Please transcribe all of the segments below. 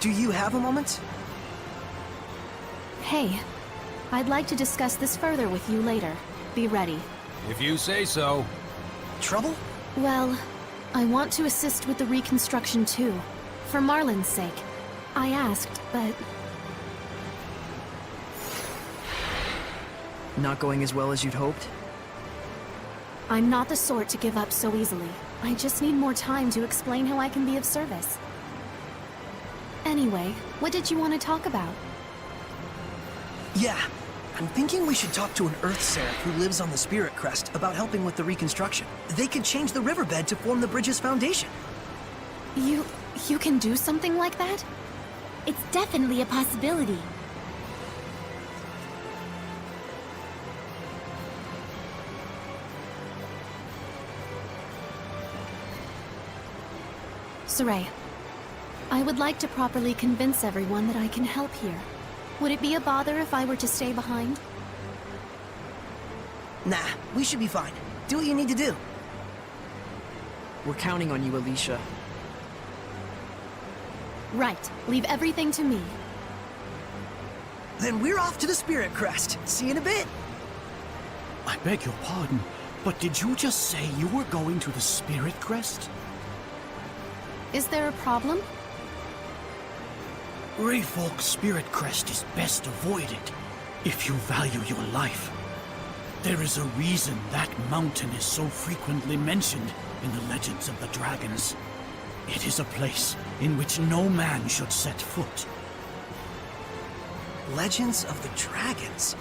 Do you have a moment? Hey, I'd like to discuss this further with you later. Be ready. If you say so. Trouble? Well, I want to assist with the reconstruction too. For Marlin's sake. I asked, but... Not going as well as you'd hoped? I'm not the sort to give up so easily. I just need more time to explain how I can be of service. Anyway, what did you want to talk about? Yeah, I'm thinking we should talk to an Earth Seraph who lives on the Spirit Crest about helping with the reconstruction. They could change the riverbed to form the bridge's foundation. You can do something like that? It's definitely a possibility. Saray, I would like to properly convince everyone that I can help here. Would it be a bother if I were to stay behind? Nah, we should be fine. Do what you need to do. We're counting on you, Alicia. Right. Leave everything to me. Then we're off to the Spirit Crest. See you in a bit. I beg your pardon, but did you just say you were going to the Spirit Crest? Is there a problem? Rayfolk's Spirit Crest is best avoided if you value your life. There is a reason that mountain is so frequently mentioned in the legends of the dragons. It is a place in which no man should set foot. Legends of the Dragons?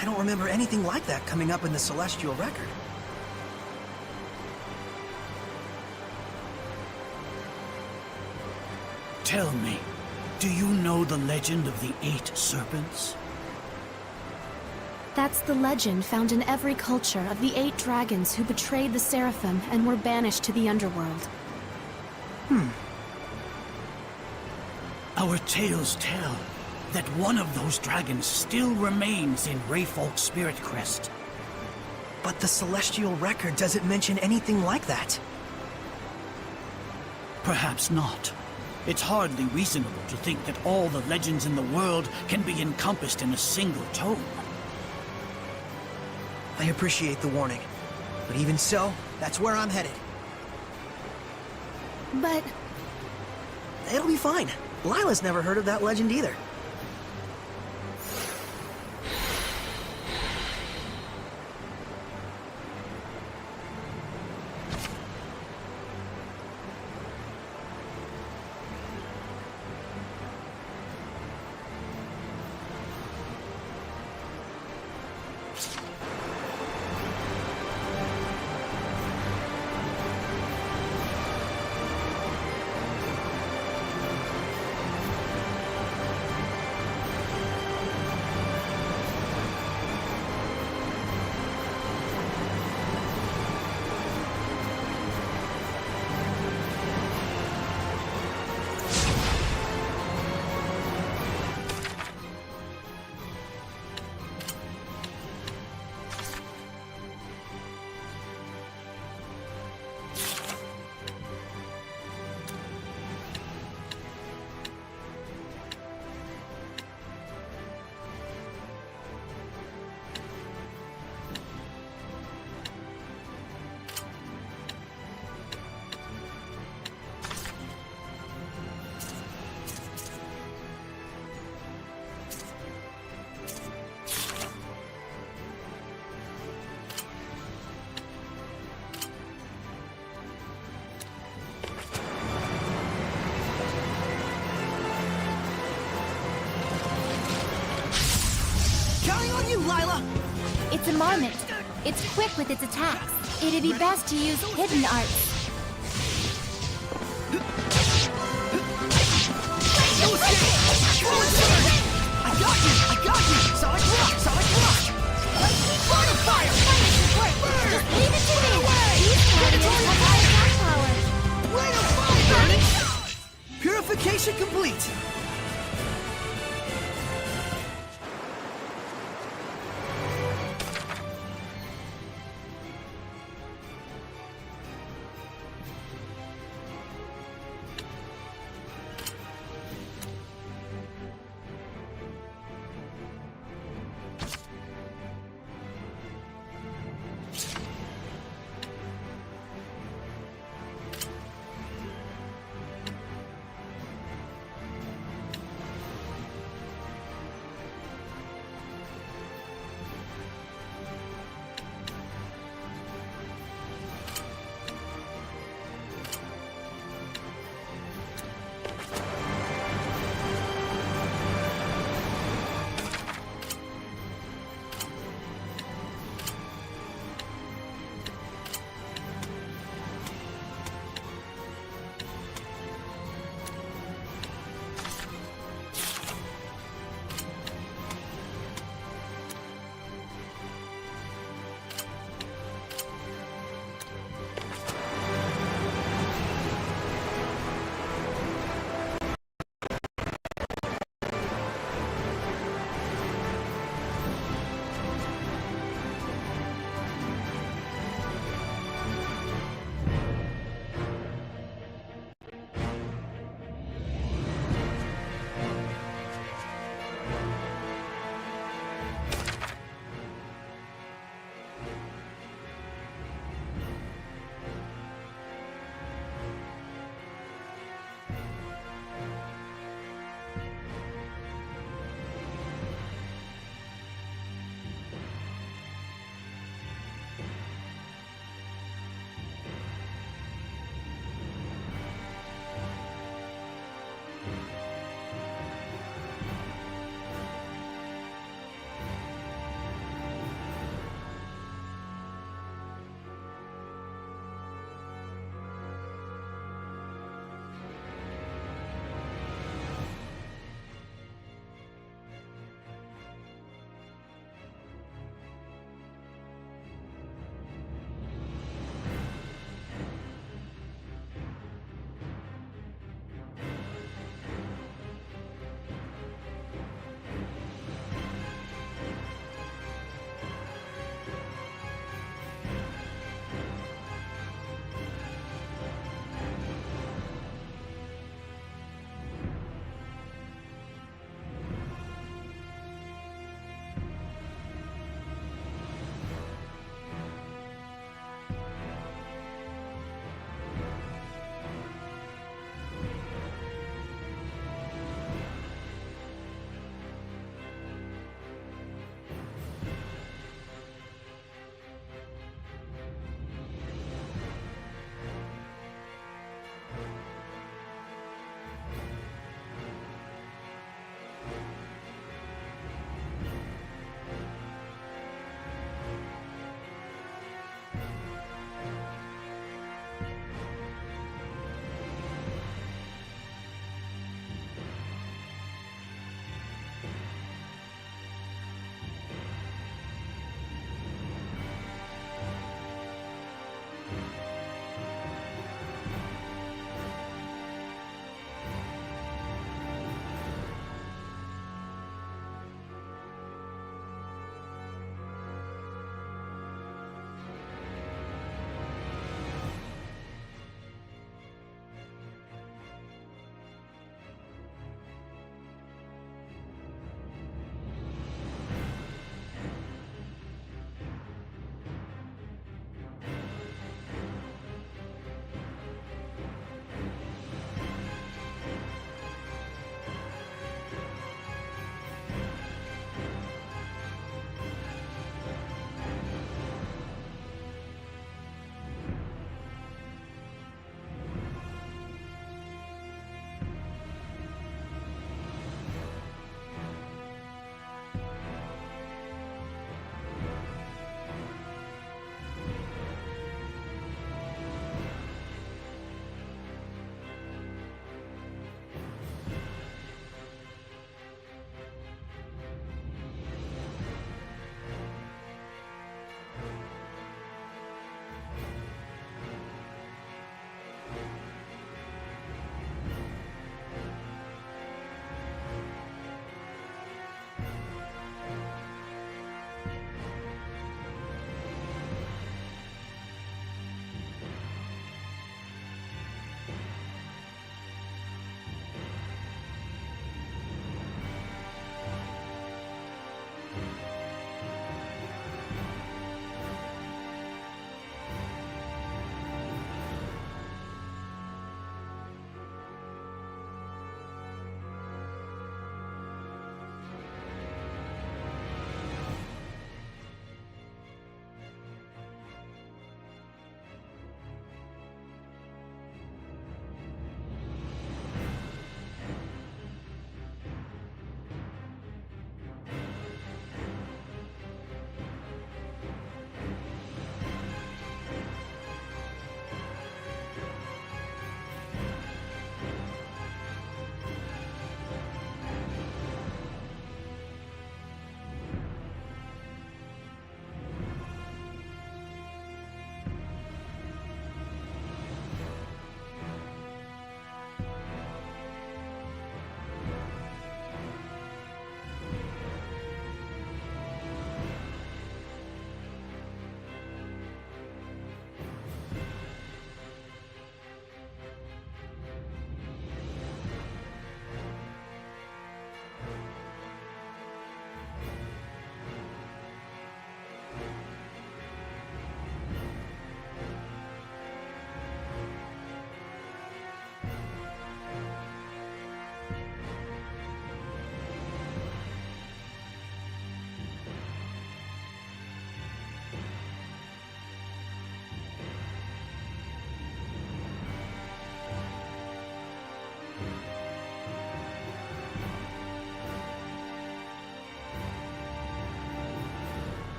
I don't remember anything like that coming up in the Celestial Record. Tell me, do you know the legend of the 8 serpents? That's the legend found in every culture of the 8 dragons who betrayed the Seraphim and were banished to the underworld. Our tales tell that one of those dragons still remains in Rayfolk's Spirit Crest. But the Celestial Record doesn't mention anything like that. Perhaps not. It's hardly reasonable to think that all the legends in the world can be encompassed in a single tome. I appreciate the warning. But even so, that's where I'm headed. But... It'll be fine. Lila's never heard of that legend either. Counting on you, Lila! It's a marmot. It's quick with its attacks. It'd be best to use hidden arts. I got you! Sonic Rock! Sonic Rock! Fire! Fire! Just leave it to me! These guardians have high attack power. Rain of fire! Purification complete!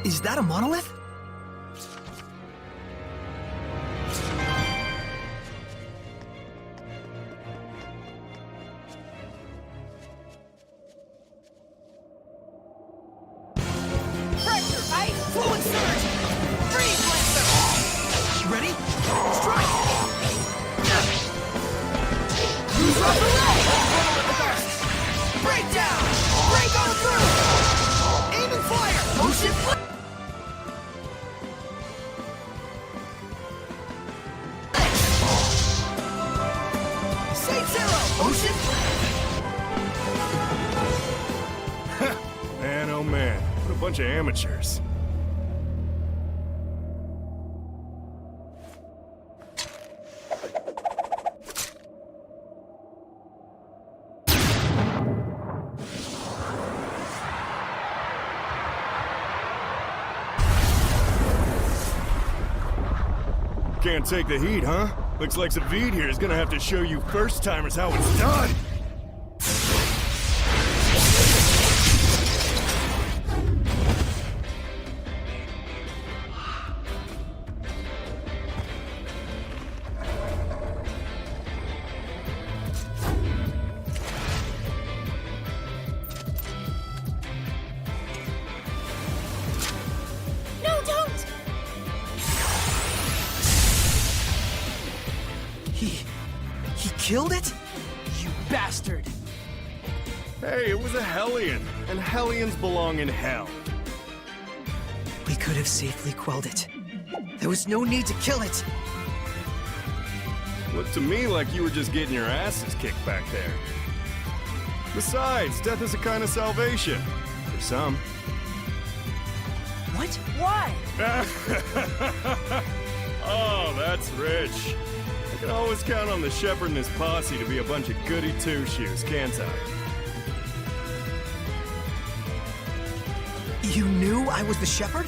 Is that a monolith? Pressure, ice, fluid surge! Freeze, Lancer! Ready? Strike! Use rubber ray! Break down! Break on through! Aim and fire! Motion flip! Saint Zero! Motion Man, oh man, what a bunch of amateurs. Can't take the heat, huh? Looks like Zavid here is gonna have to show you first-timers how it's done! No, don't! He killed it? You bastard! Hey, it was a Hellion, and Hellions belong in hell. We could have safely quelled it. There was no need to kill it. Looked to me like you were just getting your asses kicked back there. Besides, death is a kind of salvation. For some. What? Why? Oh, that's rich. I can always count on the shepherd and his posse to be a bunch of goody two-shoes, can't I? You knew I was the shepherd?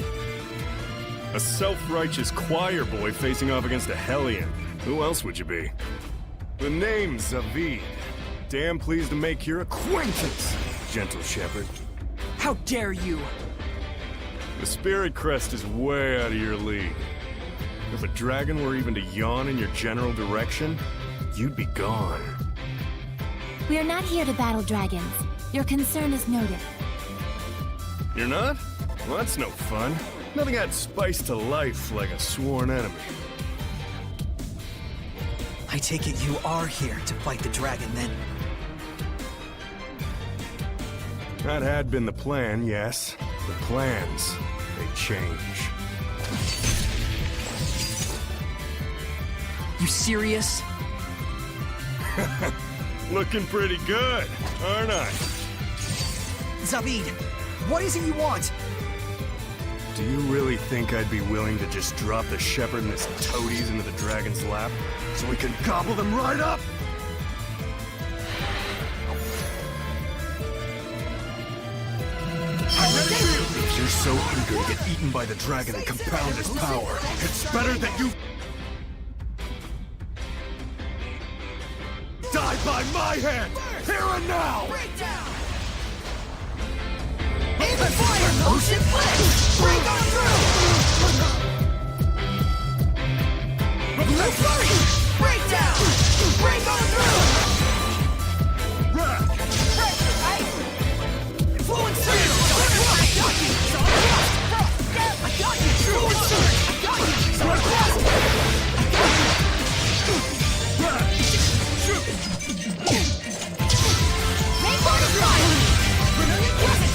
A self-righteous choir boy facing off against a Hellion. Who else would you be? The name's Zavid. Damn pleased to make your acquaintance, gentle shepherd. How dare you! The Spirit Crest is way out of your league. If a dragon were even to yawn in your general direction, you'd be gone. We are not here to battle dragons. Your concern is noted. You're not? Well, that's no fun. Nothing adds spice to life like a sworn enemy. I take it you are here to fight the dragon, then. That had been the plan, yes. The plans, they change. You serious? Looking pretty good, aren't I? Zavid, what is it you want? Do you really think I'd be willing to just drop the shepherd and his toadies into the dragon's lap so we can gobble them right up? If you're so eager to get eaten by the dragon and compound his power, it's better that you die by my hand, here and now! Break down! Aim and fire! Motion flip! Break on through! Let's hurry! Break down! Break on through! Pressure, ice! Fluid surge! I got you! I got you! Fluid surge! I got you! Make one of fire!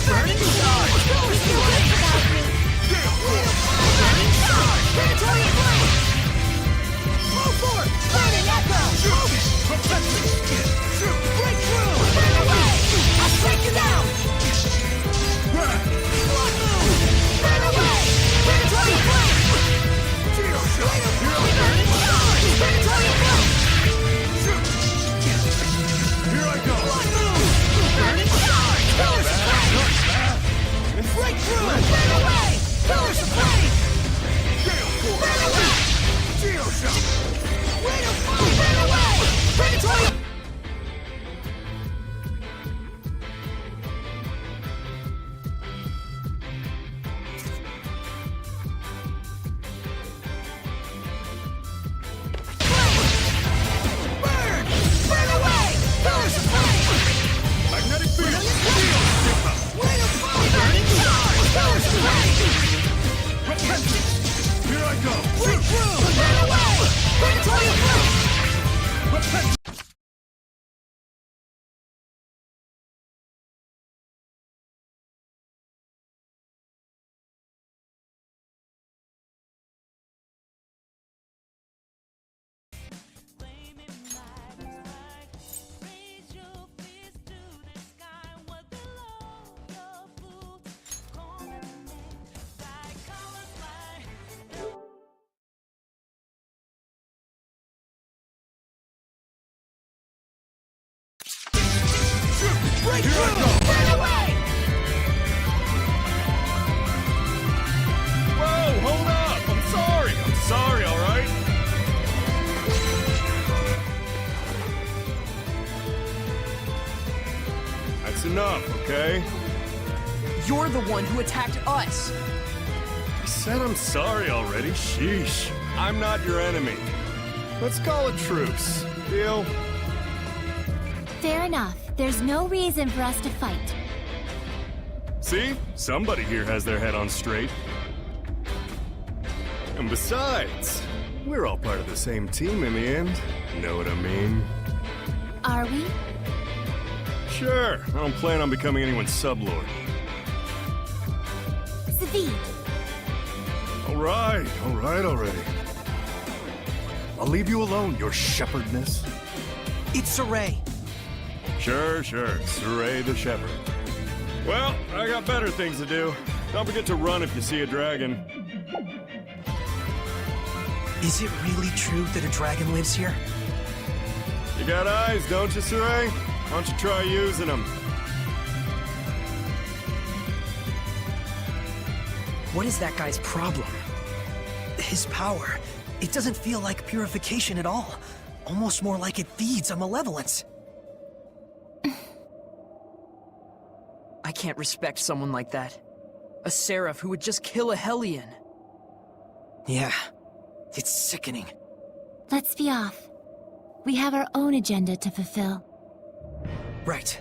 Burning charge! Burning charge! Predatory flame! Move forward! okay? You're the one who attacked us. I said I'm sorry already. Sheesh. I'm not your enemy. Let's call a truce. Deal? Fair enough. There's no reason for us to fight. See? Somebody here has their head on straight. And besides, we're all part of the same team in the end. Know what I mean? Are we? Sure. I don't plan on becoming anyone's sublord. Zavid, All right already. I'll leave you alone, your shepherdness. It's Saray. Sure. Saray the shepherd. Well, I got better things to do. Don't forget to run if you see a dragon. Is it really true that a dragon lives here? You got eyes, don't you, Saray? Why don't you try using them? What is that guy's problem? His power. It doesn't feel like purification at all. Almost more like it feeds on malevolence. I can't respect someone like that. A seraph who would just kill a Hellion. Yeah, it's sickening. let's be off. We have our own agenda to fulfill. Right.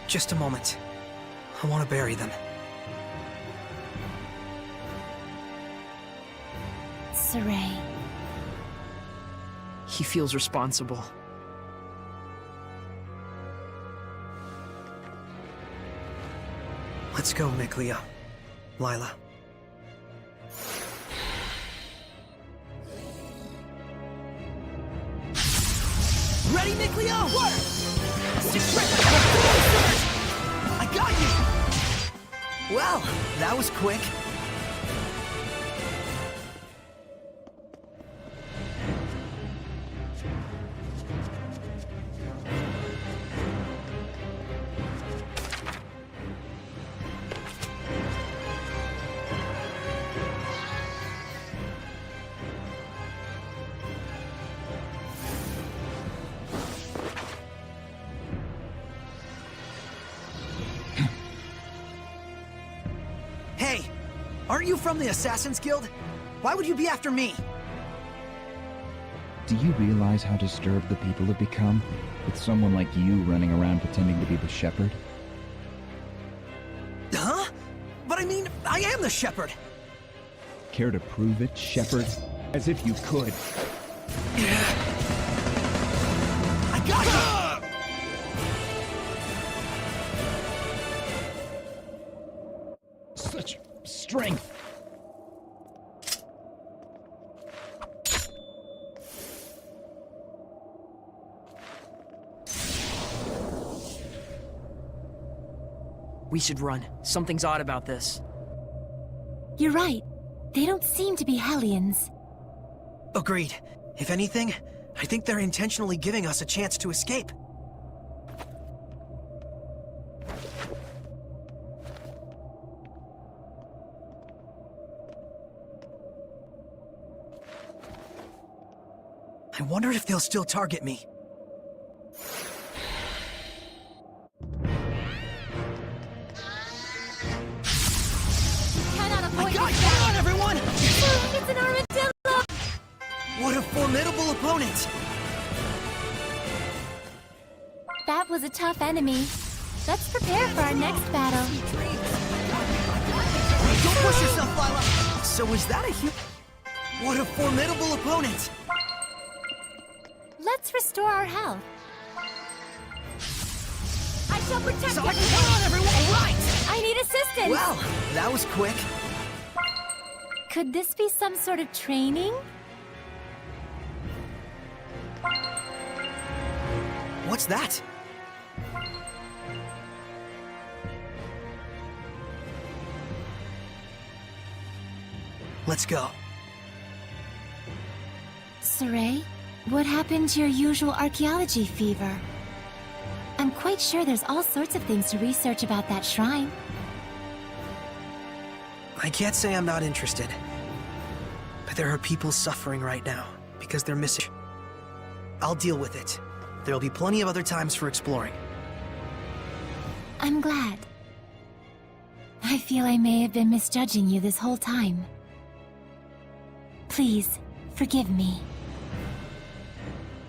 Just a moment. I want to bury them. Saray. He feels responsible. Let's go, Miklia. Lila. Ready, Miklia? What? I got you! Well, that was quick. Hey, aren't you from the Assassin's Guild? Why would you be after me? Do you realize how disturbed the people have become with someone like you running around pretending to be the shepherd? Huh? But I mean, I am the shepherd. Care to prove it, shepherd? As if you could. I got you! Such strength! We should run. Something's odd about this. You're right. They don't seem to be Hellions. Agreed. If anything, I think they're intentionally giving us a chance to escape. I wonder if they'll still target me. Cannot I avoid got this you! Come on, battle. everyone! It's an armadillo! What a formidable opponent! That was a tough enemy. Let's prepare for our next battle. Don't push yourself, Lila! So is that a What a formidable opponent! Let's restore our health. I shall protect Come everyone! on, everyone! Right! I need assistance! Well, that was quick. Could this be some sort of training? What's that? Let's go. Saray, what happened to your usual archaeology fever? I'm quite sure there's all sorts of things to research about that shrine. I can't say I'm not interested. But there are people suffering right now because they're missing. I'll deal with it. There'll be plenty of other times for exploring. I'm glad. I feel I may have been misjudging you this whole time. Please, forgive me.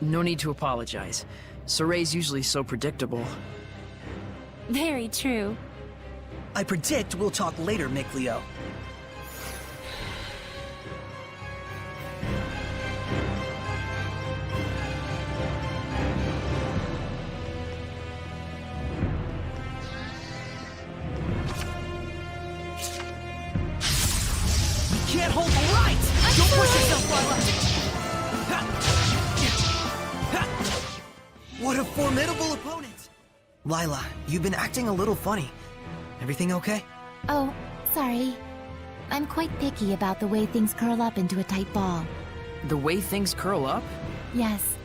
No need to apologize. Saray's usually so predictable. Very true. I predict we'll talk later, Mikleo. You can't hold the light! Don't push yourself, Lila! What a formidable opponent! Lila, you've been acting a little funny. Everything okay? Oh, sorry. I'm quite picky about the way things curl up into a tight ball. The way things curl up? Yes.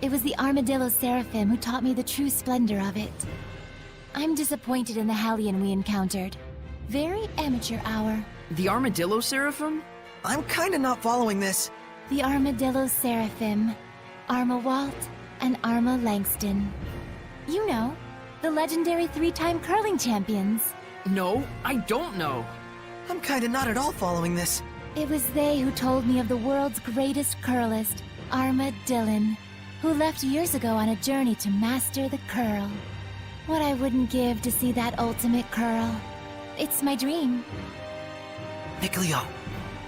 It was the Armadillo Seraphim who taught me the true splendor of it. I'm disappointed in the Hellion we encountered. Very amateur hour. The Armadillo Seraphim? I'm kinda not following this. The Armadillo Seraphim, Arma Walt, and Arma Langston. You know, the legendary 3-time curling champions. No, I don't know. I'm kinda not at all following this. It was they who told me of the world's greatest curlist, Arma Dillon, who left years ago on a journey to master the curl. What I wouldn't give to see that ultimate curl. It's my dream. Mikleo,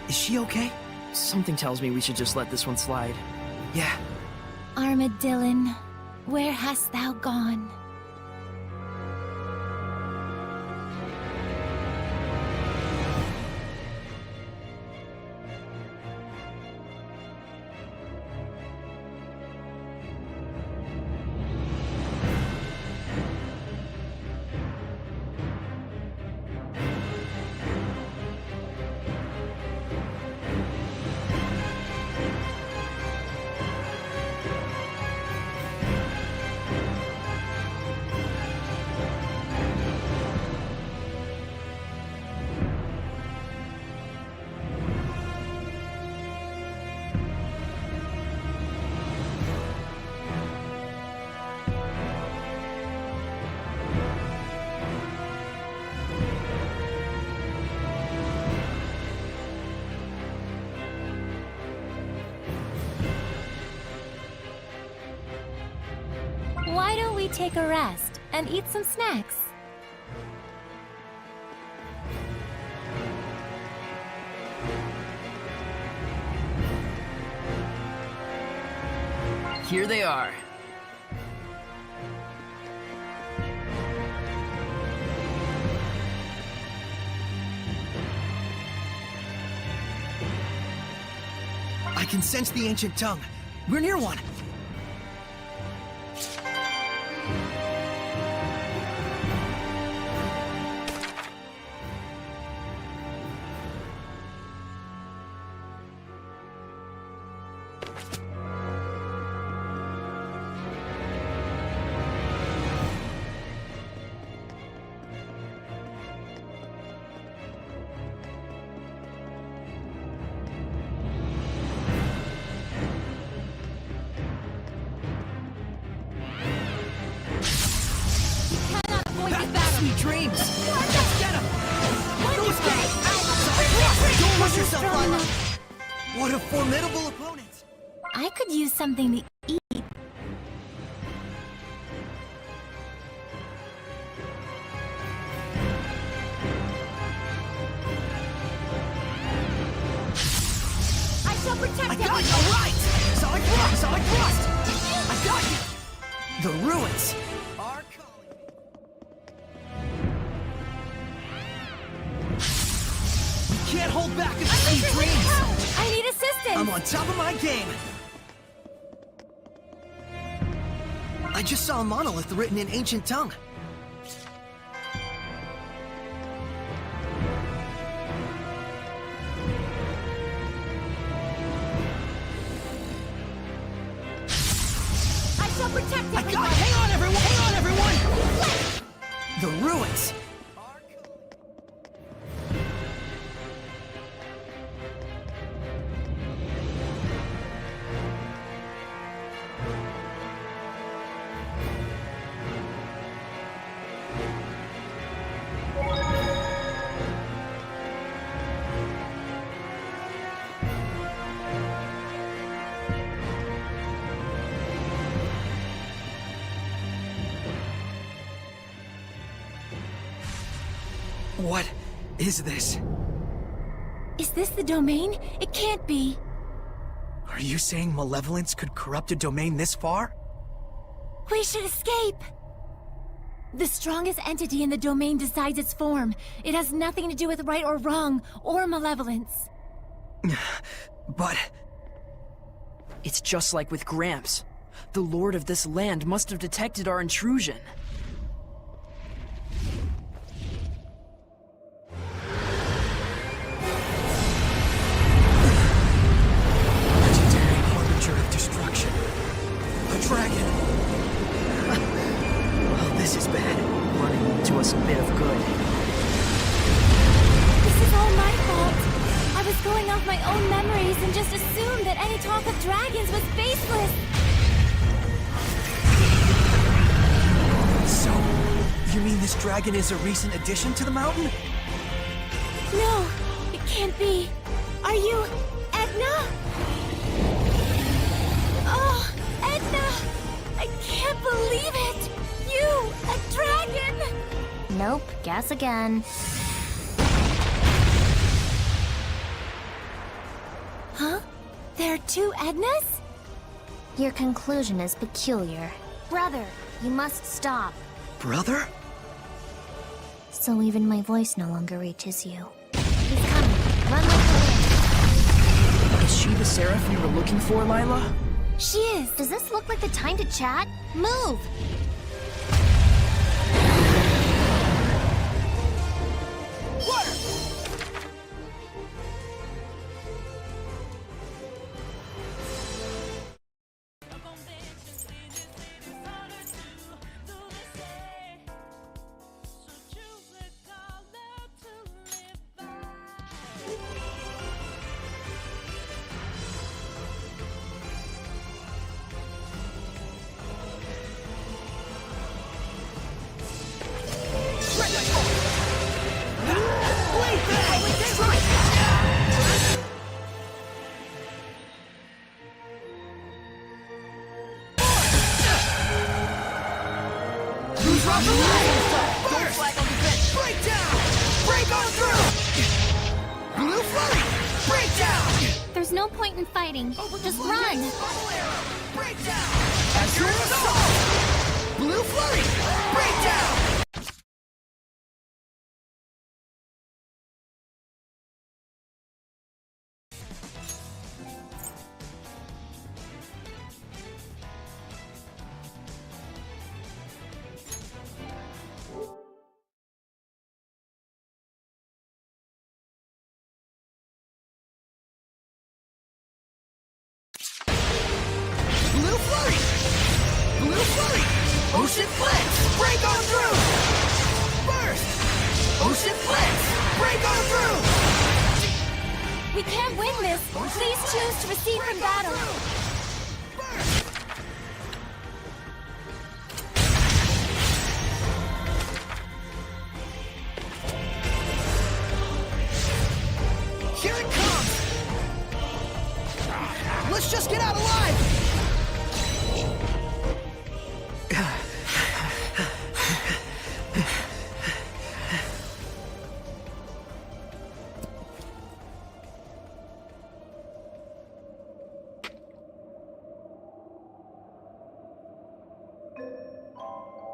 is she okay? Something tells me we should just let this one slide. Yeah. Arma Dillon, where hast thou gone? Why don't we take a rest and eat some snacks? Here they are. I can sense the ancient tongue. We're near one. Sweet dreams! Let's get him! Don't push yourself, Lila! What a formidable opponent! I could use something to eat. I shall protect I him! got you! Right! Solid thrust! Solid thrust! I got you! The ruins are calling. Can't hold back in sweet dreams! I need assistance! I'm on top of my game! I just saw a monolith written in ancient tongue. Hang on, everyone! Hang on, everyone! The ruins! What is this? Is this the domain? It can't be. Are you saying malevolence could corrupt a domain this far? We should escape! The strongest entity in the domain decides its form. It has nothing to do with right or wrong, or malevolence. But... It's just like with Gramps. The lord of this land must have detected our intrusion. Legendary harbinger of destruction. A dragon. Well, this is bad. Running won't do us a bit of good. This is all my fault. I was going off my own memories and just assumed that any talk of dragons was baseless. So, you mean this dragon is a recent addition to the mountain? No, it can't be. Are you Edna? Oh, Edna! I can't believe it! You, a dragon! Nope, guess again. Huh? There are two Ednas? Your conclusion is peculiar. Brother, you must stop. Brother? So even my voice no longer reaches you. He's coming. Run like the wind. Is she the Seraph we were looking for, Lila? She is. Does this look like the time to chat? Move! There's no point in fighting. Just run! Azure Assault! Blue Flurry! Breakdown! Blue Flurry! Blue Flurry! Ocean Blitz! Break on through! Burst! Ocean Blitz! Break on through! We can't win this. Please choose to recede from battle. Burst! Here it comes! Let's just get out alive!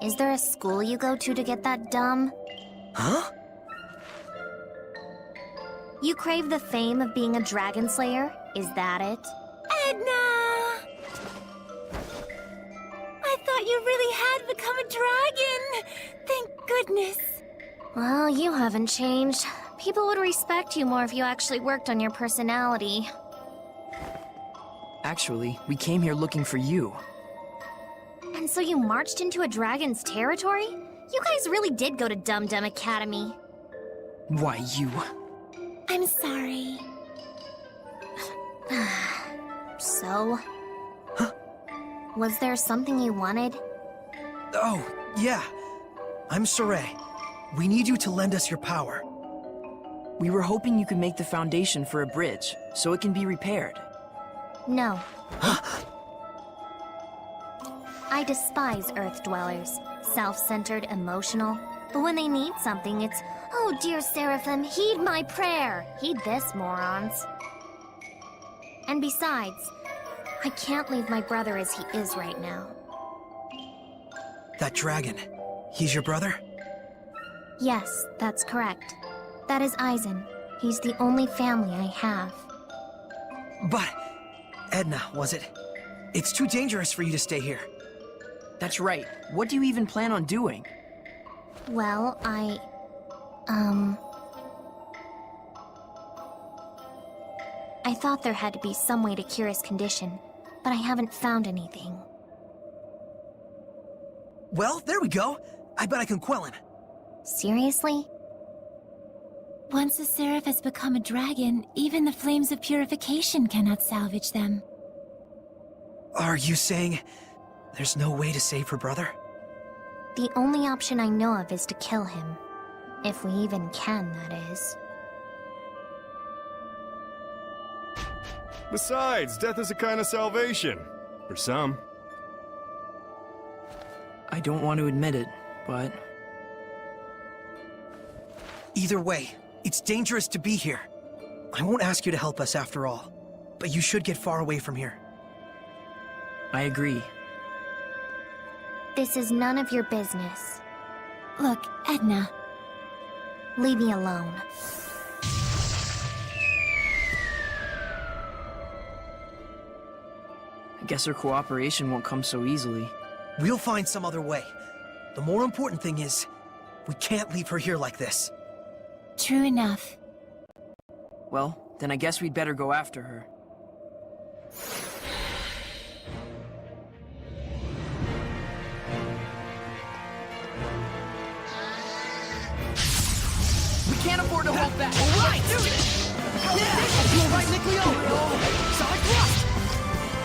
Is there a school you go to get that dumb? Huh? You crave the fame of being a dragon slayer? Is that it? Edna! I thought you really had become a dragon! Thank goodness. Well, you haven't changed. People would respect you more if you actually worked on your personality. Actually, we came here looking for you. And so you marched into a dragon's territory? You guys really did go to Dum Dum Academy. Why, you... I'm sorry. So? Huh? Was there something you wanted? Oh, yeah. I'm Saray. We need you to lend us your power. We were hoping you could make the foundation for a bridge, so it can be repaired. No. I despise Earth dwellers. Self-centered, emotional. But when they need something, it's, "Oh, dear Seraphim, heed my prayer." Heed this, morons. And besides, I can't leave my brother as he is right now. That dragon, he's your brother? Yes, that's correct. That is Eisen. He's the only family I have. But... Edna, was it? It's too dangerous for you to stay here. That's right. What do you even plan on doing? Well, I thought there had to be some way to cure his condition, but I haven't found anything. Well, there we go. I bet I can quell him. Seriously? Once a seraph has become a dragon, even the flames of purification cannot salvage them. Are you saying there's no way to save her brother? The only option I know of is to kill him. If we even can, that is. Besides, death is a kind of salvation. For some. I don't want to admit it, but... Either way, it's dangerous to be here. I won't ask you to help us after all, but you should get far away from here. I agree. This is none of your business. Look, Edna. Leave me alone. I guess our cooperation won't come so easily. We'll find some other way. The more important thing is, we can't leave her here like this. True enough. Well, then I guess we'd better go after her. We can't afford to hold back. All right! You all right, Nickleo? Sonic Thrust!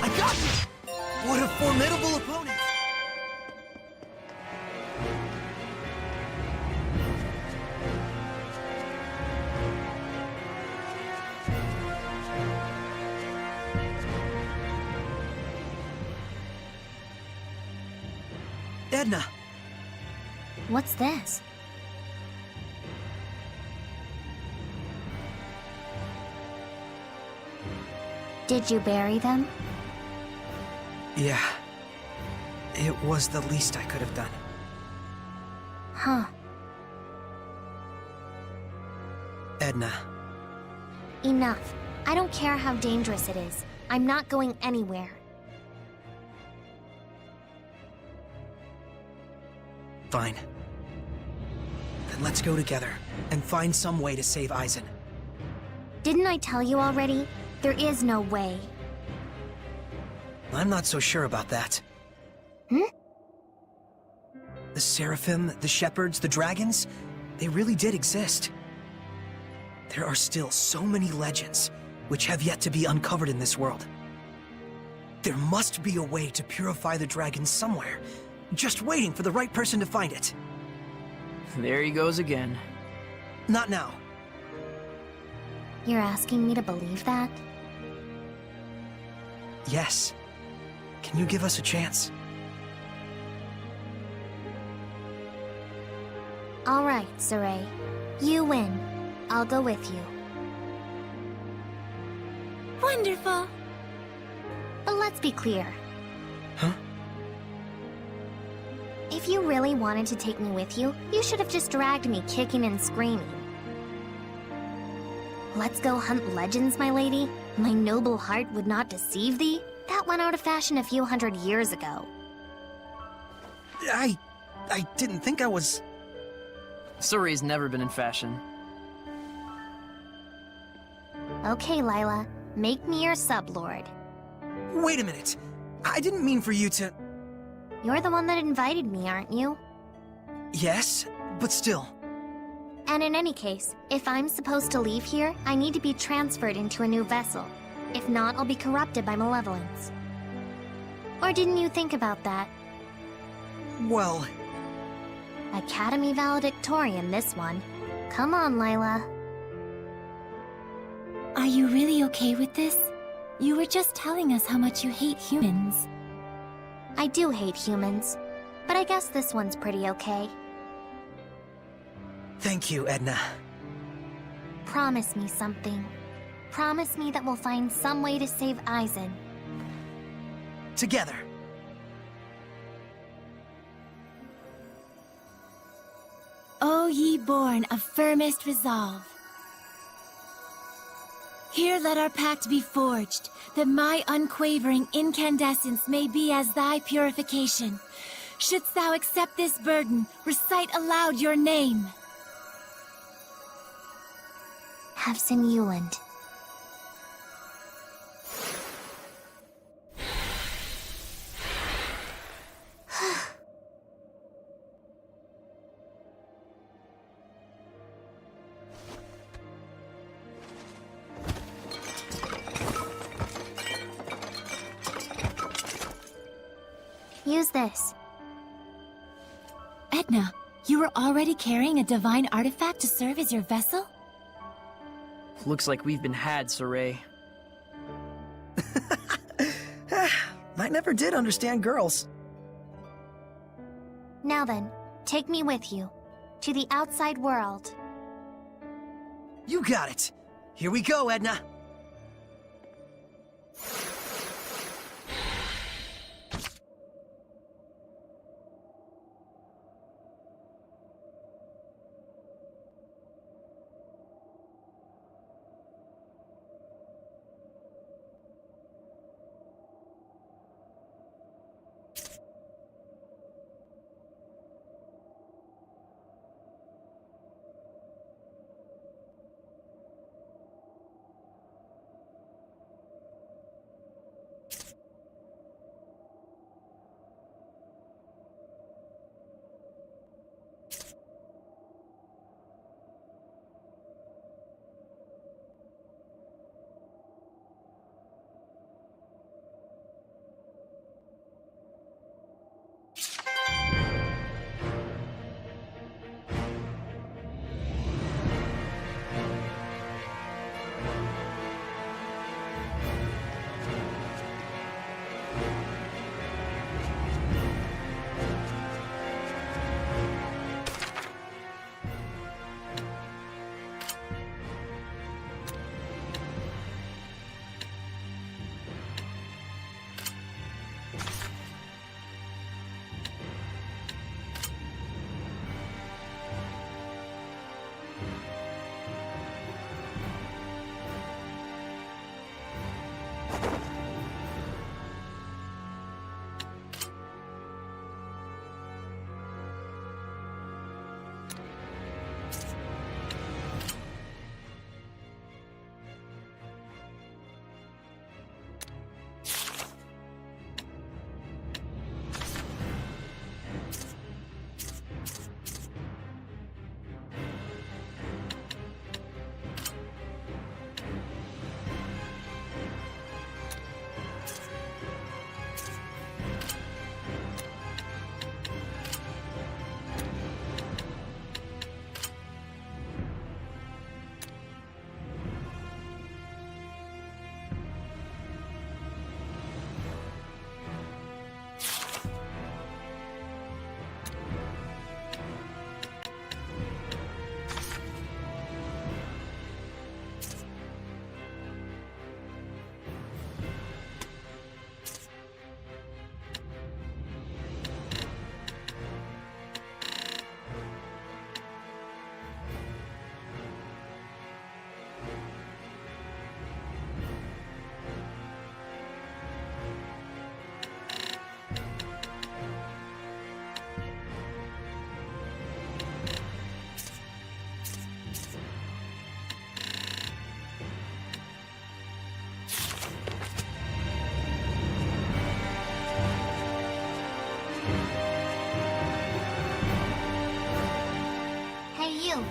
I got you! What a formidable opponent! Edna! What's this? Did you bury them? Yeah. It was the least I could have done. Huh. Edna. Enough. I don't care how dangerous it is. I'm not going anywhere. Fine. Then let's go together and find some way to save Eisen. Didn't I tell you already? There is no way. I'm not so sure about that. Hmm? The Seraphim, the Shepherds, the Dragons, they really did exist. There are still so many legends which have yet to be uncovered in this world. There must be a way to purify the dragons somewhere, just waiting for the right person to find it. There he goes again. Not now. You're asking me to believe that? Yes. Can you give us a chance? All right, Saray. You win. I'll go with you. Wonderful. But let's be clear. Huh? If you really wanted to take me with you, you should have just dragged me kicking and screaming. Let's go hunt legends, my lady. My noble heart would not deceive thee. That went out of fashion a few hundred years ago. I didn't think I was... Surrey's never been in fashion. Okay, Lila. Make me your sublord. Wait a minute. I didn't mean for you to... You're the one that invited me, aren't you? Yes, but still. And in any case, if I'm supposed to leave here, I need to be transferred into a new vessel. If not, I'll be corrupted by malevolence. Or didn't you think about that? Well, Academy valedictorian, this one. Come on, Lila. Are you really okay with this? You were just telling us how much you hate humans. I do hate humans, but I guess this one's pretty okay. thank you, Edna. Promise me something. Promise me that we'll find some way to save Aizen. Together. O ye born of firmest resolve. Here let our pact be forged, that my unquavering incandescence may be as thy purification. Shouldst thou accept this burden, recite aloud your name. Havson Euland. Use this. Edna, you were already carrying a divine artifact to serve as your vessel? Looks like we've been had, Saray. I never did understand girls. Now then, take me with you. To the outside world. You got it. Here we go, Edna.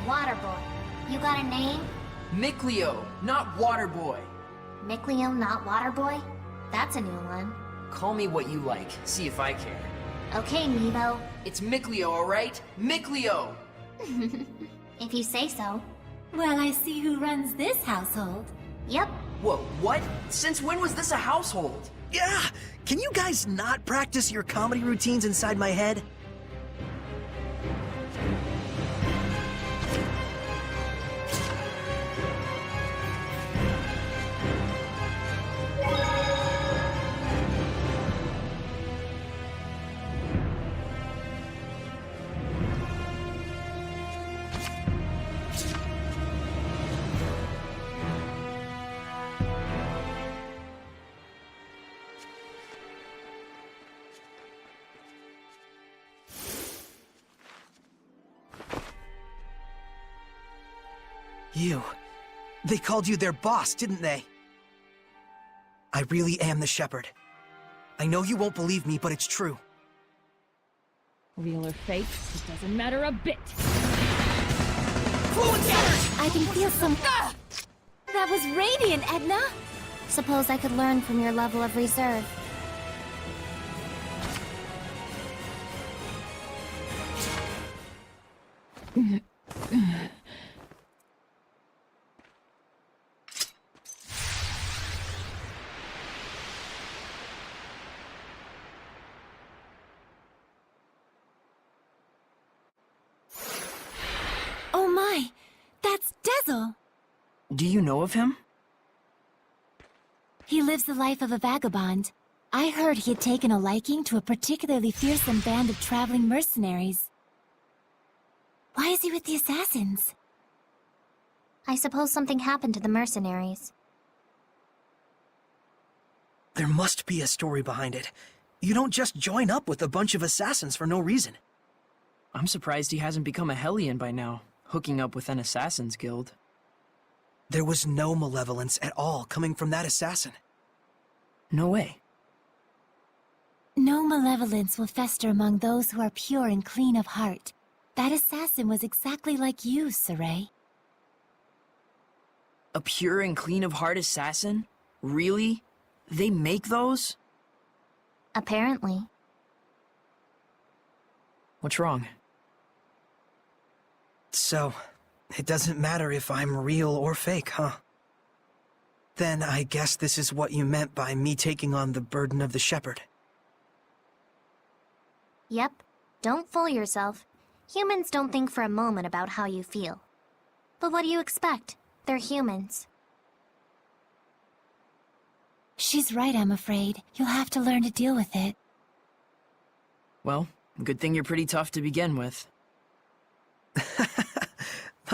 Waterboy. You got a name? Miclio, not Waterboy. Miclio, not Waterboy? That's a new one. Call me what you like. See if I care. Okay, Meebo. It's Miclio, alright? Miclio! If you say so. Well, I see who runs this household. Yep. Whoa, what? Since when was this a household? Yeah! Can you guys not practice your comedy routines inside my head? You. They called you their boss, didn't they? I really am the Shepherd. I know you won't believe me, but it's true. Real or fake, it doesn't matter a bit. I can feel some... That was radiant, Edna! Suppose I could learn from your level of reserve. Oh my! That's Dezel! Do you know of him? He lives the life of a vagabond. I heard he had taken a liking to a particularly fearsome band of traveling mercenaries. Why is he with the assassins? I suppose something happened to the mercenaries. There must be a story behind it. You don't just join up with a bunch of assassins for no reason. I'm surprised he hasn't become a Hellion by now, hooking up with an assassin's guild. There was no malevolence at all coming from that assassin. No way. No malevolence will fester among those who are pure and clean of heart. That assassin was exactly like you, Saray. A pure and clean of heart assassin? Really? They make those? Apparently. What's wrong? So, it doesn't matter if I'm real or fake, huh? Then I guess this is what you meant by me taking on the burden of the Shepherd. Yep. Don't fool yourself. Humans don't think for a moment about how you feel. But what do you expect? They're humans. She's right, I'm afraid. You'll have to learn to deal with it. Well, good thing you're pretty tough to begin with.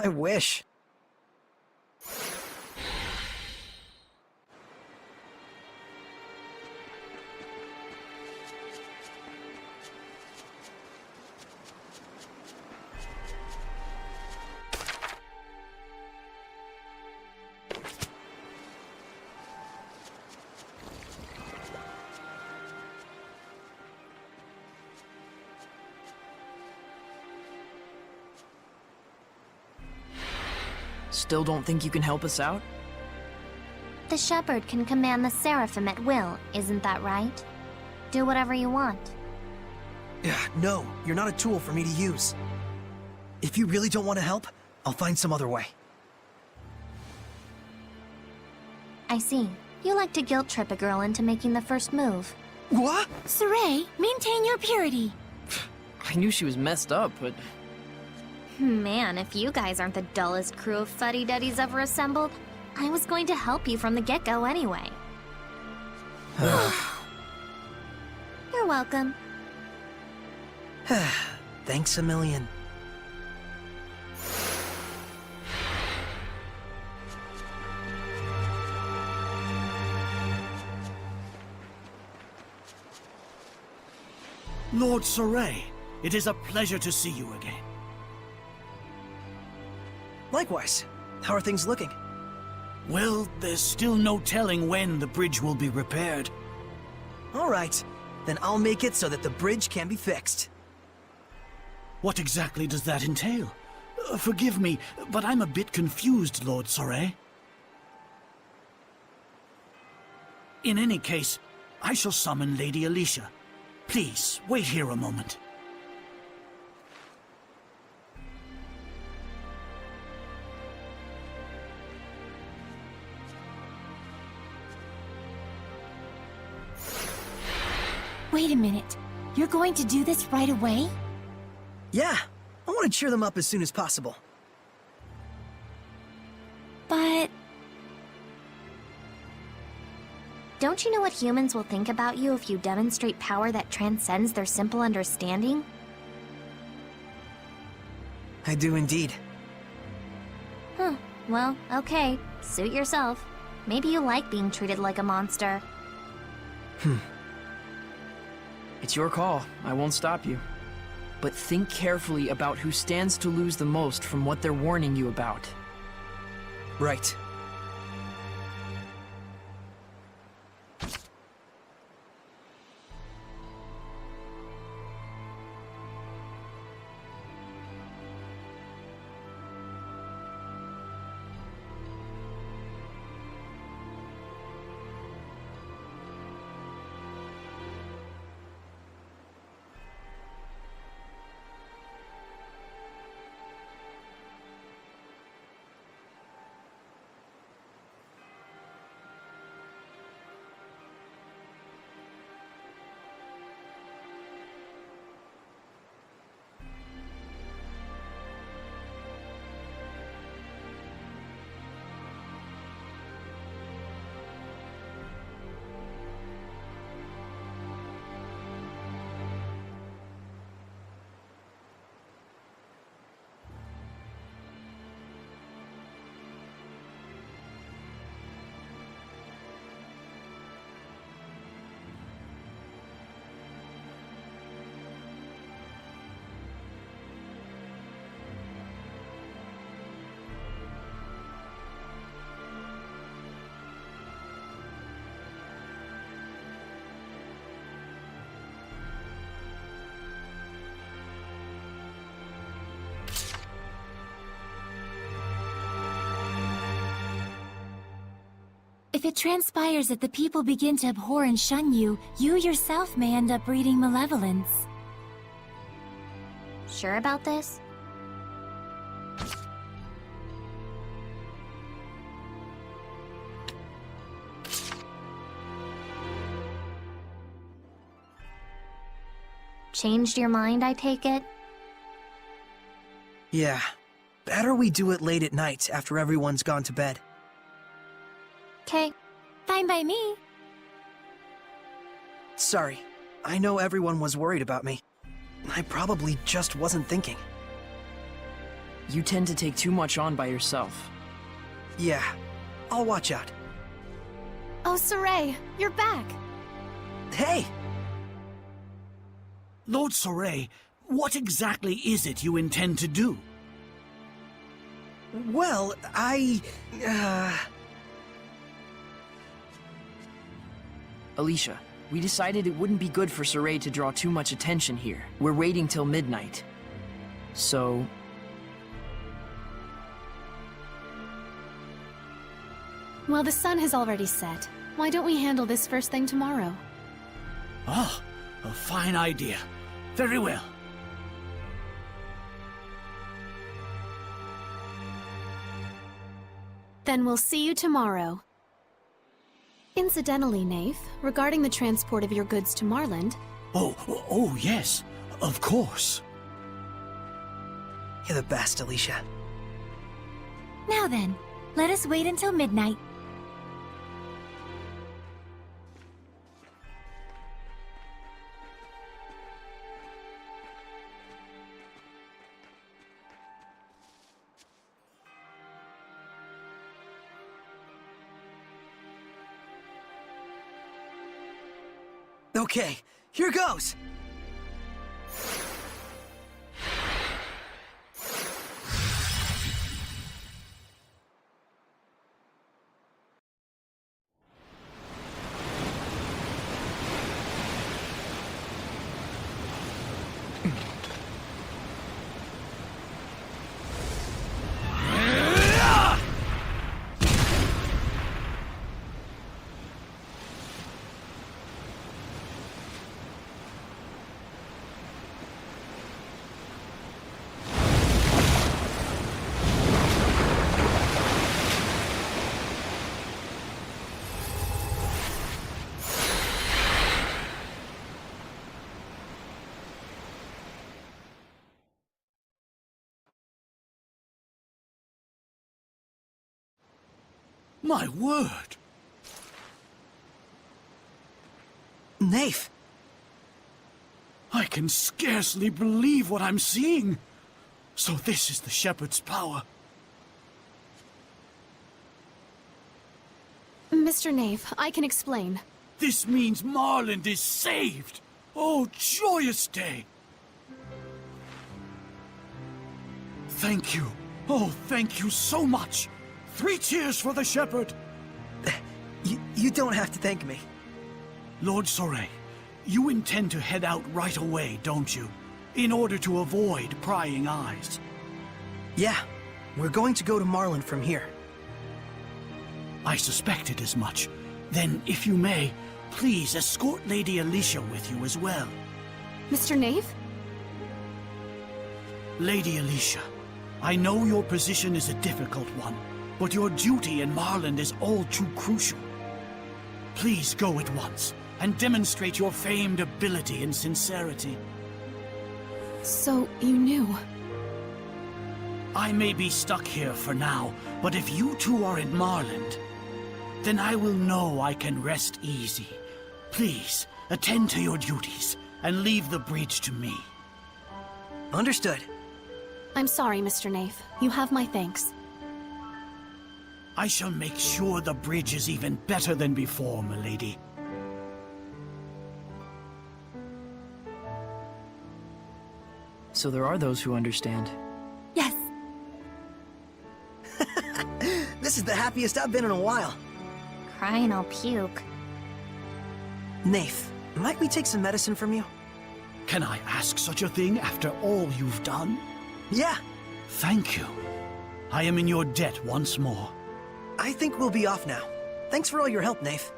I wish. Still don't think you can help us out? The Shepherd can command the Seraphim at will, isn't that right? Do whatever you want. No, you're not a tool for me to use. If you really don't want to help, I'll find some other way. I see. You like to guilt-trip a girl into making the first move. What? Saray, maintain your purity! I knew she was messed up, but... Man, if you guys aren't the dullest crew of fuddy-duddies ever assembled, I was going to help you from the get-go anyway. You're welcome. Thanks a million. Lord Saray, it is a pleasure to see you again. Likewise. How are things looking? Well, there's still no telling when the bridge will be repaired. All right. Then I'll make it so that the bridge can be fixed. What exactly does that entail? Forgive me, but I'm a bit confused, Lord Soray. In any case, I shall summon Lady Alicia. Please, wait here a moment. Wait a minute. You're going to do this right away? Yeah, I want to cheer them up as soon as possible. But... Don't you know what humans will think about you if you demonstrate power that transcends their simple understanding? I do indeed. Well, okay. Suit yourself. Maybe you like being treated like a monster. It's your call. I won't stop you. But think carefully about who stands to lose the most from what they're warning you about. Right. If it transpires that the people begin to abhor and shun you, you yourself may end up breeding malevolence. Sure about this? Changed your mind, I take it? Yeah. Better we do it late at night after everyone's gone to bed. 'Kay. Fine by me. Sorry. I know everyone was worried about me. I probably just wasn't thinking. You tend to take too much on by yourself. Yeah. I'll watch out. Oh, Soray, you're back. Hey! Lord Soray, what exactly is it you intend to do? Well, Alicia, we decided it wouldn't be good for Soray to draw too much attention here. We're waiting till midnight. So... Well, the sun has already set. Why don't we handle this first thing tomorrow? Ah, a fine idea. Very well. Then we'll see you tomorrow. Incidentally, Nath, regarding the transport of your goods to Marland... Oh, yes. Of course. You're the best, Alicia. Now then, let us wait until midnight. Okay, here goes! My word! Nafe! I can scarcely believe what I'm seeing. So this is the Shepherd's power. Mr. Nave, I can explain. This means Marland is saved! Oh, joyous day! Thank you. Oh, thank you so much. 3 cheers for the Shepherd! You don't have to thank me. Lord Soray, you intend to head out right away, don't you? In order to avoid prying eyes. Yeah, we're going to go to Marland from here. I suspected as much. Then, if you may, please escort Lady Alicia with you as well. Mr. Nave? Lady Alicia, I know your position is a difficult one, but your duty in Marland is all too crucial. Please go at once, and demonstrate your famed ability and sincerity. So, you knew? I may be stuck here for now, but if you two are in Marland, then I will know I can rest easy. Please, attend to your duties, and leave the bridge to me. Understood. I'm sorry, Mr. Nave. You have my thanks. I shall make sure the bridge is even better than before, milady. So there are those who understand. Yes. This is the happiest I've been in a while. Crying I'll puke. Nafe, might we take some medicine from you? Can I ask such a thing after all you've done? Yeah. Thank you. I am in your debt once more. I think we'll be off now. Thanks for all your help, Nafe.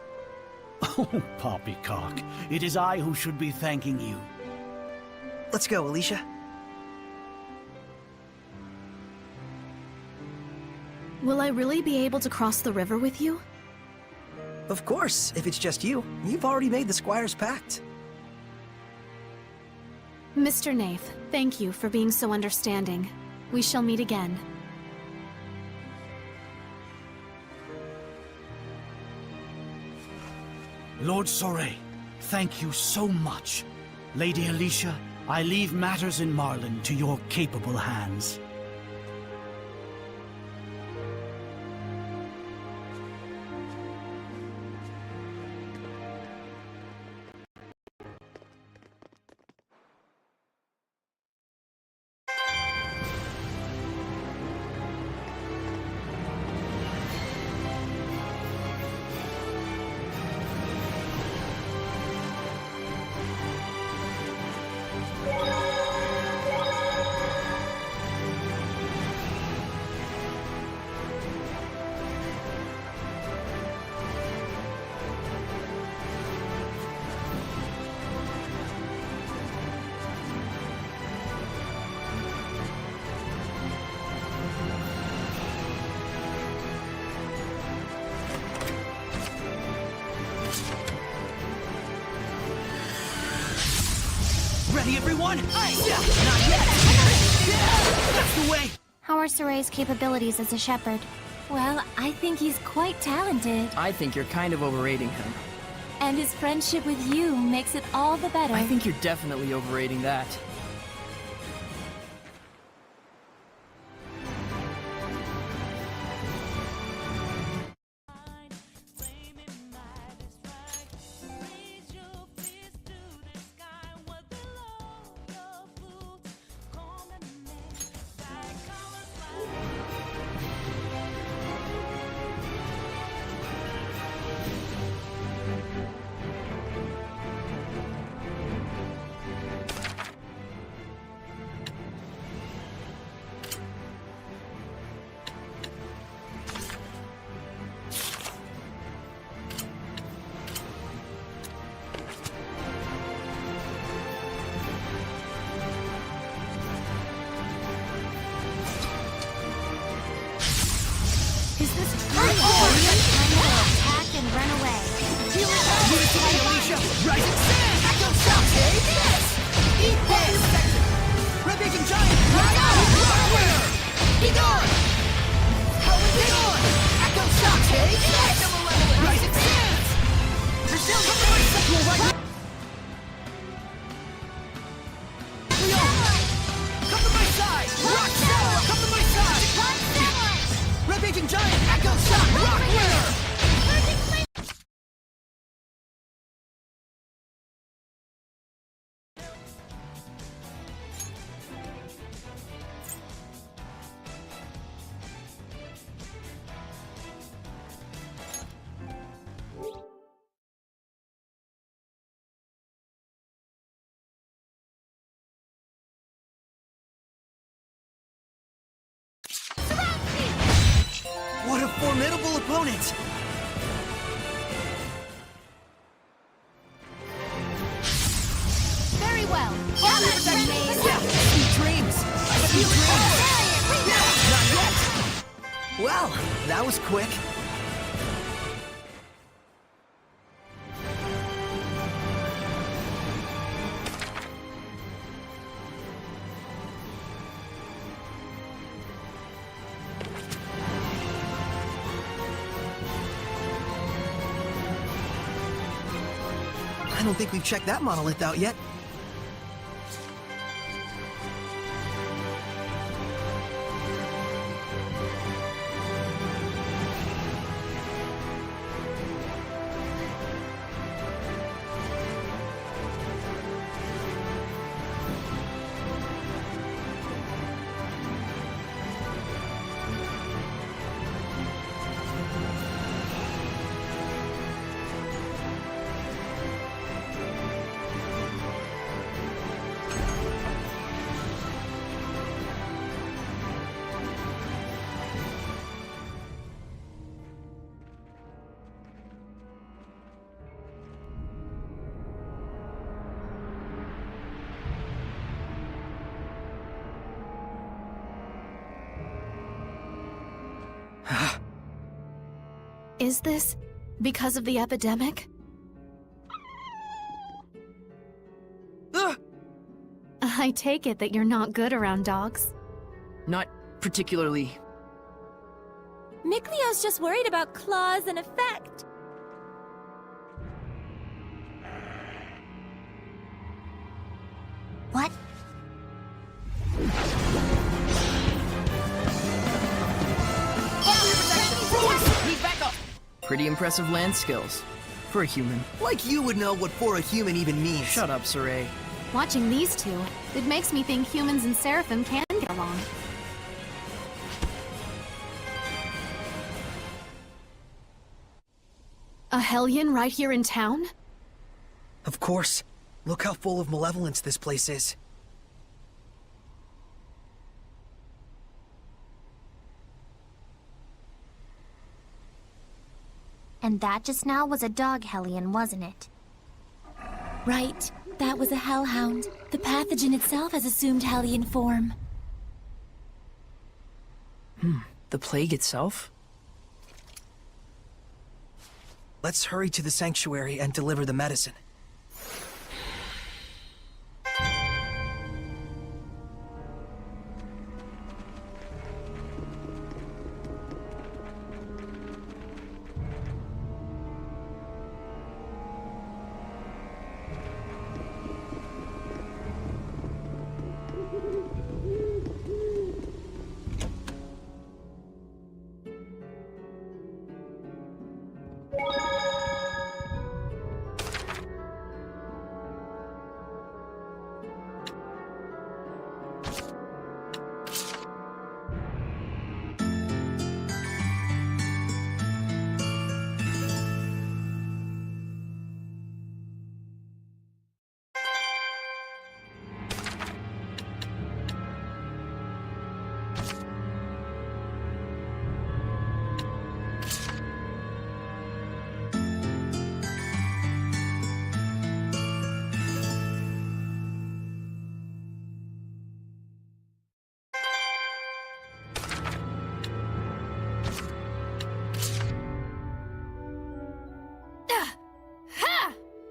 Oh, poppycock. It is I who should be thanking you. Let's go, Alicia. Will I really be able to cross the river with you? Of course, if it's just you. You've already made the Squire's pact. Mr. Nave, thank you for being so understanding. We shall meet again. Lord Soray, thank you so much. Lady Alicia, I leave matters in Marland to your capable hands. Ready, everyone? Not yet! That's the way! How are Soray's capabilities as a shepherd? Well, I think he's quite talented. I think you're kind of overrating him. And his friendship with you makes it all the better. I think you're definitely overrating that. Attack and run away. Alicia! Rising sand! Echo shock! Take this! Eat this! Ravaging giant! Rock winner! Be gone! Be gone! Echo shock! Rising sands! Brazil, come to my side! Come to my side! Rock Samurai, come to my side! Rampaging Giant, Echo Shot, Rock Winner! What a formidable opponent! Very well. Sweet dreams! Sweet dreams! Not yet! Well, that was quick. I don't think we've checked that monolith out yet. Is this because of the epidemic? I take it that you're not good around dogs. Not particularly. Miklio's just worried about claws and effect. What? Pretty impressive land skills. For a human. Like you would know what for a human even means. Shut up, Saray. Watching these two, it makes me think humans and Seraphim can get along. A Hellion right here in town? Of course. Look how full of malevolence this place is. And that just now was a dog Hellion, wasn't it? Right. That was a hellhound. The pathogen itself has assumed Hellion form. The plague itself? Let's hurry to the sanctuary and deliver the medicine.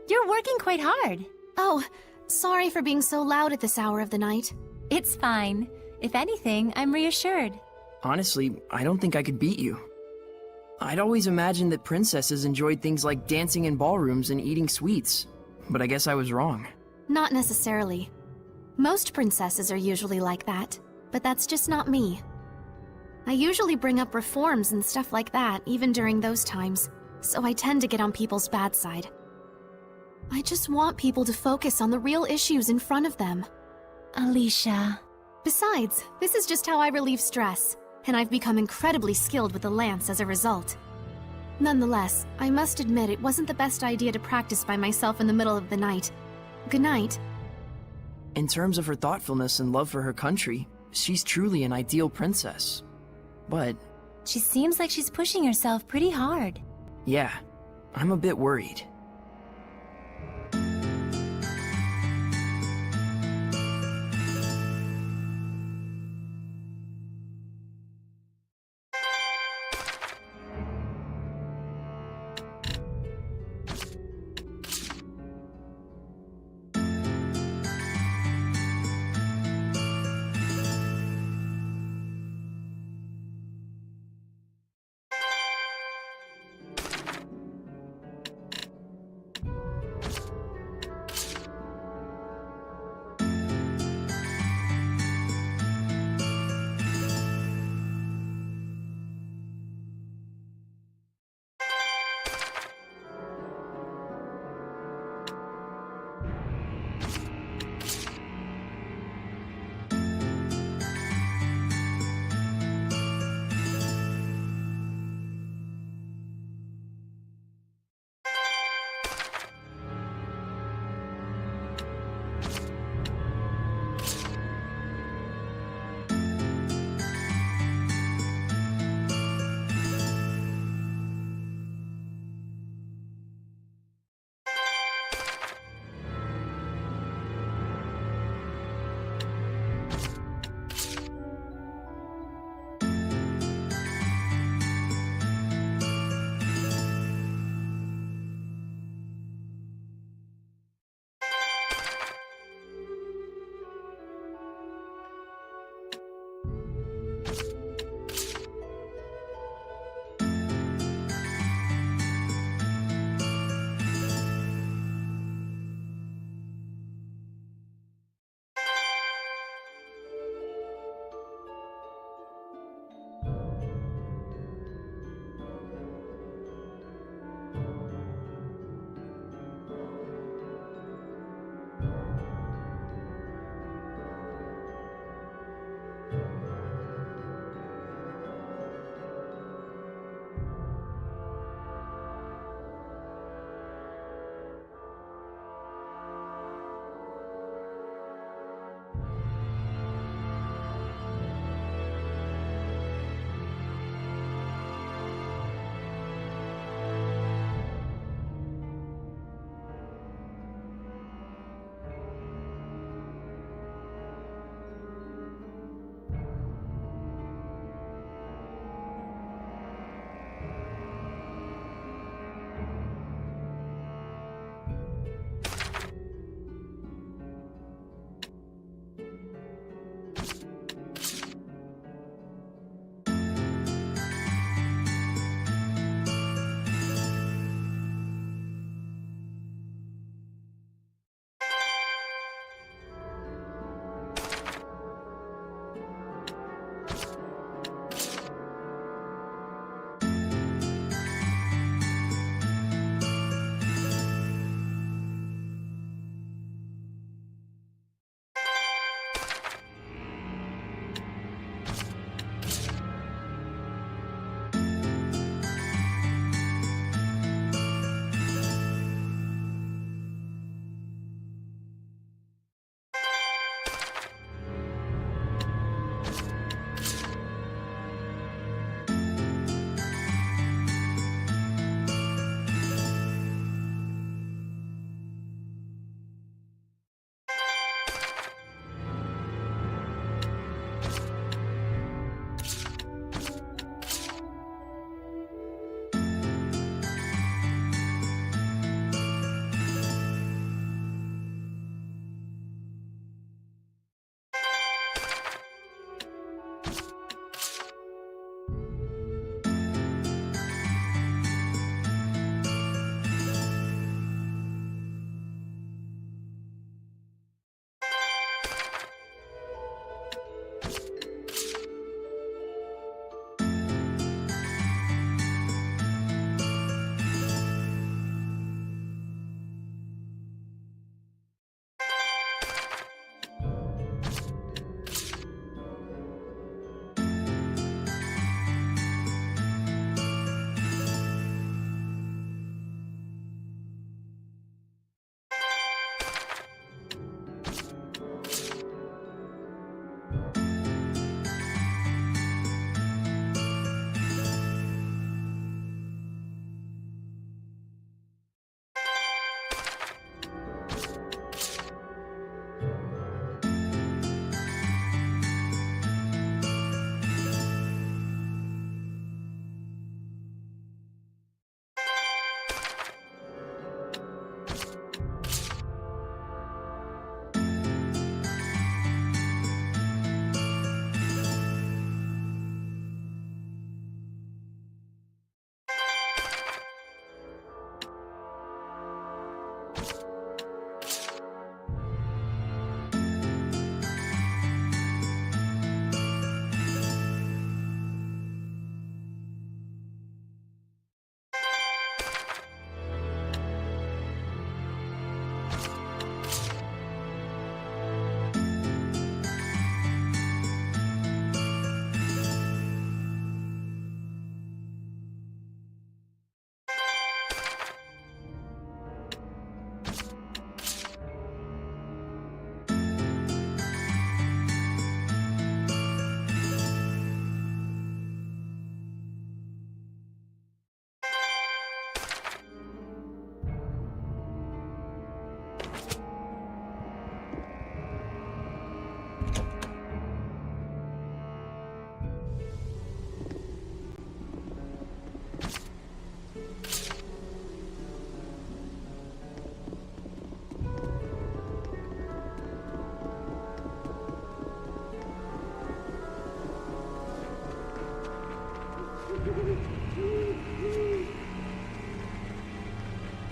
You're working quite hard. Oh, sorry for being so loud at this hour of the night. It's fine. If anything, I'm reassured. Honestly, I don't think I could beat you. I'd always imagined that princesses enjoyed things like dancing in ballrooms and eating sweets, but I guess I was wrong. Not necessarily. Most princesses are usually like that, but that's just not me. I usually bring up reforms and stuff like that, even during those times, so I tend to get on people's bad side. I just want people to focus on the real issues in front of them. Alicia. Besides, this is just how I relieve stress, and I've become incredibly skilled with the lance as a result. Nonetheless, I must admit it wasn't the best idea to practice by myself in the middle of the night. Good night. In terms of her thoughtfulness and love for her country, she's truly an ideal princess. But, She seems like she's pushing herself pretty hard. yeah, I'm a bit worried.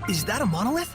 Is that a monolith?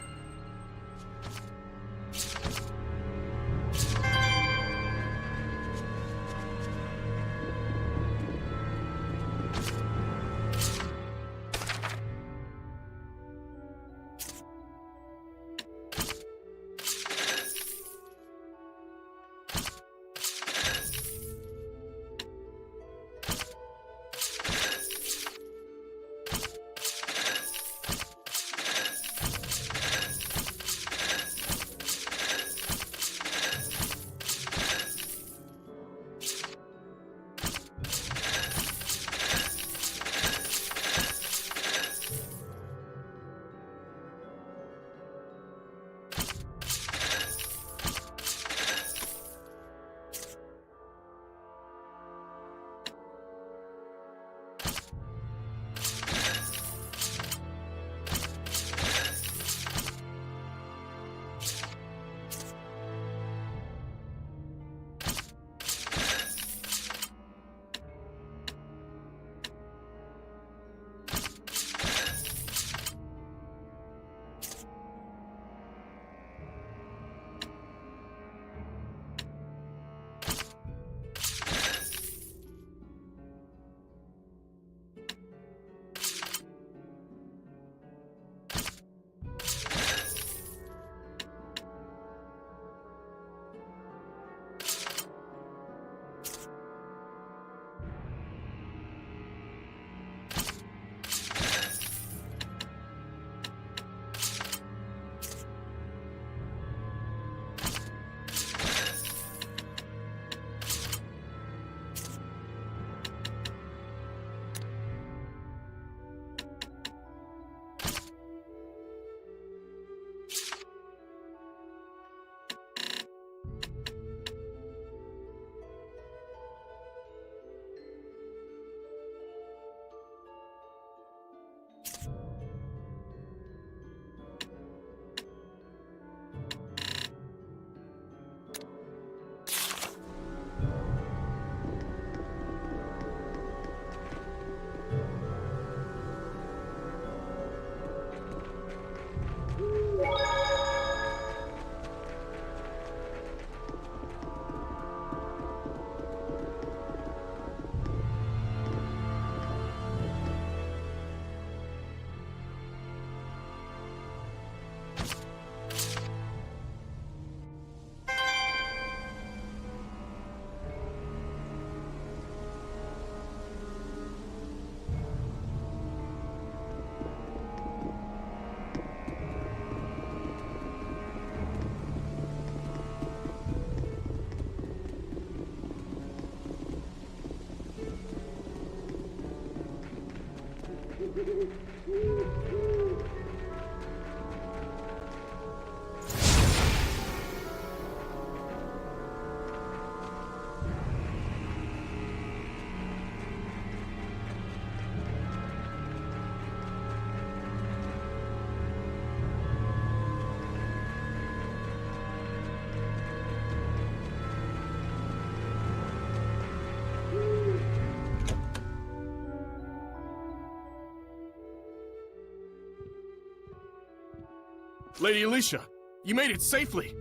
Lady Alicia, you made it safely!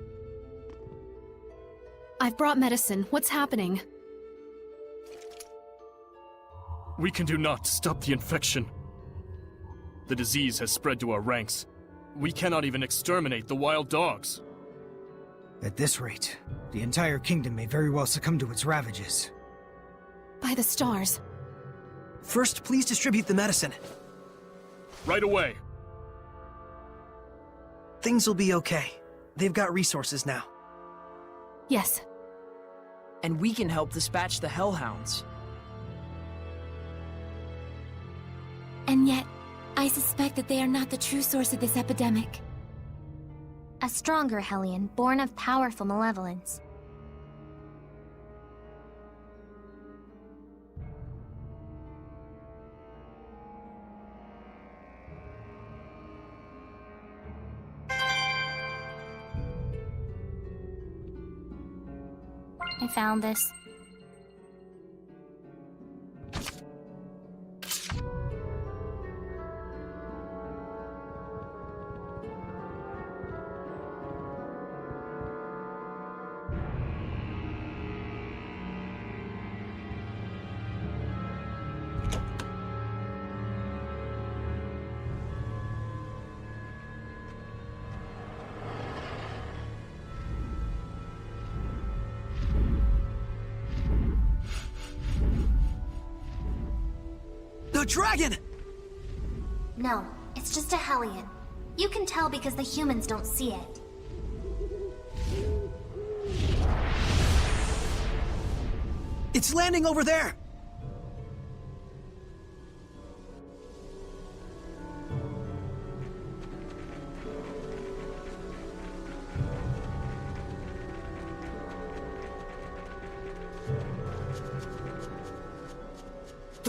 I've brought medicine. What's happening? We can do naught to stop the infection. The disease has spread to our ranks. We cannot even exterminate the wild dogs. At this rate, the entire kingdom may very well succumb to its ravages. By the stars. First, please distribute the medicine. Right away. Things will be okay. They've got resources now. Yes. And we can help dispatch the Hellhounds. And yet, I suspect that they are not the true source of this epidemic. A stronger Hellion, born of powerful malevolence. I found this. The dragon! No, it's just a Hellion. You can tell because the humans don't see it. It's landing over there!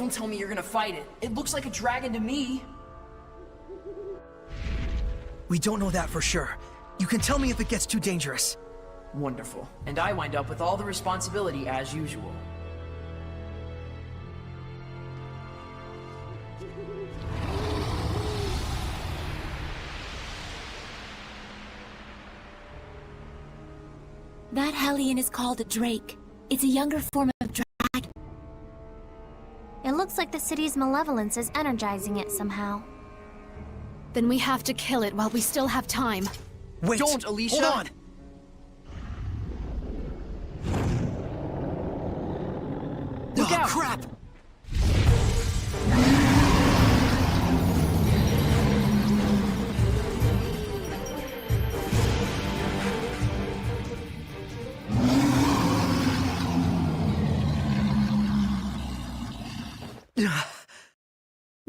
Don't tell me you're gonna fight it. It looks like a dragon to me. We don't know that for sure. You can tell me if it gets too dangerous. Wonderful. And I wind up with all the responsibility as usual. That Hellion is called a Drake. It's a younger form of dragon. It looks like the city's malevolence is energizing it somehow. Then we have to kill it while we still have time. Wait! Don't, Alicia! Hold on! Look Oh, out! crap!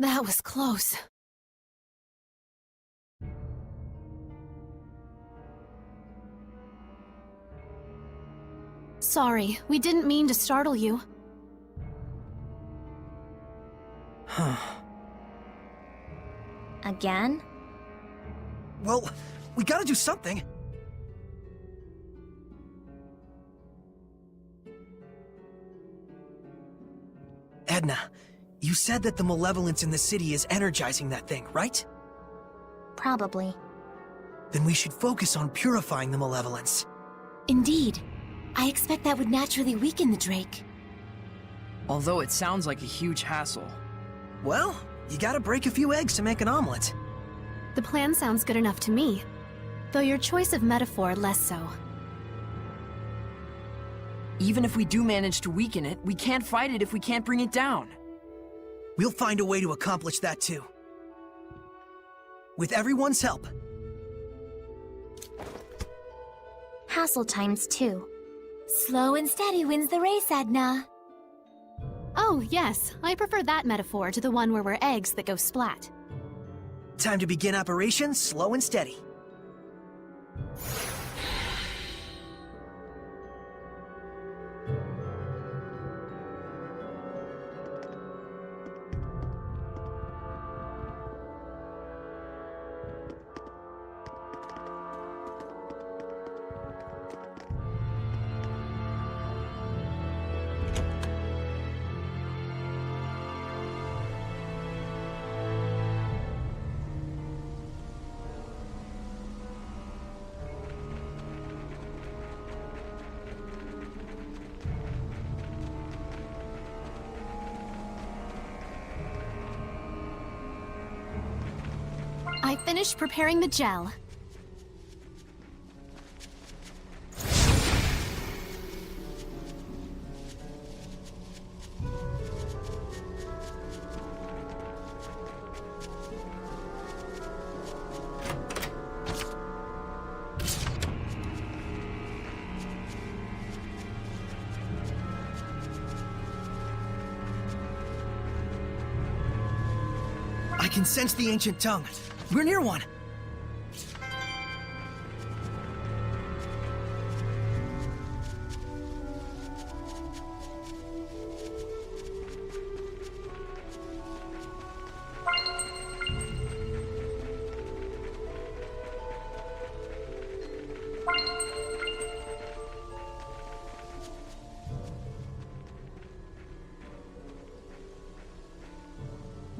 That was close. Sorry, we didn't mean to startle you. Huh. Again? Well, we gotta do something. Edna, you said that the malevolence in the city is energizing that thing, right? Probably. Then we should focus on purifying the malevolence. Indeed. I expect that would naturally weaken the Drake. Although it sounds like a huge hassle. Well, you gotta break a few eggs to make an omelet. The plan sounds good enough to me. Though your choice of metaphor less so. Even if we do manage to weaken it, we can't fight it if we can't bring it down. We'll find a way to accomplish that too. With everyone's help. Hassle times 2. Slow and steady wins the race, Edna. Oh, yes. I prefer that metaphor to the one where we're eggs that go splat. Time to begin operations slow and steady. I finished preparing the gel. I can sense the ancient tongue. We're near one.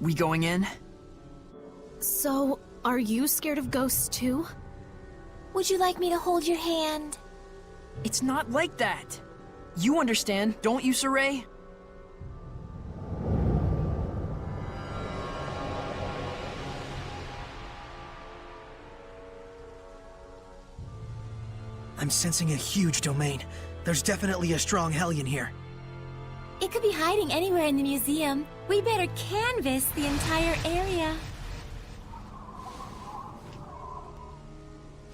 We going in? So, are you scared of ghosts too? Would you like me to hold your hand? It's not like that. You understand, don't you, Saray? I'm sensing a huge domain. There's definitely a strong Hellion here. It could be hiding anywhere in the museum. We better canvas the entire area.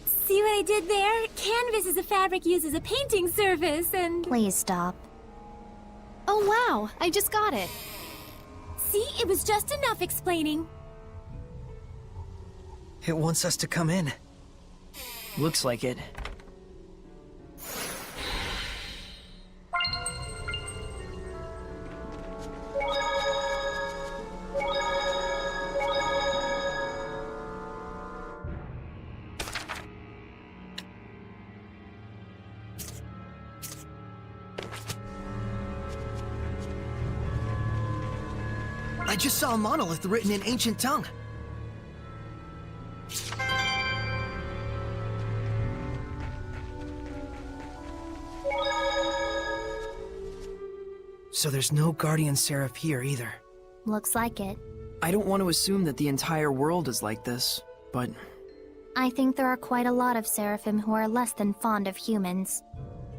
See what I did there? Canvas is a fabric used as a painting surface, and... Please stop. Oh wow, I just got it. See, it was just enough explaining. It wants us to come in. Looks like it. I just saw a monolith written in ancient tongue. So there's no guardian seraph here either. Looks like it. I don't want to assume that the entire world is like this, but I think there are quite a lot of seraphim who are less than fond of humans.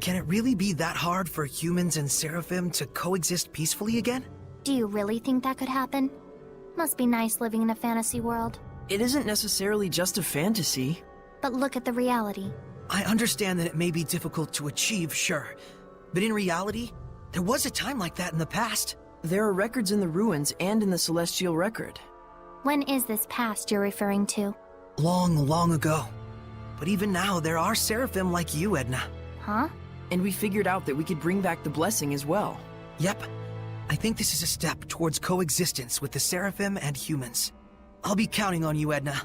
Can it really be that hard for humans and seraphim to coexist peacefully again? Do you really think that could happen? Must be nice living in a fantasy world. it isn't necessarily just a fantasy. But look at the reality. I understand that it may be difficult to achieve, sure. But in reality, there was a time like that in the past. There are records in the ruins and in the Celestial Record. When is this past you're referring to? Long, long ago. But even now, there are seraphim like you, Edna. Huh? And we figured out that we could bring back the blessing as well. Yep. I think this is a step towards coexistence with the seraphim and humans. I'll be counting on you, Edna.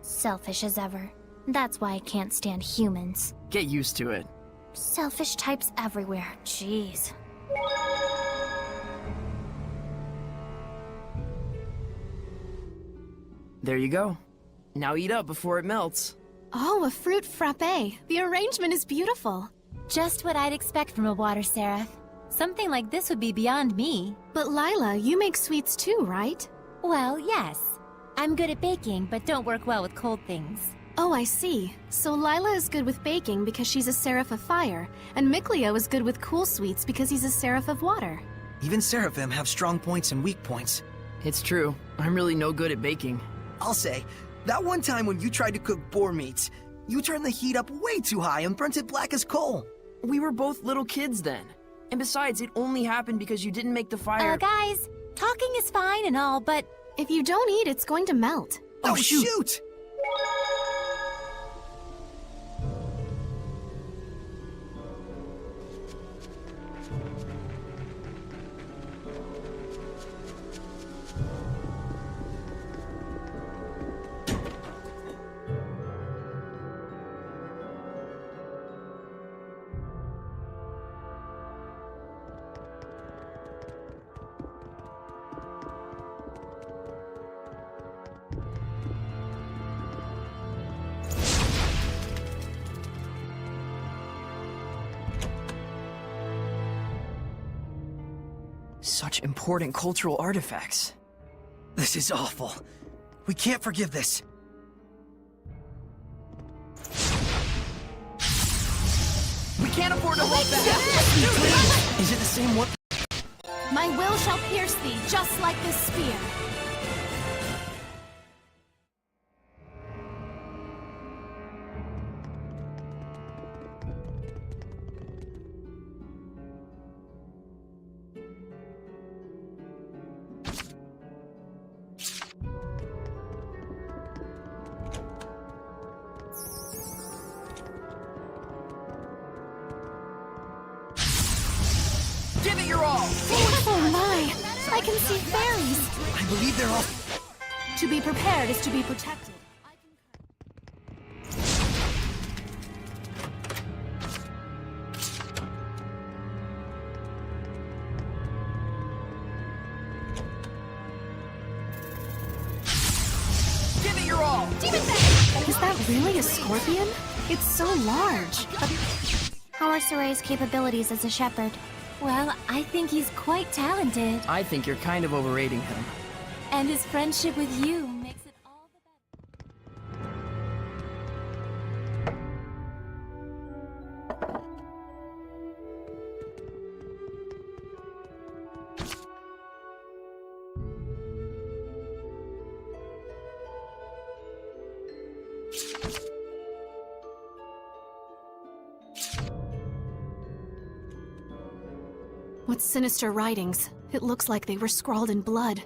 Selfish as ever. That's why I can't stand humans. Get used to it. Selfish types everywhere. Jeez. There you go. Now eat up before it melts. Oh, a fruit frappe. The arrangement is beautiful. Just what I'd expect from a water seraph. Something like this would be beyond me. But Lila, you make sweets too, right? Well, yes. I'm good at baking, but don't work well with cold things. Oh, I see. So Lila is good with baking because she's a seraph of fire, and Mikleo is good with cool sweets because he's a seraph of water. Even seraphim have strong points and weak points. It's true. I'm really no good at baking. I'll say, that one time when you tried to cook boar meat, you turned the heat up way too high and burnt it black as coal. We were both little kids then. And besides, it only happened because you didn't make the fire. Guys, talking is fine and all, but if you don't eat, it's going to melt. Oh, shoot! Such important cultural artifacts. This is awful. We can't forgive this. We can't afford to let that happen! Is it the same one? My will shall pierce thee, just like this spear. Give it your all! Oh my! I can see fairies! I believe they're all... To be prepared is to be protected. Give it your all! Is that really a scorpion? It's so large. How are Soray's capabilities as a shepherd? well, I think he's quite talented. I think you're kind of overrating him. And his friendship with you makes it all the better. What sinister writings? It looks like they were scrawled in blood.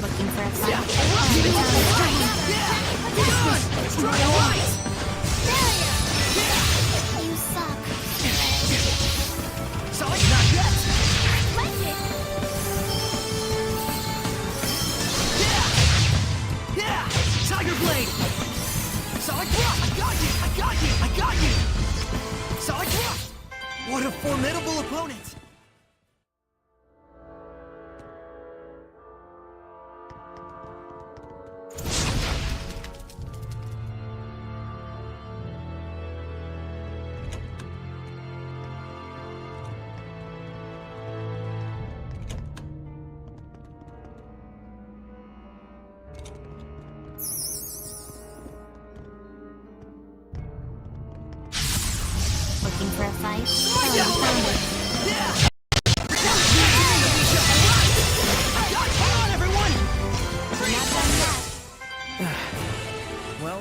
Looking for a fight? You suck. Sonic, not yet! Yeah! Tiger Blade! Sonic Rock! I got you! I got you! I got you! Sonic Rock! What a formidable opponent! Looking for a fight? Come on, everyone! Well...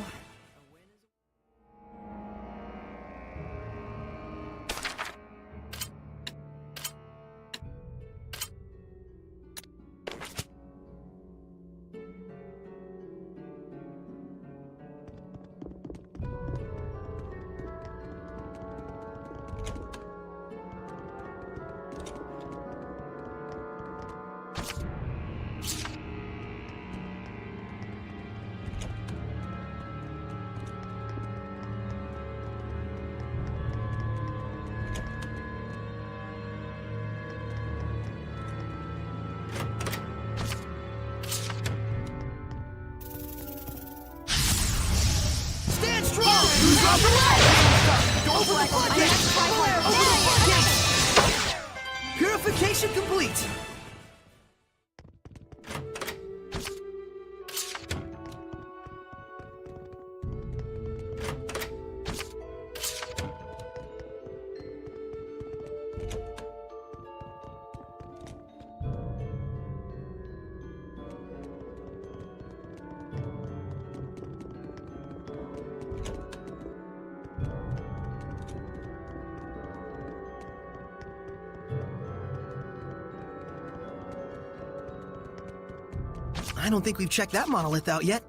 Stand strong! Drop the leg! Go for the floodgates! Over the floodgates! Purification complete! I don't think we've checked that monolith out yet.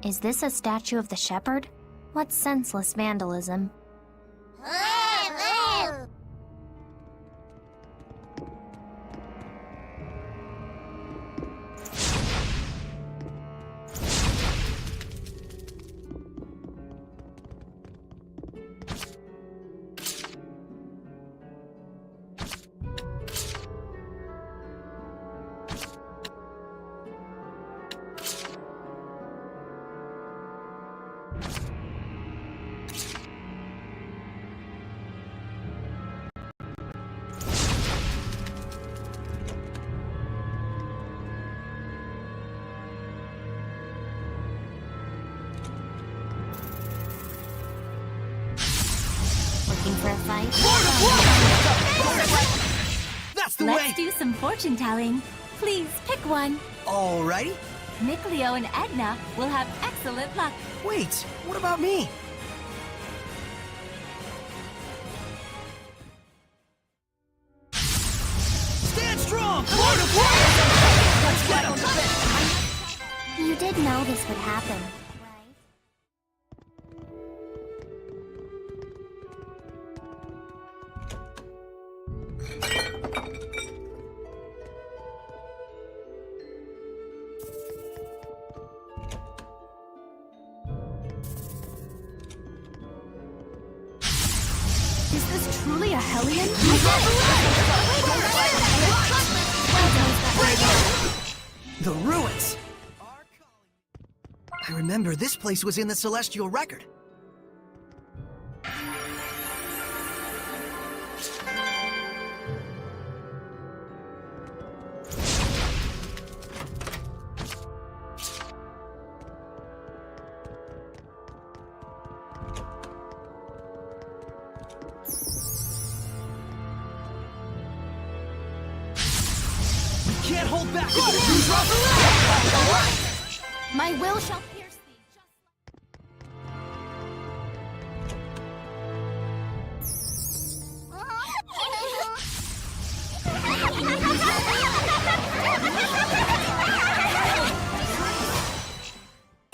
Is this a statue of the shepherd? What senseless vandalism. Looking for a fight? That's the way! Let's do some fortune telling. Please pick one. Alrighty. Nickleo and Edna will have excellent luck. Wait, what about me? Stand strong! Lord of War! Let's get him! You did know this would happen, right? Is this truly a Hellion? The ruins! I remember this place was in the Celestial Record. can't hold back. My will shall pierce thee.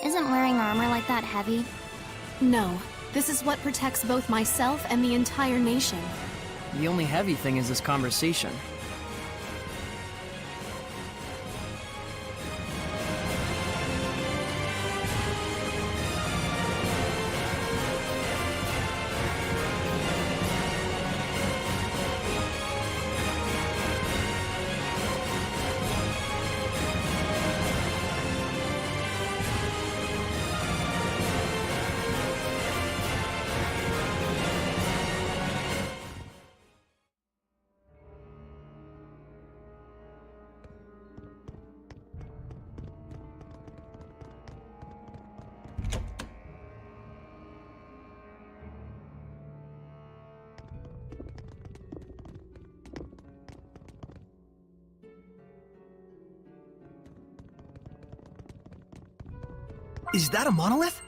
Isn't wearing armor like that heavy? No, this is what protects both myself and the entire nation. The only heavy thing is this conversation. Is that a monolith?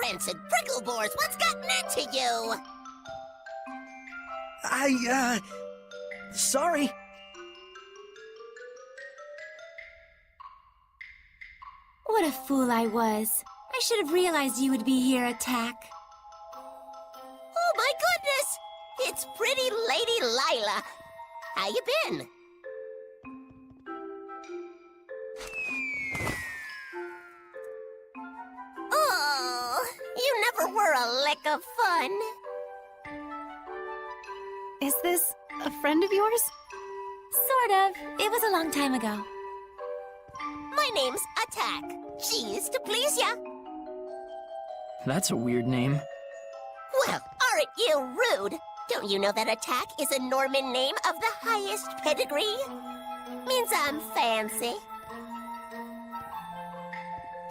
Rancid prickle bores, what's gotten into you? Sorry. What a fool I was. I should have realized you would be here, Attack. Oh my goodness! It's pretty Lady Lila. How you been? Oh, you never were a lick of fun. Is this a friend of yours? Sort of. It was a long time ago. My name's Attack. Cheese to please ya. That's a weird name. Well, aren't you rude? Don't you know that Attack is a Norman name of the highest pedigree? Means I'm fancy.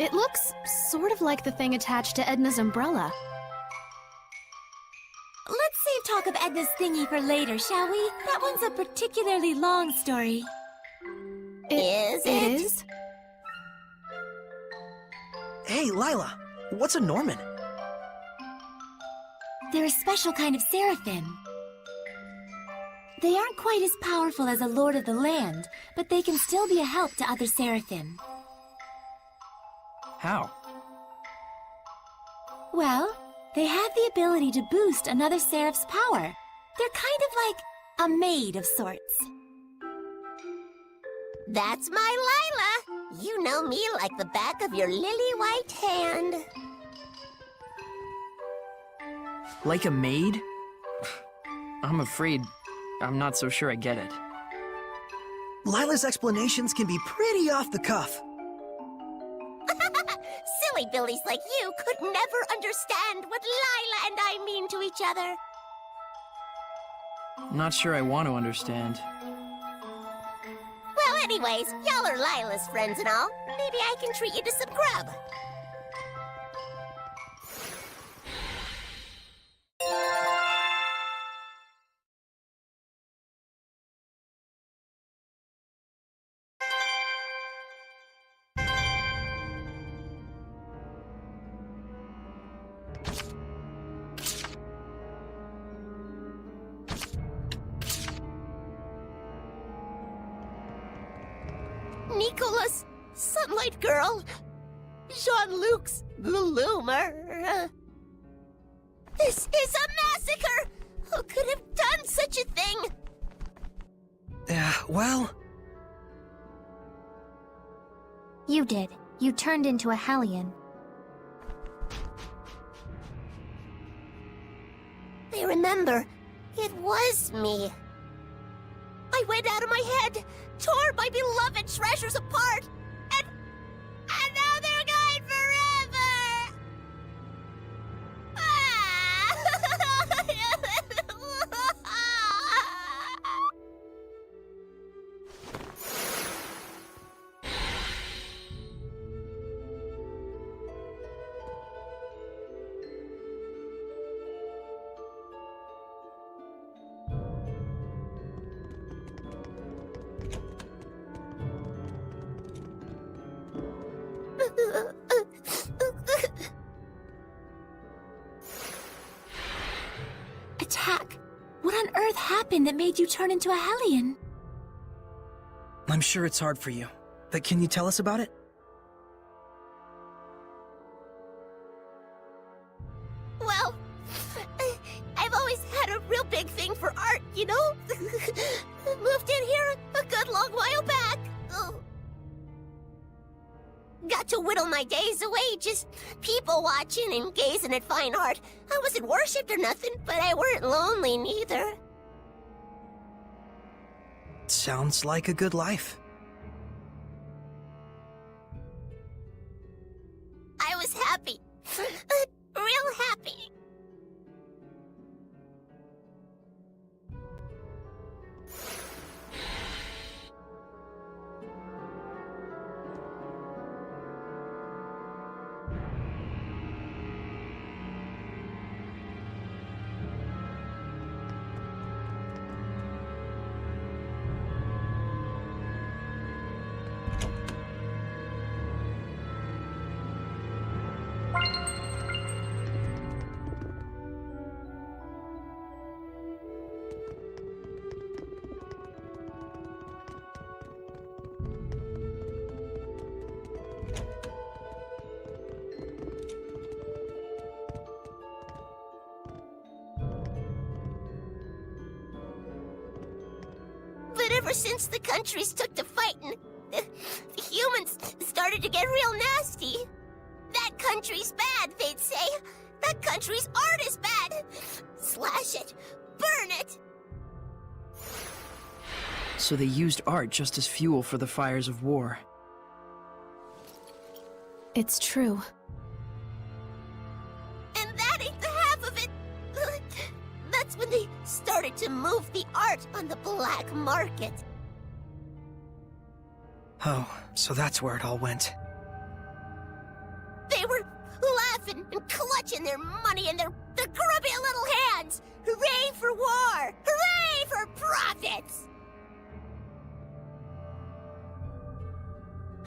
It looks sort of like the thing attached to Edna's umbrella. Let's save talk of Edna's thingy for later, shall we? That one's a particularly long story. Is it? It is? Hey, Lila, what's a Norman? They're a special kind of seraphim. They aren't quite as powerful as a lord of the land, but they can still be a help to other seraphim. How? Well, they have the ability to boost another Seraph's power. They're kind of like a maid of sorts. That's my Lila. You know me like the back of your lily-white hand. Like a maid? I'm afraid I'm not so sure I get it. Lila's explanations can be pretty off the cuff. Silly billies like you could never understand what Lila and I mean to each other. Not sure I want to understand. Well, anyways, y'all are Lila's friends and all. Maybe I can treat you to some grub. Nicholas, Sunlight Girl, Jean-Luc's the Loomer. This is a massacre! Who could have done such a thing? Well... You did. You turned into a Hellion. I remember. It was me. I went out of my head, tore my beloved treasures apart, and now they're gone forever! Attack! What on earth happened that made you turn into a Hellion? I'm sure it's hard for you, but can you tell us about it? Well, I've always had a real big thing for art, you know? Moved in here a good long while back. Got to whittle my days away just people watching and gazing at fine art. I wasn't worshipped or nothing, but I weren't lonely neither. Sounds like a good life. I was happy. Real happy. But ever since the countries took to fighting, the humans started to get real nasty. That country's bad, they'd say. That country's art is bad. Slash it. Burn it. So they used art just as fuel for the fires of war. It's true. And that ain't the half of it. That's when they started to move the art on the black market. Oh, so that's where it all went. They were laughing and clutching their money in their grubby little hands. Hooray for war! Hooray for profits!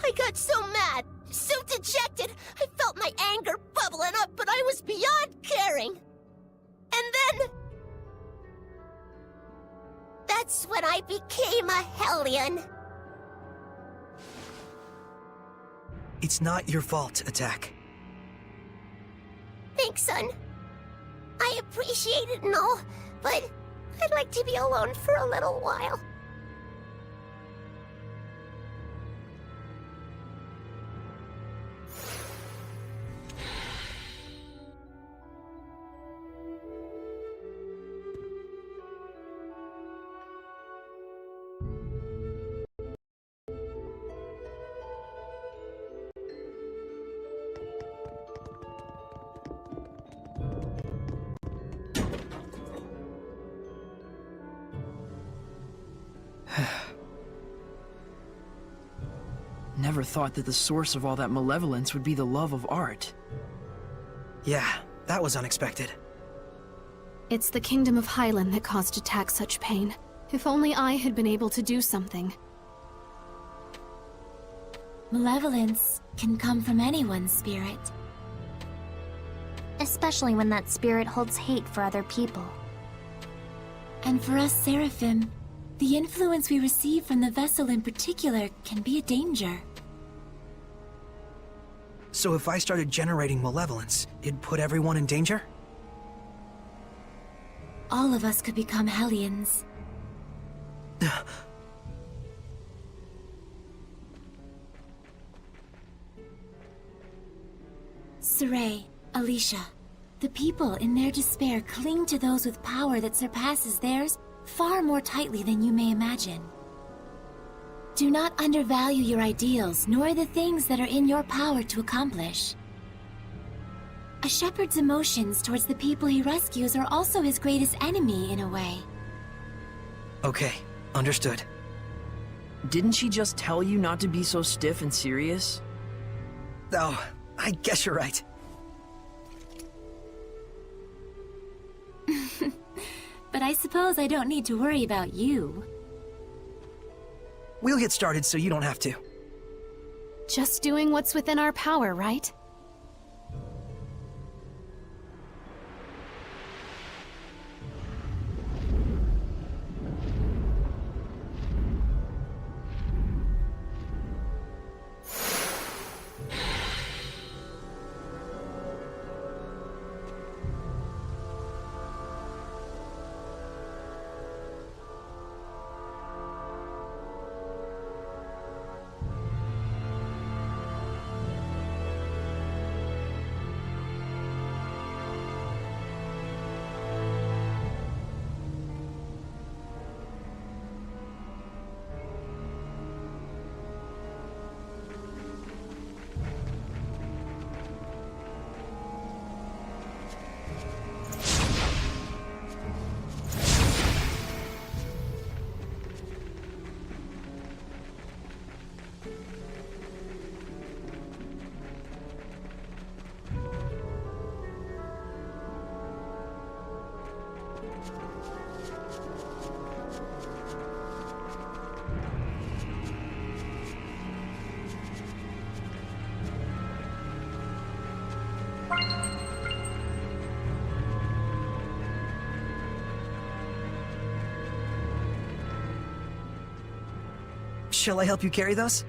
I got so mad, so dejected, I felt my anger bubbling up, but I was beyond caring. And then... that's when I became a Hellion. It's not your fault, Attack. Thanks, son. I appreciate it and all, but I'd like to be alone for a little while. Never thought that the source of all that malevolence would be the love of art. Yeah, that was unexpected. It's the Kingdom of Highland that caused Attack such pain. If only I had been able to do something. Malevolence can come from anyone's spirit. Especially when that spirit holds hate for other people. And for us Seraphim, the influence we receive from the vessel in particular can be a danger. So if I started generating malevolence, it'd put everyone in danger? All of us could become Hellions. Saray, Alicia, the people in their despair cling to those with power that surpasses theirs far more tightly than you may imagine. Do not undervalue your ideals, nor the things that are in your power to accomplish. A shepherd's emotions towards the people he rescues are also his greatest enemy in a way. Okay, understood. Didn't she just tell you not to be so stiff and serious? Oh, I guess you're right. But I suppose I don't need to worry about you. We'll get started so you don't have to. Just doing what's within our power, right? Shall I help you carry those?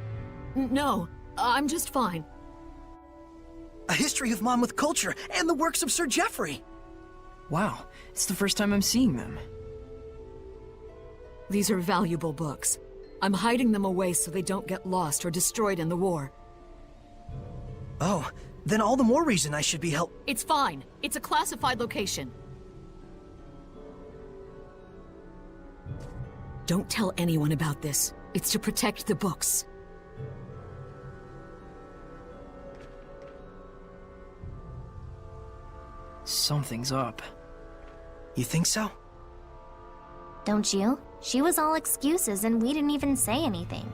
No, I'm just fine. A history of Monmouth culture and the works of Sir Geoffrey! Wow, it's the first time I'm seeing them. These are valuable books. I'm hiding them away so they don't get lost or destroyed in the war. Oh, then all the more reason I should be It's fine. It's a classified location. Don't tell anyone about this. It's to protect the books. Something's up. You think so? Don't you? She was all excuses and we didn't even say anything.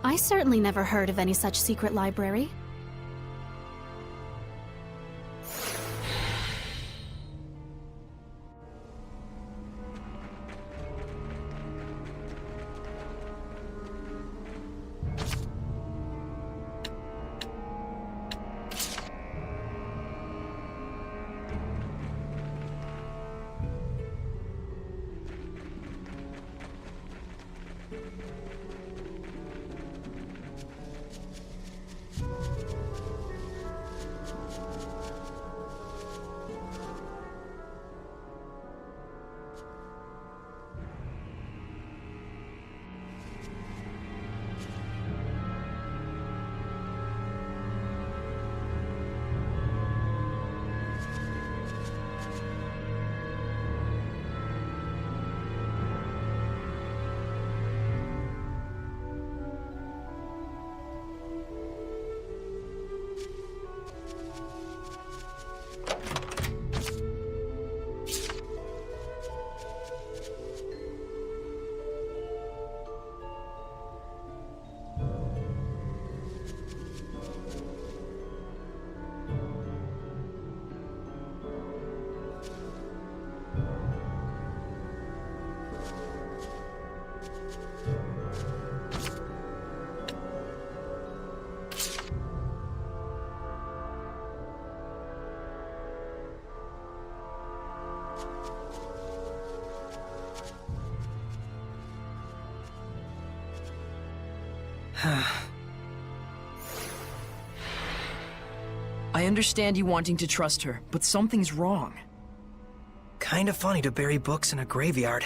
I certainly never heard of any such secret library. I understand you wanting to trust her, but something's wrong. Kinda funny to bury books in a graveyard.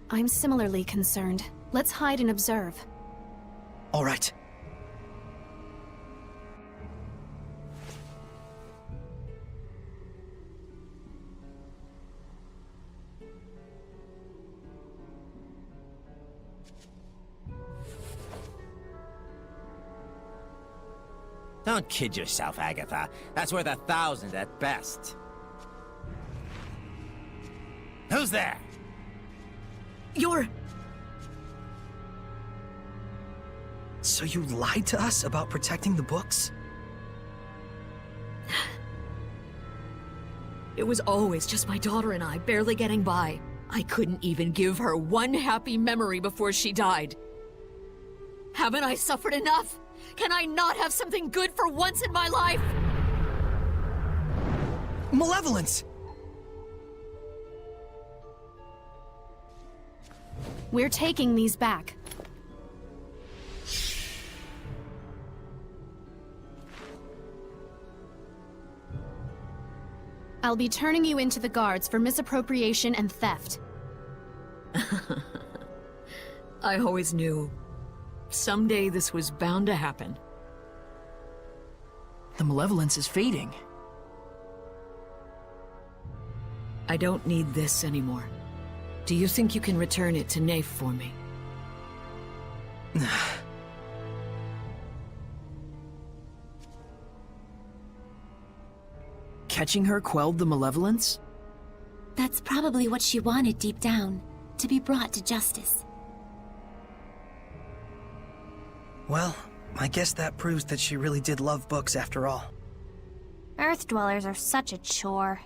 I'm similarly concerned. Let's hide and observe. All right. Don't kid yourself, Agatha. That's worth 1,000 at best. Who's there? You're... So you lied to us about protecting the books? It was always just my daughter and I, barely getting by. I couldn't even give her one happy memory before she died. Haven't I suffered enough? Can I not have something good for once in my life? Malevolence! We're taking these back. I'll be turning you into the guards for misappropriation and theft. I always knew. Someday this was bound to happen. The malevolence is fading. I don't need this anymore. Do you think you can return it to Nafe for me? Catching her quelled the malevolence? That's probably what she wanted deep down, to be brought to justice. Well, I guess that proves that she really did love books after all. Earth dwellers are such a chore.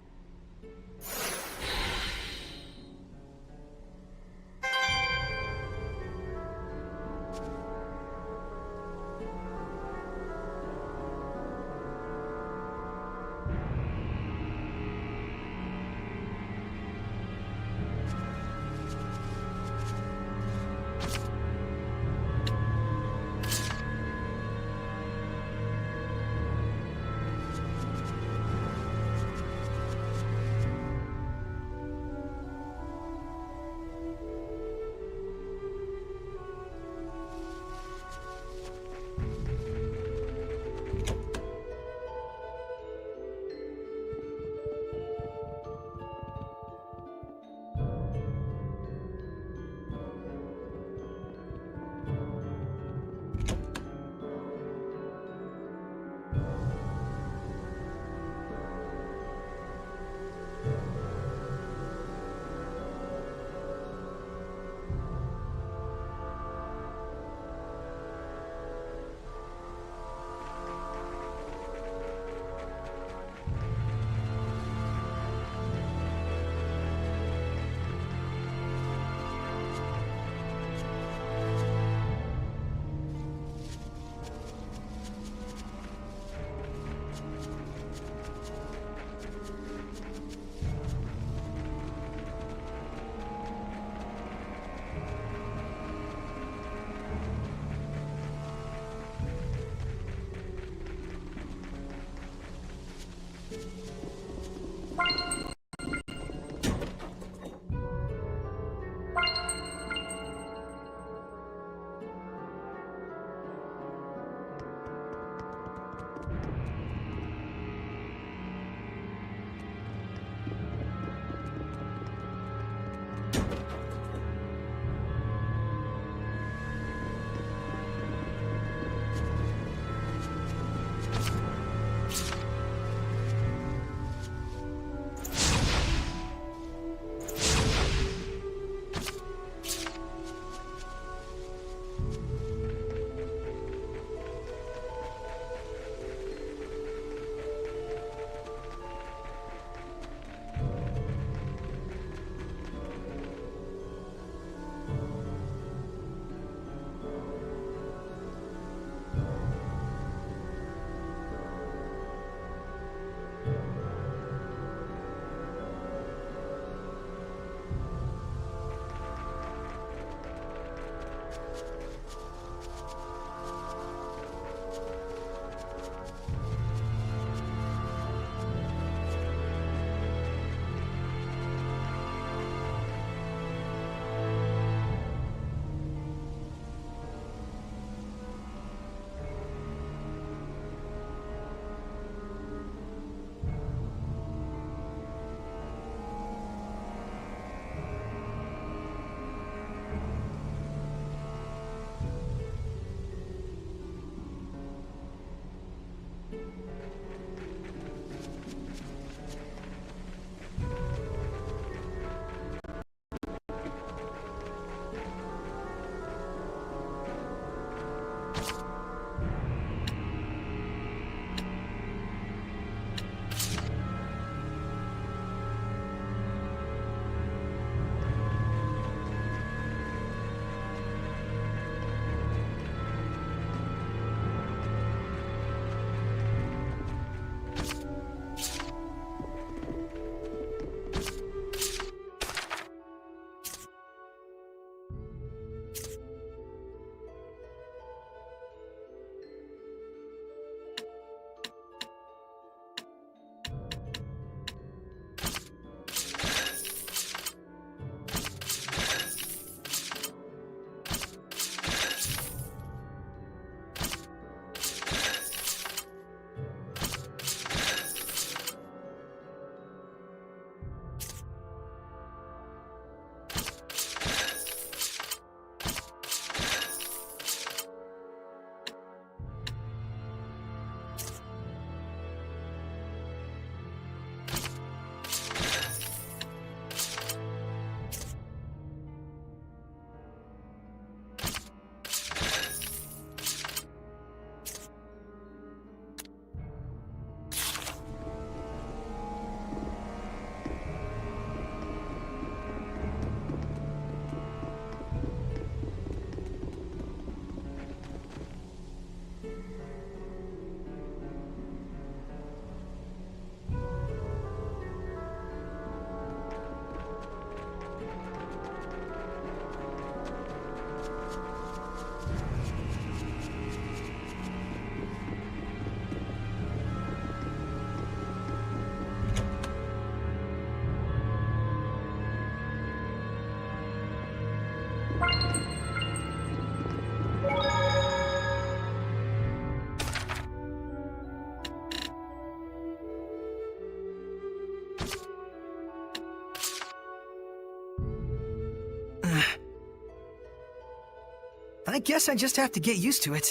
guess I just have to get used to it.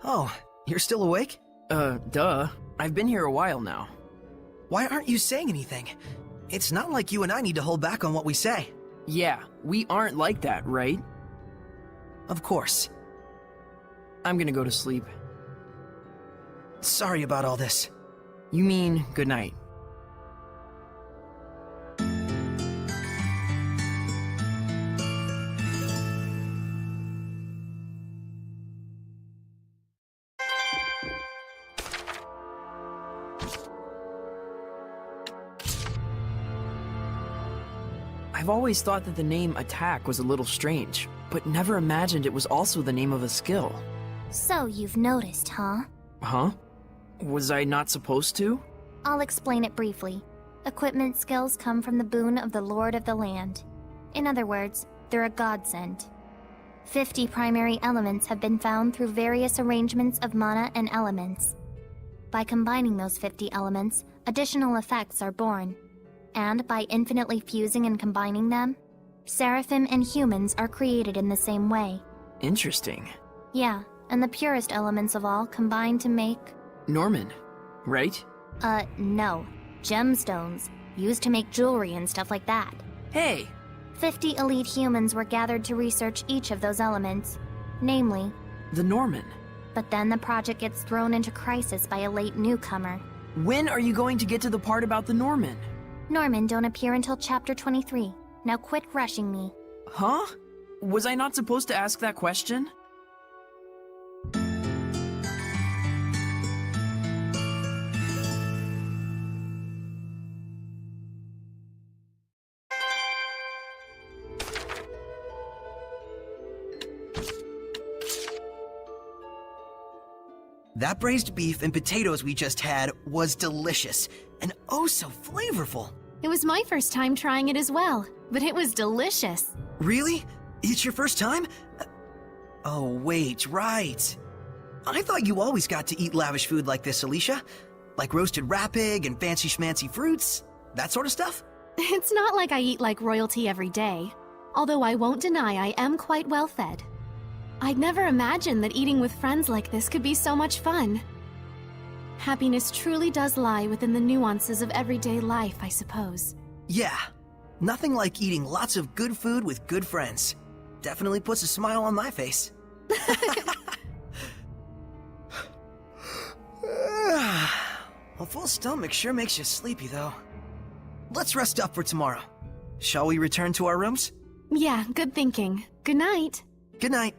Oh, you're still awake? Duh. I've been here a while now. Why aren't you saying anything? It's not like you and I need to hold back on what we say. Yeah, we aren't like that, right? Of course. I'm gonna go to sleep. Sorry about all this. You mean good night? I've always thought that the name Attack was a little strange, but never imagined it was also the name of a skill. So you've noticed, huh? Huh? Was I not supposed to? I'll explain it briefly. Equipment skills come from the boon of the Lord of the Land. In other words, they're a godsend. 50 primary elements have been found through various arrangements of mana and elements. By combining those 50 elements, additional effects are born. And by infinitely fusing and combining them, seraphim and humans are created in the same way. Interesting. Yeah, and the purest elements of all combine to make... Norman, right? No. Gemstones, used to make jewelry and stuff like that. Hey! 50 elite humans were gathered to research each of those elements, namely... The Norman. But then the project gets thrown into crisis by a late newcomer. When are you going to get to the part about the Norman? Norman don't appear until chapter 23. Now quit rushing me. Huh? Was I not supposed to ask that question? That braised beef and potatoes we just had was delicious, and oh so flavorful. It was my first time trying it as well, but it was delicious. Really? It's your first time? Oh, wait, right. I thought you always got to eat lavish food like this, Alicia. Like roasted rapig and fancy schmancy fruits, that sort of stuff? It's not like I eat like royalty every day, although I won't deny I am quite well fed. I'd never imagined that eating with friends like this could be so much fun. Happiness truly does lie within the nuances of everyday life, I suppose. Yeah, nothing like eating lots of good food with good friends. Definitely puts a smile on my face. A full stomach sure makes you sleepy, though. Let's rest up for tomorrow. Shall we return to our rooms? Yeah, good thinking. Good night. Good night.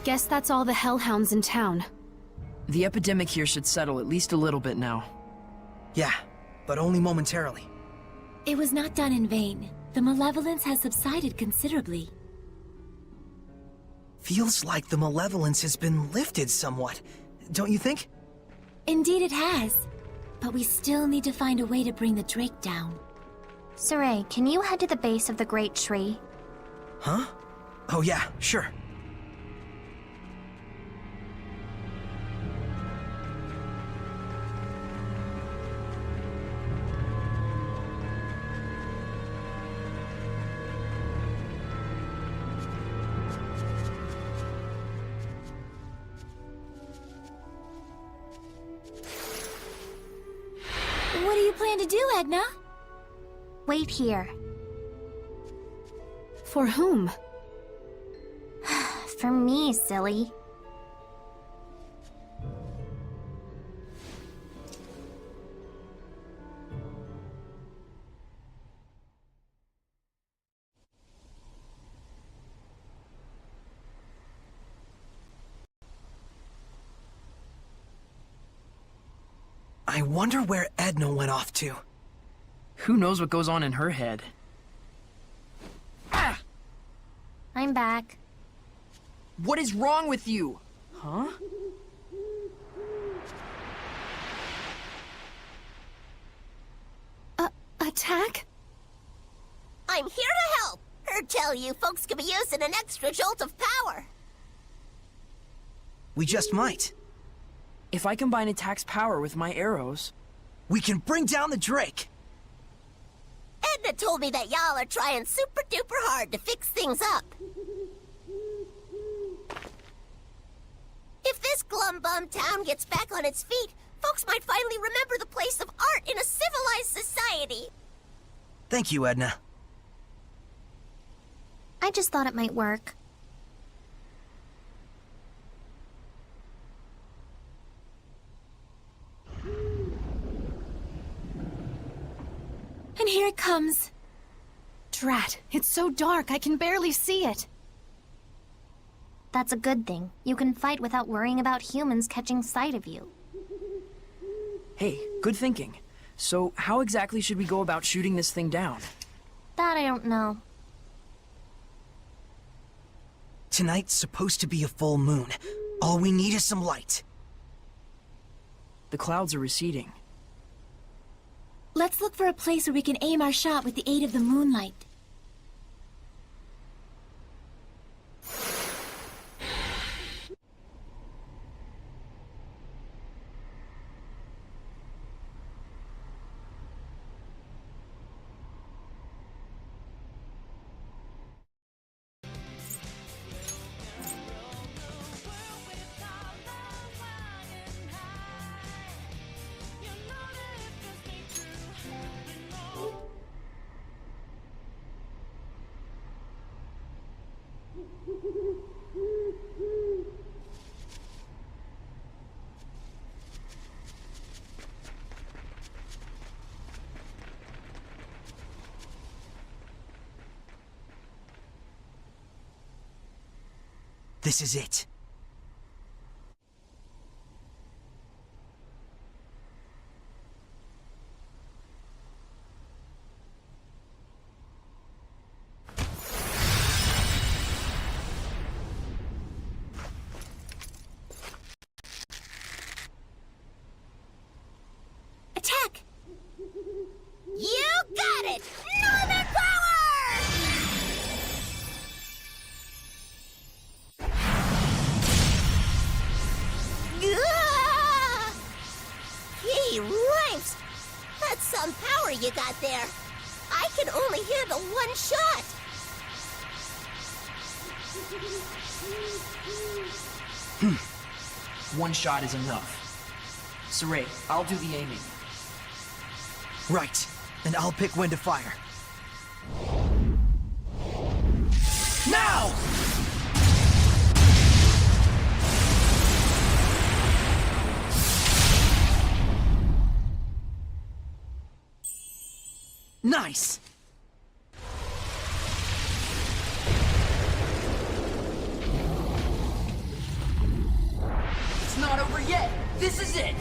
Guess that's all the hellhounds in town. The epidemic here should settle at least a little bit now. Yeah, but only momentarily. It was not done in vain. The malevolence has subsided considerably. Feels like the malevolence has been lifted somewhat, don't you think? Indeed it has. But we still need to find a way to bring the Drake down. Saray, can you head to the base of the great tree? Huh? Oh yeah, sure. What do you plan to do, Edna? Wait here. For whom? For me, silly. I wonder where Edna went off to. Who knows what goes on in her head? Ah! I'm back. What is wrong with you? Huh? Attack? I'm here to help! Heard tell you folks could be using an extra jolt of power. We just might. If I combine attack's power with my arrows... We can bring down the Drake! Edna told me that y'all are trying super duper hard to fix things up. If this glum-bum town gets back on its feet, folks might finally remember the place of art in a civilized society. Thank you, Edna. I just thought it might work. And here it comes. Drat, it's so dark I can barely see it. That's a good thing. You can fight without worrying about humans catching sight of you. Hey, good thinking. So, how exactly should we go about shooting this thing down? That I don't know. Tonight's supposed to be a full moon. All we need is some light. The clouds are receding. Let's look for a place where we can aim our shot with the aid of the moonlight. This is it. Attack! You got it! Northern power! Gah! Gee, ripes! That's some power you got there. I can only handle one shot. One shot is enough. Saray, I'll do the aiming. Right. And I'll pick when to fire. Now! Nice! This is it!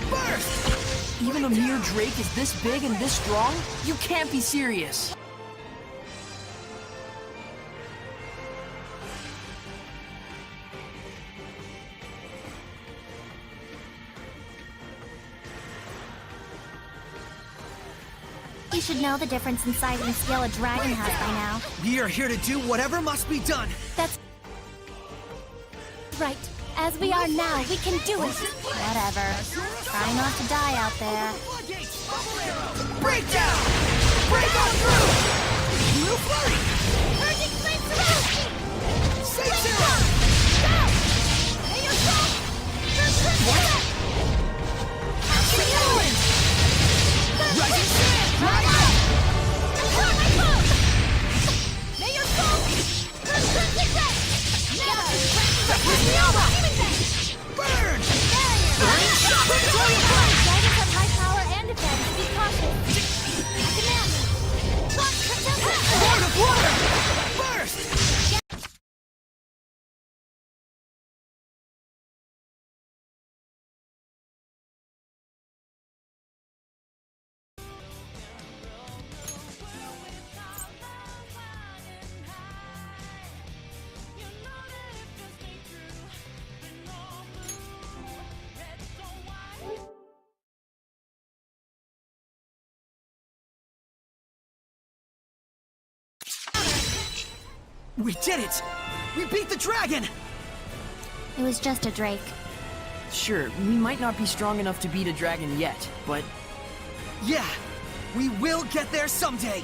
Burst! Even a mere Drake is this big and this strong? You can't be serious! You should know the difference in size and scale a dragon has by now. We are here to do whatever must be done. That's right. As we are now, we can do it. Whatever. Try not to die out there. Break down! Break on through! Blue flurry! Urging flame through! Say zero! Go! May your soul! Say Owen! Rising sand! Right up! Control my foe! May your soul! Never! Burn! Burning shot! Dragons have high power and defense. Be cautious. Command me. Lock protect. Lord of water! Burst! We did it! We beat the dragon! It was just a Drake. Sure, we might not be strong enough to beat a dragon yet, but Yeah, we will get there someday!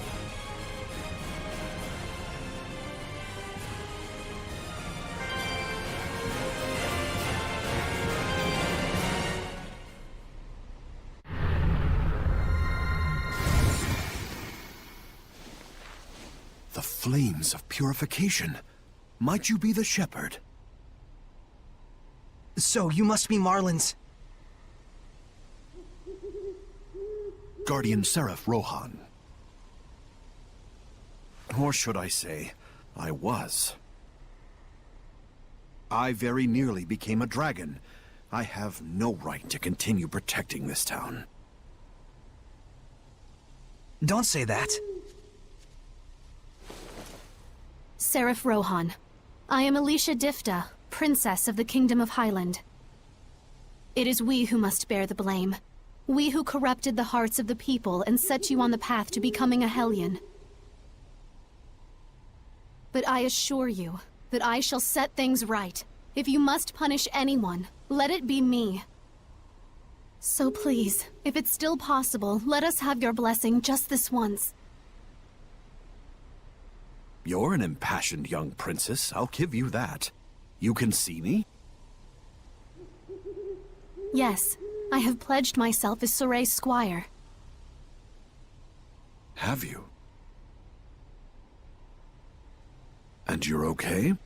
The flames of purification. Might you be the shepherd? So, you must be Marlin's... Guardian Seraph Rohan. Or should I say, I was. I very nearly became a dragon. I have no right to continue protecting this town. Don't say that. Seraph Rohan. I am Alicia Difta, Princess of the Kingdom of Highland. It is we who must bear the blame. We who corrupted the hearts of the people and set you on the path to becoming a Hellion. But I assure you that I shall set things right. If you must punish anyone, let it be me. So please, if it's still possible, let us have your blessing just this once. You're an impassioned young princess, I'll give you that. You can see me? Yes, I have pledged myself as Soray's squire. Have you? And you're okay?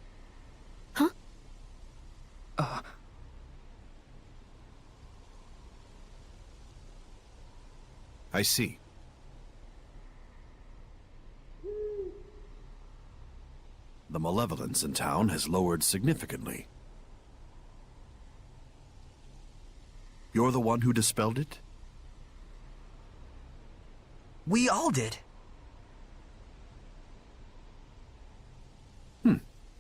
Huh? I see. The malevolence in town has lowered significantly. You're the one who dispelled it? We all did.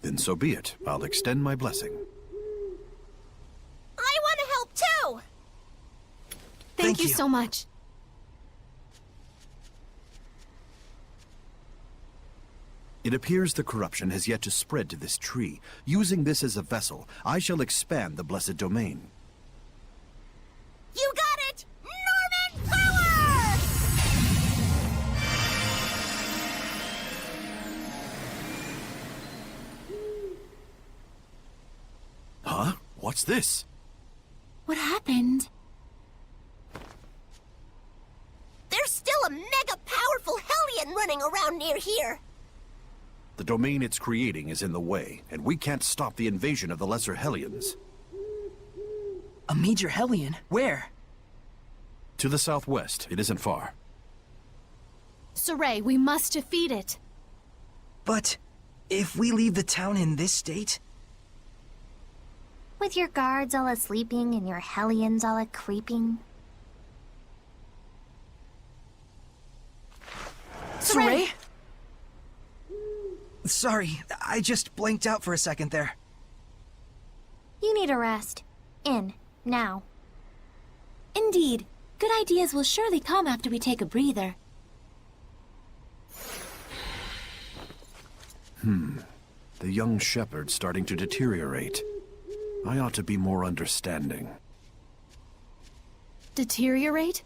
Then so be it. I'll extend my blessing. I want to help too! Thank you so much. It appears the corruption has yet to spread to this tree. Using this as a vessel, I shall expand the blessed domain. You got it! Norman power! Huh? What's this? What happened? There's still a mega powerful Hellion running around near here. The domain it's creating is in the way, and we can't stop the invasion of the lesser Hellions. a major Hellion? Where? To the southwest. It isn't far. Soray, we must defeat it. But If we leave the town in this state? With your guards all a-sleeping and your hellions all a-creeping. Saray? Sorry, I just blanked out for a second there. You need a rest. In. Now. Indeed. Good ideas will surely come after we take a breather. The young shepherd's starting to deteriorate. I ought to be more understanding. Deteriorate?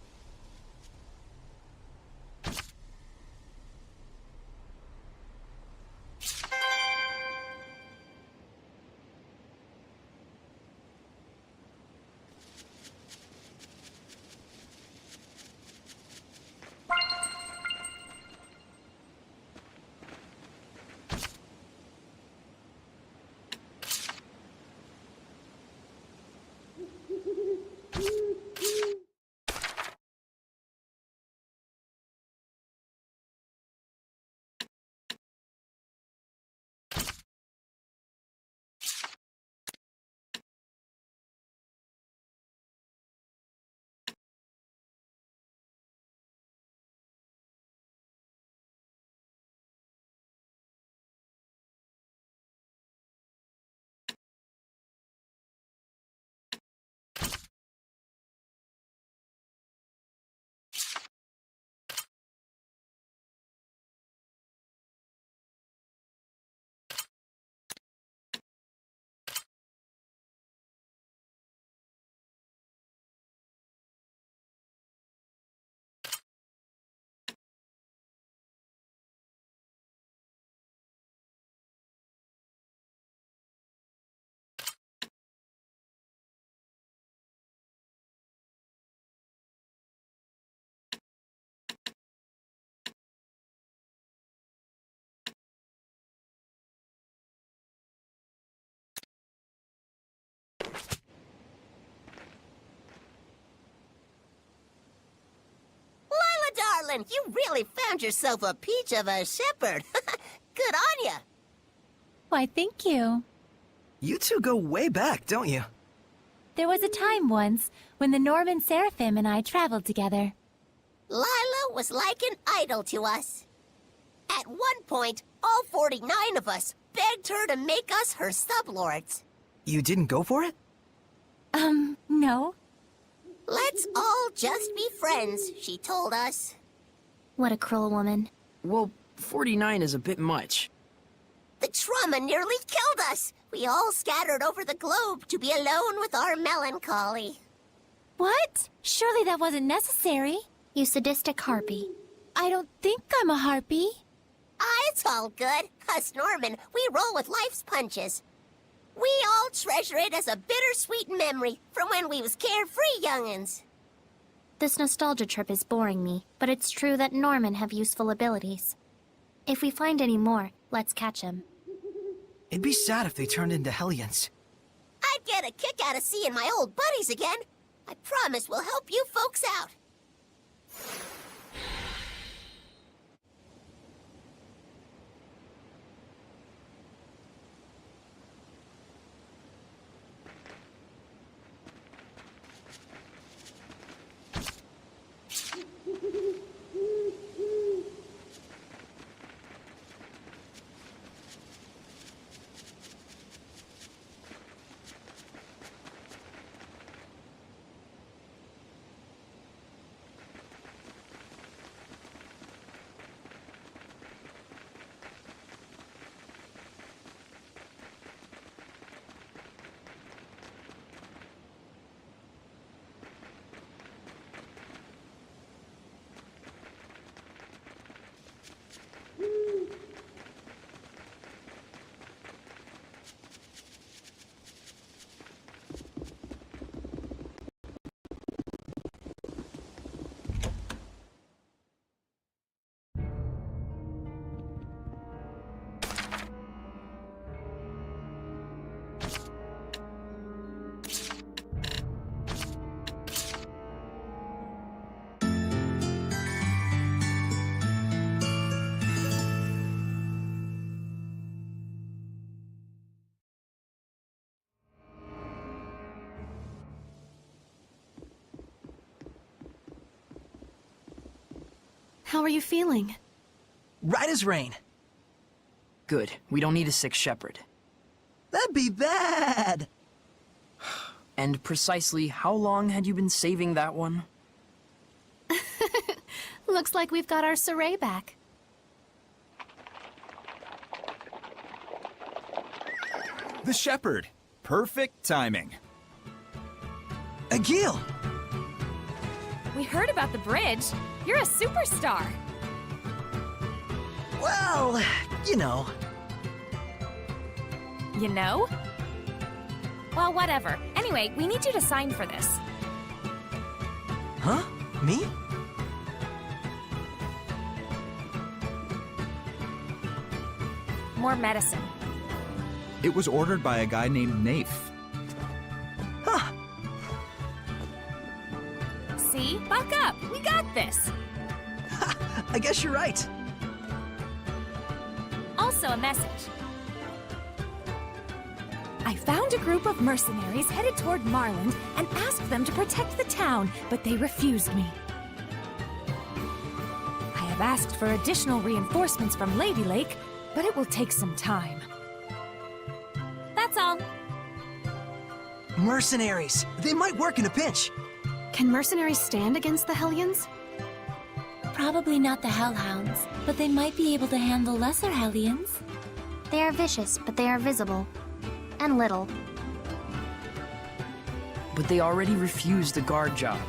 Darling, you really found yourself a peach of a shepherd. Good on ya. Why, thank you. You two go way back, don't you? There was a time once when the Norman Seraphim and I traveled together. Lila was like an idol to us. At one point, all 49 of us begged her to make us her sublords. You didn't go for it? No. Let's all just be friends, she told us. What a cruel woman. Well, 49 is a bit much. The trauma nearly killed us. We all scattered over the globe to be alone with our melancholy. What? Surely that wasn't necessary. You sadistic harpy. I don't think I'm a harpy. It's all good. Us Norman, we roll with life's punches. We all treasure it as a bittersweet memory from when we was carefree young'uns. This nostalgia trip is boring me, but it's true that Norman have useful abilities. If we find any more, let's catch him. It'd be sad if they turned into Hellions. I'd get a kick out of seeing my old buddies again. I promise we'll help you folks out. How are you feeling? Right as rain. Good. We don't need a sick shepherd. That'd be bad! And precisely how long had you been saving that one? Looks like we've got our Saray back. The shepherd. Perfect timing. Agil! We heard about the bridge. You're a superstar. Well, you know. You know? Well, whatever. Anyway, we need you to sign for this. Huh? Me? More medicine. It was ordered by a guy named Nafe. Huh. See? Buck up! We got this! I guess you're right. Also a message. I found a group of mercenaries headed toward Marland and asked them to protect the town, but they refused me. I have asked for additional reinforcements from Lady Lake, but it will take some time. That's all. Mercenaries. They might work in a pinch. Can mercenaries stand against the Hellions? Probably not the Hellhounds, but they might be able to handle lesser Hellions. They are vicious, but they are visible. And little. But they already refused the guard job.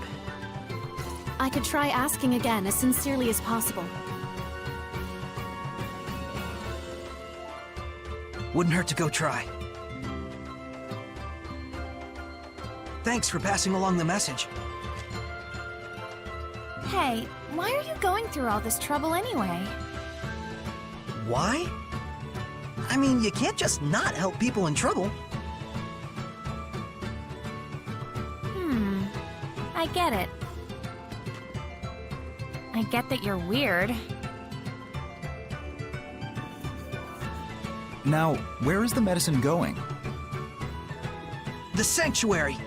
I could try asking again as sincerely as possible. Wouldn't hurt to go try. Thanks for passing along the message. Hey, why are you going through all this trouble anyway? Why? I mean, you can't just not help people in trouble. I get it. I get that you're weird. Now, where is the medicine going? The sanctuary.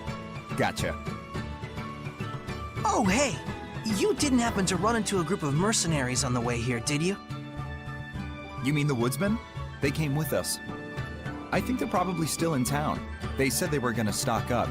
Gotcha. Oh, hey. You didn't happen to run into a group of mercenaries on the way here, did you? You mean the woodsmen? They came with us. I think they're probably still in town. They said they were gonna stock up.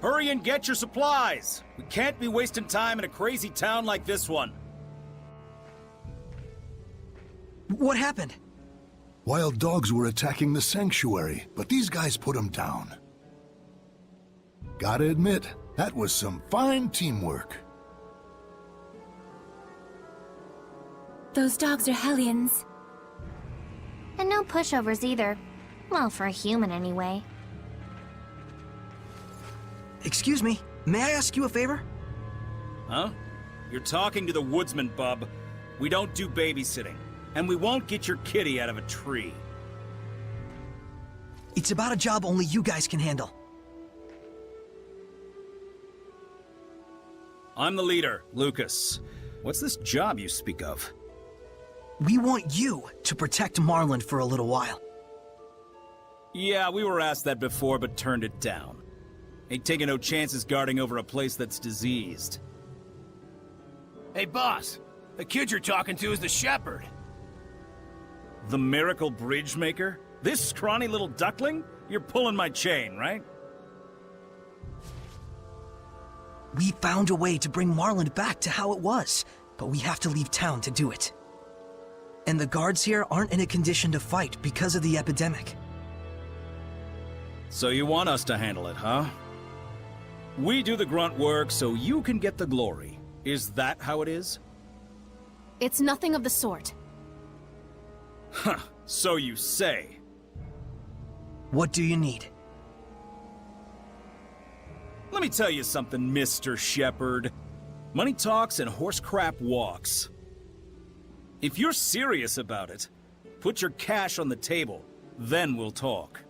Hurry and get your supplies! We can't be wasting time in a crazy town like this one. What happened? Wild dogs were attacking the sanctuary, but these guys put them down. Gotta admit, that was some fine teamwork. Those dogs are Hellions. And no pushovers either. Well, for a human anyway. Excuse me, may I ask you a favor? Huh? You're talking to the woodsman, bub. We don't do babysitting. And we won't get your kitty out of a tree. It's about a job only you guys can handle. I'm the leader, Lucas. What's this job you speak of? We want you to protect Marlin for a little while. Yeah, we were asked that before, but turned it down. Ain't taking no chances guarding over a place that's diseased. Hey, boss. The kid you're talking to is the shepherd. The miracle bridge maker? This scrawny little duckling? You're pulling my chain, right? We found a way to bring Marlin back to how it was, but we have to leave town to do it. And the guards here aren't in a condition to fight because of the epidemic. So you want us to handle it, huh? We do the grunt work so you can get the glory. Is that how it is? It's nothing of the sort. Huh, so you say. What do you need? Let me tell you something, Mr. Shepherd. Money talks and horse crap walks. If you're serious about it, put your cash on the table, then we'll talk.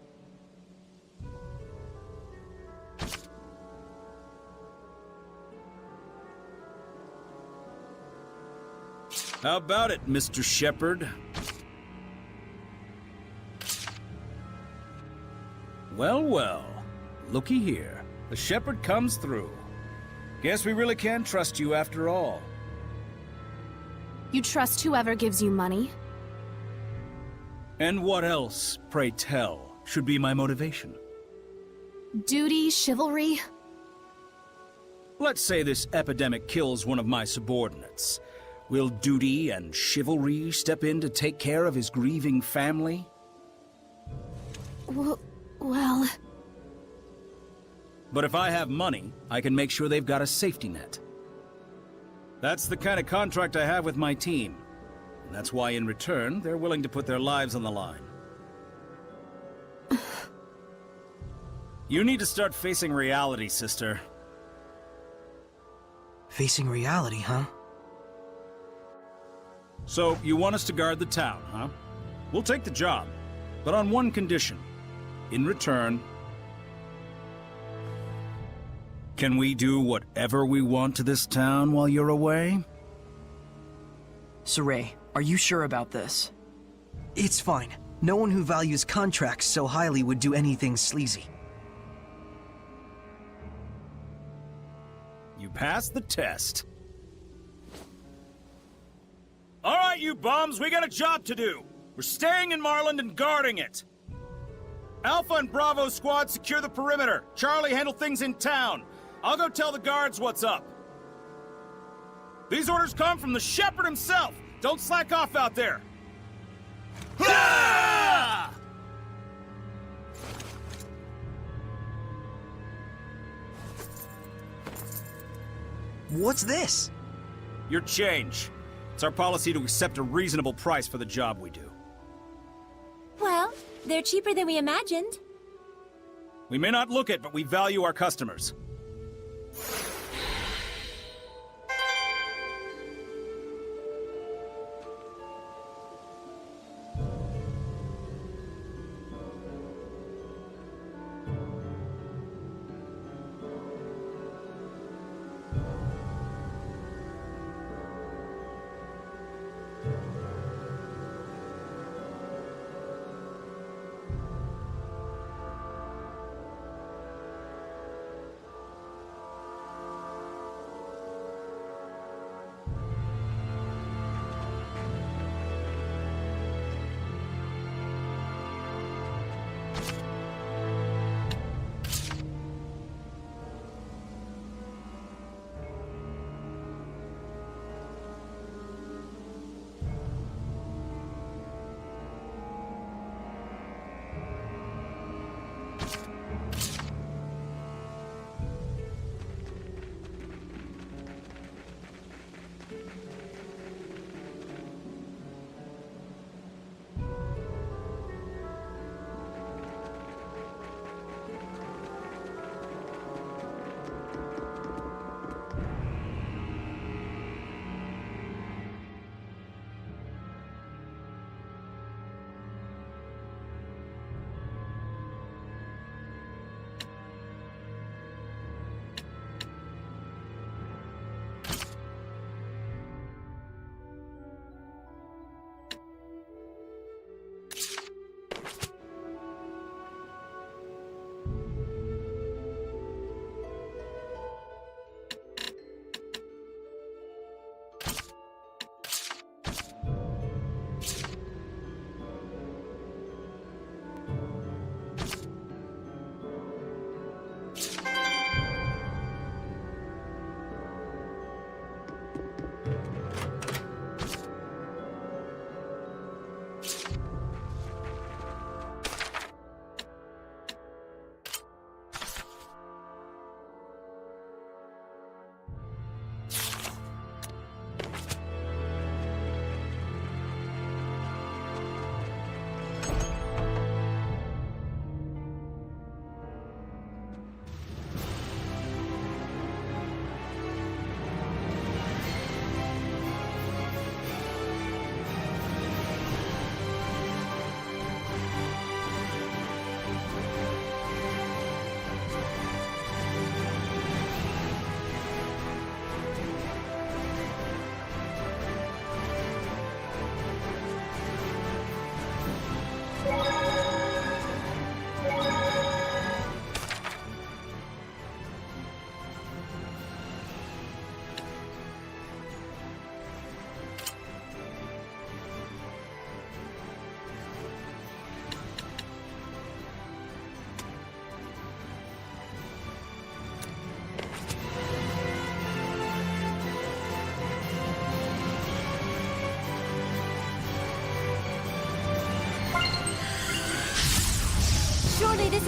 How about it, Mr. Shepherd? Well, well. Looky here. The shepherd comes through. Guess we really can trust you after all. You trust whoever gives you money? And what else, pray tell, should be my motivation? Duty, chivalry? Let's say this epidemic kills one of my subordinates. Will duty and chivalry step in to take care of his grieving family? Well... But if I have money, I can make sure they've got a safety net. That's the kind of contract I have with my team. And that's why in return, they're willing to put their lives on the line. You need to start facing reality, sister. Facing reality, huh? So, you want us to guard the town, huh? We'll take the job, but on one condition. In return, can we do whatever we want to this town while you're away? Saray, are you sure about this? It's fine. No one who values contracts so highly would do anything sleazy. You passed the test. All right, you bums, we got a job to do. We're staying in Marland and guarding it. Alpha and Bravo squad secure the perimeter. Charlie, handle things in town. I'll go tell the guards what's up. These orders come from the shepherd himself. Don't slack off out there. Ah! What's this? Your change. It's our policy to accept a reasonable price for the job we do. Well, they're cheaper than we imagined. We may not look it, but we value our customers.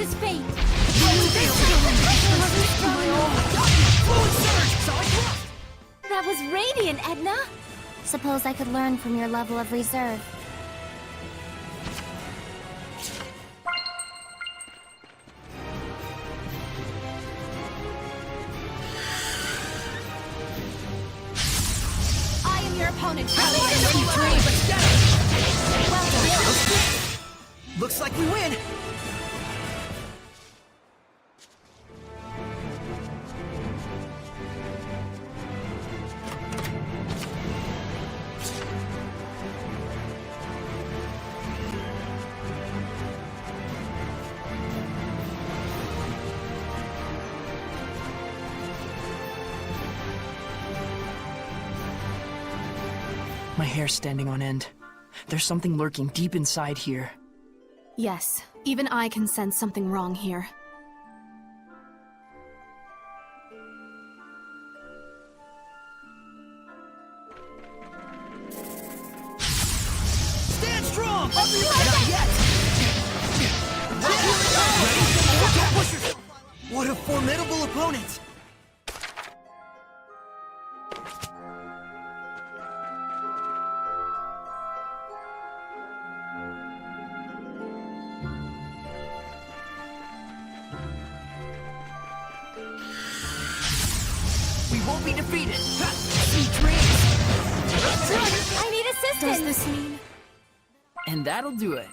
his fate. That was radiant, Edna. Suppose I could learn from your level of reserve. I am your opponent. Looks like we win! My hair's standing on end. There's something lurking deep inside here. Yes, even I can sense something wrong here. Stand strong! Not yet! Don't push yourself! What a formidable opponent! We won't be defeated! Sweet dreams! I need assistance. Does this mean... And that'll do it.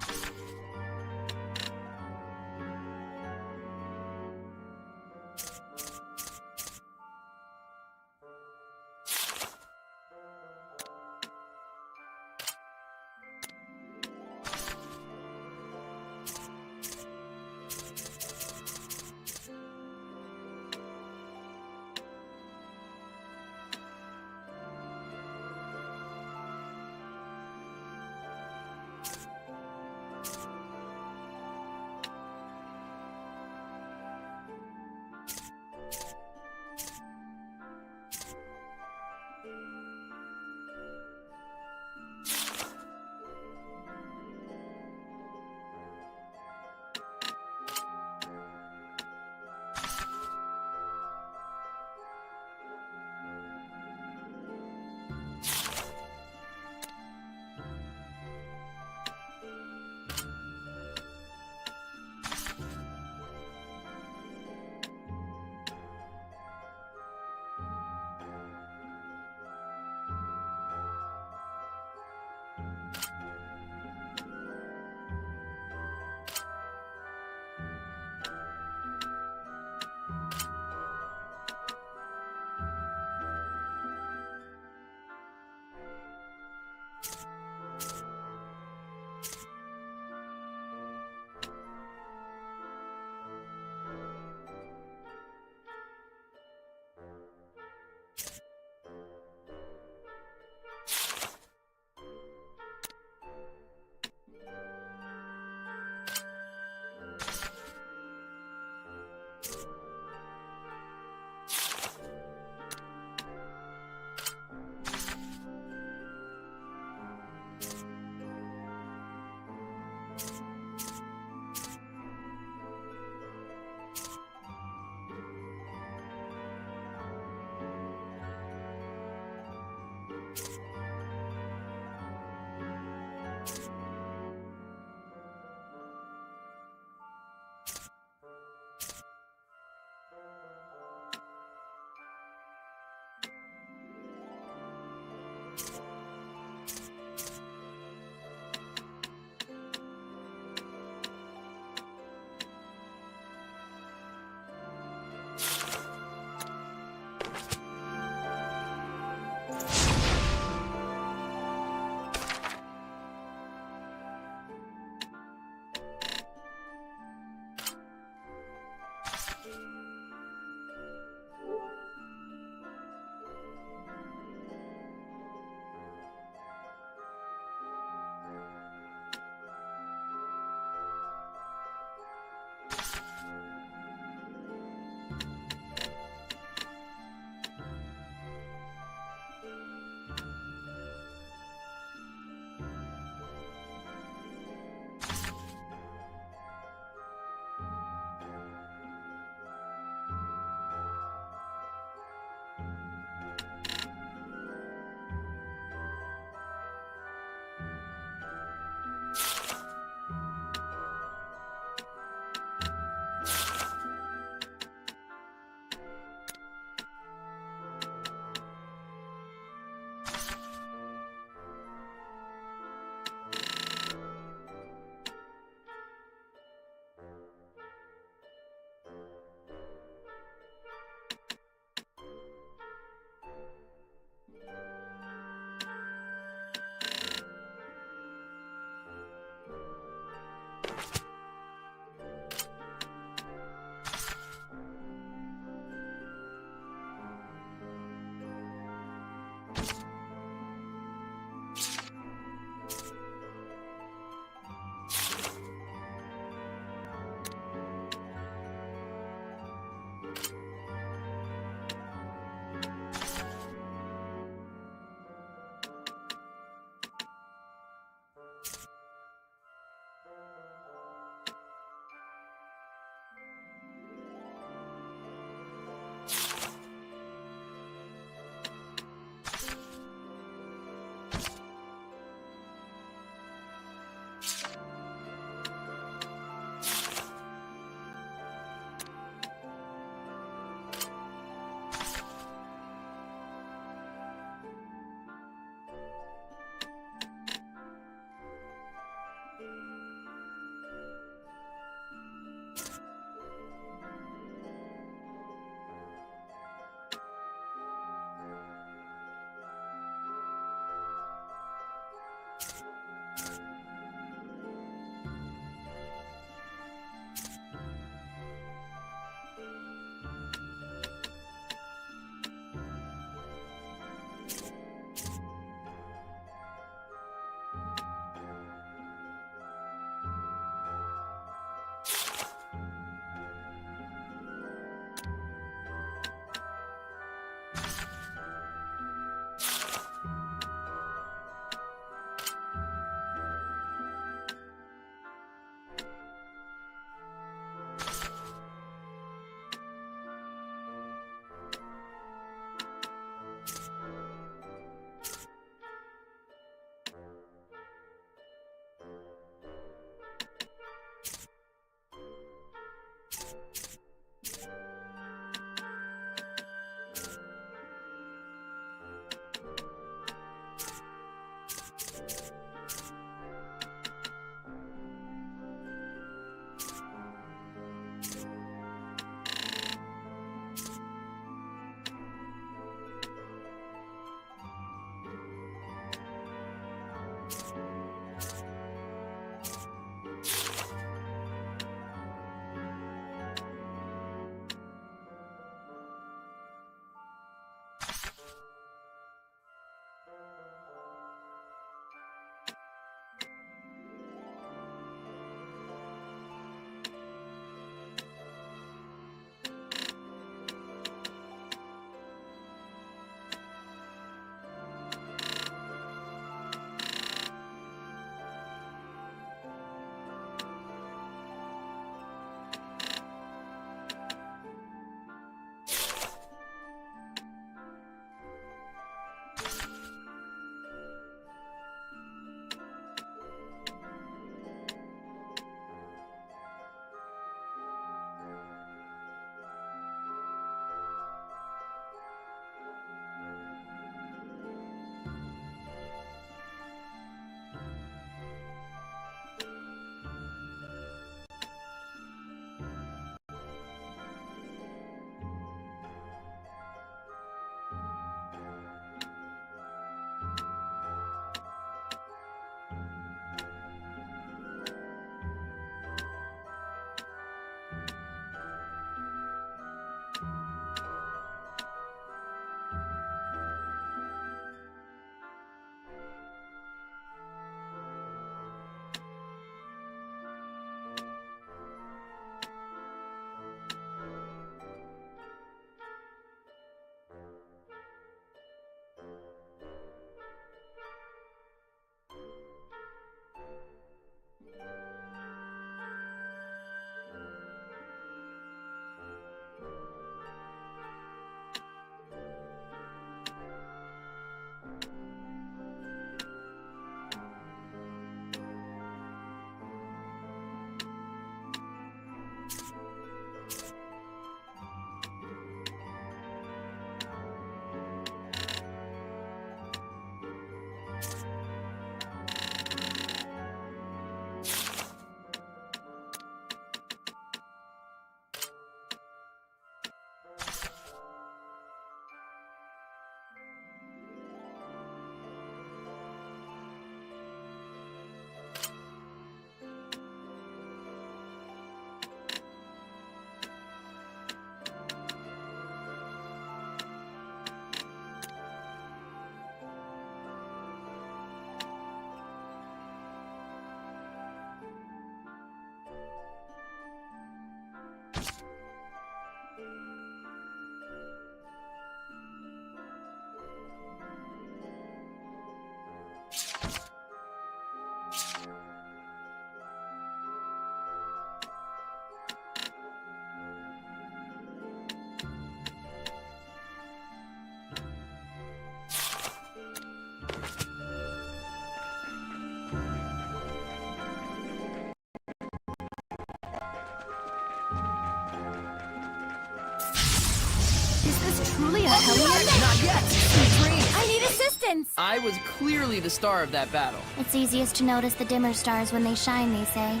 humans! I was clearly the star of that battle. It's easiest to notice the dimmer stars when they shine, they say.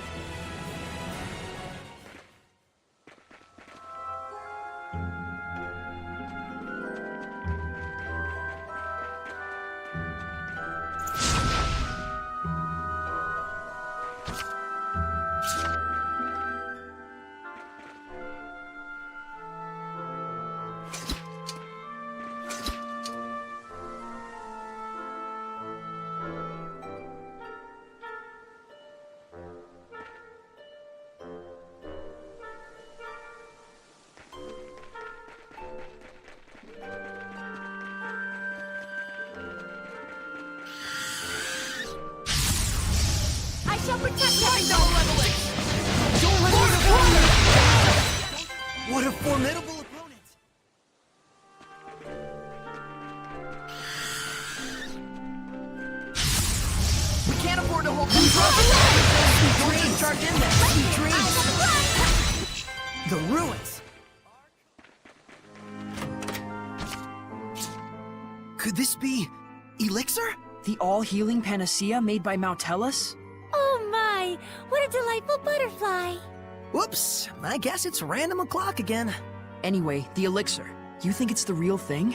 I shall protect everyone! Don't let me water! What a formidable opponent! We can't afford to hold them up. Don't just charge in there. Sweet dreams. The ruins! Could this be elixir? The all-healing panacea made by Mautellus? Oh my! What a delightful butterfly! Whoops, I guess it's random o'clock again. Anyway, the elixir. You think it's the real thing?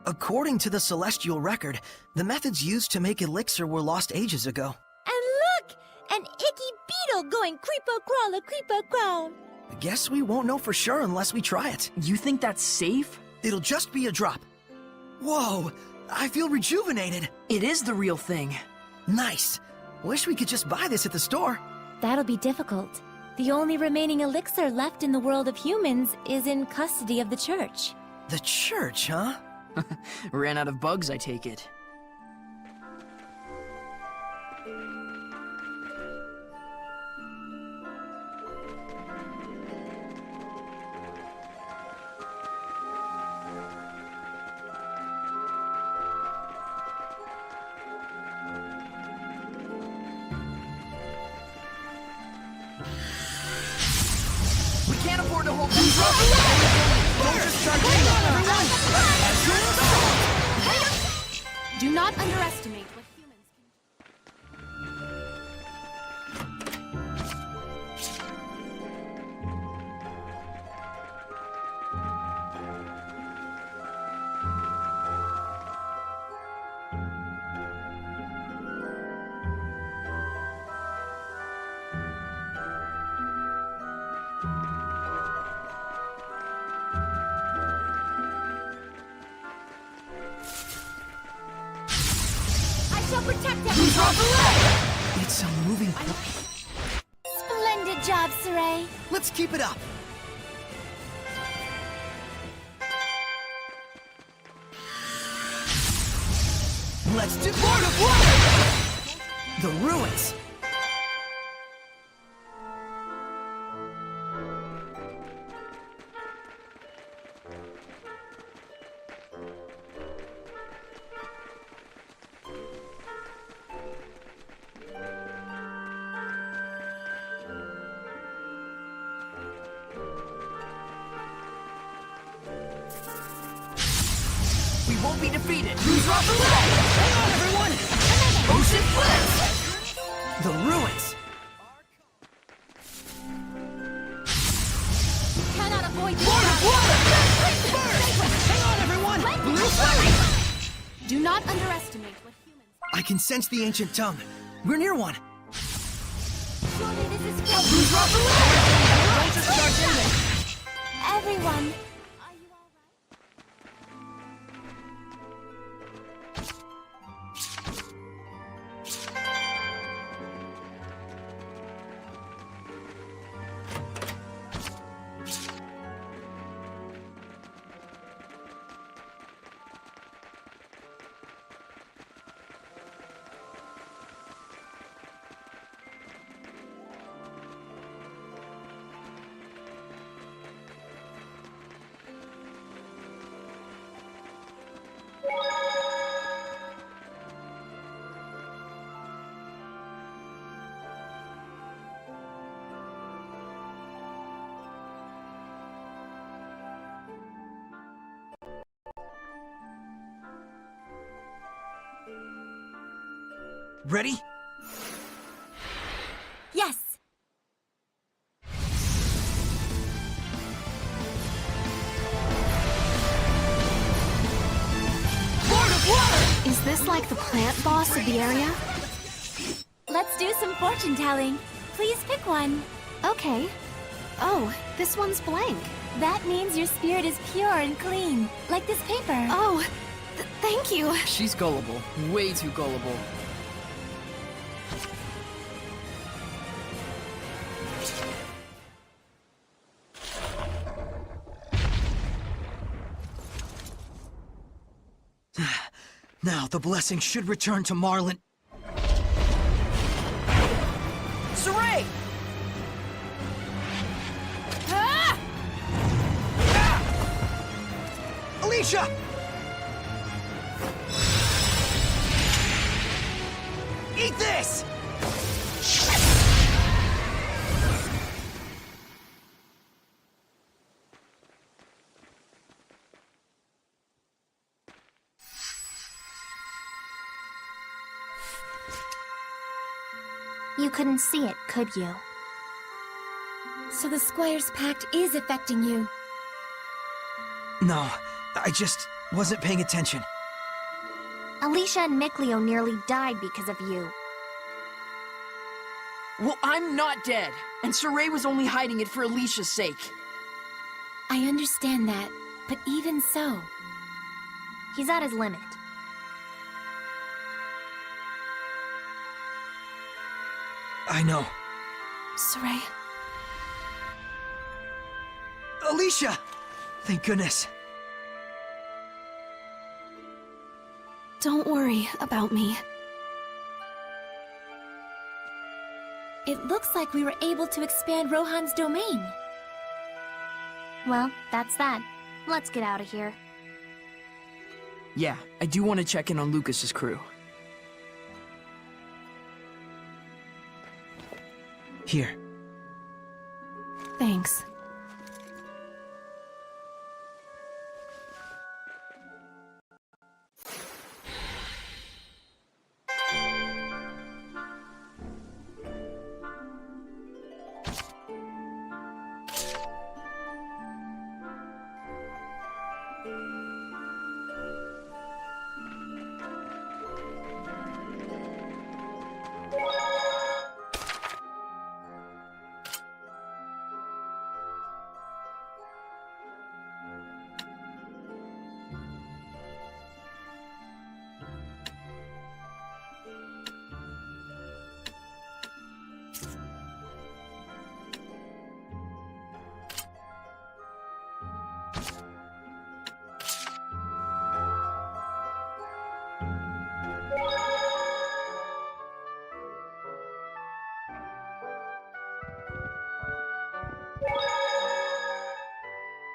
According to the Celestial Record, the methods used to make elixir were lost ages ago. And look! An icky beetle going creepo crawl. I guess we won't know for sure unless we try it. You think that's safe? It'll just be a drop. Whoa, I feel rejuvenated. It is the real thing. Nice. Wish we could just buy this at the store. That'll be difficult. The only remaining elixir left in the world of humans is in custody of the church. The church, huh? Ran out of bugs, I take it. We can't afford to hold them up. Don't just charge in, everyone. Do not underestimate what humans can do. I shall protect everyone! It's a moving... Splendid job, Saray. Let's keep it up. Let's do Lord of Water! The ruins. We won't be defeated. Who's off the way? Hang on, everyone! Ocean Blitz! The ruins. Cannot avoid this. Lord of Water! First! Hang on, everyone! Blue flame! Do not underestimate what humans I can sense the ancient tongue. We're near one. Surely this is great. Who's off the way? Don't just charge in there. Everyone, are you all right? Ready? Yes! Lord of Water! Is this like the plant boss of the area? Let's do some fortune telling. Please pick one. Okay. Oh, this one's blank. That means your spirit is pure and clean, like this paper. Oh, thank you. She's gullible. Way too gullible. Now the blessing should return to Marlin. Saray! Alicia! Eat this! You couldn't see it, could you? So the Squire's Pact is affecting you. No, I just wasn't paying attention. Alicia and Mikleo nearly died because of you. Well, I'm not dead, and Saray was only hiding it for Alicia's sake. I understand that, but even so... He's at his limit. I know. Saray. Alicia! Thank goodness. Don't worry about me. It looks like we were able to expand Rohan's domain. Well, that's that. Let's get out of here. Yeah, I do want to check in on Lucas's crew. Here. Thanks.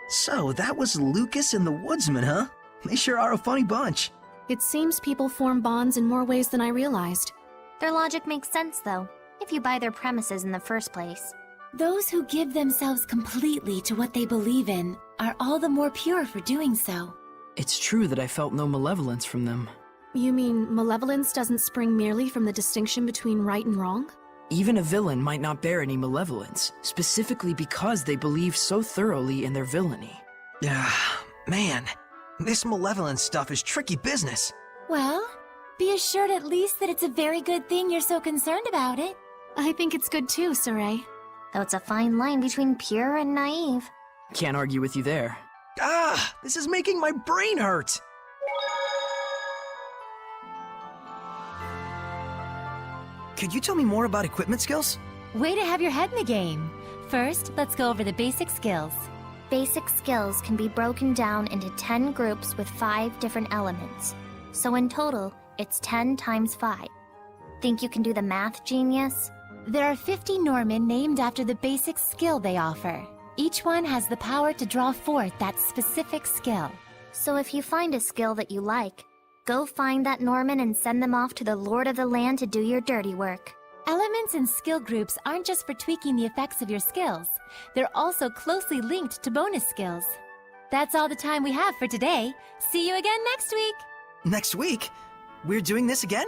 So, that was Lucas and the Woodsman, huh? They sure are a funny bunch. It seems people form bonds in more ways than I realized. Their logic makes sense, though, if you buy their premises in the first place. Those who give themselves completely to what they believe in are all the more pure for doing so. It's true that I felt no malevolence from them. You mean malevolence doesn't spring merely from the distinction between right and wrong? Even a villain might not bear any malevolence, specifically because they believe so thoroughly in their villainy. Yeah, man, this malevolence stuff is tricky business. Well, be assured at least that it's a very good thing you're so concerned about it. I think it's good too, Saray. Though it's a fine line between pure and naive. Can't argue with you there. Ah, this is making my brain hurt. Could you tell me more about equipment skills? Way to have your head in the game. First, let's go over the basic skills. Basic skills can be broken down into 10 groups with 5 different elements. So in total, it's 10 times 5. Think you can do the math, genius? There are 50 Norman named after the basic skill they offer. Each one has the power to draw forth that specific skill. So if you find a skill that you like, go find that Norman and send them off to the Lord of the Land to do your dirty work. Elements and skill groups aren't just for tweaking the effects of your skills. They're also closely linked to bonus skills. That's all the time we have for today. See you again next week! Next week? We're doing this again?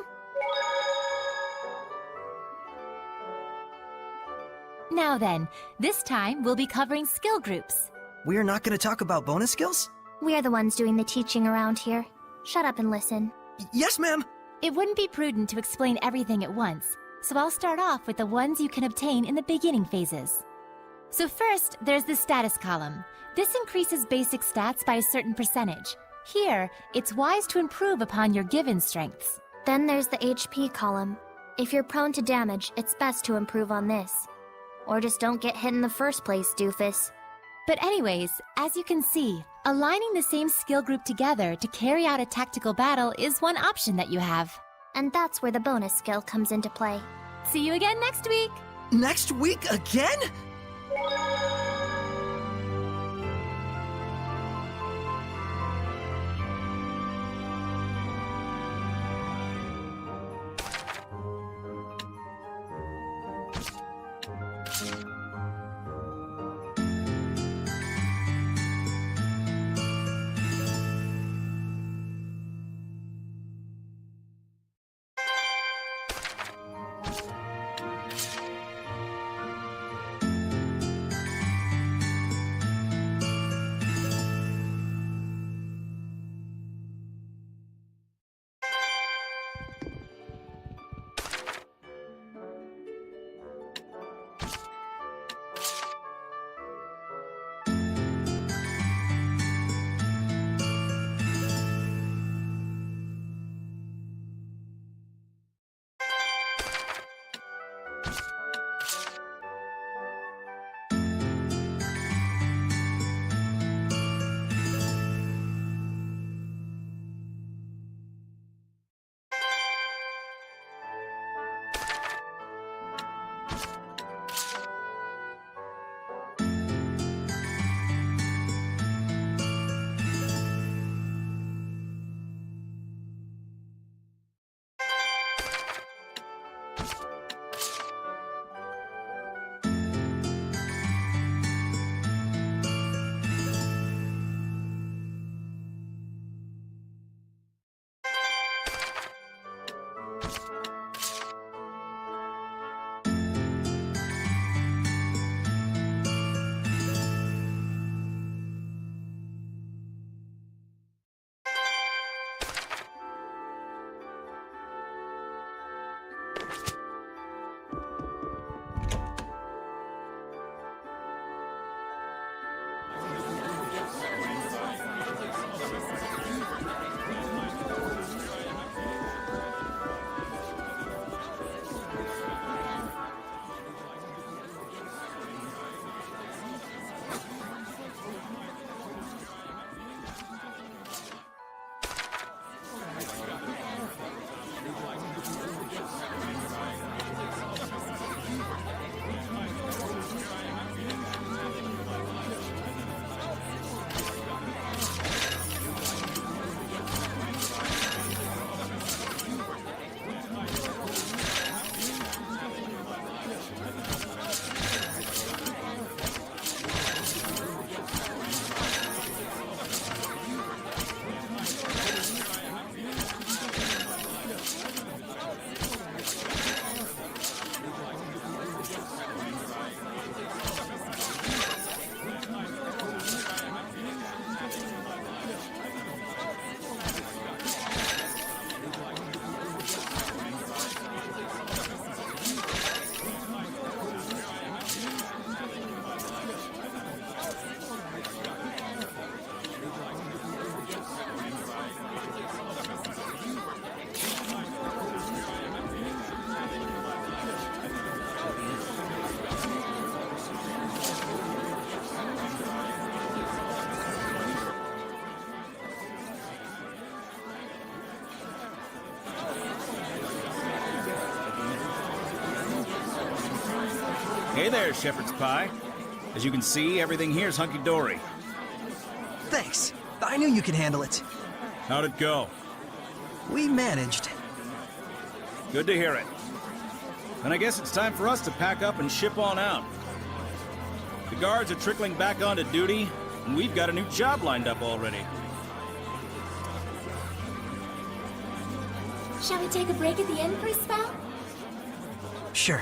Now then, this time we'll be covering skill groups. We're not gonna talk about bonus skills? We're the ones doing the teaching around here. Shut up and listen. Yes, ma'am! It wouldn't be prudent to explain everything at once, so I'll start off with the ones you can obtain in the beginning phases. So first, there's the status column. This increases basic stats by a certain percentage. Here, it's wise to improve upon your given strengths. Then there's the HP column. If you're prone to damage, it's best to improve on this. Or just don't get hit in the first place, doofus. But anyways, as you can see, aligning the same skill group together to carry out a tactical battle is one option that you have. And that's where the bonus skill comes into play. See you again next week! Next week again? Hey there, Shepherd's Pie. As you can see, everything here's hunky-dory. Thanks. I knew you could handle it. How'd it go? We managed. Good to hear it. Then I guess it's time for us to pack up and ship on out. The guards are trickling back onto duty, and we've got a new job lined up already. Shall we take a break at the end for a spell? Sure.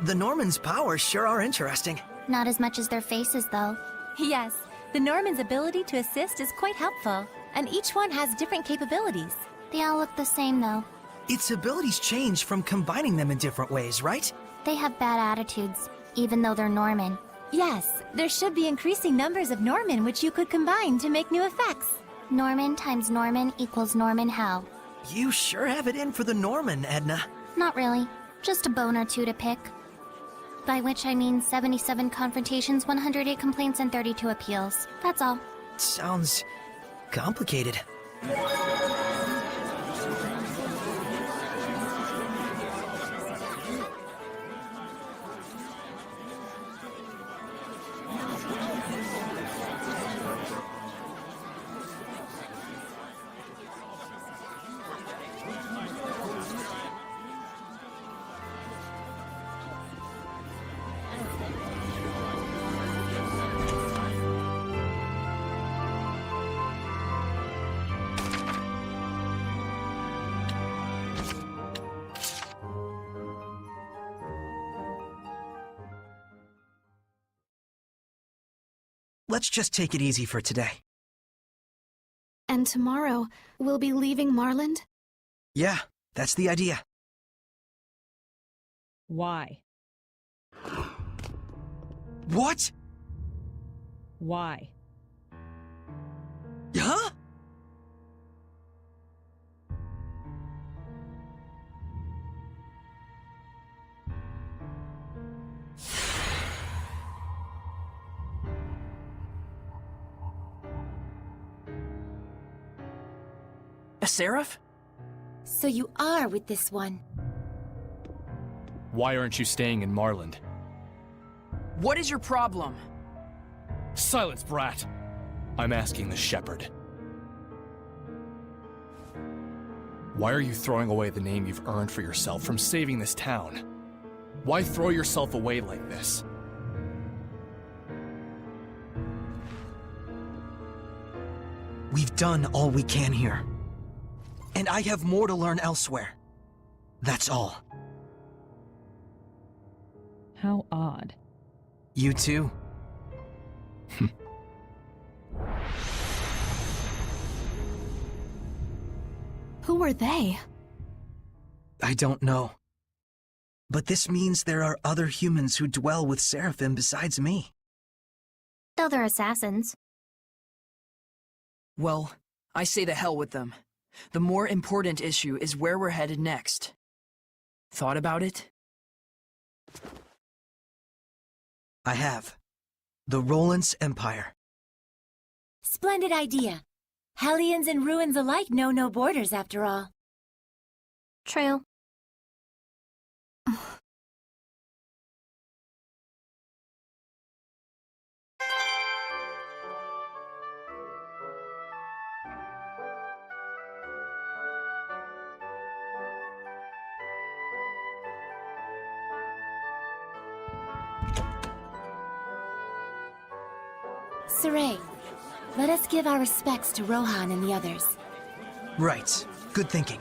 The Normans' powers sure are interesting. Not as much as their faces, though. Yes, the Norman's ability to assist is quite helpful, and each one has different capabilities. They all look the same, though. Its abilities change from combining them in different ways, right? They have bad attitudes, even though they're Norman. Yes, there should be increasing numbers of Norman which you could combine to make new effects. Norman times Norman equals Norman how? You sure have it in for the Norman, Edna. Not really. Just a bone or two to pick. By which I mean 77 confrontations, 108 complaints, and 32 appeals. That's all. Sounds complicated. Let's just take it easy for today. And tomorrow, we'll be leaving Marland? Yeah, that's the idea. Why? What? Why? Huh? A seraph? So you are with this one. Why aren't you staying in Marland? What is your problem? Silence, brat! I'm asking the shepherd. Why are you throwing away the name you've earned for yourself from saving this town? Why throw yourself away like this? We've done all we can here. And I have more to learn elsewhere. That's all. How odd. You too. Who are they? I don't know. But this means there are other humans who dwell with Seraphim besides me. Though they're assassins. Well, I say the hell with them. The more important issue is where we're headed next. Thought about it? I have. The Roland's Empire. Splendid idea. Hellions and ruins alike know no borders, after all. True. Saray, let us give our respects to Rohan and the others. Right. Good thinking.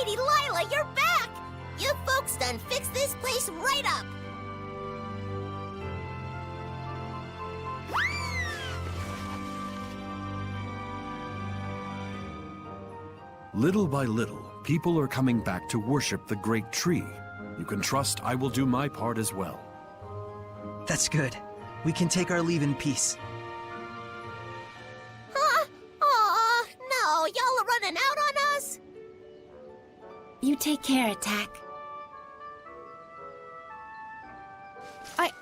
Lady Lila, you're back! You folks done fixed this place right up! Little by little, people are coming back to worship the great tree. You can trust I will do my part as well. That's good. We can take our leave in peace. Huh? Aw, no, y'all are running out on us? You take care, Attack.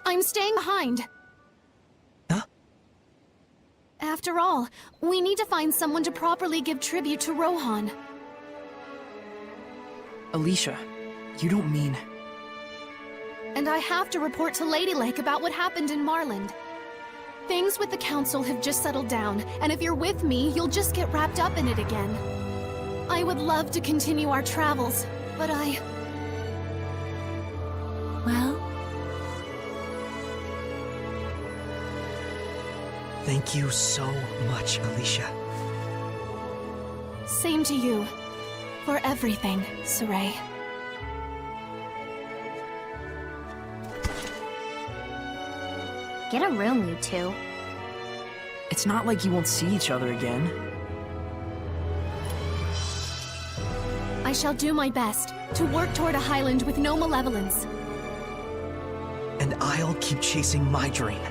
I'm staying behind. Huh? After all, we need to find someone to properly give tribute to Rohan. Alicia, you don't mean... And I have to report to Lady Lake about what happened in Marland. Things with the Council have just settled down, and if you're with me, you'll just get wrapped up in it again. I would love to continue our travels, but Well? Thank you so much, Alicia. Same to you. For everything, Saray. Get a room, you two. It's not like you won't see each other again. I shall do my best to work toward a Highland with no malevolence. And I'll keep chasing my dream.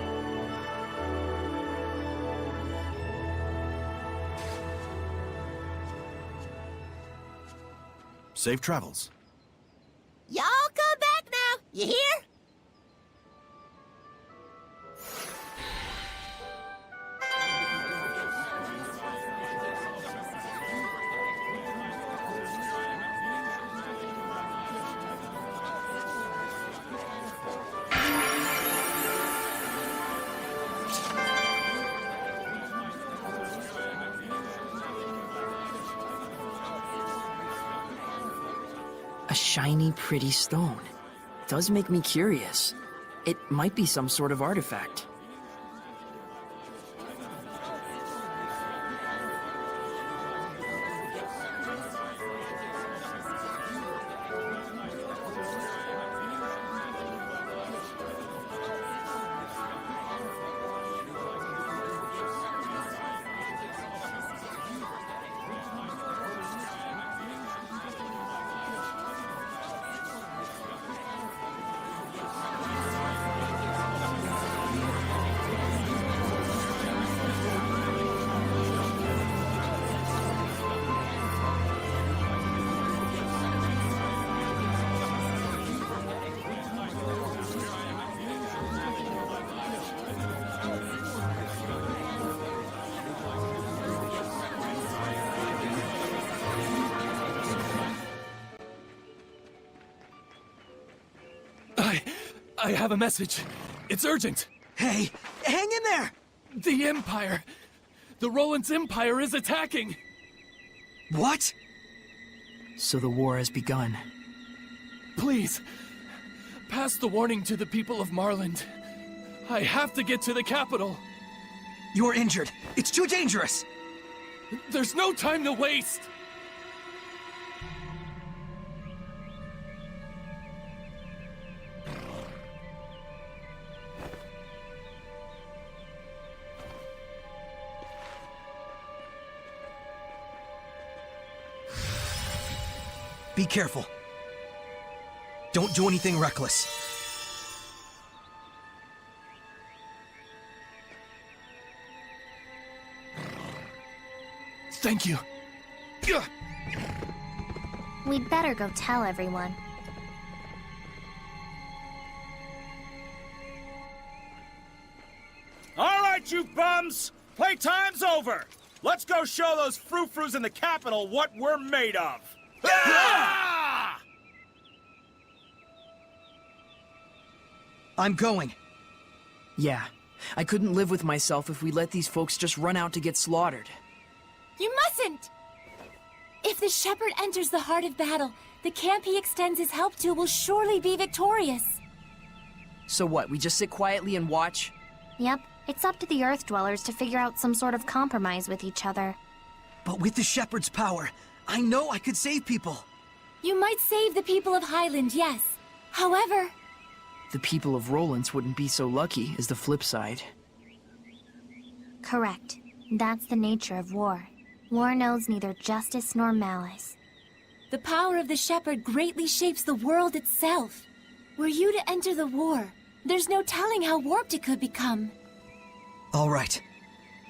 Safe travels. Y'all come back now, you hear? A shiny, pretty stone. Does make me curious. It might be some sort of artifact. I have a message. It's urgent. Hey, hang in there! The Empire! The Roland's Empire is attacking! What? So the war has begun. Please, pass the warning to the people of Marland. I have to get to the capital. You're injured. It's too dangerous. There's no time to waste. Be careful. Don't do anything reckless. Thank you. We'd better go tell everyone. All right, you bums! Playtime's over! Let's go show those frou-frous in the capital what we're made of! Ah! I'm going. Yeah, I couldn't live with myself if we let these folks just run out to get slaughtered. You mustn't! If the shepherd enters the heart of battle, the camp he extends his help to will surely be victorious. So what, we just sit quietly and watch? Yep, it's up to the Earth Dwellers to figure out some sort of compromise with each other. But with the shepherd's power, I know I could save people. You might save the people of Highland, yes. However... The people of Roland's wouldn't be so lucky, is the flip side. Correct. That's the nature of war. War knows neither justice nor malice. The power of the shepherd greatly shapes the world itself. Were you to enter the war, there's no telling how warped it could become. All right.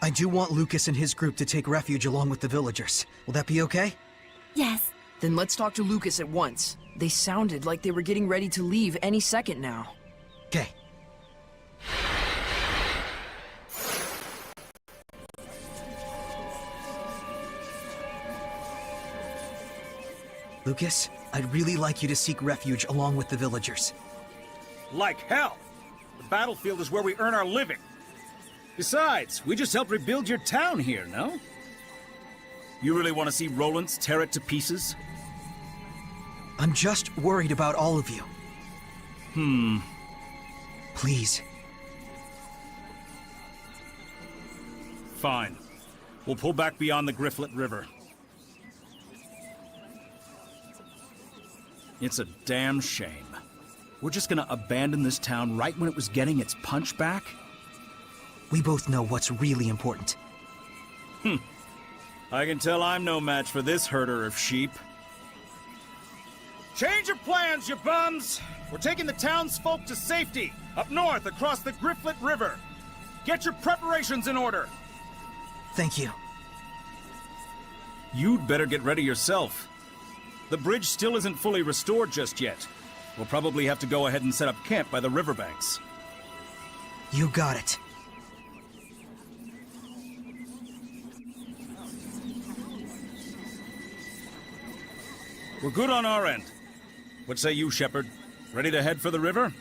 I do want Lucas and his group to take refuge along with the villagers. Will that be okay? Yes. Then let's talk to Lucas at once. They sounded like they were getting ready to leave any second now. Okay. Lucas, I'd really like you to seek refuge along with the villagers. Like hell! The battlefield is where we earn our living. Besides, we just helped rebuild your town here, no? You really want to see Rollins tear it to pieces? I'm just worried about all of you. Please. Fine. We'll pull back beyond the Grifflet River. It's a damn shame. We're just gonna abandon this town right when it was getting its punch back? We both know what's really important. I can tell I'm no match for this herder of sheep. Change your plans, you bums! We're taking the townsfolk to safety, up north across the Grifflet River. Get your preparations in order. Thank you. You'd better get ready yourself. The bridge still isn't fully restored just yet. We'll probably have to go ahead and set up camp by the riverbanks. You got it. We're good on our end. What say you, Shepard? Ready to head for the river?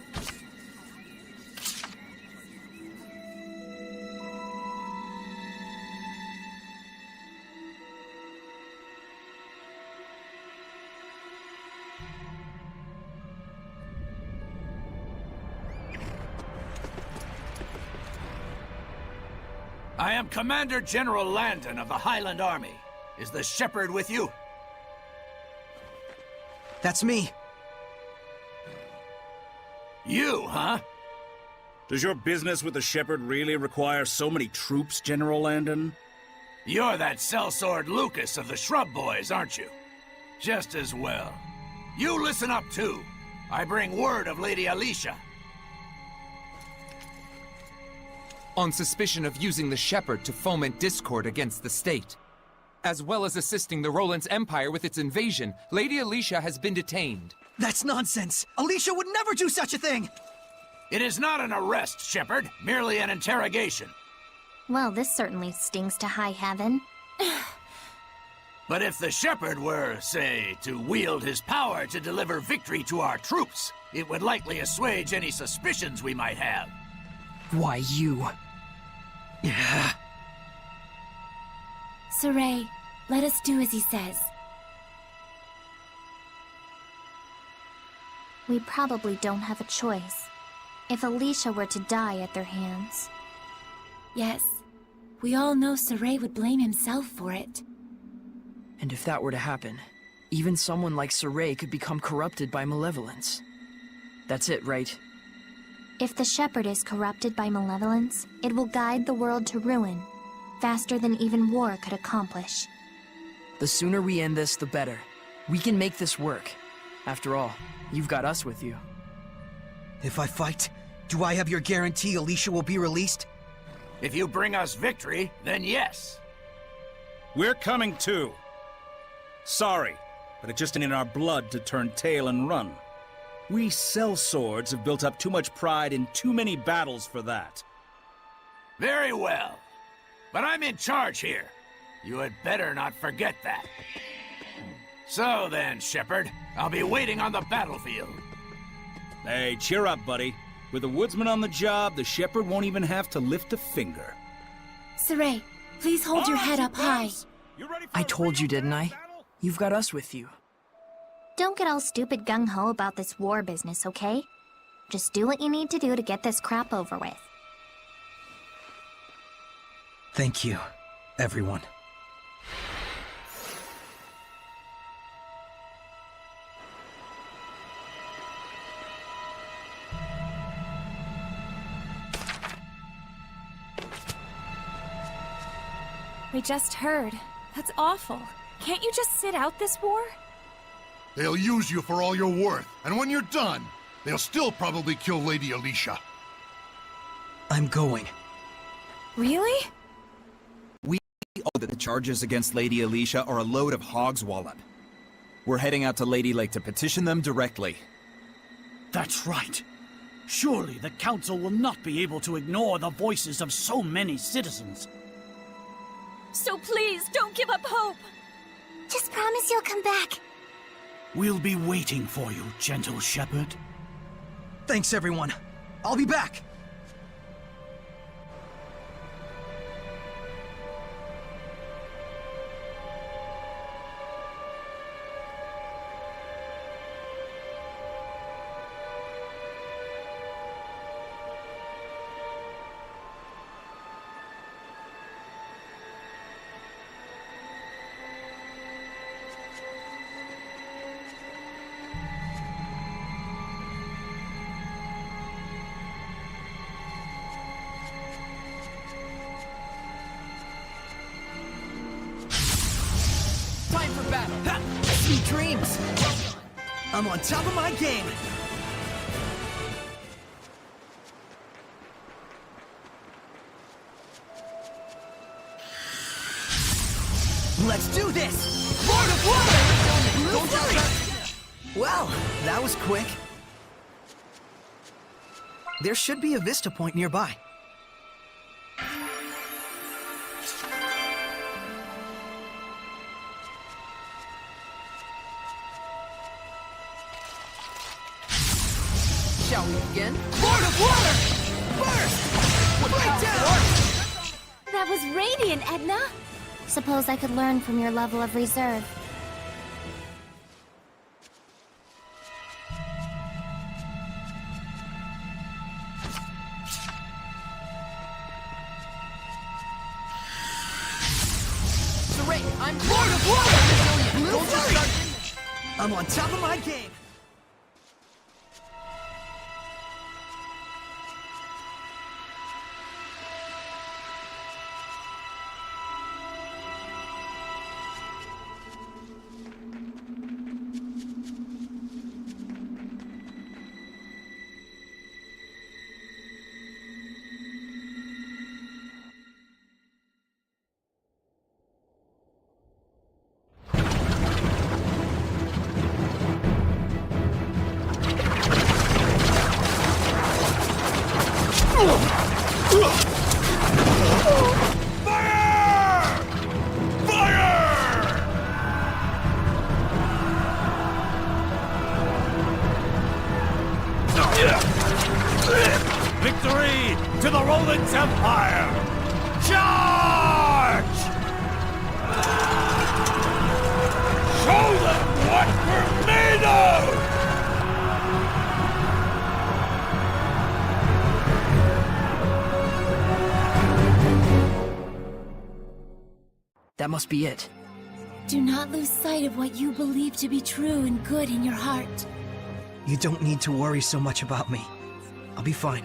I am Commander General Landon of the Highland Army. Is the Shepherd with you? That's me. You, huh? Does your business with the Shepherd really require so many troops, General Landon? You're that sellsword Lucas of the Shrub Boys, aren't you? Just as well. You listen up, too. I bring word of Lady Alicia. On suspicion of using the Shepherd to foment discord against the state. As well as assisting the Rollins Empire with its invasion, Lady Alicia has been detained. That's nonsense! Alicia would never do such a thing! It is not an arrest, Shepherd. Merely an interrogation. Well, this certainly stings to high heaven. But if the Shepherd were, say, to wield his power to deliver victory to our troops, it would likely assuage any suspicions we might have. Why, you? Yeah. Saray, let us do as he says. We probably don't have a choice. If Alicia were to die at their hands. Yes. We all know Saray would blame himself for it. And if that were to happen, even someone like Saray could become corrupted by malevolence. That's it, right? If the Shepherd is corrupted by malevolence, it will guide the world to ruin, faster than even war could accomplish. The sooner we end this, the better. We can make this work. After all, you've got us with you. If I fight, do I have your guarantee Alicia will be released? If you bring us victory, then yes. We're coming too. Sorry, but it's just in our blood to turn tail and run. We sellswords have built up too much pride in too many battles for that. Very well. But I'm in charge here. You had better not forget that. So then, Shepherd, I'll be waiting on the battlefield. Hey, cheer up, buddy. With the woodsman on the job, the Shepherd won't even have to lift a finger. Saray, please hold your head up high. I told you, didn't I? You've got us with you. Don't get all stupid gung-ho about this war business, okay? Just do what you need to do to get this crap over with. Thank you, everyone. We just heard. That's awful. Can't you just sit out this war? They'll use you for all you're worth, and when you're done, they'll still probably kill Lady Alicia. I'm going. Really? We know that the charges against Lady Alicia are a load of hogswallop. We're heading out to Lady Lake to petition them directly. That's right. Surely the Council will not be able to ignore the voices of so many citizens. So please, don't give up hope! Just promise you'll come back. We'll be waiting for you, gentle shepherd. Thanks, everyone. I'll be back. Time for battle! Ha! Sweet dreams! I'm on top of my game! Let's do this! Lord of Water! Blue Flurry! Well, that was quick. There should be a vista point nearby. Shall we begin? Lord of Water! Burst! Breakdown! That was radiant, Edna! Suppose I could learn from your level of reserve. Saray, I'm Lord of Water! Blue Flurry! I'm on top of my game! Victory to the Roland's Empire! Charge! Show them what we're made of! That must be it. Do not lose sight of what you believe to be true and good in your heart. You don't need to worry so much about me. I'll be fine.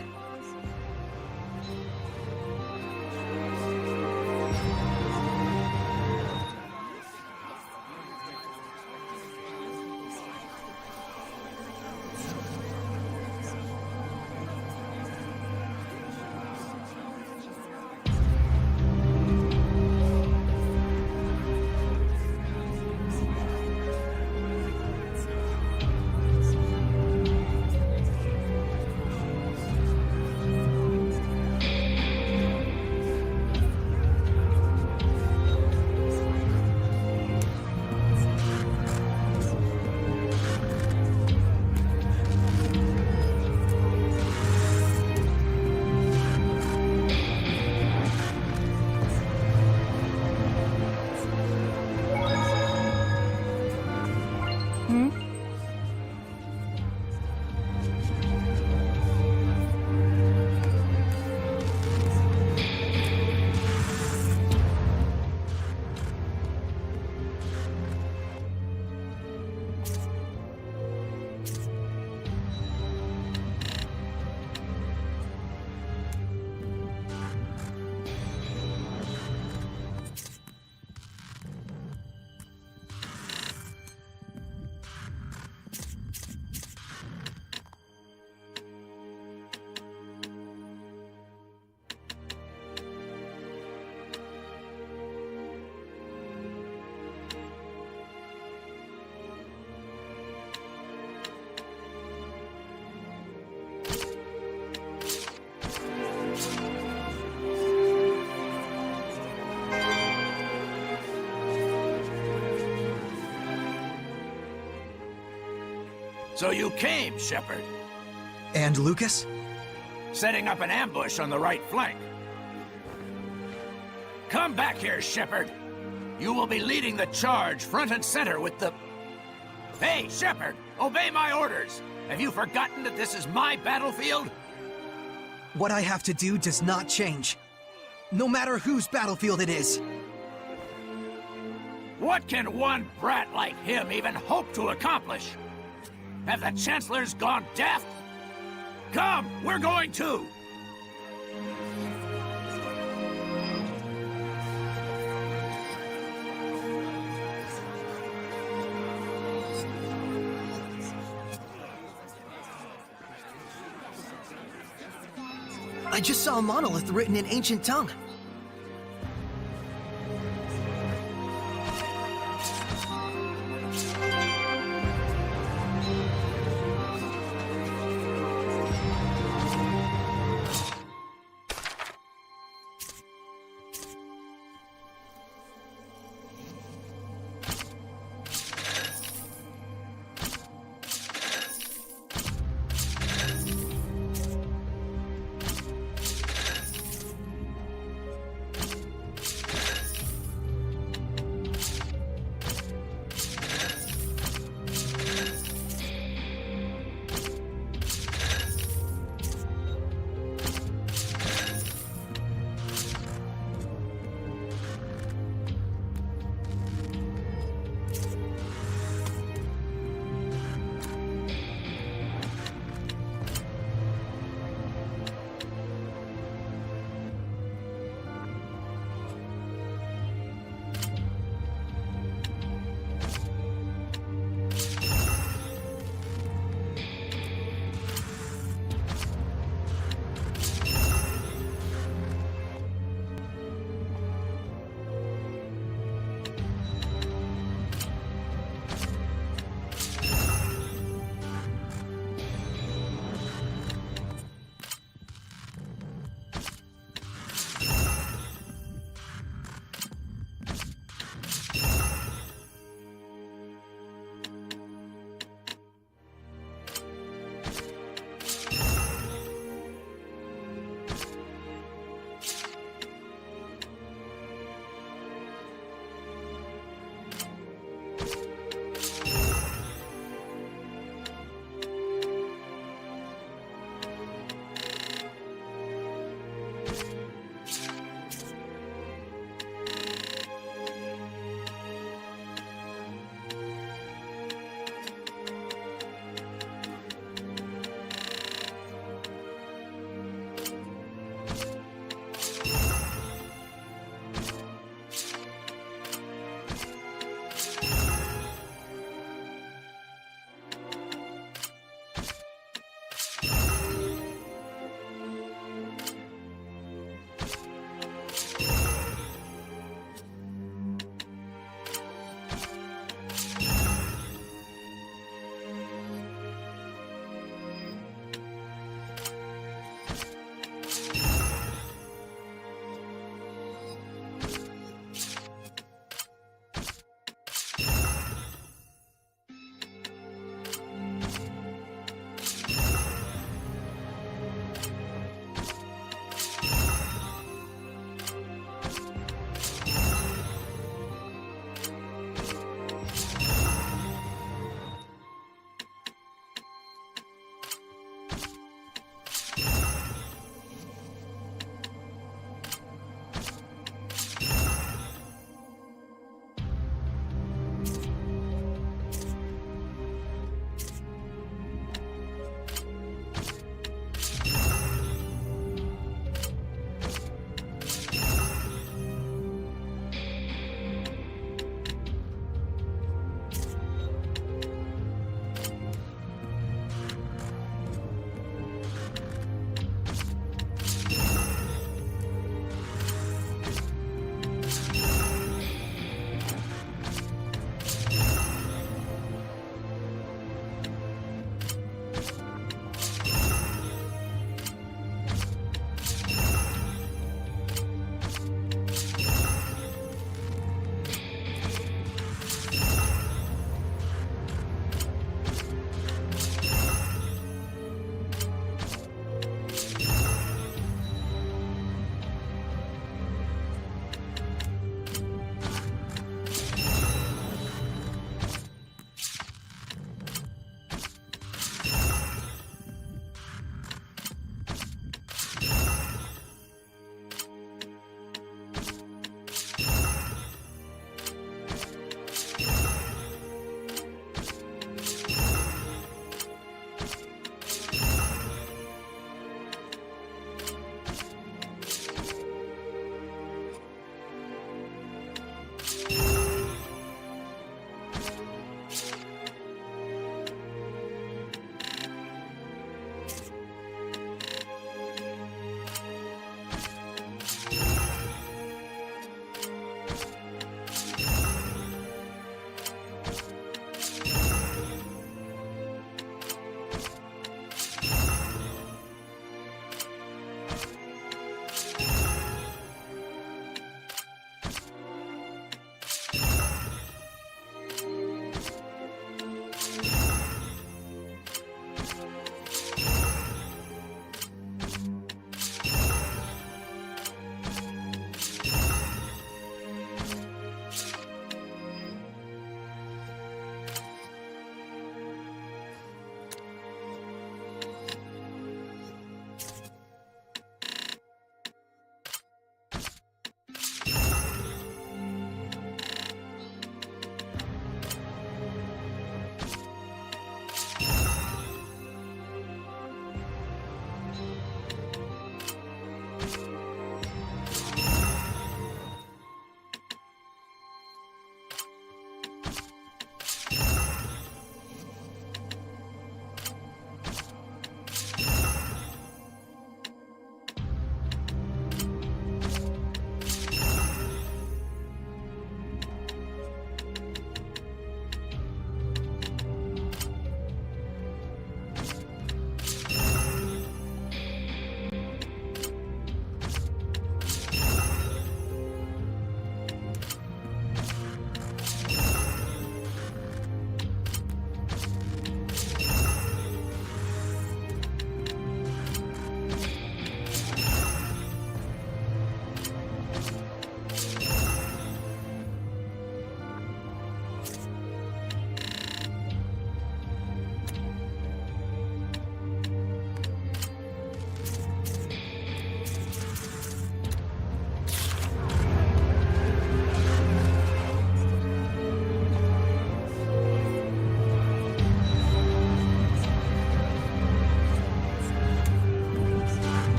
So you came, Shepard. And Lucas? Setting up an ambush on the right flank. Come back here, Shepard. You will be leading the charge front and center with the... Hey, Shepard! Obey my orders! Have you forgotten that this is my battlefield? What I have to do does not change. No matter whose battlefield it is. What can one brat like him even hope to accomplish? Have the Chancellors gone daft? Come, we're going too! I just saw a monolith written in ancient tongue.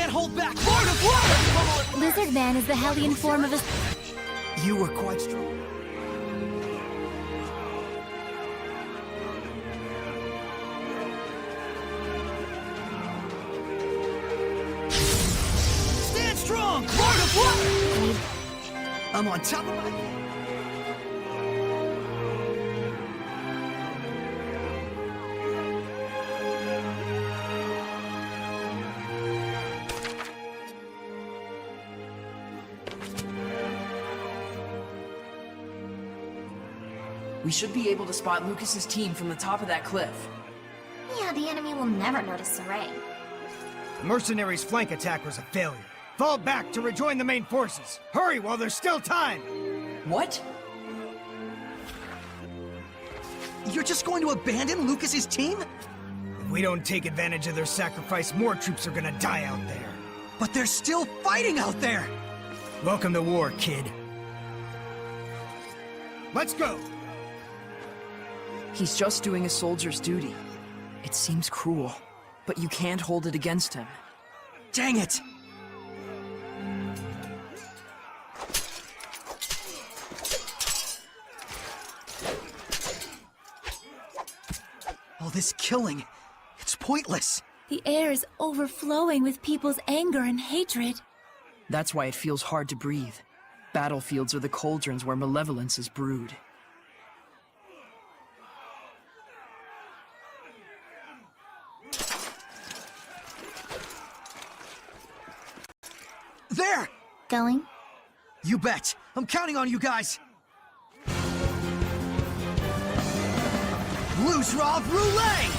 can't hold back! Lord of Water! Lizard Man is the Hellion form of a... You were quite strong. Stand strong, Lord of Water! I'm on top of my... We should be able to spot Lucas's team from the top of that cliff. Yeah, the enemy will never notice Saray. The mercenaries' flank attack was a failure. Fall back to rejoin the main forces. Hurry while there's still time! What? You're just going to abandon Lucas's team? If we don't take advantage of their sacrifice, more troops are gonna die out there. But they're still fighting out there! Welcome to war, kid. Let's go! He's just doing a soldier's duty. It seems cruel, but you can't hold it against him. Dang it! All this killing, it's pointless. The air is overflowing with people's anger and hatred. That's why it feels hard to breathe. Battlefields are the cauldrons where malevolence is brewed. There! Going? You bet. I'm counting on you guys. Bluesrov Roulette!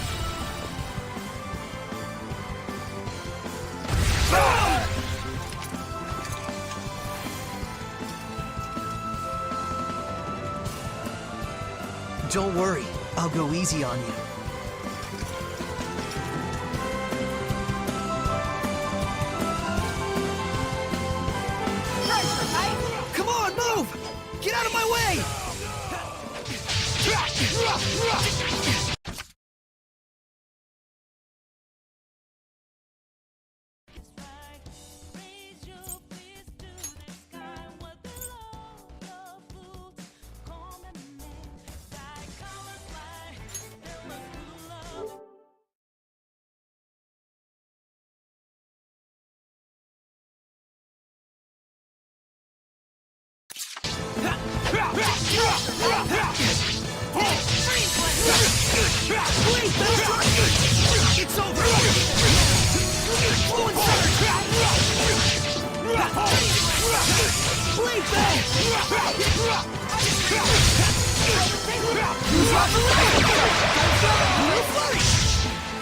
Don't worry, I'll go easy on you. Come on, move! Get out of my way! It's over! Blue and Blade Bang! Blue Flurry!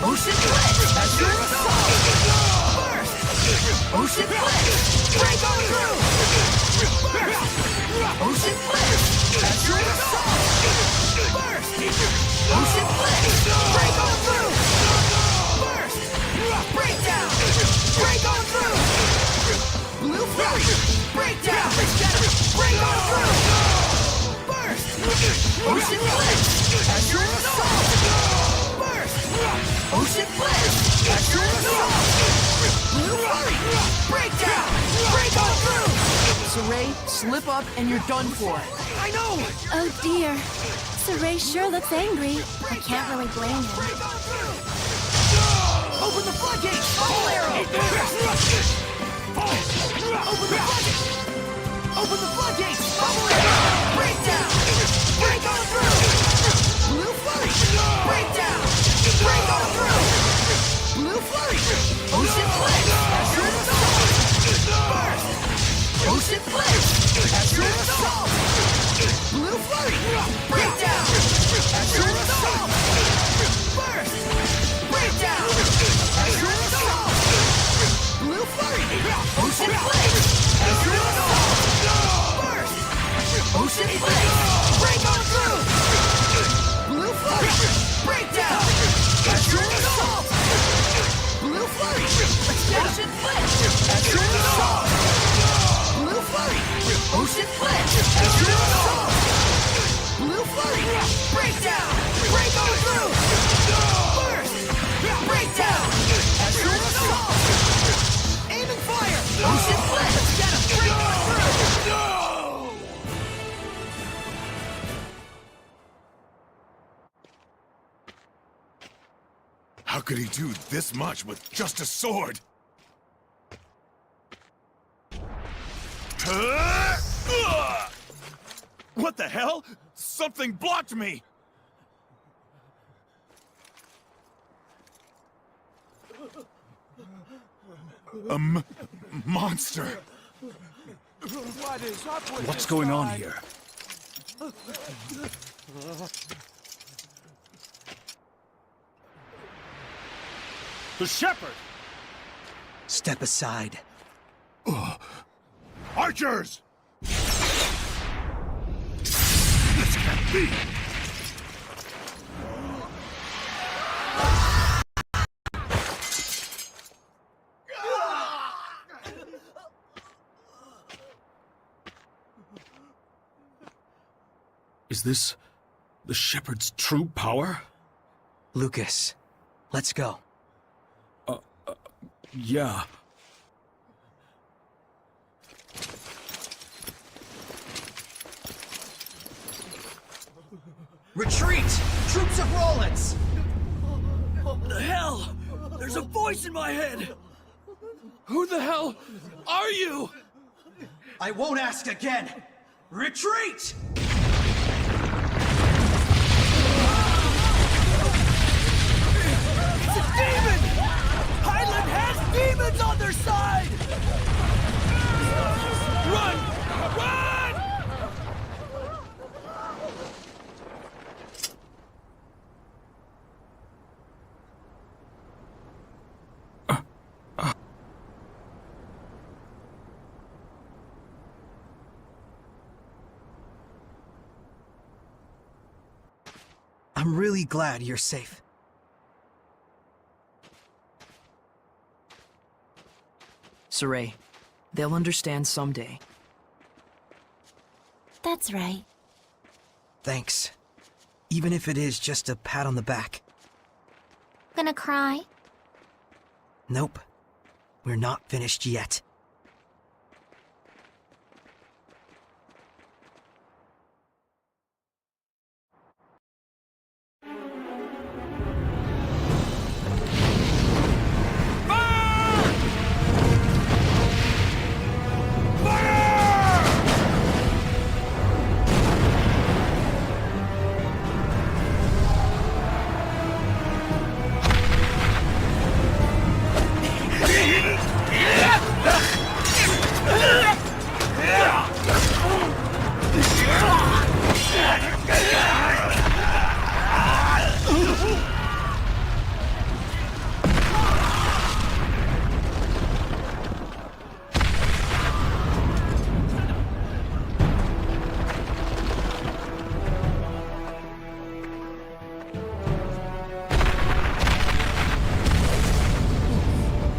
Ocean Blitz! That's your assault! Burst! Ocean Blitz! Break on through! Burst! Ocean Blitz! That's your assault! Burst! Ocean Blitz! Break on through! Burst! Breakdown! Break on through! Blue Flurry! Breakdown! Break on through! Burst! Ocean Blitz! That's your assault! Burst! Ocean Blitz! That's your assault! Blue Flurry! Breakdown! Break on through! Saray, slip up and you're done for. I know! Oh dear. Saray sure looks angry. I can't really blame him. Open the floodgates! Bubble arrow! Open the floodgates! Open the floodgates! Bubble arrow! Breakdown! Break on through! Blue Flurry! Breakdown! Break on through! Blue Flurry! Ocean Blitz! That's your assault! Burst! Ocean Blitz! That's your assault! Blue Flurry! Breakdown! That's your assault! Burst! Breakdown! That's your assault! Blue Flurry! Ocean Blitz! That's your assault! Burst! Ocean Blitz! Break on through! Blue Flurry! Breakdown! That's your assault! Blue Flurry! Ocean Blitz! That's your assault! Blue Flurry! Ocean Blitz! That's your assault! Blue Flurry! Breakdown! Break on through! Burst! Breakdown! That's your assault! How could he do this much with just a sword? What the hell? Something blocked me! A monster! What's going on here? The shepherd! Step aside. Archers! This can't be! Is this the shepherd's true power? Lucas, let's go. Yeah. Retreat! Troops of Rollins! The hell? There's a voice in my head! Who the hell are you? I won't ask again! Retreat! It's a demon! Highland has demons on their side! Run! Run! I'm really glad you're safe. Saray, they'll understand someday. That's right. Thanks. Even if it is just a pat on the back. Gonna cry? Nope. We're not finished yet.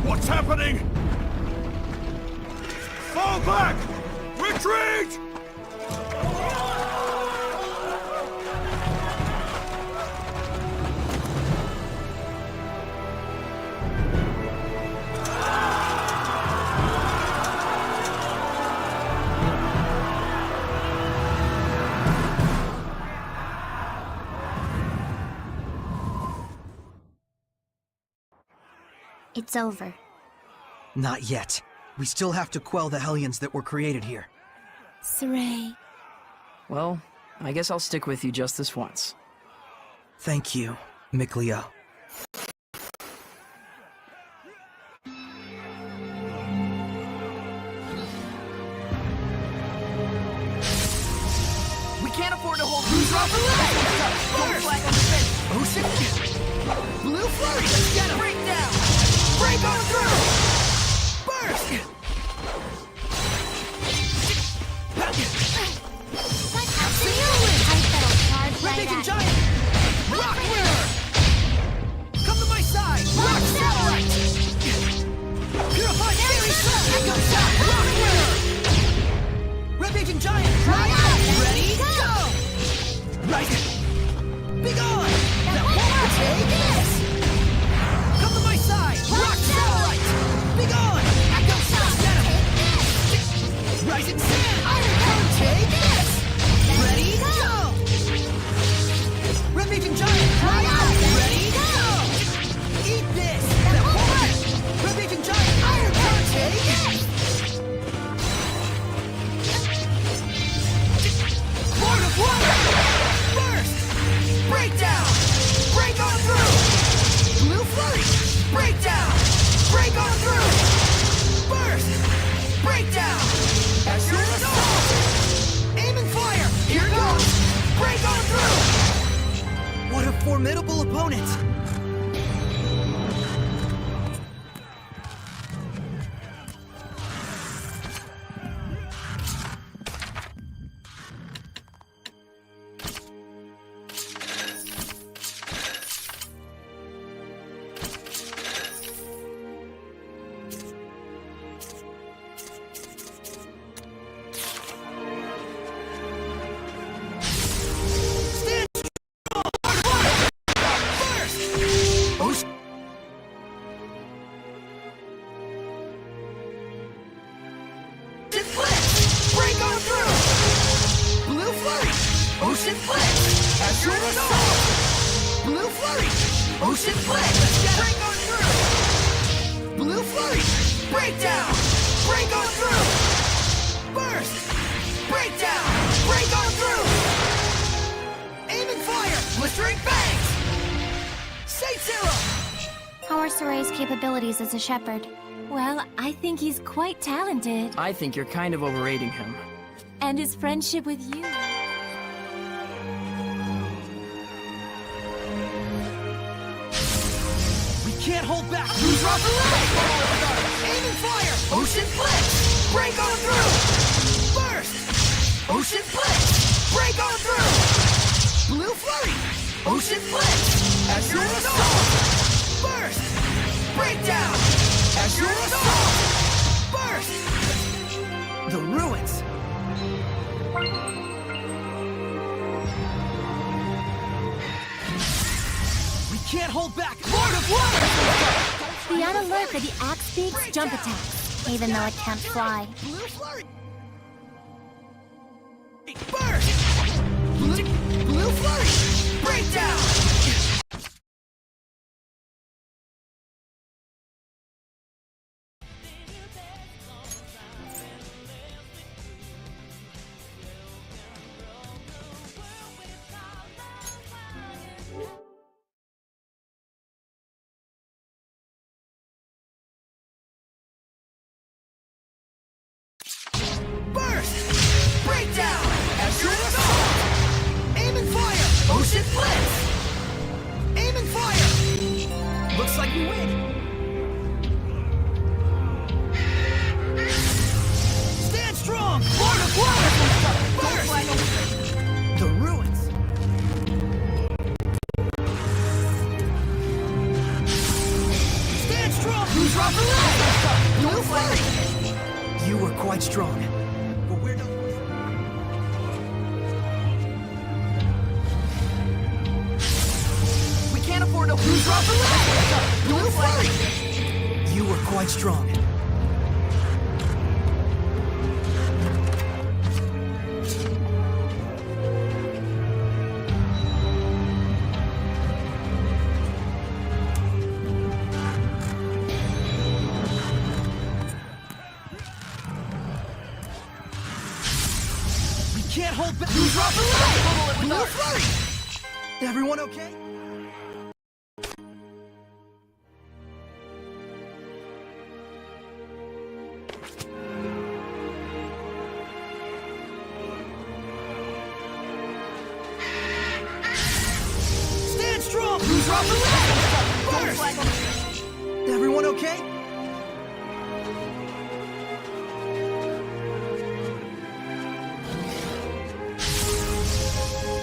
What's happening? Fall back! Retreat! It's over. Not yet. We still have to quell the Hellions that were created here. Saray. Well, I guess I'll stick with you just this once. Thank you, Mikleo. We can't afford to hold Who's off the leg! Gold flag on the fence! Ocean! Blue flurry! Let's get him! Break down! Break on through! Burst! Red-Bacon Giant! Rock Mirror! Come to my side! Rock Satellite! Purified Fairy Sun! Echo Shot! Rock Mirror! Red-Bacon Giant! Ready? Go! Right! Be gone! Now take this! Come to my side! Rock Satellite! formidable opponent! Ocean Blitz! Azure Assault! Blue Flurry! Ocean Blitz! Let's get break on through! Blue Flurry! Breakdown! Break on through! Burst! Breakdown! Break on through! Aim and fire! Blistering bangs! Say zero! How are Soray's capabilities as a shepherd? Well, I think he's quite talented. I think you're kind of overrating him. And his friendship with you. Can't hold back! Who's off the leg? Aim and fire! Ocean Blitz! Break on through! Burst! Ocean Blitz! Break on through! Blue Flurry! Ocean Blitz! Azure Assault! Burst! Breakdown! Azure Assault! Burst! The ruins! Can't hold back! Lord of Water! Be on alert for the Axe Beak's jump attacks, even though it can't fly. Burst! Blue Flurry! Breakdown! Breakdown! Azure Assault! Aim and fire! Ocean Blitz! Aim and fire! Looks like we win! Stand strong! Lord of Water! Burst! The ruins! Stand strong! Who's off the leg? Blue Flurry! You were quite strong. Afford to lose off the leg! Blue Flurry! You were quite strong. We can't hold back! Lose off the leg! Blue Flurry! Everyone okay? Who's off the leg? Burst! Everyone okay?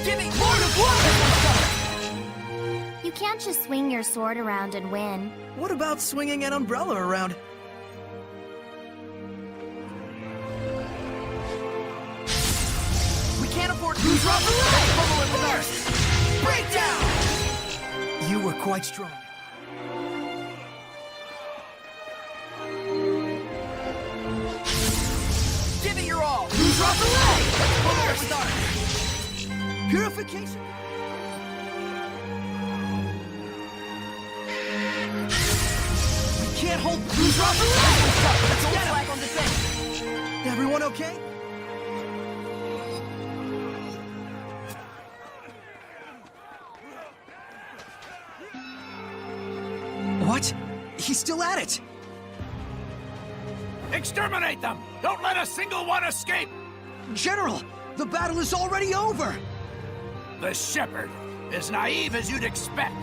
Give me Lord of Water! You can't just swing your sword around and win. What about swinging an umbrella around? We can't afford to lose off the leg! Burst! Breakdown! You were quite strong. Give it your all! Who's off the leg? Burst! Purification! We can't hold... Who's off the leg? Let's get flag on defense! Everyone okay? What? He's still at it! Exterminate them! Don't let a single one escape! General! The battle is already over! The Shepherd! as naive as you'd expect.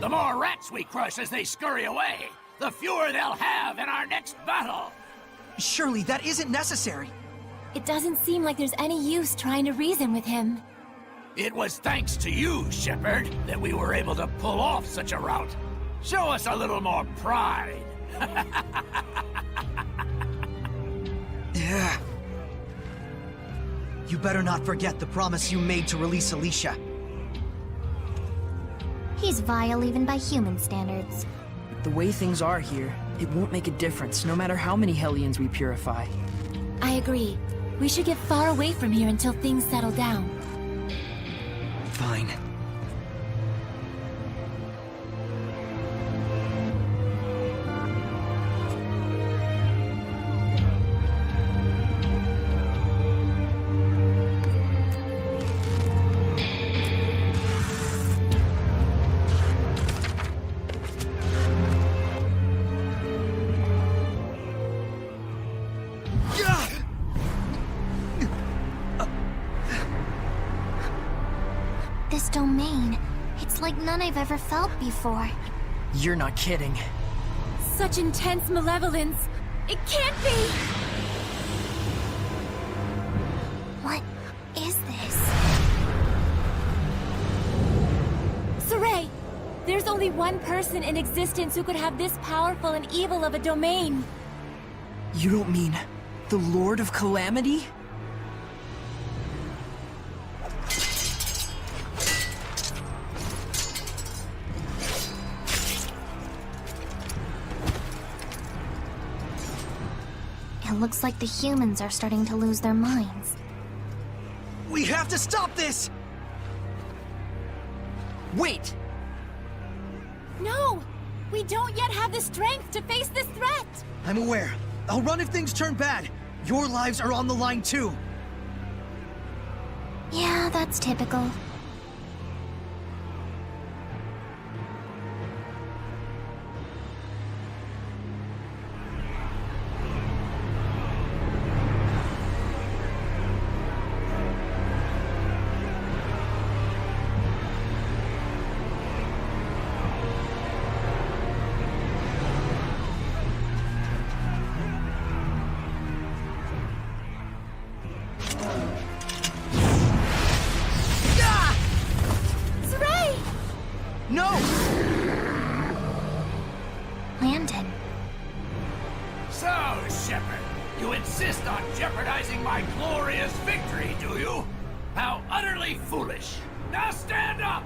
The more rats we crush as they scurry away, the fewer they'll have in our next battle. Surely that isn't necessary. It doesn't seem like there's any use trying to reason with him. It was thanks to you, Shepard, that we were able to pull off such a rout. Show us a little more pride. Yeah. You better not forget the promise you made to release Alicia. He's vile even by human standards. The way things are here, it won't make a difference, no matter how many Hellions we purify. I agree. We should get far away from here until things settle down. Fine. This domain, it's like none I've ever felt before. You're not kidding. Such intense malevolence. It can't be! What is this? Saray! There's only one person in existence who could have this powerful and evil of a domain. You don't mean the Lord of Calamity? It looks like the humans are starting to lose their minds. We have to stop this! Wait! No! We don't yet have the strength to face this threat! I'm aware. I'll run if things turn bad. Your lives are on the line too. Yeah, that's typical. No! Landon. So, Shepard, you insist on jeopardizing my glorious victory, do you? How utterly foolish! Now stand up!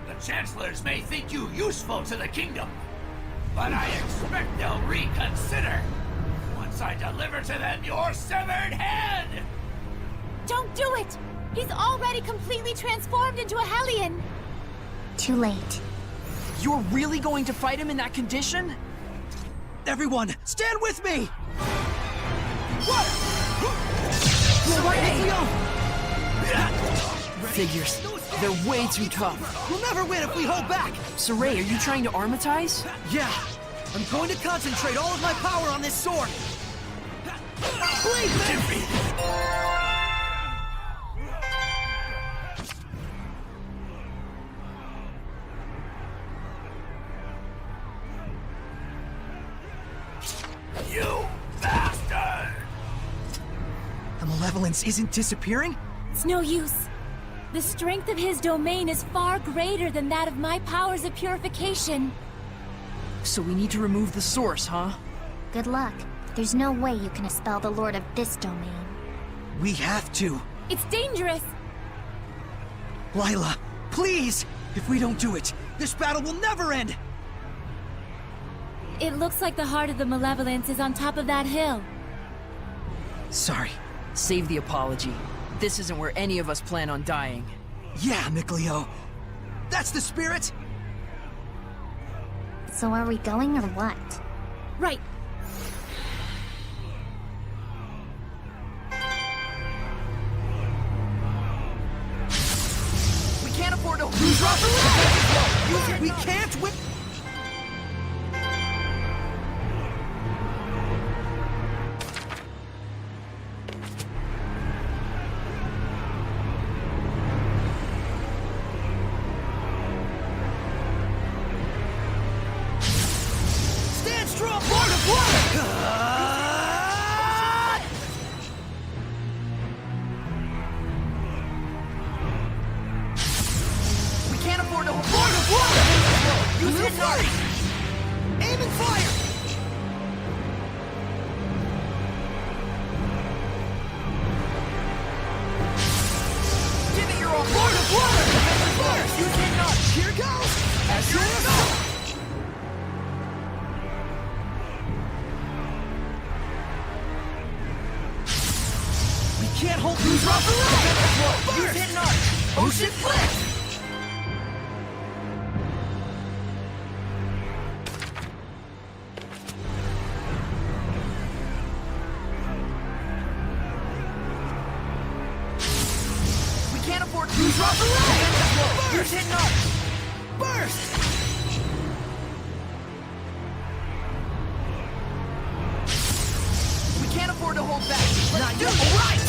The Chancellors may think you useful to the kingdom, but I expect they'll reconsider once I deliver to them your severed head! Don't do it! He's already completely transformed into a Hellion! Too late. You're really going to fight him in that condition? Everyone, stand with me! What? Figures. They're way too tough. We'll never win if we hold back! Saray, are you trying to armatize? Yeah. I'm going to concentrate all of my power on this sword. Bleed me! You bastard! The malevolence isn't disappearing? It's no use. The strength of his domain is far greater than that of my powers of purification. So we need to remove the source, huh? Good luck. There's no way you can expel the Lord of this domain. We have to. It's dangerous! Lila, please! If we don't do it, this battle will never end! It looks like the heart of the malevolence is on top of that hill. Sorry. Save the apology. This isn't where any of us plan on dying. Yeah, Mikleo. That's the spirit! So are we going or what? Right. We can't afford to lose our We can't win! Use hit flurry! Aim and fire! Give it your all! Lord of Water! First! Use hit not! Here goes! As your assault! We can't hold these rocks around! Use hit not! Ocean Flip! Use rock around! Use hit not! Burst! We can't afford to hold back. Let's do it! Right!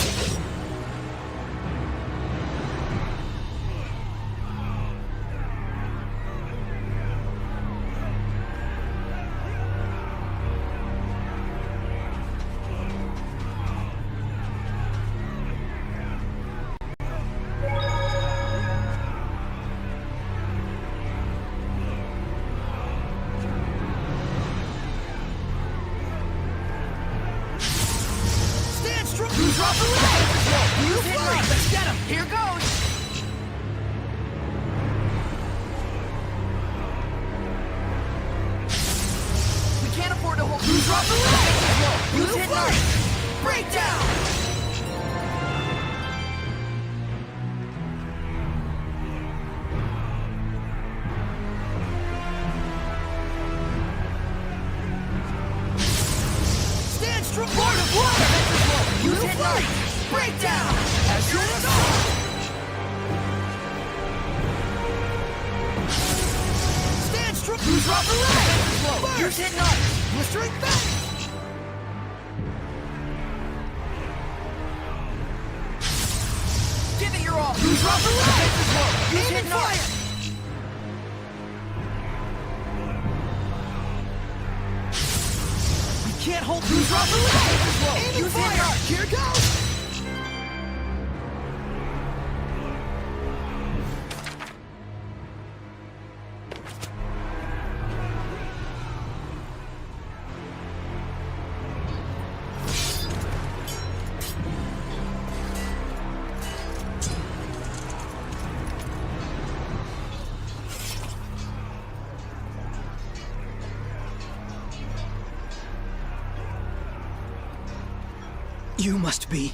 You must be...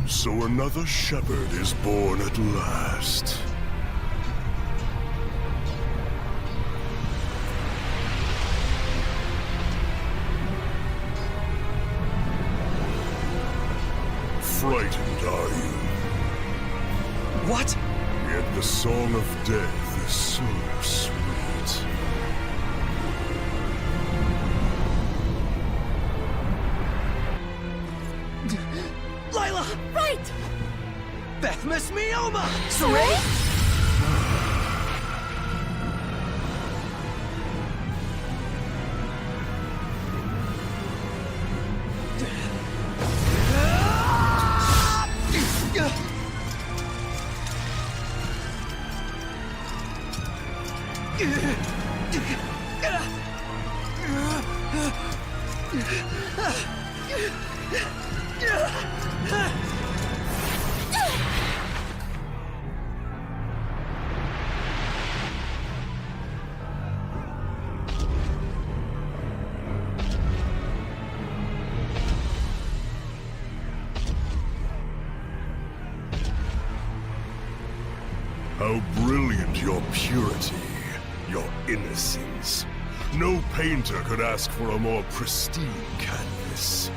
So another shepherd is born at last. Frightened, are you? What? Yet the song of death is so sweet. Lila! Right! Bethmas Mioma! Saray? How brilliant your purity, your innocence. No painter could ask for a more pristine canvas.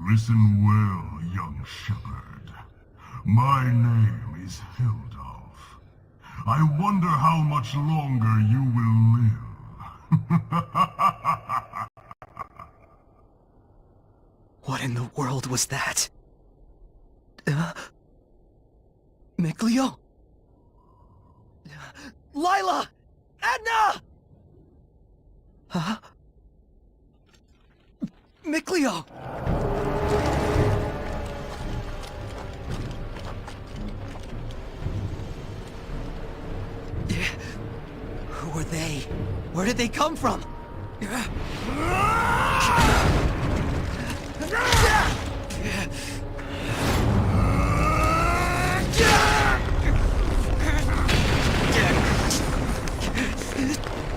Listen well, young shepherd. My name is Hildolf. I wonder how much longer you will live. What in the world was that? Mikleo? Lila! Edna! Huh? Mikleo! Who are they? Where did they come from?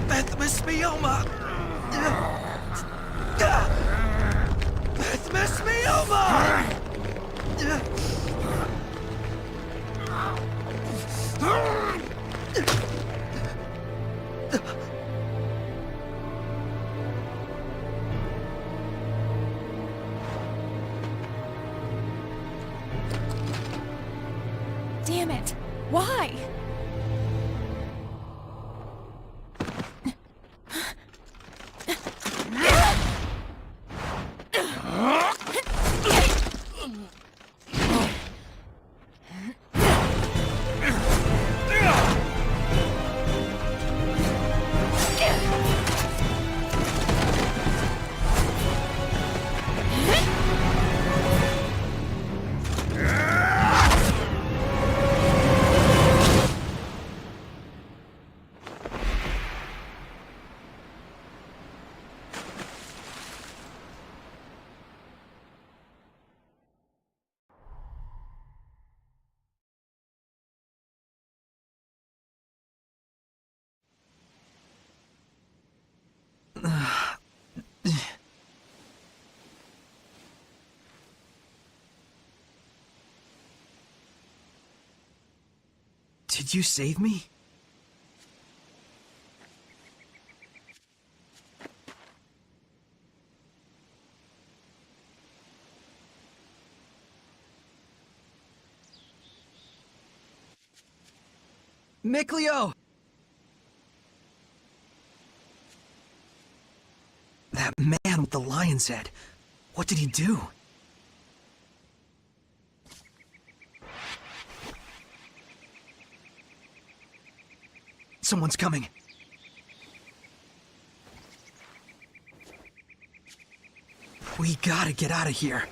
Bethmismioma! Bethmismioma! Damn it! Why? Did you save me? Mikleo! That man with the lion's head. What did he do? Someone's coming. We gotta get out of here.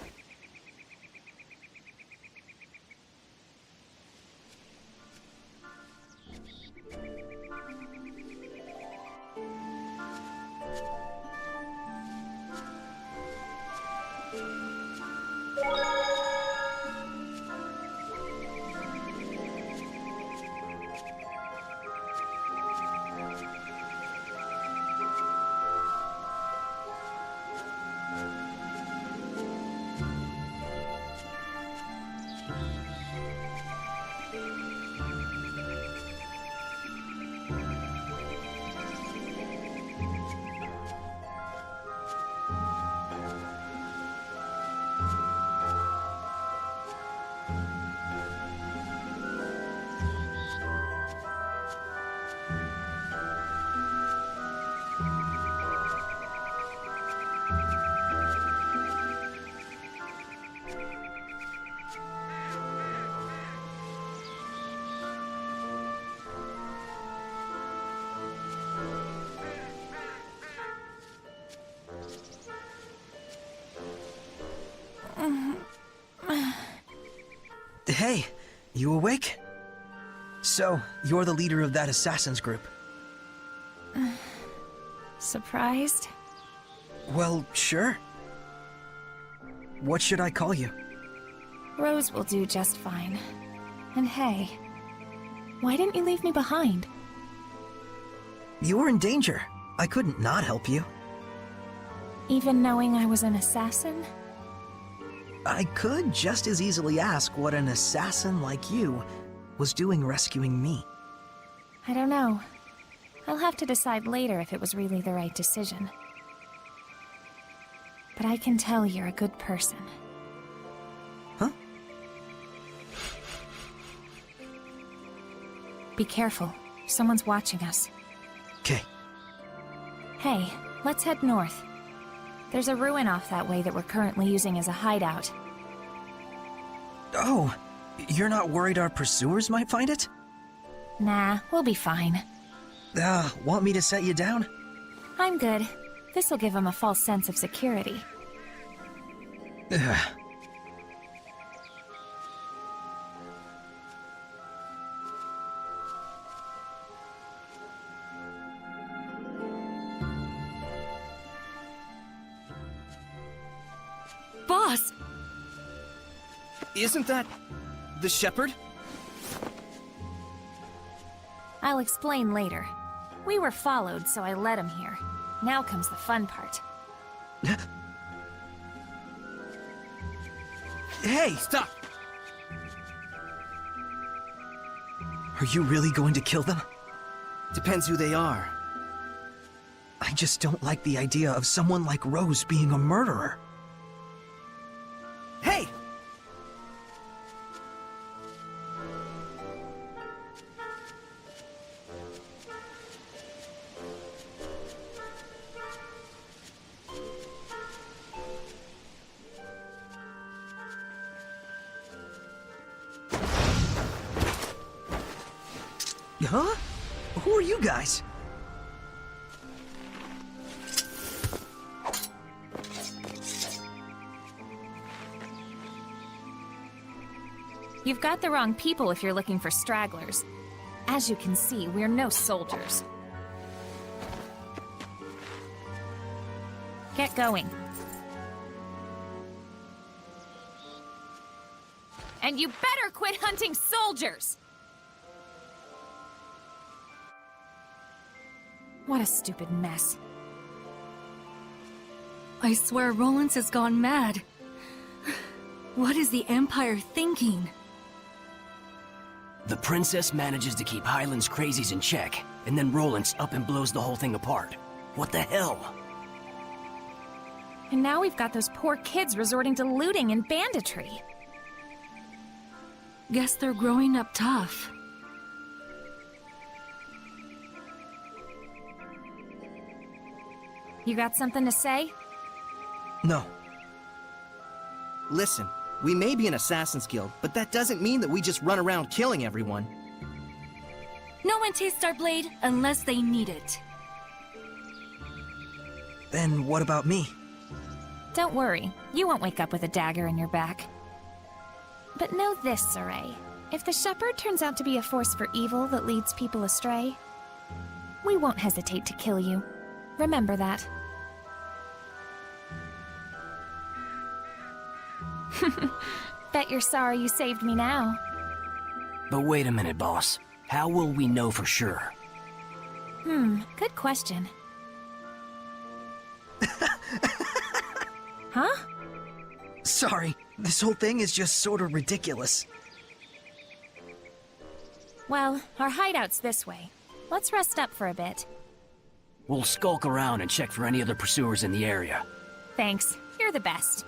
Hey, you awake? So, you're the leader of that assassin's group. Surprised? Well, sure. What should I call you? Rose will do just fine. And hey, why didn't you leave me behind? You were in danger. I couldn't not help you. Even knowing I was an assassin? I could just as easily ask what an assassin like you was doing rescuing me. I don't know. I'll have to decide later if it was really the right decision. But I can tell you're a good person. Huh? Be careful. Someone's watching us. Okay. Hey, let's head north. There's a ruin off that way that we're currently using as a hideout. Oh, you're not worried our pursuers might find it? Nah, we'll be fine. Want me to set you down? I'm good. This'll give them a false sense of security. Ugh. Boss! Isn't that the shepherd? I'll explain later. We were followed, so I led him here. Now comes the fun part. Hey, stop! Are you really going to kill them? Depends who they are. I just don't like the idea of someone like Rose being a murderer. Hey! Huh? Who are you guys? You've got the wrong people if you're looking for stragglers. As you can see, we're no soldiers. Get going. And you better quit hunting soldiers! What a stupid mess. I swear Rollins has gone mad. What is the Empire thinking? The princess manages to keep Highland's crazies in check, and then Rollins up and blows the whole thing apart. What the hell? And now we've got those poor kids resorting to looting and banditry. Guess they're growing up tough. You got something to say? No. Listen, we may be an assassin's guild, but that doesn't mean that we just run around killing everyone. No one tastes our blade unless they need it. Then what about me? Don't worry, you won't wake up with a dagger in your back. But know this, Saray. If the shepherd turns out to be a force for evil that leads people astray, we won't hesitate to kill you. Remember that. Bet you're sorry you saved me now. But wait a minute, boss. How will we know for sure? Good question. Huh? Sorry, this whole thing is just sort of ridiculous. Well, our hideout's this way. Let's rest up for a bit. We'll skulk around and check for any other pursuers in the area. Thanks. You're the best.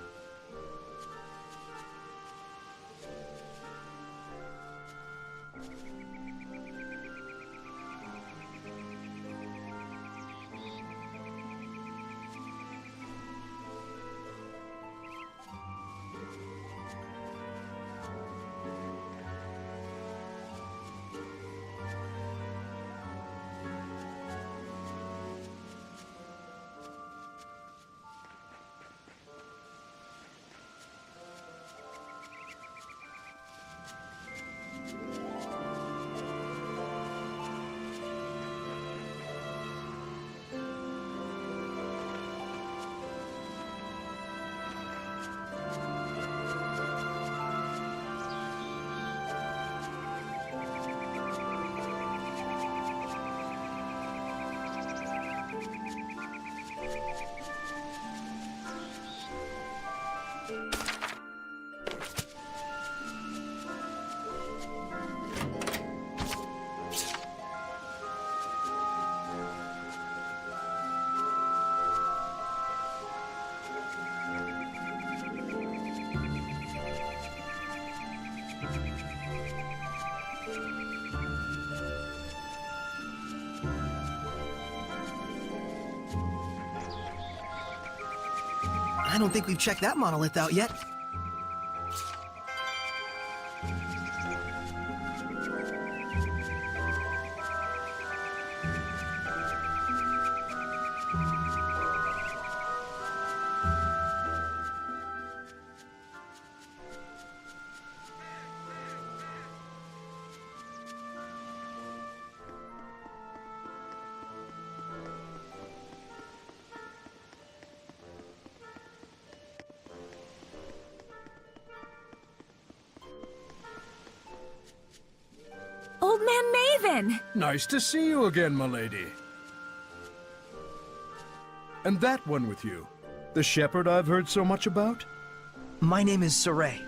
I don't think we've checked that monolith out yet. Old Man Maven! Nice to see you again, milady. And that one with you, the shepherd I've heard so much about? My name is Saray.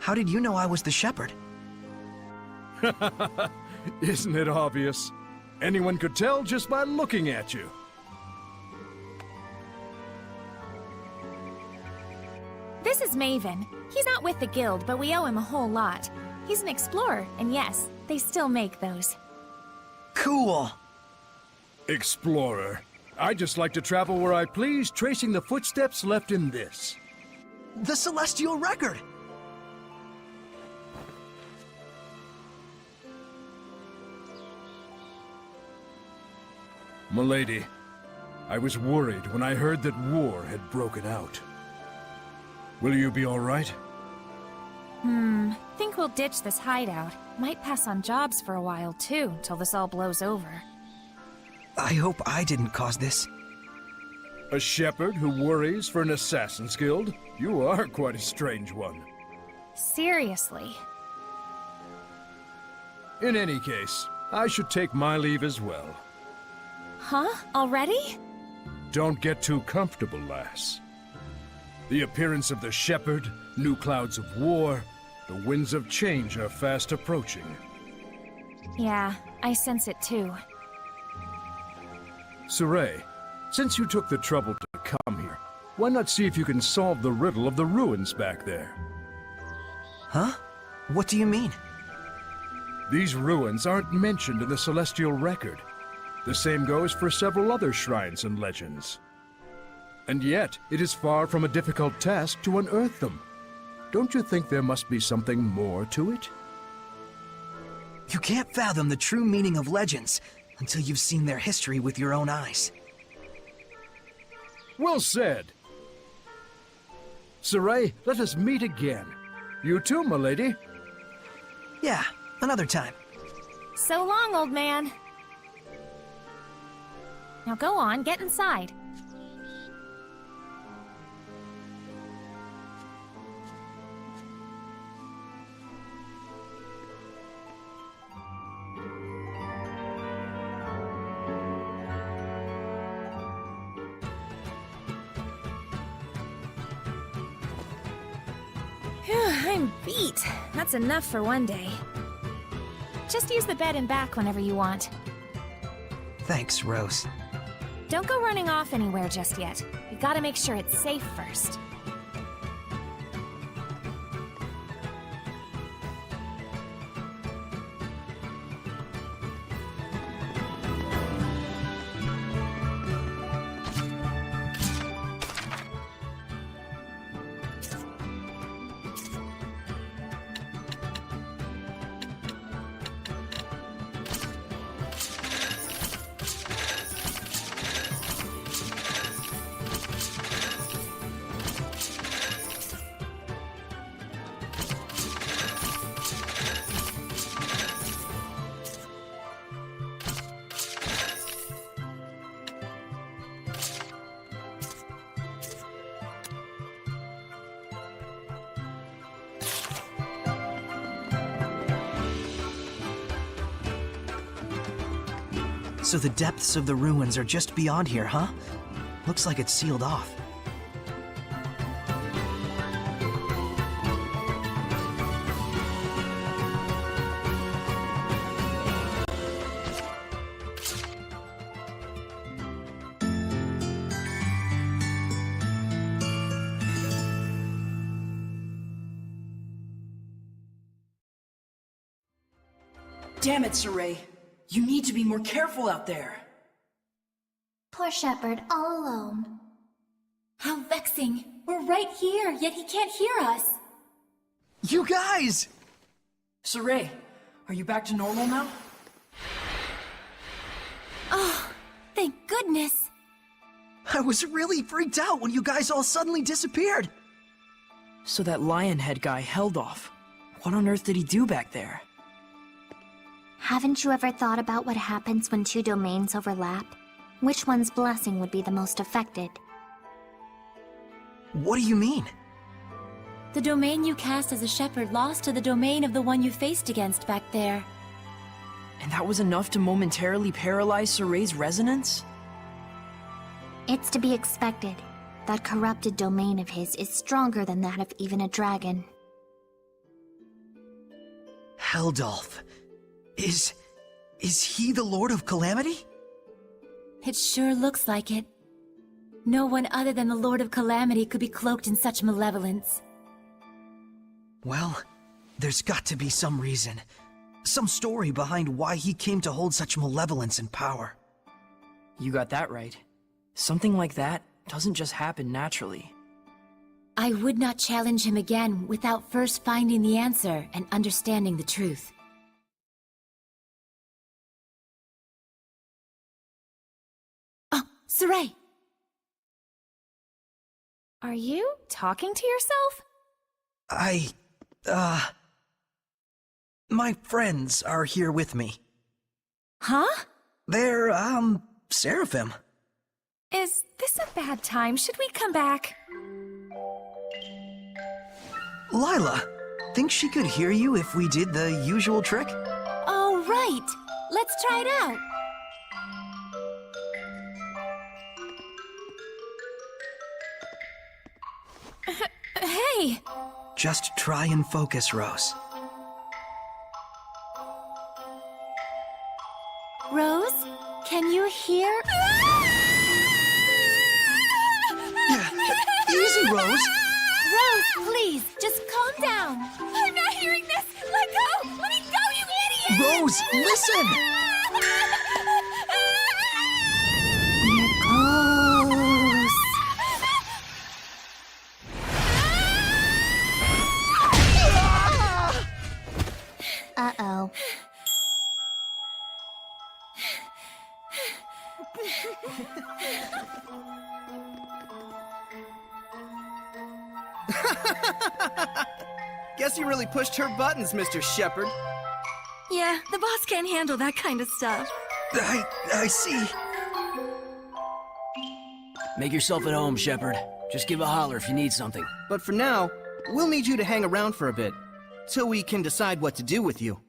How did you know I was the shepherd? Isn't it obvious? Anyone could tell just by looking at you. This is Maven. He's not with the guild, but we owe him a whole lot. He's an explorer, and yes, they still make those. Cool! Explorer. I just like to travel where I please, tracing the footsteps left in this. The Celestial Record! Milady, I was worried when I heard that war had broken out. Will you be all right? Think we'll ditch this hideout. Might pass on jobs for a while, too, till this all blows over. I hope I didn't cause this. A shepherd who worries for an assassin's guild? You are quite a strange one. Seriously. In any case, I should take my leave as well. Huh? Already? Don't get too comfortable, lass. The appearance of the shepherd, new clouds of war, the winds of change are fast approaching. Yeah, I sense it too. Saray, since you took the trouble to come here, why not see if you can solve the riddle of the ruins back there? Huh? What do you mean? These ruins aren't mentioned in the Celestial Record. The same goes for several other shrines and legends. And yet, it is far from a difficult task to unearth them. Don't you think there must be something more to it? You can't fathom the true meaning of legends until you've seen their history with your own eyes. Well said. Saray, let us meet again. You too, milady. Yeah, another time. So long, old man. Now go on, get inside. I'm beat. That's enough for one day. Just use the bed and back whenever you want. Thanks, Rose. Don't go running off anywhere just yet. We gotta make sure it's safe first. So the depths of the ruins are just beyond here, huh? Looks like it's sealed off. Damn it, Saray. You need to be more careful out there. Poor shepherd, all alone. How vexing. We're right here, yet he can't hear us. You guys! Saray, are you back to normal now? Oh, thank goodness. I was really freaked out when you guys all suddenly disappeared. So that Lionhead guy held off. What on earth did he do back there? Haven't you ever thought about what happens when two domains overlap? Which one's blessing would be the most affected? What do you mean? The domain you cast as a shepherd lost to the domain of the one you faced against back there. And that was enough to momentarily paralyze Saray's resonance? It's to be expected. That corrupted domain of his is stronger than that of even a dragon. Heldolf. Is he the Lord of Calamity? It sure looks like it. No one other than the Lord of Calamity could be cloaked in such malevolence. Well, there's got to be some reason. Some story behind why he came to hold such malevolence and power. You got that right. Something like that doesn't just happen naturally. I would not challenge him again without first finding the answer and understanding the truth. Oh, Saray! Are you talking to yourself? My friends are here with me. Huh? They're, Seraphim. Is this a bad time? Should we come back? Lila, think she could hear you if we did the usual trick? Oh, right! Let's try it out! Hey! Just try and focus, Rose. Rose, can you hear? Easy, Rose! Rose, please, just calm down! I'm not hearing this! Let go! Let me go, you idiot! Rose, listen! We're close. Uh-oh. Guess you really pushed her buttons, Mr. Shepard. Yeah, the boss can't handle that kind of stuff. I see. Make yourself at home, Shepard. Just give a holler if you need something. But for now, we'll need you to hang around for a bit, till we can decide what to do with you.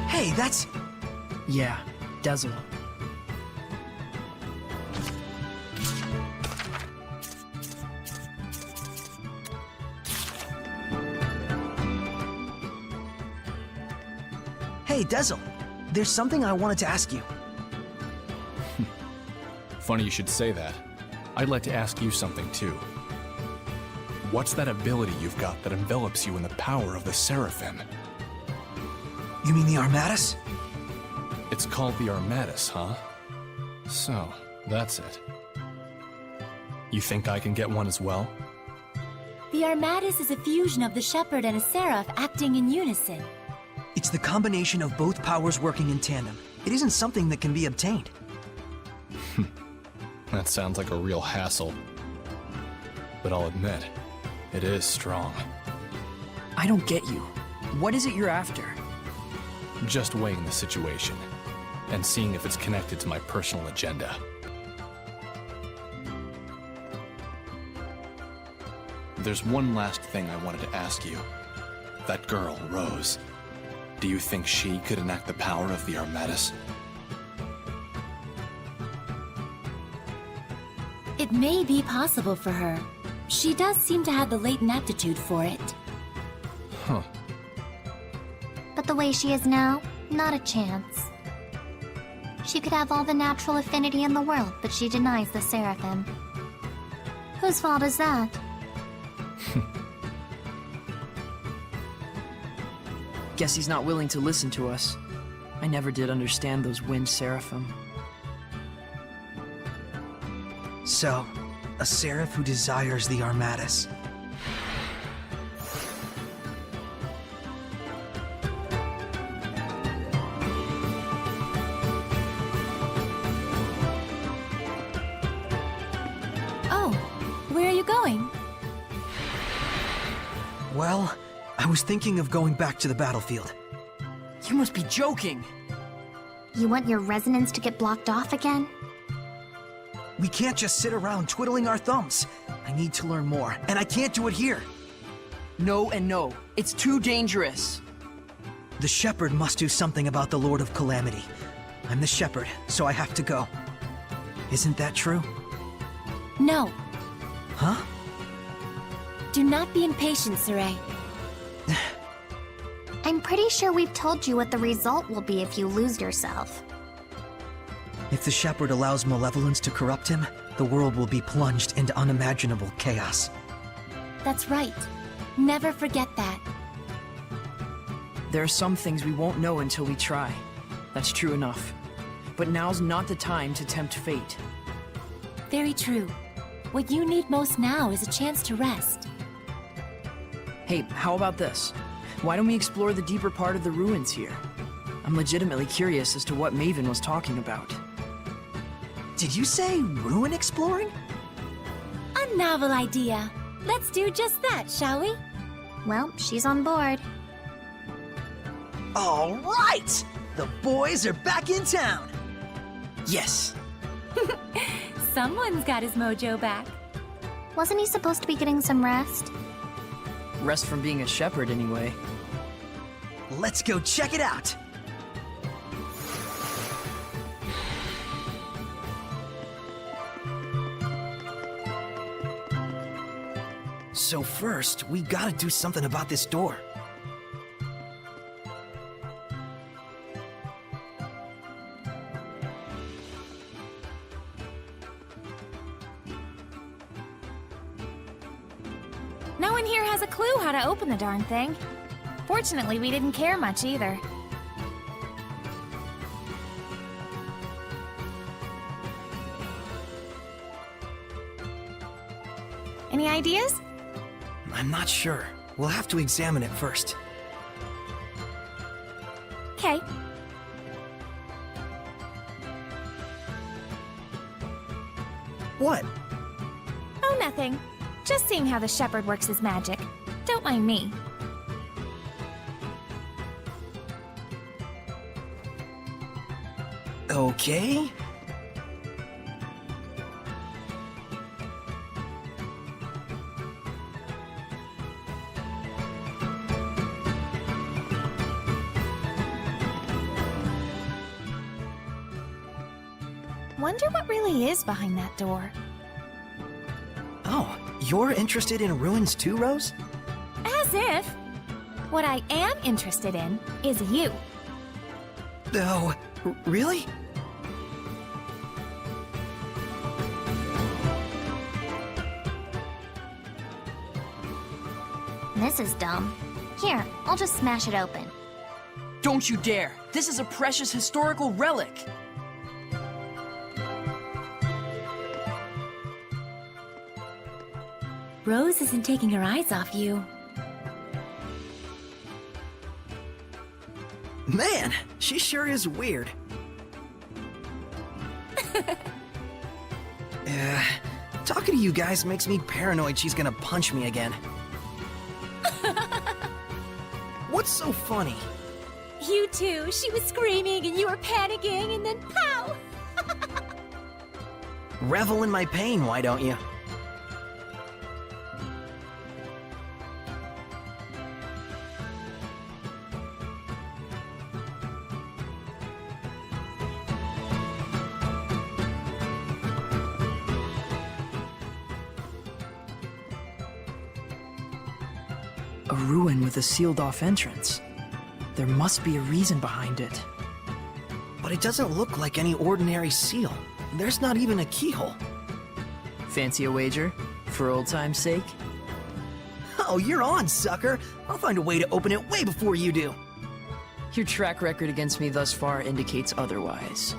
Hey, that's... Yeah, Dazzle. Hey, Dazzle. There's something I wanted to ask you. Funny you should say that. I'd like to ask you something too. What's that ability you've got that envelops you in the power of the Seraphim? You mean the Armatus? It's called the Armatus, huh? So, that's it. You think I can get one as well? The Armatus is a fusion of the Shepherd and a Seraph acting in unison. It's the combination of both powers working in tandem. It isn't something that can be obtained. That sounds like a real hassle. But I'll admit, it is strong. I don't get you. What is it you're after? Just weighing the situation, and seeing if it's connected to my personal agenda. There's one last thing I wanted to ask you. That girl, Rose, do you think she could enact the power of the Armatus? It may be possible for her, She does seem to have the latent aptitude for it. Huh. But the way she is now, not a chance. She could have all the natural affinity in the world, but she denies the Seraphim. Whose fault is that? Guess he's not willing to listen to us. I never did understand those wind seraphim. So, a seraph who desires the Armatus. Oh, where are you going? Well, I was thinking of going back to the battlefield. You must be joking! You want your resonance to get blocked off again? We can't just sit around twiddling our thumbs. I need to learn more, and I can't do it here. No and no. It's too dangerous. The Shepherd must do something about the Lord of Calamity. I'm the Shepherd, so I have to go. Isn't that true? No. Huh? Do not be impatient, Saray. I'm pretty sure we've told you what the result will be if you lose yourself. If the Shepherd allows malevolence to corrupt him, the world will be plunged into unimaginable chaos. That's right. Never forget that. There are some things we won't know until we try. That's true enough. But now's not the time to tempt fate. Very true. What you need most now is a chance to rest. Hey, how about this? Why don't we explore the deeper part of the ruins here? I'm legitimately curious as to what Maven was talking about. Did you say ruin exploring? A novel idea. Let's do just that, shall we? Well, she's on board. All right! The boys are back in town! Yes! Someone's got his mojo back. Wasn't he supposed to be getting some rest? Rest from being a shepherd, anyway. Let's go check it out! So first, we gotta do something about this door. No one here has a clue how to open the darn thing. Fortunately, we didn't care much either. Any ideas? I'm not sure. We'll have to examine it first. Okay. What? Oh, nothing. Just seeing how the shepherd works his magic. Don't mind me. Okay. Wonder what really is behind that door. Oh, you're interested in ruins too, Rose? As if. What I am interested in is you. Oh, really? This is dumb. Here, I'll just smash it open. Don't you dare! This is a precious historical relic! Rose isn't taking her eyes off you. Man, she sure is weird. Talking to you guys makes me paranoid she's gonna punch me again. What's so funny? You too. She was screaming and you were panicking and then pow! Revel in my pain, why don't you? A ruin with a sealed-off entrance. There must be a reason behind it. But it doesn't look like any ordinary seal. There's not even a keyhole. Fancy a wager? For old time's sake? Oh, you're on, sucker! I'll find a way to open it way before you do. Your track record against me thus far indicates otherwise.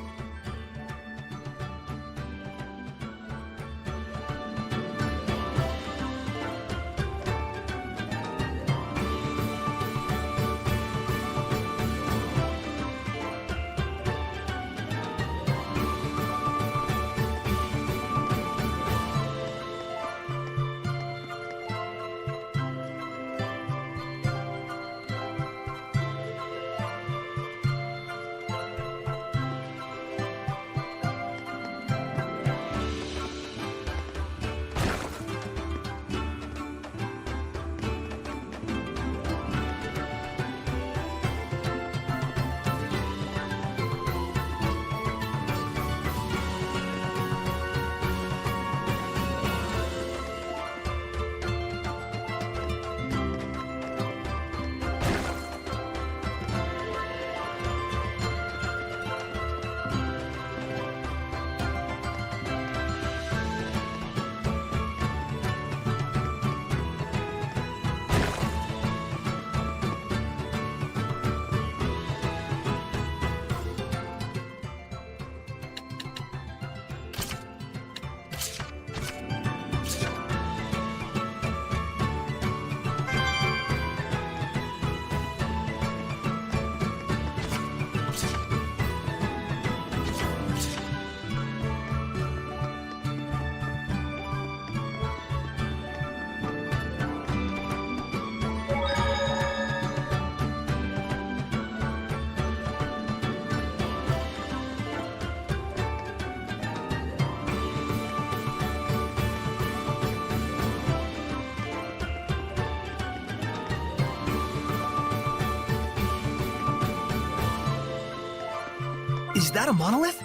Is that a monolith?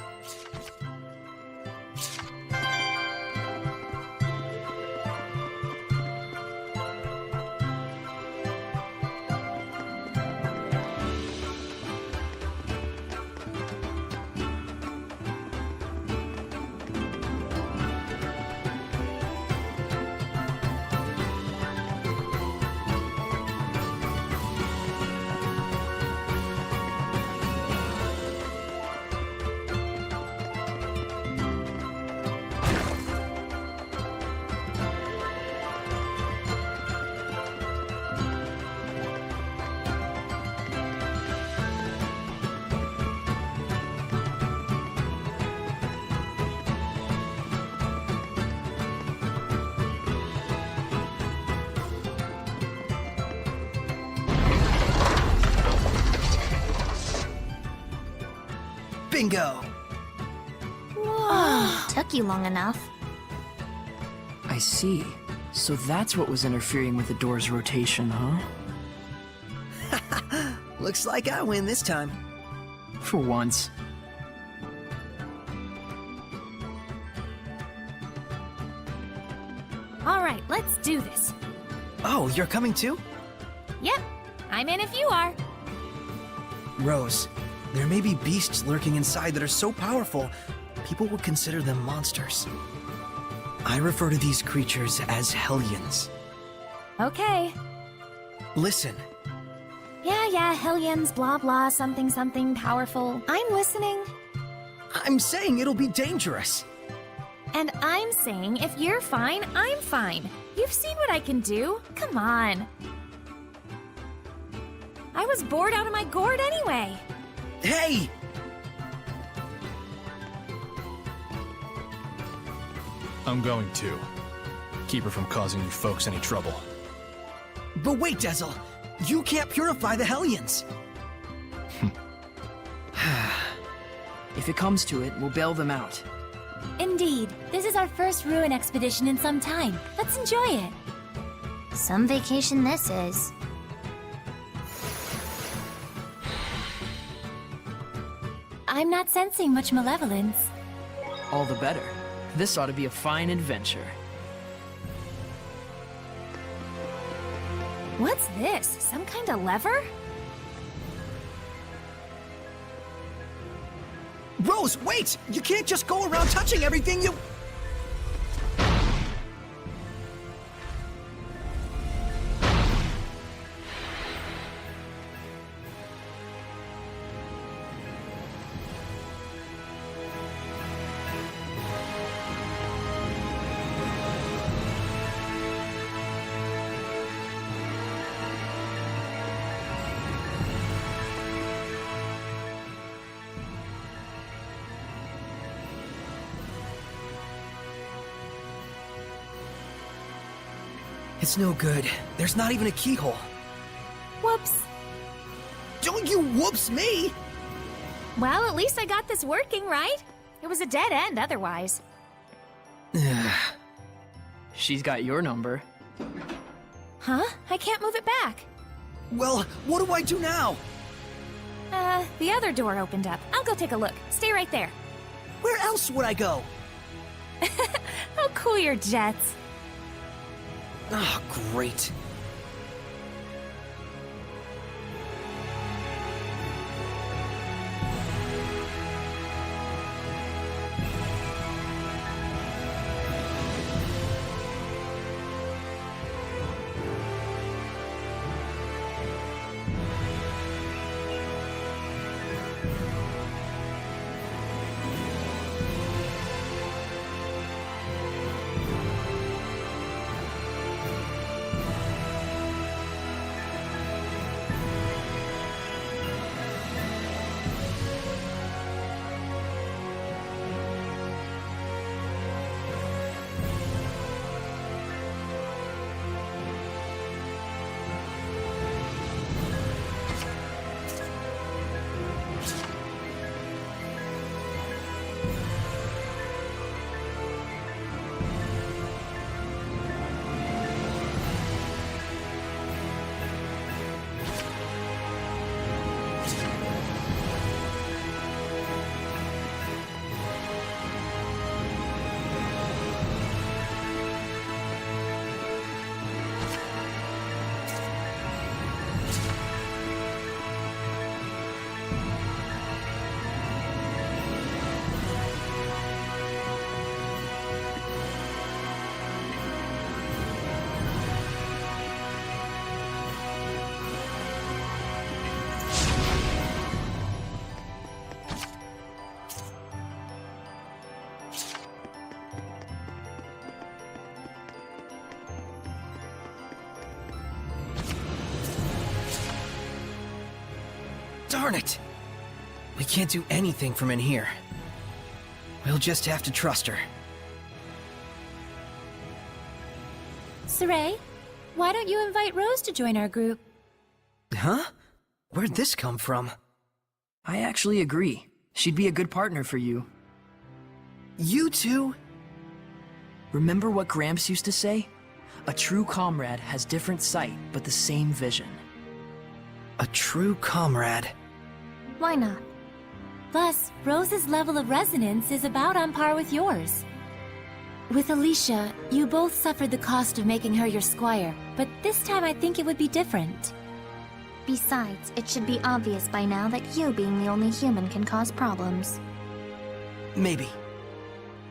Bingo! Whoa. Took you long enough. I see. So that's what was interfering with the door's rotation, huh? Looks like I win this time. For once. All right, let's do this. Oh, you're coming too? Yep, I'm in if you are. Rose, there may be beasts lurking inside that are so powerful, people would consider them monsters. I refer to these creatures as Hellions. Okay. Listen. Yeah, Hellions, blah blah, something something powerful. I'm listening. I'm saying it'll be dangerous. And I'm saying if you're fine, I'm fine. You've seen what I can do. Come on. I was bored out of my gourd anyway. Hey! I'm going to. Keep her from causing you folks any trouble. But wait, Dezel! You can't purify the Hellions! If it comes to it, we'll bail them out. Indeed. This is our first ruin expedition in some time. Let's enjoy it. Some vacation this is. I'm not sensing much malevolence. All the better. This ought to be a fine adventure. What's this? Some kind of lever? Rose, wait! You can't just go around touching everything you... It's no good. There's not even a keyhole. Whoops. Don't you whoops me! Well, at least I got this working, right? It was a dead end otherwise. She's got your number. Huh? I can't move it back. Well, what do I do now? The other door opened up. I'll go take a look. Stay right there. Where else would I go? How cool your jets. Oh, great. Darn it! We can't do anything from in here. We'll just have to trust her. Saray, why don't you invite Rose to join our group? Huh? Where'd this come from? I actually agree. She'd be a good partner for you. You two? Remember what Gramps used to say? A true comrade has different sight, but the same vision. A true comrade. Why not? Plus, Rose's level of resonance is about on par with yours. With Alicia, you both suffered the cost of making her your squire, but this time I think it would be different. Besides, it should be obvious by now that you being the only human can cause problems. Maybe.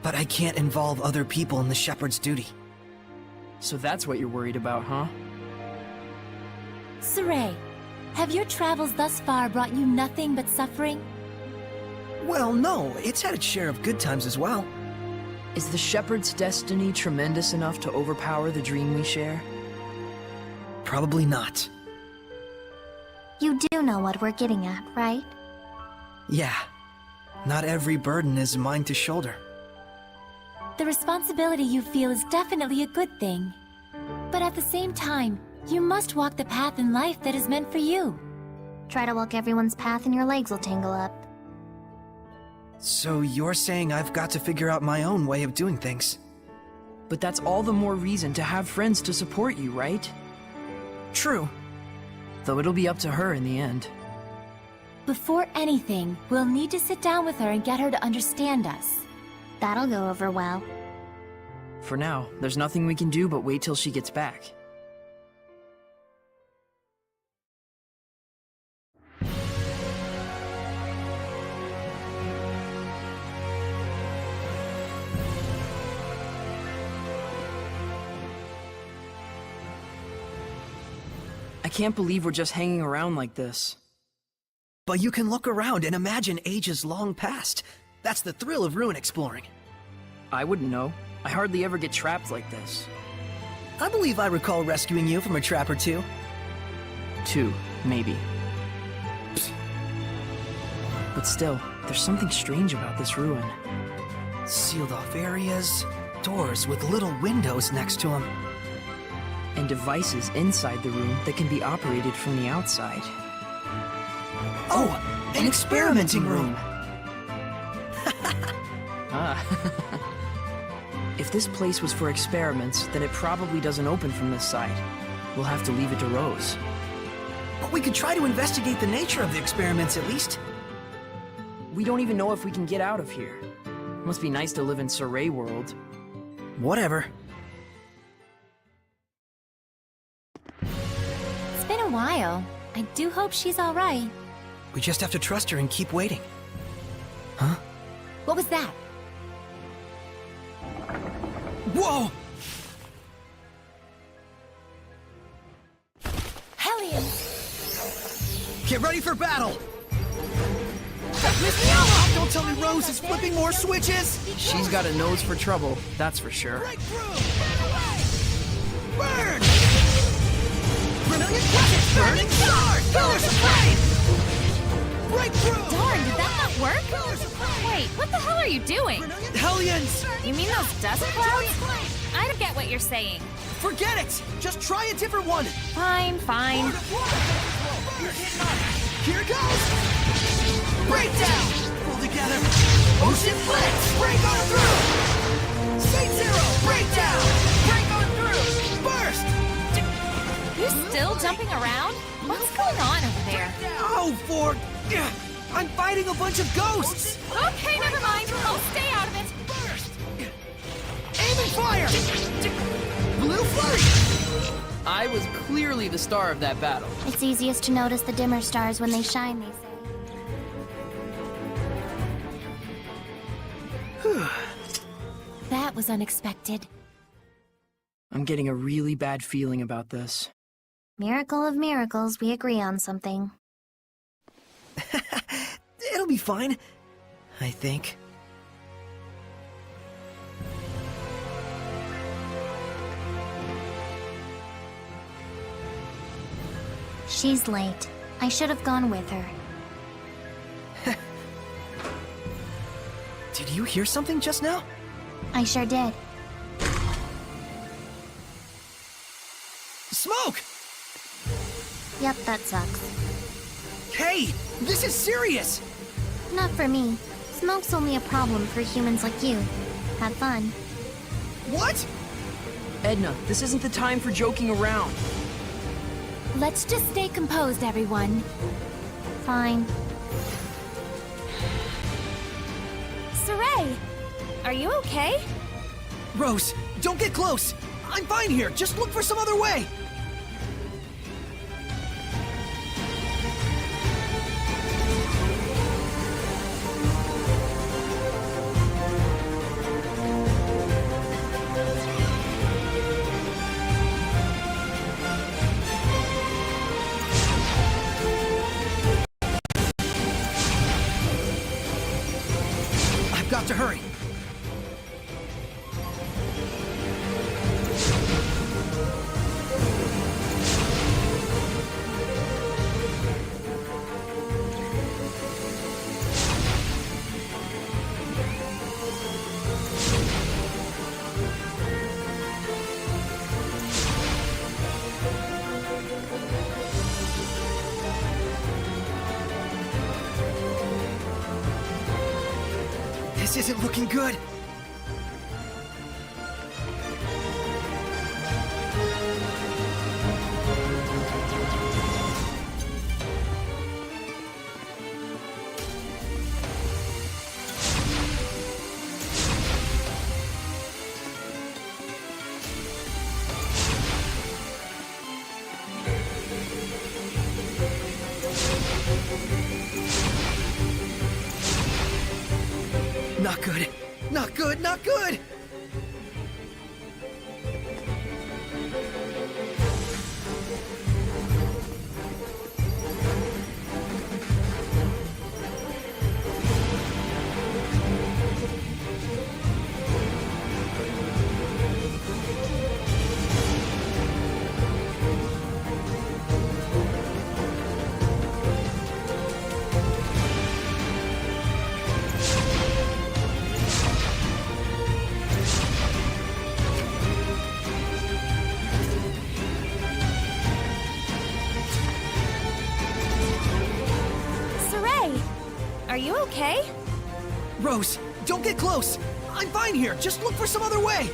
But I can't involve other people in the shepherd's duty. So that's what you're worried about, huh? Saray, have your travels thus far brought you nothing but suffering? Well, no, it's had its share of good times as well. Is the shepherd's destiny tremendous enough to overpower the dream we share? Probably not. You do know what we're getting at, right? Yeah. Not every burden is mine to shoulder. The responsibility you feel is definitely a good thing. But at the same time, you must walk the path in life that is meant for you. Try to walk everyone's path and your legs will tangle up. So you're saying I've got to figure out my own way of doing things? But that's all the more reason to have friends to support you, right? True. Though it'll be up to her in the end. Before anything, we'll need to sit down with her and get her to understand us. That'll go over well. For now, there's nothing we can do but wait till she gets back. can't believe we're just hanging around like this. But you can look around and imagine ages long past. That's the thrill of ruin exploring. I wouldn't know. I hardly ever get trapped like this. I believe I recall rescuing you from a trap or two. 2, maybe. But still, there's something strange about this ruin. Sealed off areas, doors with little windows next to them. And devices inside the room that can be operated from the outside. Oh, an experimenting room! If this place was for experiments, then it probably doesn't open from this side. We'll have to leave it to Rose. But we could try to investigate the nature of the experiments at least. We don't even know if we can get out of here. Must be nice to live in Saray world. Whatever. It's been a while. I do hope she's all right. We just have to trust her and keep waiting. Huh? What was that? Whoa! Hellion! Get ready for battle! Don't tell me Rose is flipping more switches! She's got a nose for trouble, that's for sure. Break through! Burn! Brilliant Crush! Burning Star! Pillars of Flame! Break through! Darn, did that not work? Wait, what the hell are you doing? Hellions! You mean those dust clouds? I don't get what you're saying. Forget it! Just try a different one! Fine, fine. Here it goes! Breakdown! Pull together! Ocean Blitz! Break on through! Saint Zero! Breakdown! Break on through! Burst! You still jumping around? What's going on over there? Oh, I'm fighting a bunch of ghosts! Okay, never mind. I'll stay out of it. Burst! Aim and fire! Blue Flurry! I was clearly the star of that battle. It's easiest to notice the dimmer stars when they shine, they say. That was unexpected. I'm getting a really bad feeling about this. Miracle of miracles, we agree on something. It'll be fine, I think. She's late. I should have gone with her. Did you hear something just now? I sure did. Smoke! Yep, that sucks. Hey, this is serious! Not for me. Smoke's only a problem for humans like you. Have fun. What? Edna, this isn't the time for joking around. Let's just stay composed, everyone. Fine. Saray! Are you okay? Rose, don't get close! I'm fine here, just look for some other way! Got to hurry. This isn't looking good. Not good. Not good, not good! Are you okay? Rose, don't get close! I'm fine here, just look for some other way!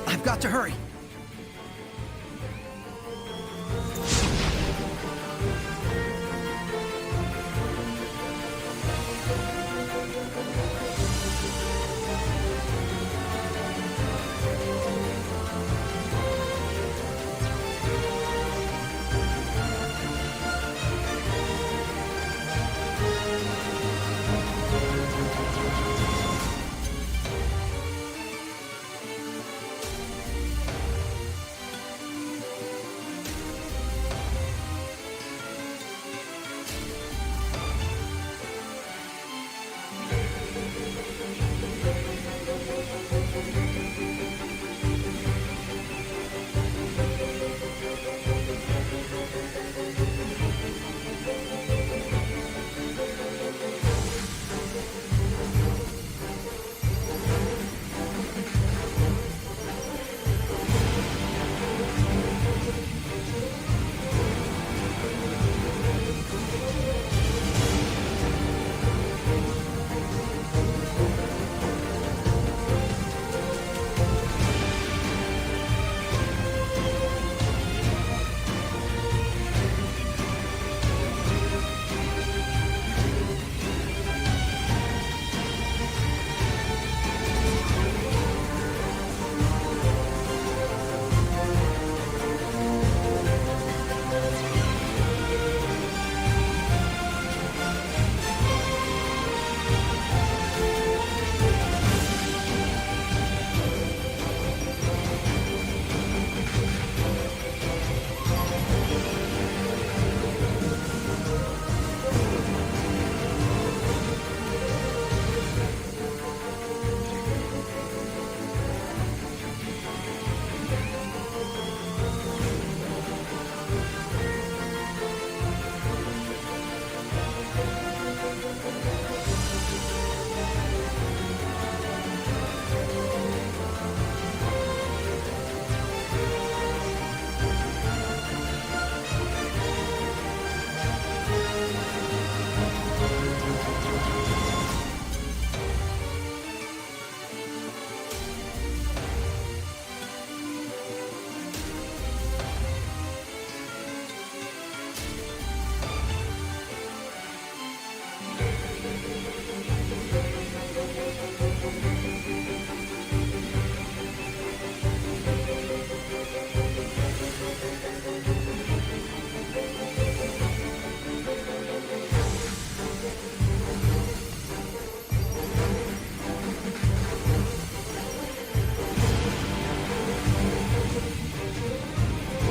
I've got to hurry.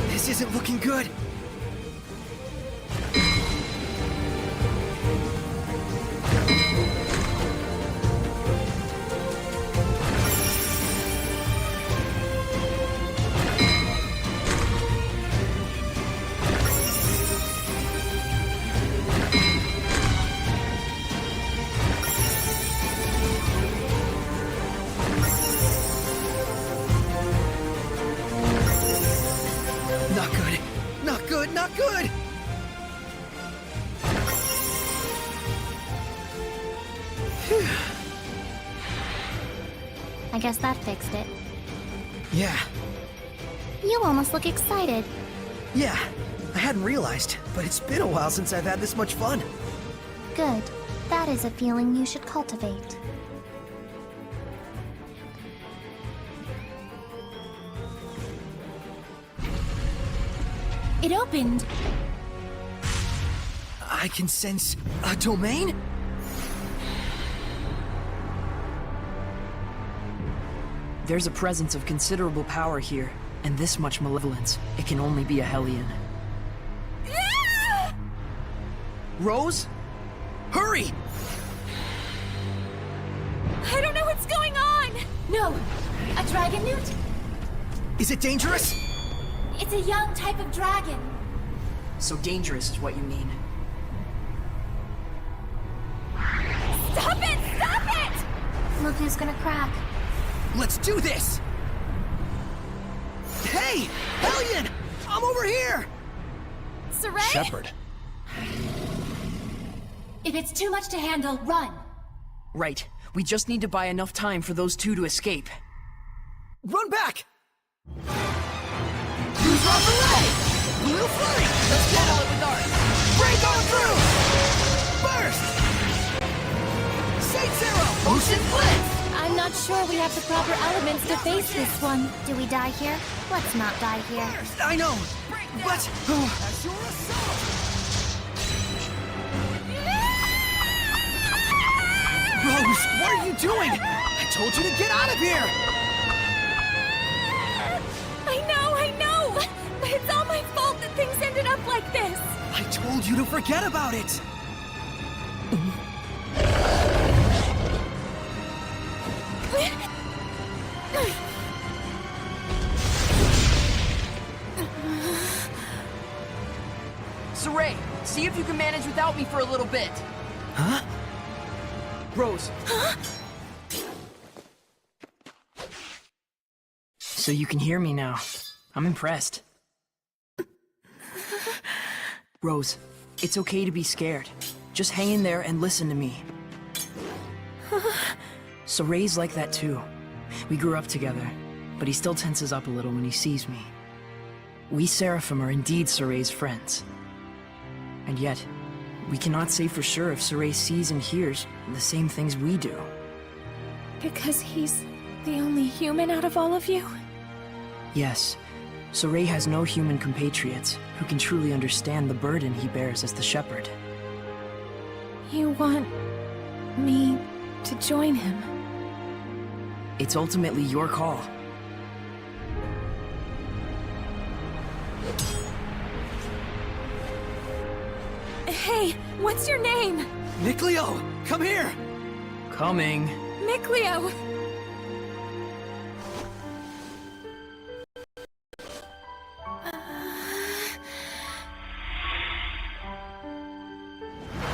This isn't looking good. Not good. Not good, not good! I guess that fixed it. Yeah, You almost look excited. yeah. I hadn't realized, but it's been a while since I've had this much fun. Good. That is a feeling you should cultivate. It opened. I can sense a domain? There's a presence of considerable power here, and this much malevolence. It can only be a Hellion. Rose? Hurry! I don't know what's going on! No! A dragon newt? Is it dangerous? It's a young type of dragon. So dangerous is what you mean. Stop it! Stop it! Look who's gonna crack. Let's do this! Hey! Hellion! I'm over here! Saray? Shepard. If it's too much to handle, run. Right. We just need to buy enough time for those two to escape. Run back! Use Rocket! Blue Flurry! Let's channel it with Art! Break on through! Burst! Saint Zero! Ocean Blitz! I'm not sure we have the proper elements to face this one. Do we die here? Let's not die here. I know, but... Rose, what are you doing? I told you to get out of here! I know! But it's all my fault that things ended up like this. I told you to forget about it! Saray, see if you can manage without me for a little bit. Huh? Rose. So you can hear me now. I'm impressed. Rose, it's okay to be scared. Just hang in there and listen to me. Saray's like that too. We grew up together, but he still tenses up a little when he sees me. We Seraphim are indeed Saray's friends. And yet, we cannot say for sure if Saray sees and hears the same things we do. Because he's the only human out of all of you? Yes, Saray has no human compatriots who can truly understand the burden he bears as the shepherd. You want me to join him? It's ultimately your call. Hey, what's your name? Nicleo, come here! Coming. Nicleo!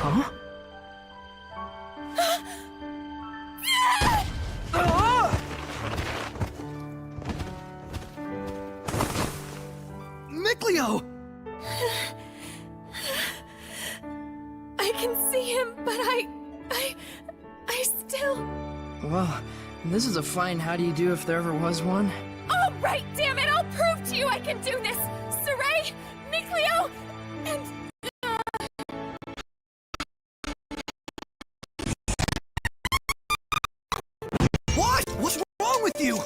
Huh? Nicleo! I can see him, but I still... Well, this is a fine how do you do if there ever was one. All right, damn it! I'll prove to you I can do this! Saray, Nicleo, and... What? What's wrong with you?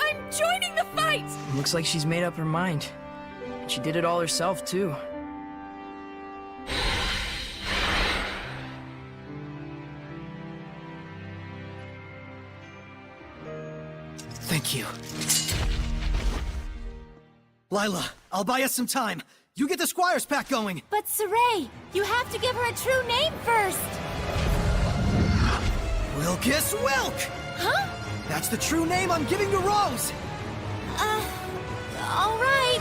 I'm joining the fight! Looks like she's made up her mind. She did it all herself, too. Thank you. Lila, I'll buy us some time. You get the Squire's pack going. But Saray, you have to give her a true name first. Wilkis Wilk! Huh? That's the true name I'm giving to Rose! All right.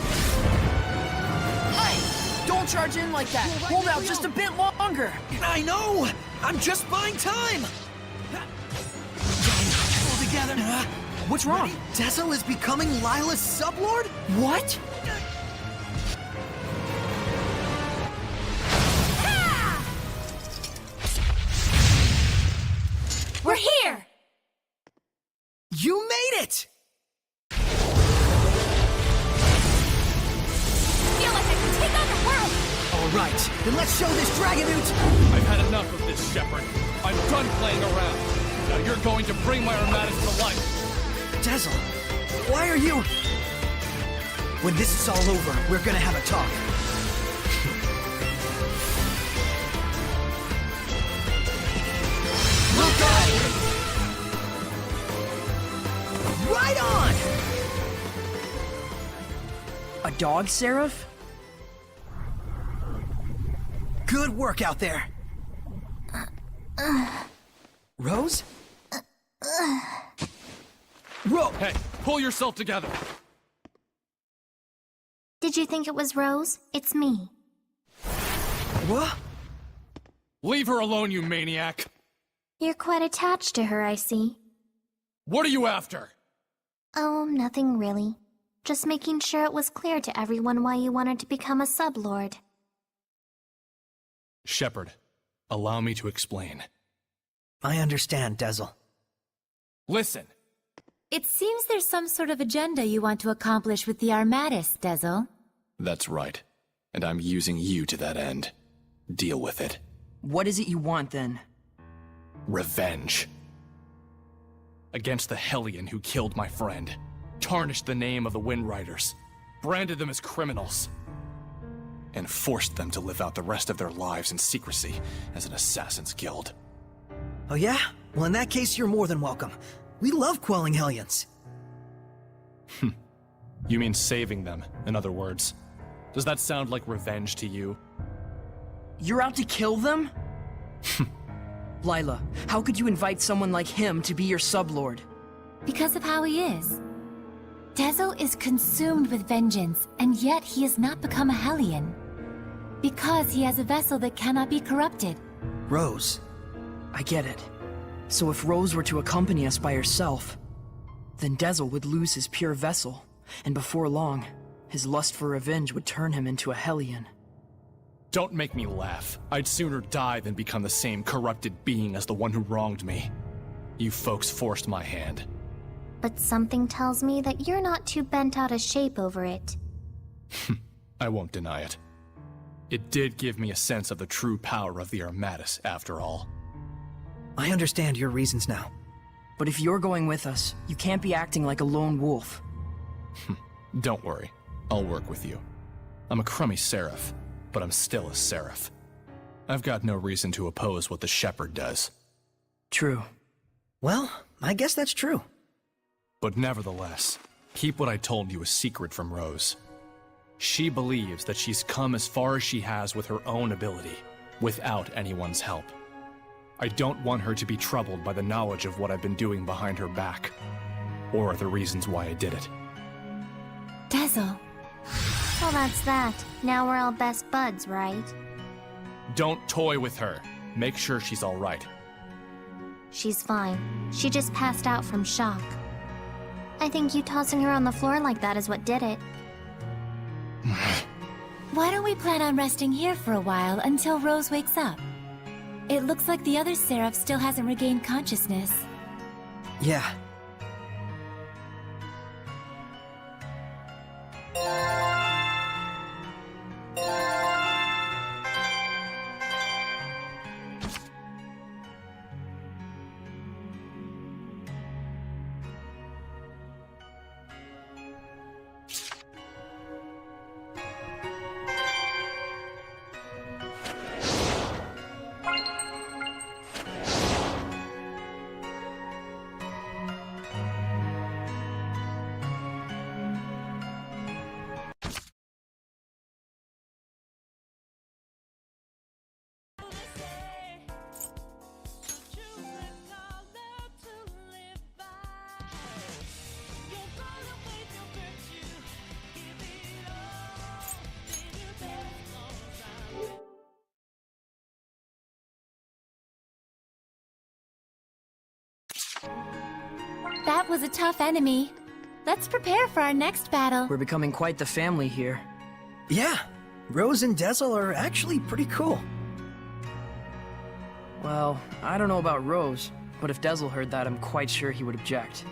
Hey! Don't charge in like that! Hold out just a bit longer! I know! I'm just buying time! Pull together. What's wrong? Deso is becoming Lila's sublord? What? We're here! You made it! Feel like I can take on the world! All right, then let's show this dragon newt! I've had enough of this, Shepard. I'm done playing around. Now you're going to bring my armadas to life. Dazzle, why are you... When this is all over, we're gonna have a talk. Look out! Right on! A dog, Seraph? Good work out there. Rose? Hey, pull yourself together. Did you think it was Rose? It's me. What? Leave her alone, you maniac! You're quite attached to her, I see. What are you after? Oh, nothing really. Just making sure it was clear to everyone why you wanted to become a sublord. Shepard, allow me to explain. I understand, Dezel. Listen! It seems there's some sort of agenda you want to accomplish with the Armatus, Dezel. That's right. And I'm using you to that end. Deal with it. What is it you want, then? Revenge. Against the Hellion who killed my friend, tarnished the name of the Wind Riders, branded them as criminals, and forced them to live out the rest of their lives in secrecy as an assassin's guild. Oh yeah? Well, in that case, you're more than welcome. We love quelling Hellions. You mean saving them, in other words. Does that sound like revenge to you? You're out to kill them? Lila, how could you invite someone like him to be your sublord? Because of how he is. Dezel is consumed with vengeance, and yet he has not become a Hellion. Because he has a vessel that cannot be corrupted. Rose. I get it. So if Rose were to accompany us by herself, then Dezel would lose his pure vessel, and before long, his lust for revenge would turn him into a Hellion. Don't make me laugh. I'd sooner die than become the same corrupted being as the one who wronged me. You folks forced my hand. But something tells me that you're not too bent out of shape over it. I won't deny it. It did give me a sense of the true power of the Armatus, after all. I understand your reasons now. But if you're going with us, you can't be acting like a lone wolf. Don't worry. I'll work with you. I'm a crummy seraph, but I'm still a seraph. I've got no reason to oppose what the Shepherd does. True. Well, I guess that's true. But nevertheless, keep what I told you a secret from Rose. She believes that she's come as far as she has with her own ability, without anyone's help. I don't want her to be troubled by the knowledge of what I've been doing behind her back, or the reasons why I did it. Dezel. Well, that's that. Now we're all best buds, right? Don't toy with her. Make sure she's all right. She's fine. She just passed out from shock. I think you tossing her on the floor like that is what did it. Why don't we plan on resting here for a while until Rose wakes up? It looks like the other Seraph still hasn't regained consciousness. Yeah. That was a tough enemy. Let's prepare for our next battle. We're becoming quite the family here. Yeah, Rose and Dezel are actually pretty cool. Well, I don't know about Rose, but if Dezel heard that, I'm quite sure he would object.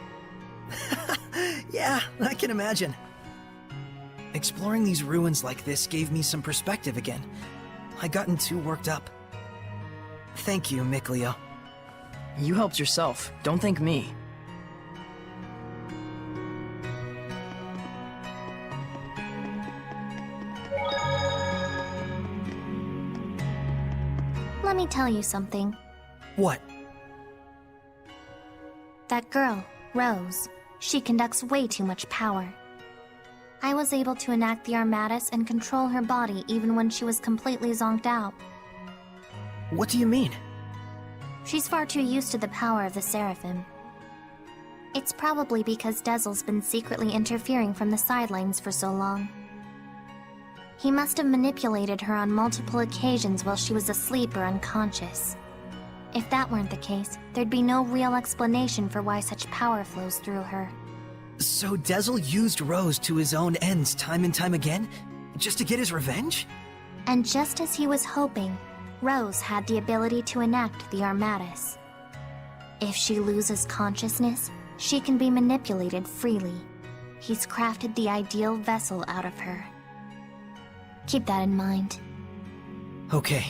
Yeah, I can imagine. Exploring these ruins like this gave me some perspective again. I'd gotten too worked up. Thank you, Mikleo. You helped yourself. Don't thank me. Let me tell you something. What? That girl, Rose, she conducts way too much power. I was able to enact the Armatus and control her body even when she was completely zonked out. What do you mean? She's far too used to the power of the Seraphim. It's probably because Dezel's been secretly interfering from the sidelines for so long. He must have manipulated her on multiple occasions while she was asleep or unconscious. If that weren't the case, there'd be no real explanation for why such power flows through her. So Dezel used Rose to his own ends time and time again? Just to get his revenge? And just as he was hoping, Rose had the ability to enact the Armatus. If she loses consciousness, she can be manipulated freely. He's crafted the ideal vessel out of her. Keep that in mind. Okay.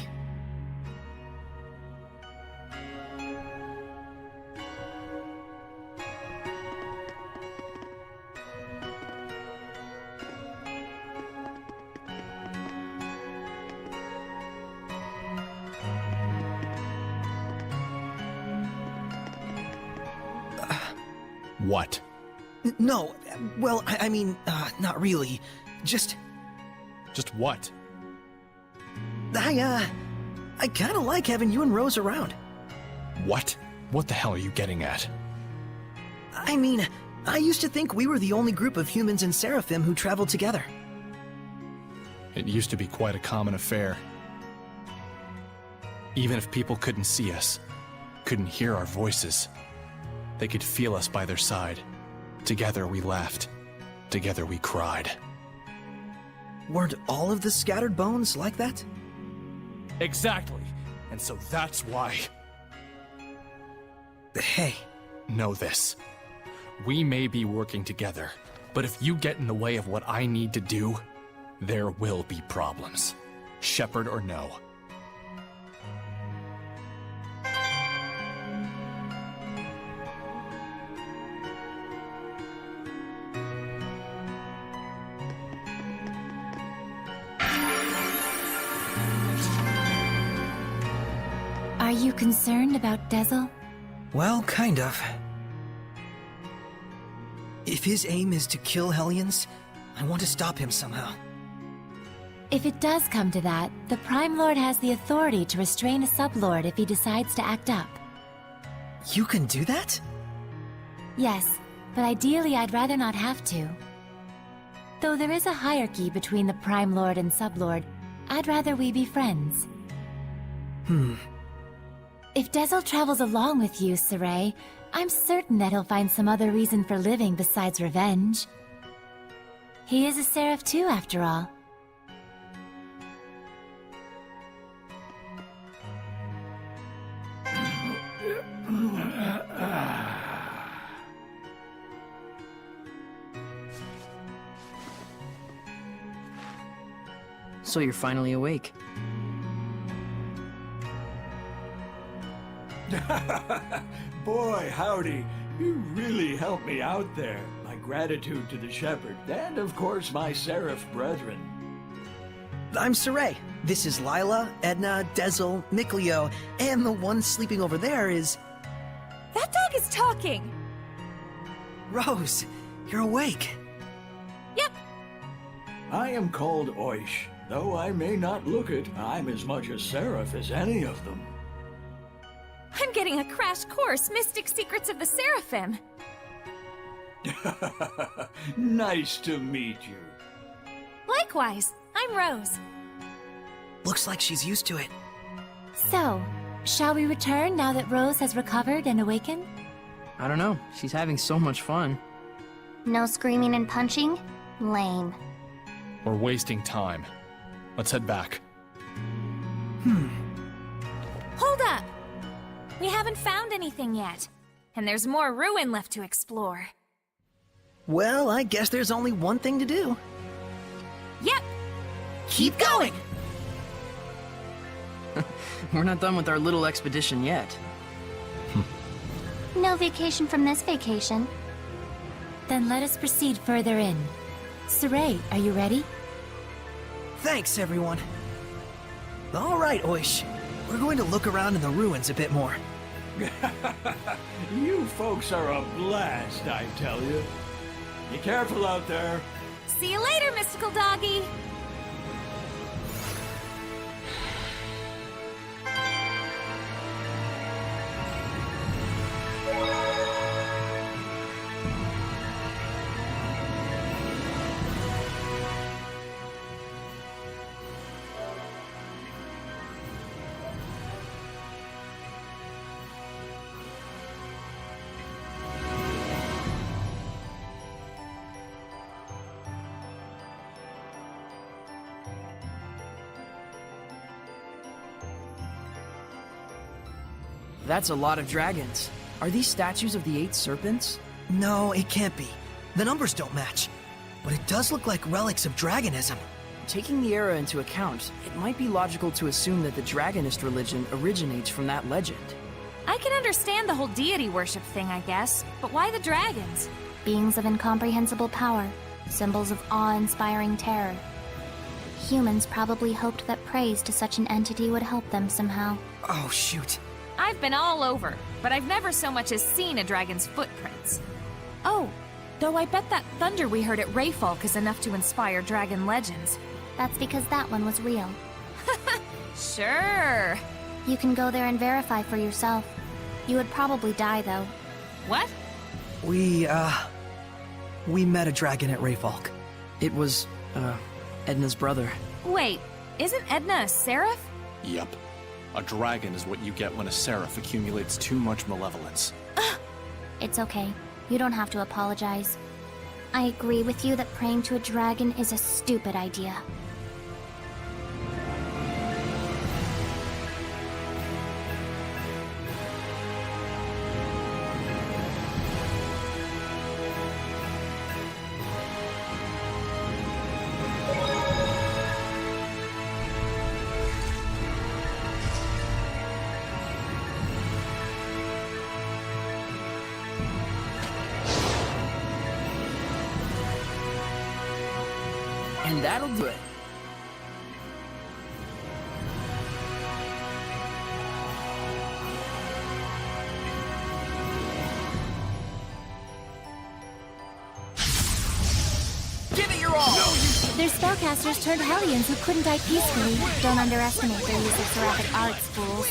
What? No, well, I mean, not really. Just what? I kinda like having you and Rose around. What? What the hell are you getting at? I mean, I used to think we were the only group of humans and Seraphim who traveled together. It used to be quite a common affair. Even if people couldn't see us, couldn't hear our voices, they could feel us by their side. Together we laughed. Together we cried. Weren't all of the scattered bones like that? Exactly. And so that's why... Hey. Know this. We may be working together, but if you get in the way of what I need to do, there will be problems. Shepherd or no. Are you concerned about Dezel? Well, kind of. If his aim is to kill Hellions, I want to stop him somehow. If it does come to that, the Prime Lord has the authority to restrain a Sublord if he decides to act up. You can do that? Yes, but ideally I'd rather not have to. Though there is a hierarchy between the Prime Lord and Sublord, I'd rather we be friends. If Dezel travels along with you, Saray, I'm certain that he'll find some other reason for living besides revenge. He is a Seraph too, after all. So you're finally awake. Boy, howdy. You really helped me out there. My gratitude to the Shepherd, and of course my Seraph brethren. I'm Saray. This is Lila, Edna, Dezel, Mikleo, and the one sleeping over there is... That dog is talking! Rose, you're awake. Yep. I am called Oish. Though I may not look it, I'm as much a Seraph as any of them. I'm getting a crash course, Mystic Secrets of the Seraphim. Nice to meet you. Likewise, I'm Rose. Looks like she's used to it. So, shall we return now that Rose has recovered and awakened? I don't know. She's having so much fun. No screaming and punching? Lame. We're wasting time. Let's head back. Hold up! We haven't found anything yet. And there's more ruin left to explore. Well, I guess there's only one thing to do. Yep! Keep going! We're not done with our little expedition yet. No vacation from this vacation. Then let us proceed further in. Saray, are you ready? Thanks, everyone. All right, Oish. We're going to look around in the ruins a bit more. You folks are a blast, I tell you. Be careful out there. See you later, mystical doggy! That's a lot of dragons. Are these statues of the 8 serpents? No, it can't be. The numbers don't match. But it does look like relics of dragonism. Taking the era into account, it might be logical to assume that the Dragonist religion originates from that legend. I can understand the whole deity worship thing, I guess, but why the dragons? Beings of incomprehensible power, symbols of awe-inspiring terror. Humans probably hoped that praise to such an entity would help them somehow. Oh, shoot. I've been all over, but I've never so much as seen a dragon's footprints. Oh, though I bet that thunder we heard at Rayfalk is enough to inspire dragon legends. That's because that one was real. Sure. You can go there and verify for yourself. You would probably die, though. What? We met a dragon at Rayfalk. It was, Edna's brother. Wait, isn't Edna a seraph? Yup. A dragon is what you get when a seraph accumulates too much malevolence. It's okay. You don't have to apologize. I agree with you that praying to a dragon is a stupid idea. And that'll do it. Give it your all! They're spellcasters turned Hellions who couldn't die peacefully. Don't underestimate their use of seraphic arts, fools.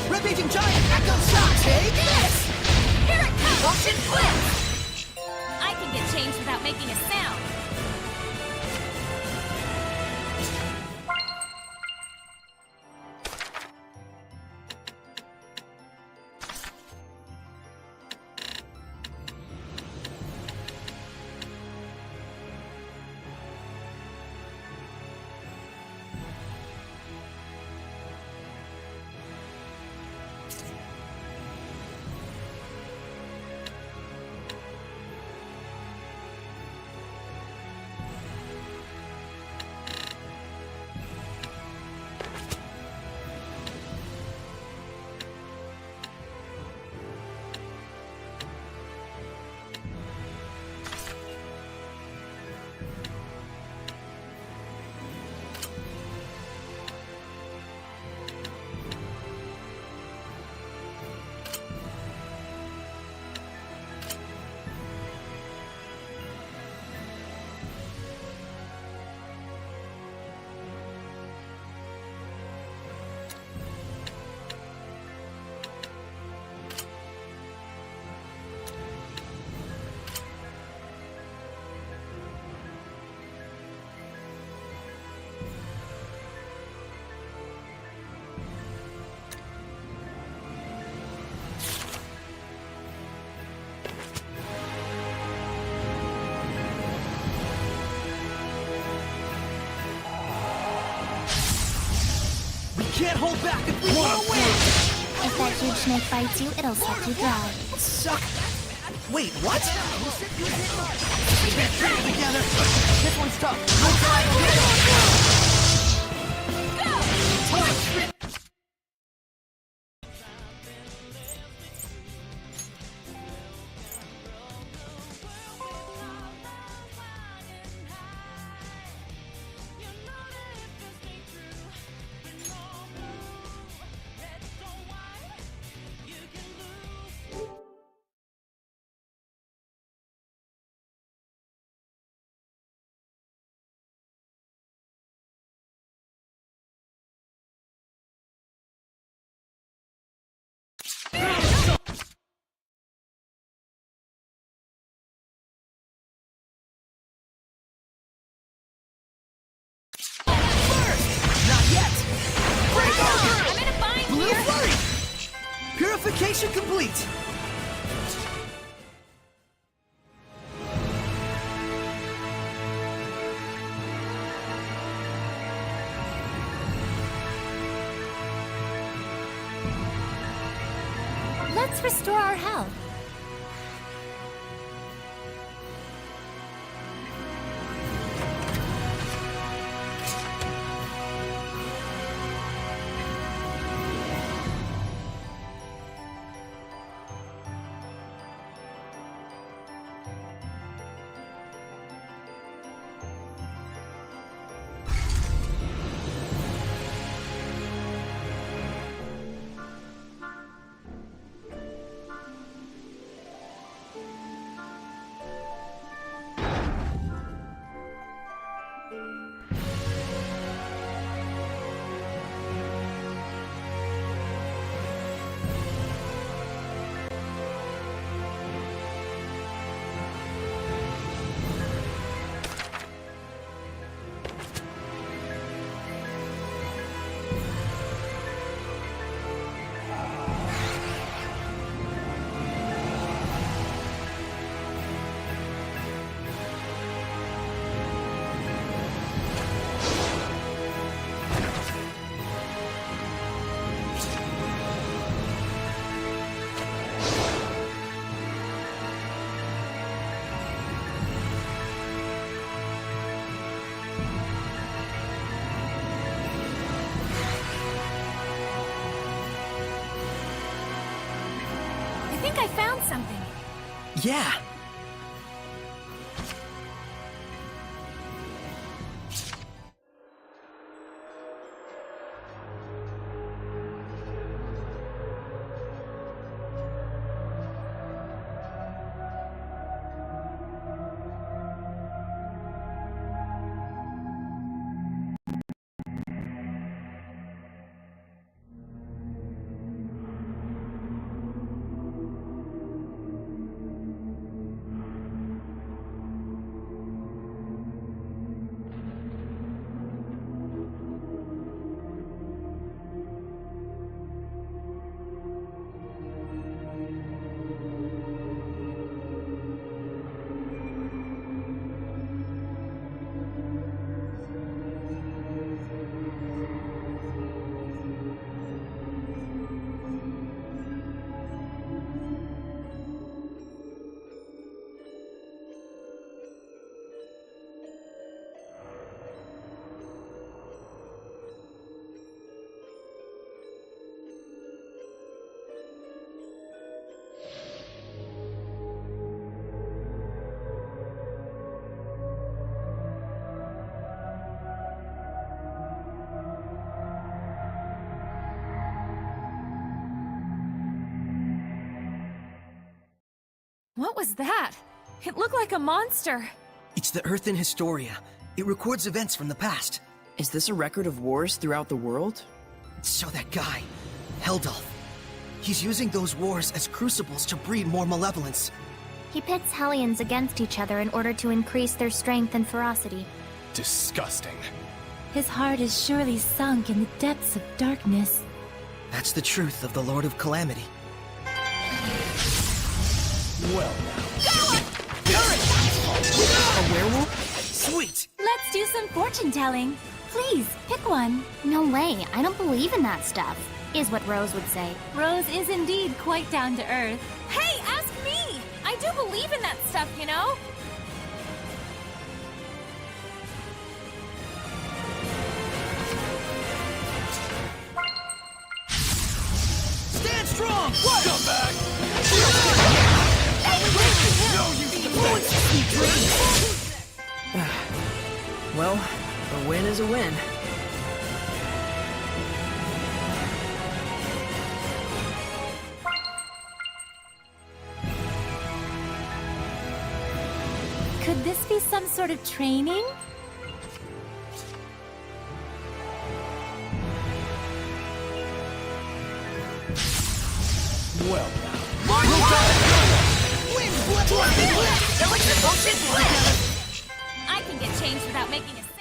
Rampaging Giant Echo Shock! Take this! Here it comes! Ocean Blitz! I can get changed without making a sound. Can't hold back if we want to win! If that huge snake bites you, it'll suck you dry. Suck? Wait, what? Together. This one's tough. Mission complete! Let's restore our health. I think I found something. Yeah. What was that? It looked like a monster. It's the Earthen Historia. It records events from the past. Is this a record of wars throughout the world? So that guy, Heldulf, he's using those wars as crucibles to breed more malevolence. He pits Hellions against each other in order to increase their strength and ferocity. Disgusting. His heart is surely sunk in the depths of darkness. That's the truth of the Lord of Calamity. Well A werewolf? Sweet! Let's do some fortune telling. Please, pick one. No way, I don't believe in that stuff, is what Rose would say. Rose is indeed quite down to earth. Hey, ask me! I do believe in that stuff, you know? Stand strong! What? Come back! No use to Well, a win is a win. Could this be some sort of training? Well I can get changed without making a sound.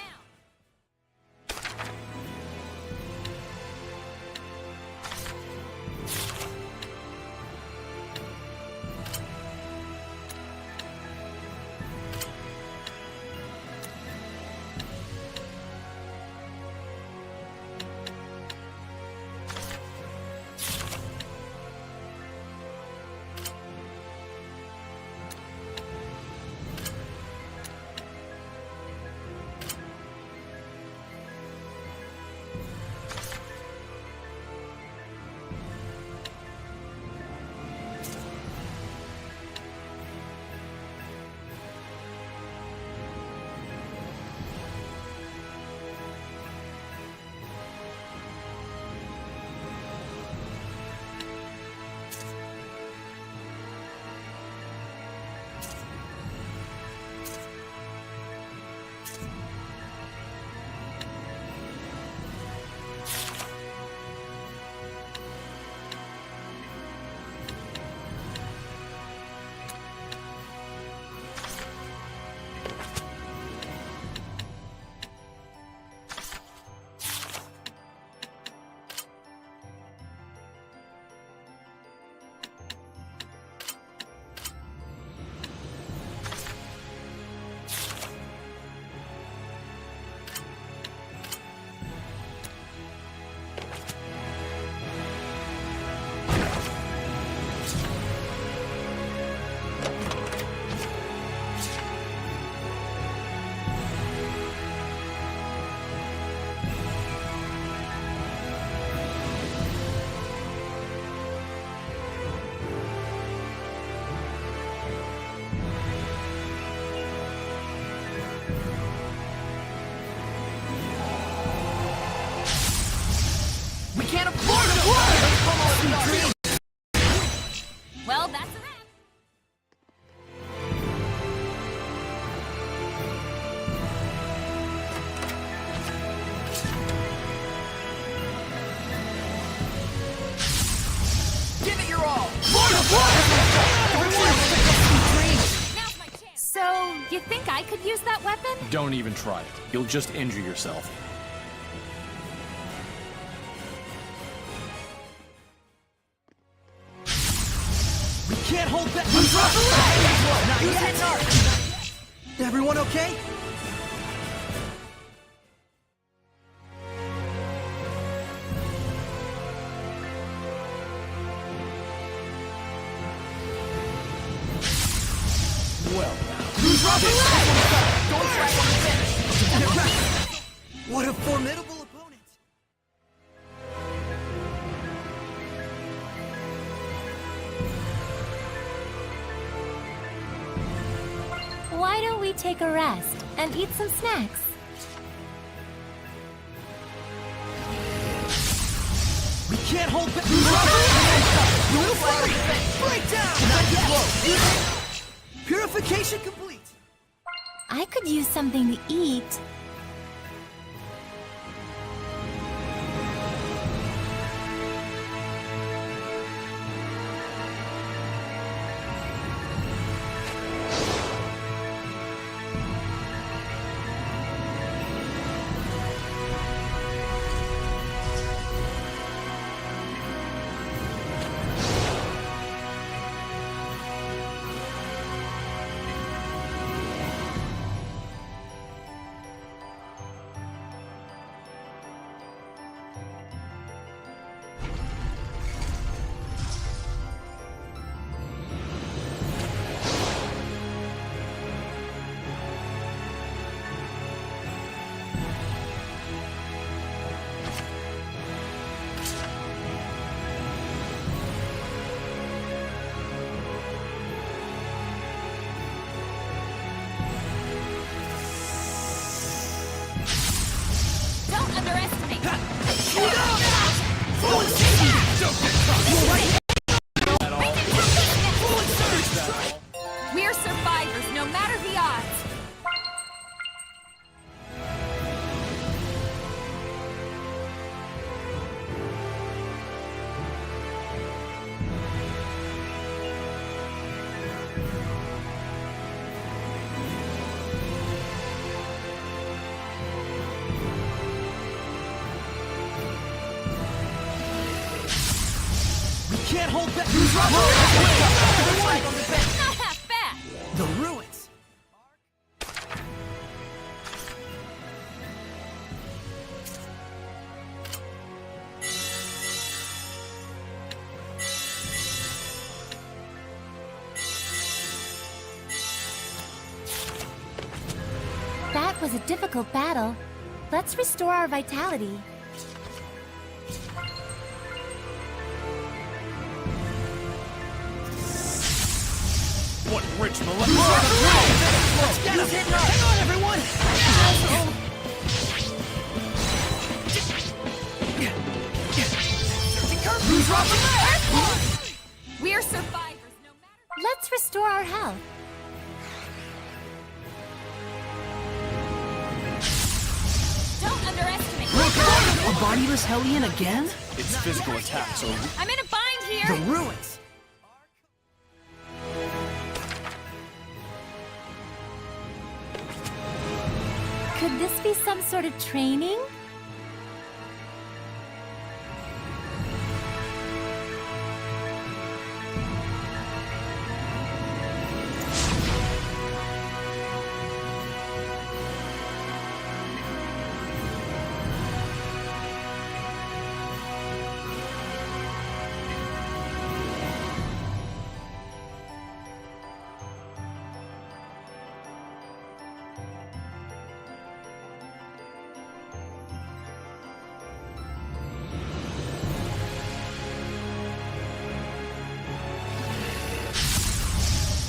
You think I could use that weapon? Don't even try it. You'll just injure yourself. We can't hold back. Not yet. Everyone okay? Well, Who's Don't try to finish. What a formidable opponent. Why don't we take a rest and eat some snacks? We can't hold back. Breakdown. Not yet. Purification complete. I could use something to eat. Don't underestimate. We're survivors, no matter the odds. Can't hold back. Not half bad. The ruins. That was a difficult battle. Let's restore our vitality. What rich molecular... Let's get him! Hang on, everyone! We're survivors, no matter... Let's restore our health. Don't underestimate. A bodiless Hellion again? Its physical attacks are... I'm in a bind here. The ruins. Could this be some sort of training?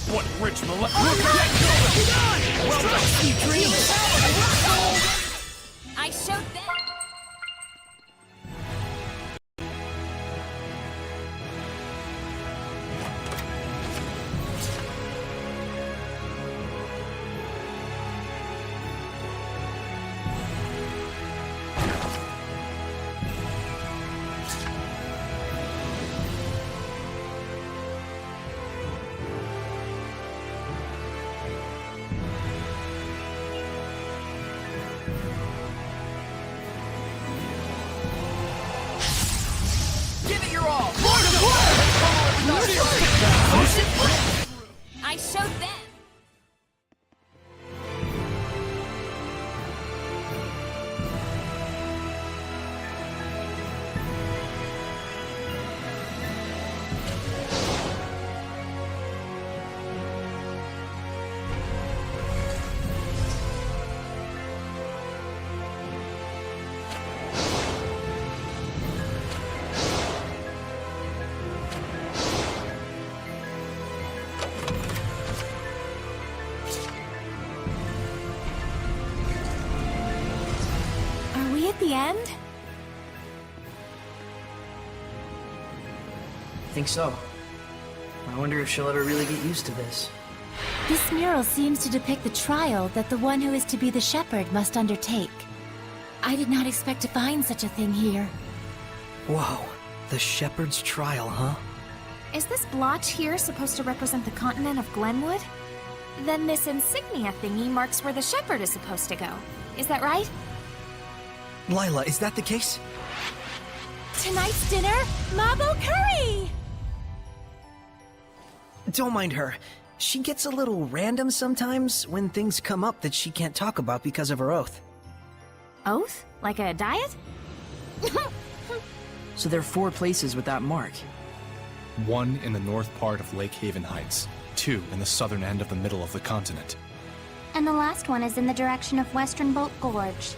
What rich molecular... Well done, sweet dreams. I showed them. Ocean Flip! I showed them! The end? Think so. I wonder if she'll ever really get used to this. This mural seems to depict the trial that the one who is to be the shepherd must undertake. I did not expect to find such a thing here. Whoa, the shepherd's trial, huh? Is this blotch here supposed to represent the continent of Glenwood? Then this insignia thingy marks where the shepherd is supposed to go. Is that right? Lila, is that the case? Tonight's dinner, Mabo curry! Don't mind her. She gets a little random sometimes when things come up that she can't talk about because of her oath. Oath? Like a diet? So there are 4 places with that mark. 1 in the north part of Lake Haven Heights, 2 in the southern end of the middle of the continent. And the last one is in the direction of Western Bolt Gorge.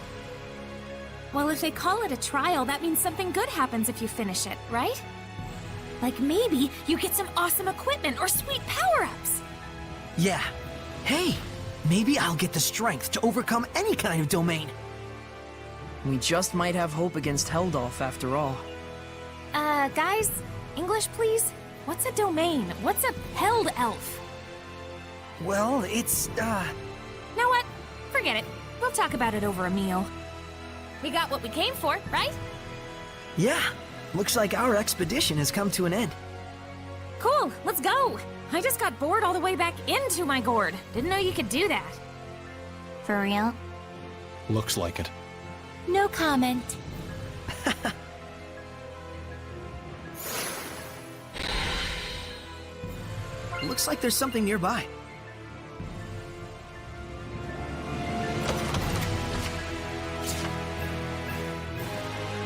Well, if they call it a trial, that means something good happens if you finish it, right? Like maybe you get some awesome equipment or sweet power-ups. Yeah. Hey, maybe I'll get the strength to overcome any kind of domain. We just might have hope against Heldolf after all. Guys, English please? What's a domain? What's a held elf? Well, it's, Know what? Forget it. We'll talk about it over a meal. We got what we came for, right? Yeah. Looks like our expedition has come to an end. Cool, let's go! I just got bored all the way back into my gourd. Didn't know you could do that. For real? Looks like it. No comment. Looks like there's something nearby.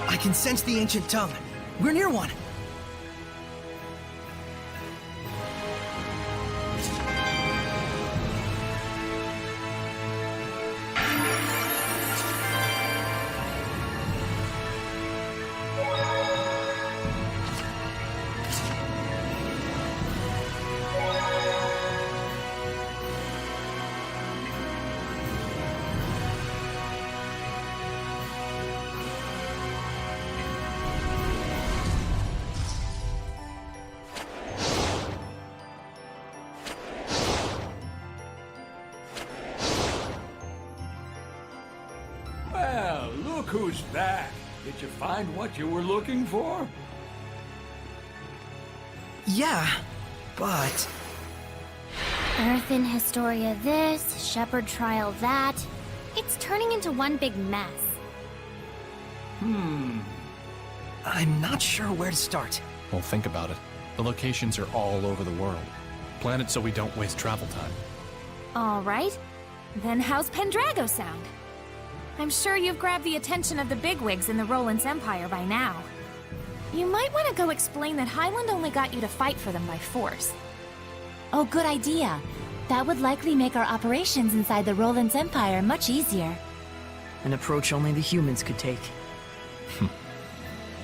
I can sense the ancient tongue. We're near one. Well, look who's back. Did you find what you were looking for? Yeah, but... Earth in Historia this, Shepherd Trial that. It's turning into one big mess. I'm not sure where to start. Well, think about it. The locations are all over the world. Plan it so we don't waste travel time. All right. Then how's Pendrago sound? I'm sure you've grabbed the attention of the bigwigs in the Roland's Empire by now. You might want to go explain that Highland only got you to fight for them by force. Oh, good idea. That would likely make our operations inside the Roland's Empire much easier. An approach only the humans could take.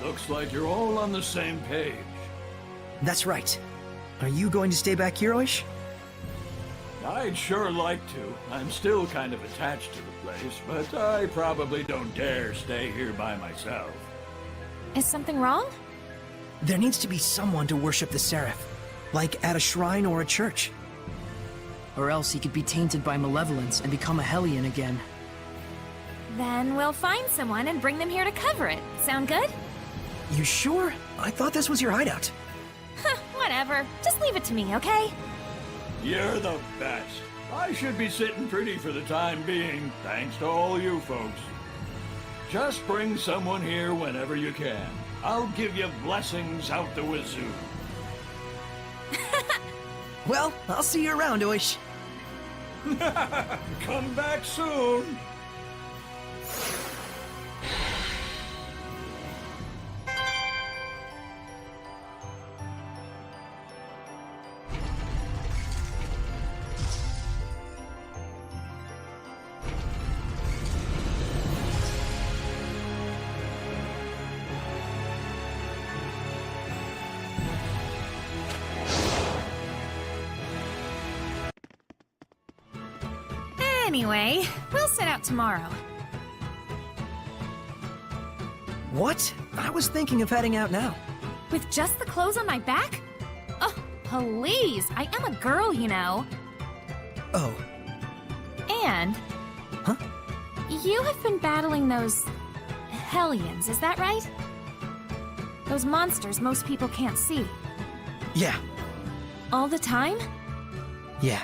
Looks like you're all on the same page. That's right. Are you going to stay back here, Oish? I'd sure like to. I'm still kind of attached to the place, but I probably don't dare stay here by myself. Is something wrong? There needs to be someone to worship the Seraph. Like at a shrine or a church. Or else he could be tainted by malevolence and become a Hellion again. Then we'll find someone and bring them here to cover it. Sound good? You sure? I thought this was your hideout. Whatever. Just leave it to me, okay? You're the best. I should be sitting pretty for the time being, thanks to all you folks. Just bring someone here whenever you can. I'll give you blessings out the wazoo. Well, I'll see you around, Oish. Come back soon. Anyway, we'll set out tomorrow. What? I was thinking of heading out now. With just the clothes on my back? Oh, please. I am a girl, you know. Oh. And... Huh? You have been battling those... Hellions, is that right? Those monsters most people can't see. Yeah. All the time? Yeah.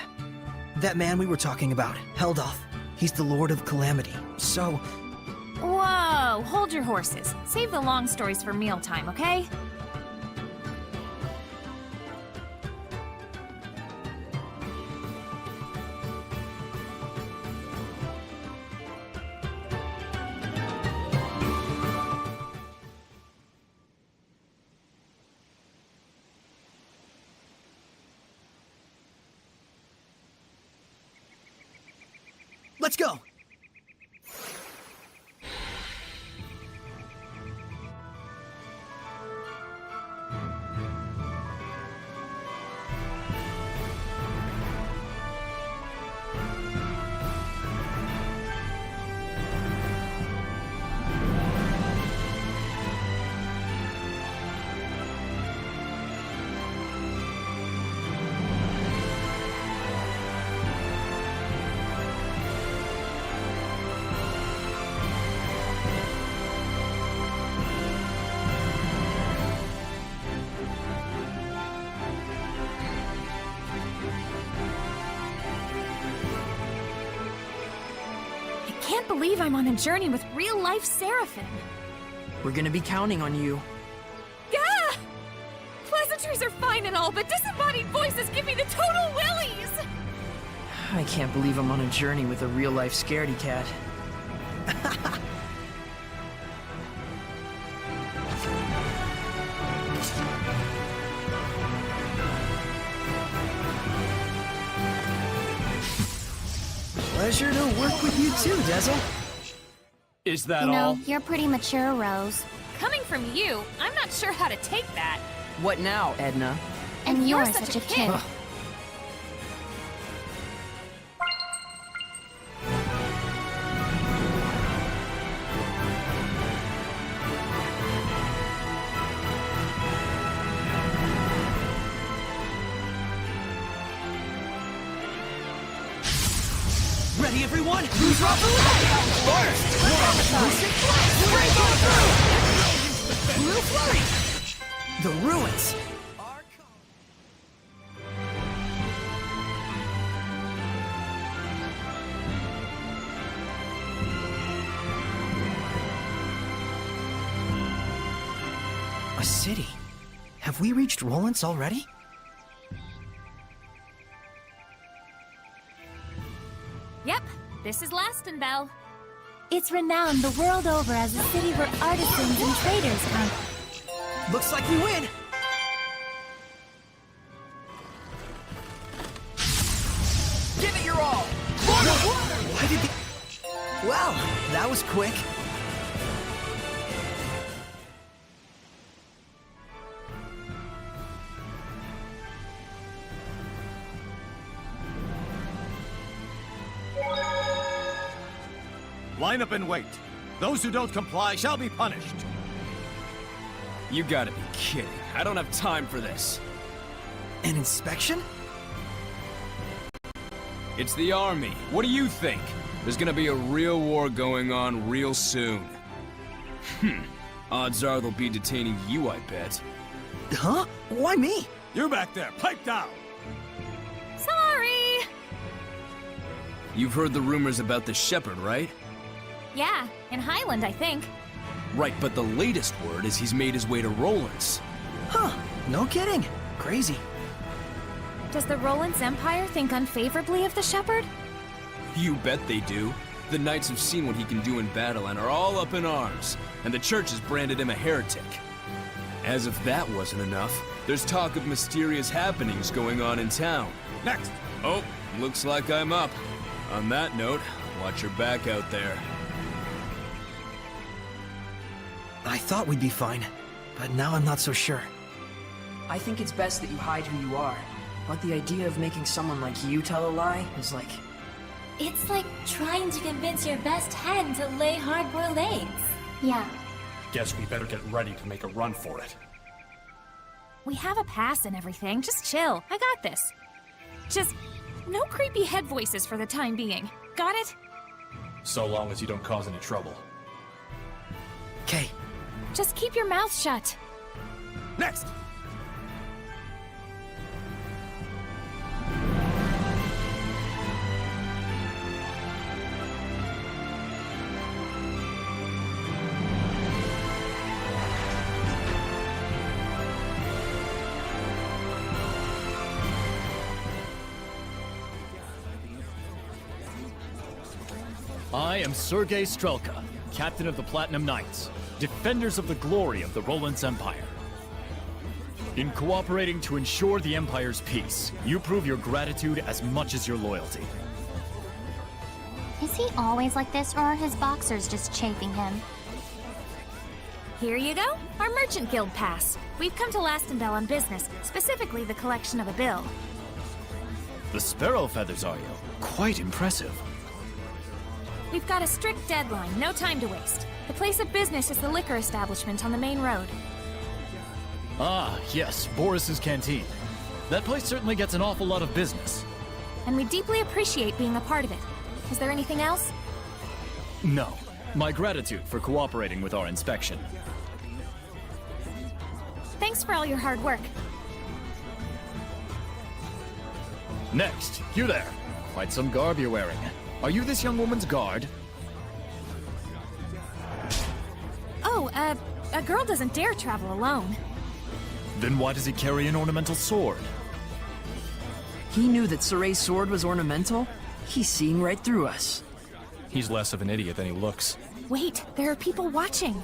That man we were talking about, Heldoth. He's the Lord of Calamity. So... Whoa! Hold your horses. Save the long stories for mealtime, okay? Let's go! I can't believe I'm on a journey with real-life Seraphim. We're gonna be counting on you. Gah! Pleasantries are fine and all, but disembodied voices give me the total willies! I can't believe I'm on a journey with a real-life scaredy cat. Pleasure to work with you too, Dezel. Is that You know, all? you're pretty mature, Rose. Coming from you, I'm not sure how to take that. What now, Edna? And You're you're such a kid. Ready, everyone? Who's off the way? First! Break on through! Blue Flurry! The ruins! A city? Have we reached Rollins already? Yep, this is Lastenbell. It's renowned the world over as a city where artisans and traders come. Looks like we win! Give it your all! Why did the... Well, that was quick. Line up and wait. Those who don't comply shall be punished. You gotta be kidding. I don't have time for this. An inspection? It's the army. What do you think? There's gonna be a real war going on real soon. Odds are they'll be detaining you, I bet. Huh? Why me? You back there, pipe down! Sorry! You've heard the rumors about the shepherd, right? Yeah, in Highland, I think. Right, but the latest word is he's made his way to Rollins. Huh, no kidding. Crazy. Does the Roland's Empire think unfavorably of the Shepherd? You bet they do. The knights have seen what he can do in battle and are all up in arms, and the church has branded him a heretic. As if that wasn't enough, there's talk of mysterious happenings going on in town. Next! Oh, looks like I'm up. On that note, watch your back out there. I thought we'd be fine, but now I'm not so sure. I think it's best that you hide who you are. But the idea of making someone like you tell a lie is like... It's like trying to convince your best hen to lay hard-boiled eggs. Yeah. Guess we better get ready to make a run for it. We have a pass and everything. Just chill. I got this. Just no creepy head voices for the time being. Got it? So long as you don't cause any trouble. Okay. Just keep your mouth shut. Next! I am Sergei Strelka, captain of the Platinum Knights, defenders of the glory of the Roland's Empire. In cooperating to ensure the Empire's peace, you prove your gratitude as much as your loyalty. Is he always like this, or are his boxers just chafing him? Here you go, our Merchant Guild pass. We've come to Lastenvale on business, specifically the collection of a bill. The sparrow feathers, are you? Quite impressive. We've got a strict deadline, no time to waste. The place of business is the liquor establishment on the main road. Ah, yes, Boris's Canteen. That place certainly gets an awful lot of business. And we deeply appreciate being a part of it. Is there anything else? No. My gratitude for cooperating with our inspection. Thanks for all your hard work. Next, you there. Quite some garb you're wearing. Are you this young woman's guard? Oh, a girl doesn't dare travel alone. Then why does he carry an ornamental sword? He knew that Soray's sword was ornamental? He's seeing right through us. He's less of an idiot than he looks. Wait, there are people watching.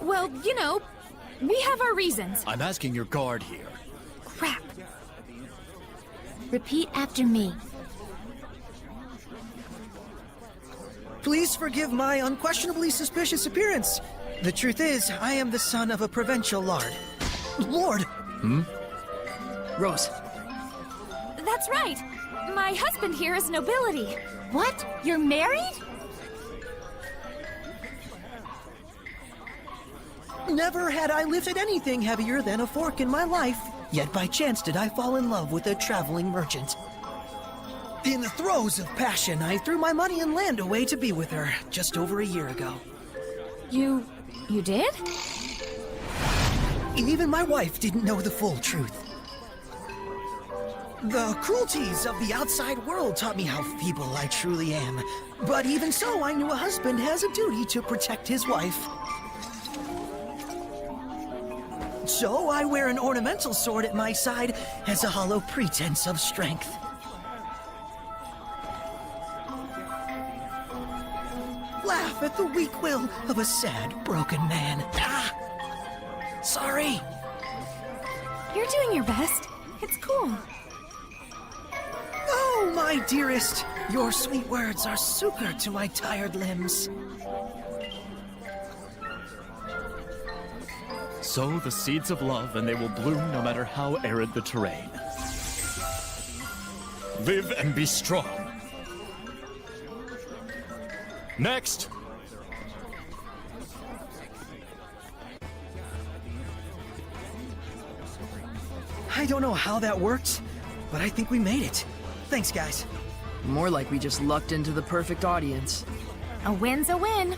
Well, you know, we have our reasons. I'm asking your guard here. Crap. Repeat after me. Please forgive my unquestionably suspicious appearance. The truth is, I am the son of a provincial lord. Lord! Rose. That's right. My husband here is nobility. What? You're married? Never had I lifted anything heavier than a fork in my life, yet by chance did I fall in love with a traveling merchant. In the throes of passion, I threw my money and land away to be with her just over a year ago. You did? Even my wife didn't know the full truth. The cruelties of the outside world taught me how feeble I truly am. But even so, I knew a husband has a duty to protect his wife. So I wear an ornamental sword at my side as a hollow pretense of strength. Laugh at the weak will of a sad, broken man. Ah! Sorry. You're doing your best. It's cool. Oh, my dearest, your sweet words are succor to my tired limbs. Sow the seeds of love and they will bloom no matter how arid the terrain. Live and be strong. Next! I don't know how that worked, but I think we made it. Thanks, guys. More like we just lucked into the perfect audience. A win's a win.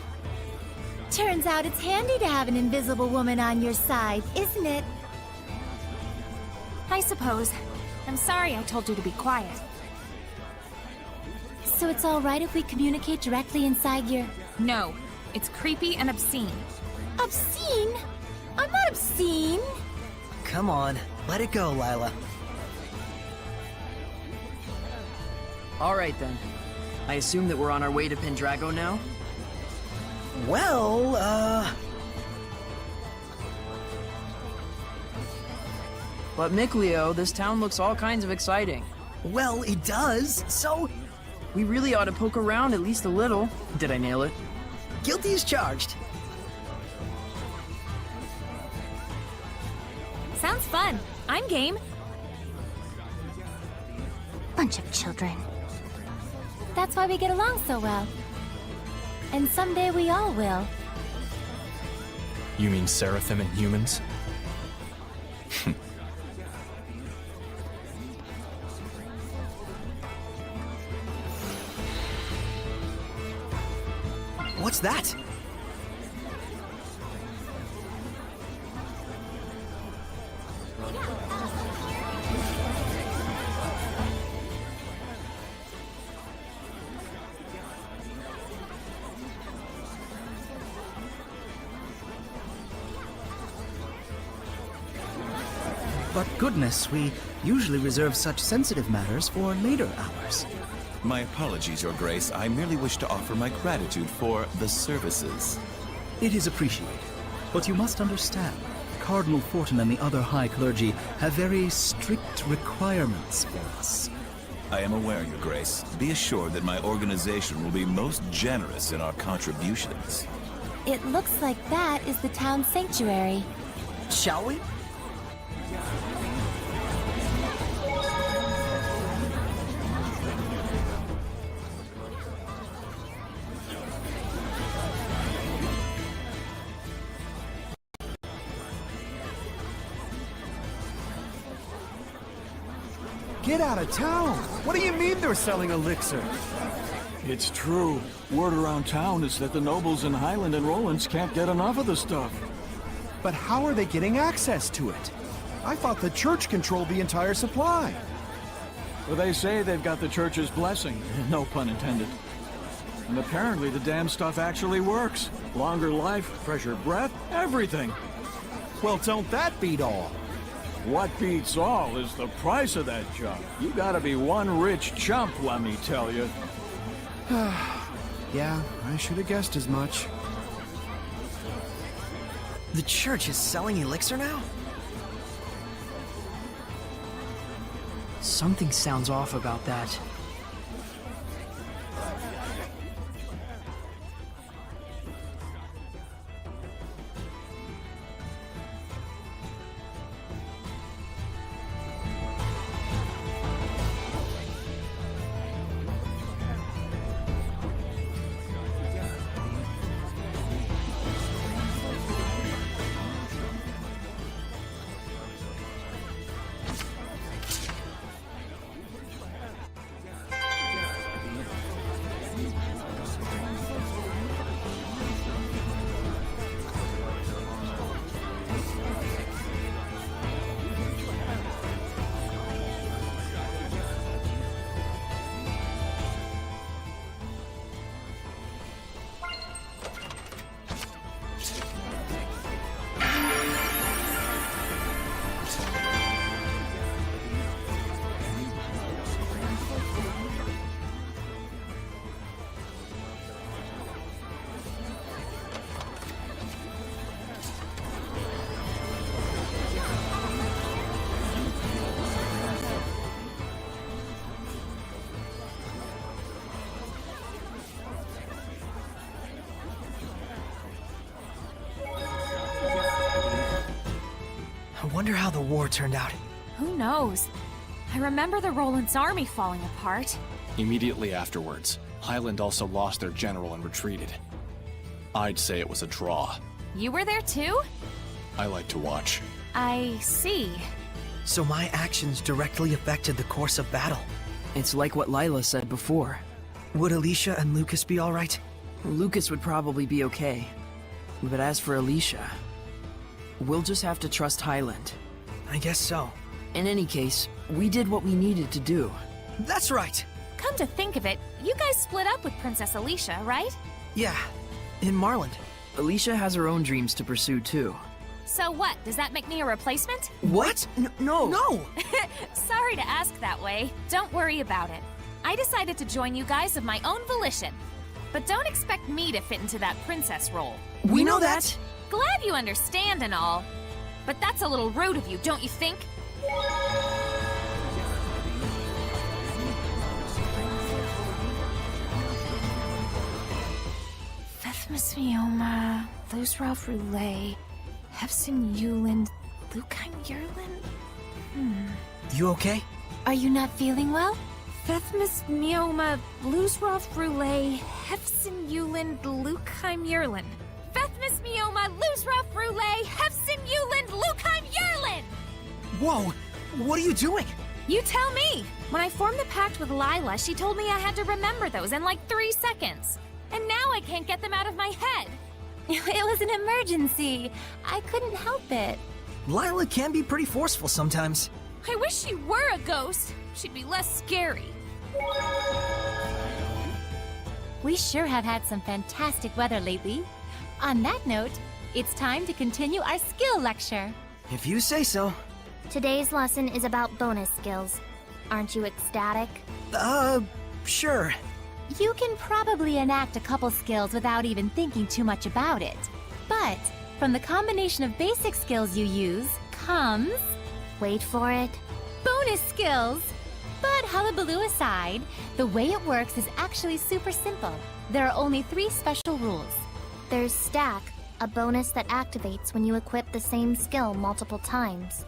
Turns out it's handy to have an invisible woman on your side, isn't it? I suppose. I'm sorry I told you to be quiet. So it's all right if we communicate directly inside your... No, it's creepy and obscene. Obscene? I'm not obscene. Come on, let it go, Lila. Alright then. I assume that we're on our way to Pendrago now? Well, But Miclio, this town looks all kinds of exciting. Well, it does, so... We really ought to poke around at least a little. Did I nail it? Guilty as charged. Sounds fun. I'm game. Bunch of children. That's why we get along so well. And someday we all will. You mean Seraphim and humans? What's that? But goodness, we usually reserve such sensitive matters for later hours. My apologies, Your Grace. I merely wish to offer my gratitude for the services. It is appreciated. But you must understand, Cardinal Fortin and the other high clergy have very strict requirements for us. I am aware, Your Grace. Be assured that my organization will be most generous in our contributions. It looks like that is the town's sanctuary. Shall we? Get out of town! What do you mean they're selling elixir? It's true. Word around town is that the nobles in Highland and Rollins can't get enough of the stuff. But how are they getting access to it? I thought the church controlled the entire supply. Well, they say they've got the church's blessing, no pun intended. And apparently the damn stuff actually works. Longer life, fresher breath, everything. Well, don't that beat all? What beats all is the price of that junk. You gotta be one rich chump, let me tell you. Yeah, I should have guessed as much. The church is selling elixir now? Something sounds off about that. I wonder how the war turned out. Who knows? I remember the Roland's army falling apart. Immediately afterwards, Highland also lost their general and retreated. I'd say it was a draw. You were there too? I like to watch. I see. So my actions directly affected the course of battle. It's like what Lila said before. Would Alicia and Lucas be alright? Lucas would probably be okay. But as for Alicia, we'll just have to trust Highland. I guess so. In any case, we did what we needed to do. That's right! Come to think of it, you guys split up with Princess Alicia, right? Yeah, in Marland. Alicia has her own dreams to pursue too. So what? Does that make me a replacement? What? No. No! Sorry to ask that way. Don't worry about it. I decided to join you guys of my own volition. But don't expect me to fit into that princess role. We know that. Glad you understand and all. But that's a little rude of you, don't you think? Fethmas Mioma, Luzroff Roulette, Hefsin Yuland, Lukheim Yerlin? You okay? Are you not feeling well? Fethmas Mioma, Luzroff Roulette, Hefsin Yuland, Lukheim Yerlin. Fethmas Mioma, Luzroff Roulette, Hefsin Yuland, Lukheim Yerlin! Whoa! What are you doing? You tell me! When I formed the pact with Lila, she told me I had to remember those in like 3 seconds. And now I can't get them out of my head. It was an emergency. I couldn't help it. Lila can be pretty forceful sometimes. I wish she were a ghost. She'd be less scary. We sure have had some fantastic weather lately. On that note, it's time to continue our skill lecture. If you say so. Today's lesson is about bonus skills. Aren't you ecstatic? Sure. You can probably enact a couple skills without even thinking too much about it. But from the combination of basic skills you use comes... Wait for it. Bonus skills! But hullabaloo aside, the way it works is actually super simple. There are only 3 special rules. There's Stack, a bonus that activates when you equip the same skill multiple times.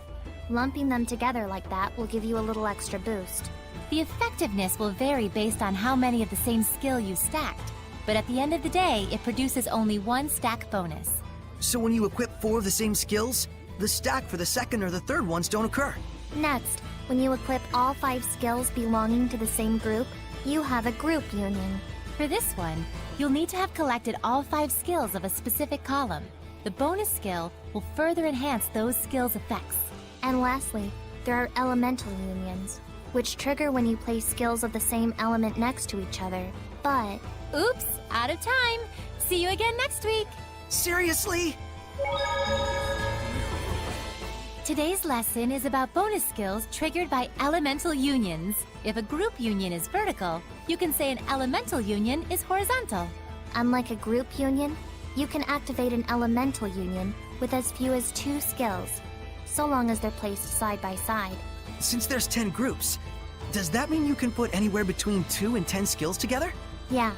Lumping them together like that will give you a little extra boost. The effectiveness will vary based on how many of the same skill you stacked, but at the end of the day, it produces only 1 stack bonus. So when you equip 4 of the same skills, the stack for the second or the third ones don't occur. Next, when you equip all 5 skills belonging to the same group, you have a group union. For this one, you'll need to have collected all 5 skills of a specific column. The bonus skill will further enhance those skills' effects. And lastly, there are elemental unions, which trigger when you place skills of the same element next to each other. But... Oops, out of time. See you again next week. Seriously? Today's lesson is about bonus skills triggered by elemental unions. If a group union is vertical, you can say an elemental union is horizontal. Unlike a group union, you can activate an elemental union with as few as 2 skills, so long as they're placed side by side. Since there's 10 groups, does that mean you can put anywhere between 2 and 10 skills together? Yeah.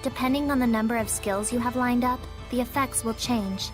Depending on the number of skills you have lined up, the effects will change.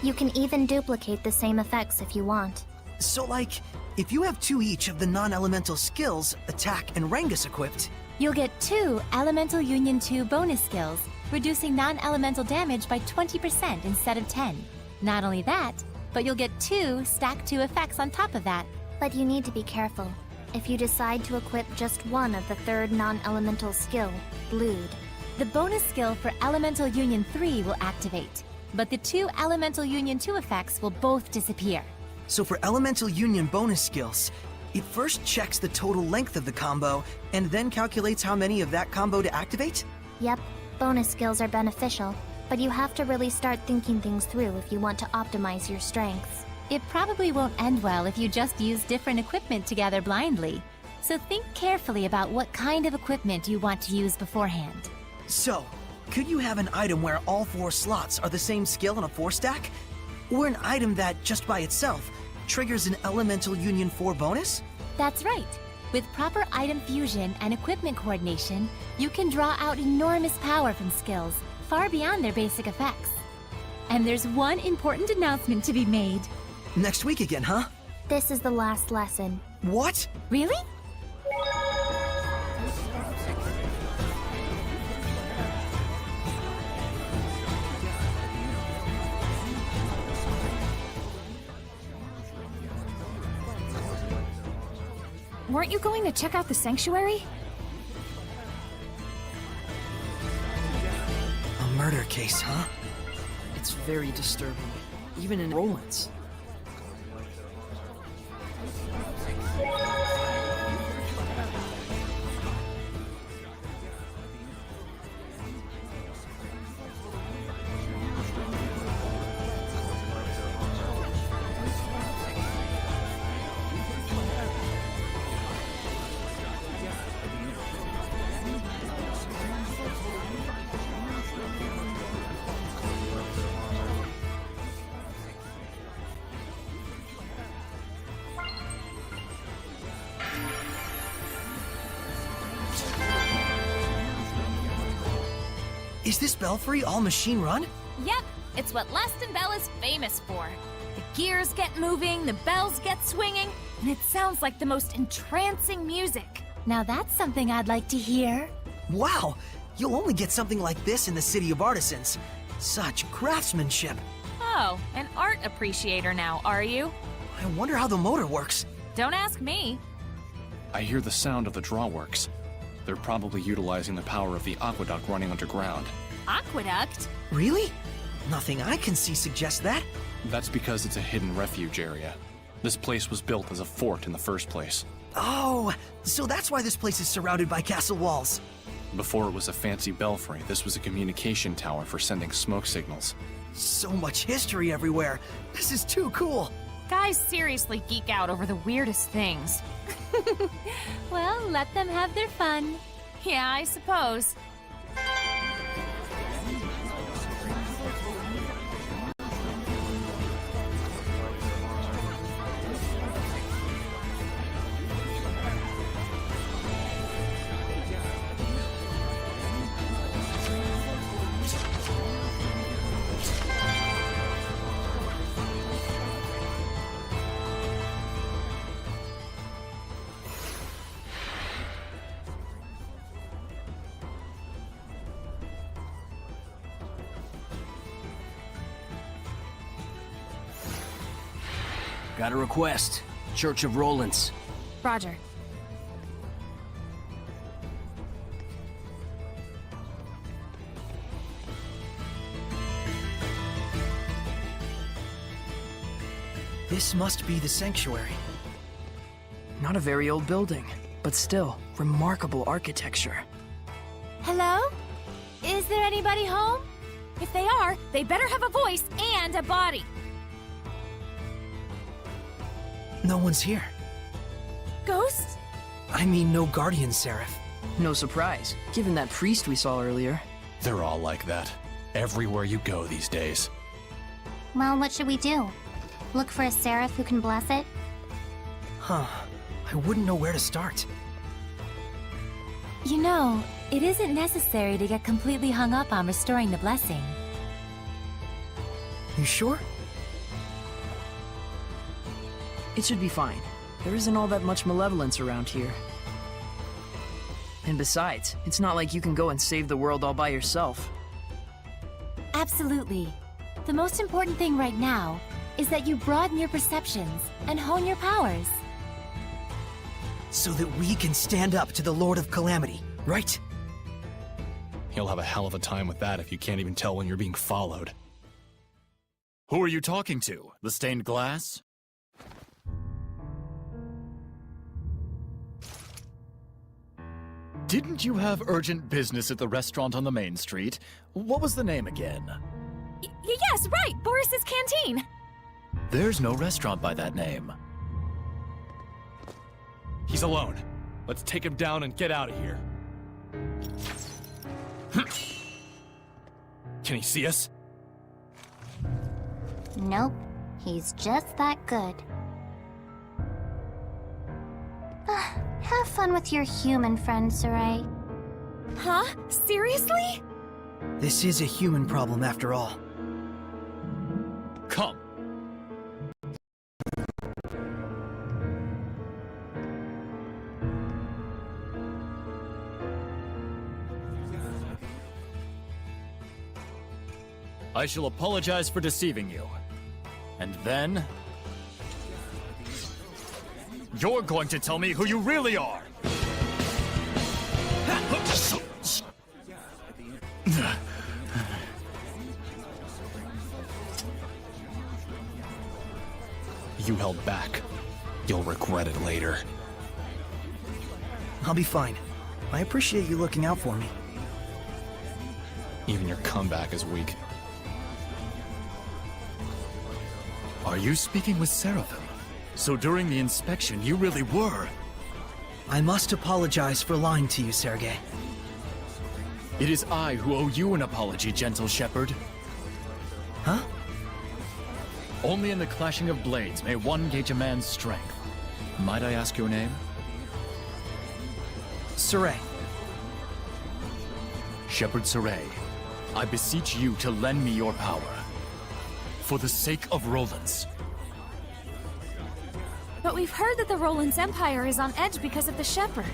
You can even duplicate the same effects if you want. So like, if you have 2 each of the non-elemental skills, Attack and Rangus equipped, you'll get 2 Elemental Union 2 bonus skills, reducing non-elemental damage by 20% instead of 10. Not only that, but you'll get 2 Stack 2 effects on top of that. But you need to be careful. If you decide to equip just one of the third non-elemental skill, Blood, the bonus skill for Elemental Union 3 will activate, but the 2 Elemental Union 2 effects will both disappear. So for Elemental Union bonus skills, it first checks the total length of the combo, and then calculates how many of that combo to activate? Yep, bonus skills are beneficial, but you have to really start thinking things through if you want to optimize your strengths. It probably won't end well if you just use different equipment together blindly. So think carefully about what kind of equipment you want to use beforehand. So, could you have an item where all 4 slots are the same skill in a 4-stack? Or an item that, just by itself, triggers an Elemental Union 4 bonus? That's right. With proper item fusion and equipment coordination, you can draw out enormous power from skills, far beyond their basic effects. And there's one important announcement to be made. Next week again, huh? This is the last lesson. What? Really? Weren't you going to check out the sanctuary? A murder case, huh? It's very disturbing, even in Roland's. Is this belfry all machine run? Yep, it's what Leston Bell is famous for. The gears get moving, the bells get swinging, and it sounds like the most entrancing music. Now that's something I'd like to hear. Wow! You'll only get something like this in the City of Artisans. Such craftsmanship. Oh, an art appreciator now, are you? I wonder how the motor works. Don't ask me. I hear the sound of the drawworks. They're probably utilizing the power of the aqueduct running underground. Aqueduct? Really? Nothing I can see suggests that. That's because it's a hidden refuge area. This place was built as a fort in the first place. Oh, so that's why this place is surrounded by castle walls. Before it was a fancy belfry, this was a communication tower for sending smoke signals. So much history everywhere. This is too cool. Guys seriously geek out over the weirdest things. Well, let them have their fun. Yeah, I suppose. Got a request. Church of Rollins. Roger. This must be the sanctuary. Not a very old building, but still, remarkable architecture. Hello? Is there anybody home? If they are, they better have a voice and a body. No one's here. Ghosts? I mean, no guardian seraph. No surprise, given that priest we saw earlier. They're all like that. Everywhere you go these days. Well, what should we do? Look for a seraph who can bless it? Huh. I wouldn't know where to start. You know, it isn't necessary to get completely hung up on restoring the blessing. You sure? It should be fine. There isn't all that much malevolence around here. And besides, it's not like you can go and save the world all by yourself. Absolutely. The most important thing right now is that you broaden your perceptions and hone your powers. So that we can stand up to the Lord of Calamity, right? You'll have a hell of a time with that if you can't even tell when you're being followed. Who are you talking to? The stained glass? Didn't you have urgent business at the restaurant on the main street? What was the name again? Yes, right! Boris's Canteen! There's no restaurant by that name. He's alone. Let's take him down and get out of here. Can he see us? Nope. He's just that good. Have fun with your human friend, Saray. Huh? Seriously? This is a human problem after all. Come. I shall apologize for deceiving you. And then... you're going to tell me who you really are! You held back. You'll regret it later. I'll be fine. I appreciate you looking out for me. Even your comeback is weak. Are you speaking with Seraphim? So during the inspection, you really were... I must apologize for lying to you, Sergei. It is I who owe you an apology, gentle shepherd. Huh? Only in the clashing of blades may one gauge a man's strength. Might I ask your name? Saray. Shepherd Saray. I beseech you to lend me your power. For the sake of Roland's. But we've heard that the Roland's Empire is on edge because of the Shepherd.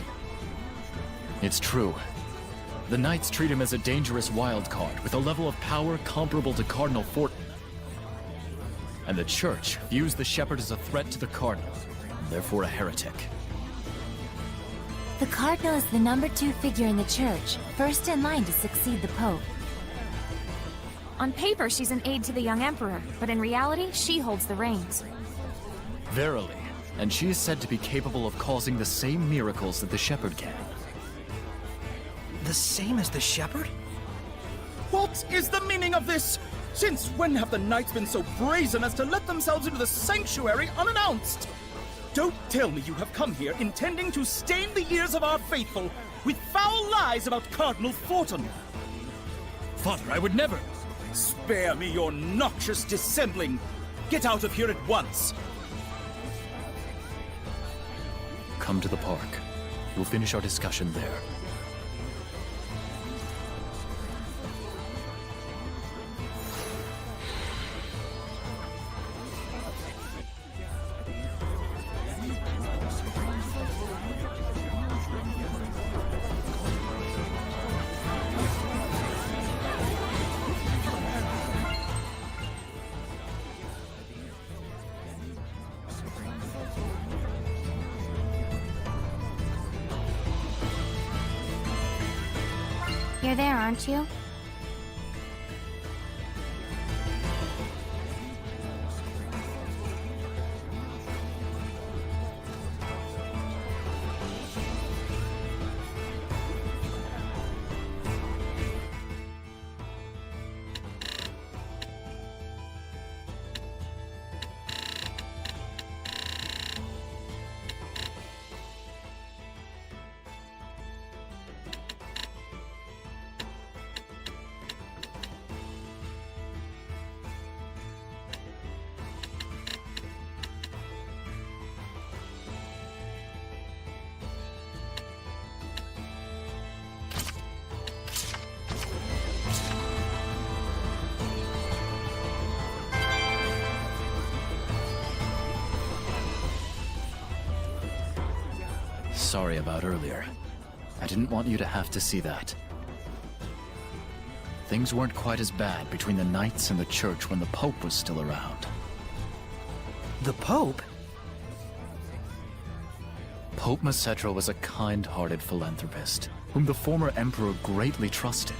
It's true. The Knights treat him as a dangerous wild card with a level of power comparable to Cardinal Fortin. And the Church views the Shepherd as a threat to the Cardinal, and therefore a heretic. The Cardinal is the number 2 figure in the Church, first in line to succeed the Pope. On paper, she's an aide to the young Emperor, but in reality, she holds the reins. Verily, and she is said to be capable of causing the same miracles that the Shepherd can. The same as the Shepherd? What is the meaning of this? Since when have the Knights been so brazen as to let themselves into the sanctuary unannounced? Don't tell me you have come here intending to stain the ears of our faithful with foul lies about Cardinal Fortin. Father, I would never... Spare me your noxious dissembling. Get out of here at once. Come to the park. We'll finish our discussion there. You're there, aren't you? Sorry about earlier. I didn't want you to have to see that. Things weren't quite as bad between the Knights and the Church when the Pope was still around. The Pope? Pope Macedra was a kind-hearted philanthropist, whom the former Emperor greatly trusted.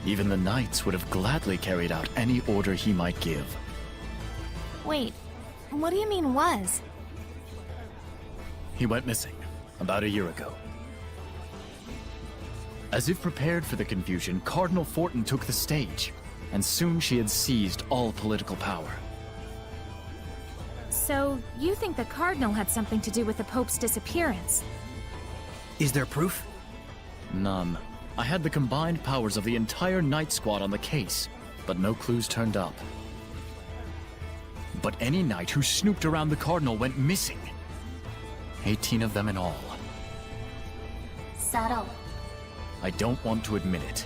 Even the Knights would have gladly carried out any order he might give. Wait, what do you mean was? He went missing about a year ago. As if prepared for the confusion, Cardinal Fortin took the stage, and soon she had seized all political power. So, you think the Cardinal had something to do with the Pope's disappearance? Is there proof? None. I had the combined powers of the entire Knight Squad on the case, but no clues turned up. But any knight who snooped around the Cardinal went missing. 18 of them in all. Subtle. I don't want to admit it,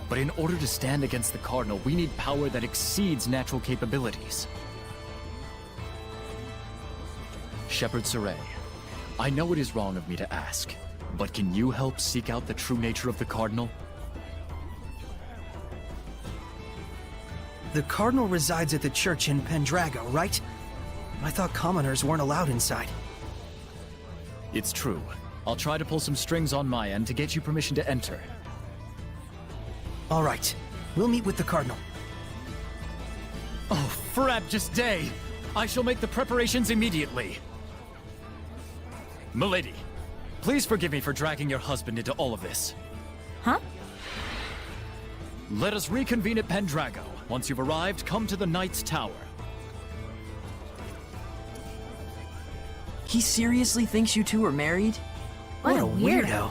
but in order to stand against the Cardinal, we need power that exceeds natural capabilities. Shepherd Saray, I know it is wrong of me to ask, but can you help seek out the true nature of the Cardinal? The Cardinal resides at the church in Pendrago, right? I thought commoners weren't allowed inside. It's true. I'll try to pull some strings on my end to get you permission to enter. All right. We'll meet with the Cardinal. Oh, frabjous day! I shall make the preparations immediately. Milady, please forgive me for dragging your husband into all of this. Huh? Let us reconvene at Pendrago. Once you've arrived, come to the Knight's Tower. He seriously thinks you two are married? What a weirdo.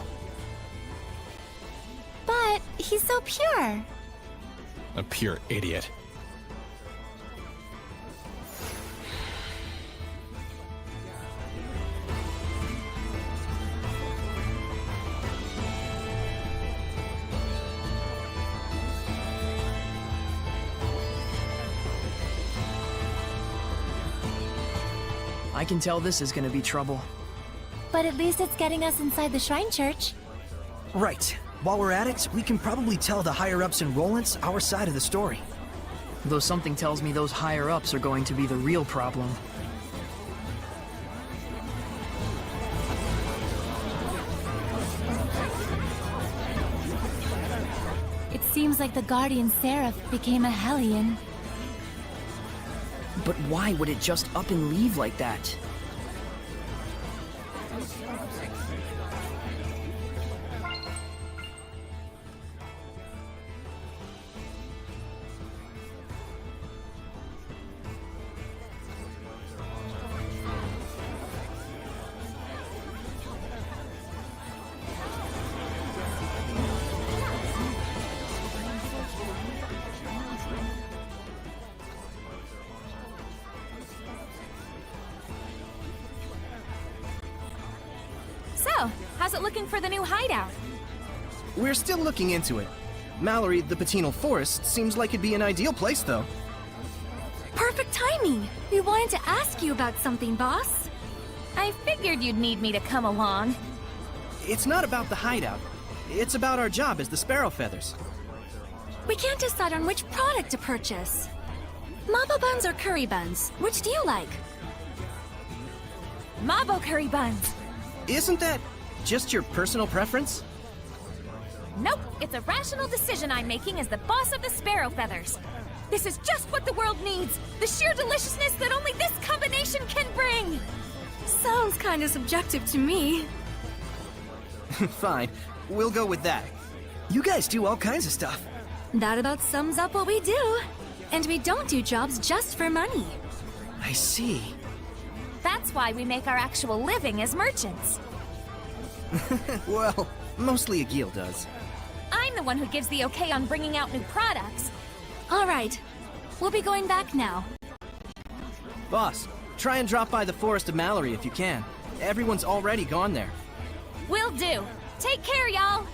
But he's so pure. A pure idiot. I can tell this is gonna be trouble. But at least it's getting us inside the Shrine Church. Right. While we're at it, we can probably tell the higher-ups in Rollins our side of the story. Though something tells me those higher-ups are going to be the real problem. It seems like the Guardian Seraph became a Hellion. But why would it just up and leave like that? So, how's it looking for the new hideout? We're still looking into it. Mallory, the Patinal Forest, seems like it'd be an ideal place, though. Perfect timing! We wanted to ask you about something, boss. I figured you'd need me to come along. It's not about the hideout. It's about our job as the Sparrow Feathers. We can't decide on which product to purchase. Mabo buns or curry buns? Which do you like? Mabo curry buns! Isn't that just your personal preference? Nope, it's a rational decision I'm making as the boss of the Sparrow Feathers. This is just what the world needs! The sheer deliciousness that only this combination can bring! Sounds kinda subjective to me. Fine, we'll go with that. You guys do all kinds of stuff. That about sums up what we do. And we don't do jobs just for money. I see. That's why we make our actual living as merchants. Well, mostly Agil does. I'm the one who gives the okay on bringing out new products. All right, we'll be going back now. Boss, try and drop by the Forest of Mallory if you can. Everyone's already gone there. Will do. Take care, y'all.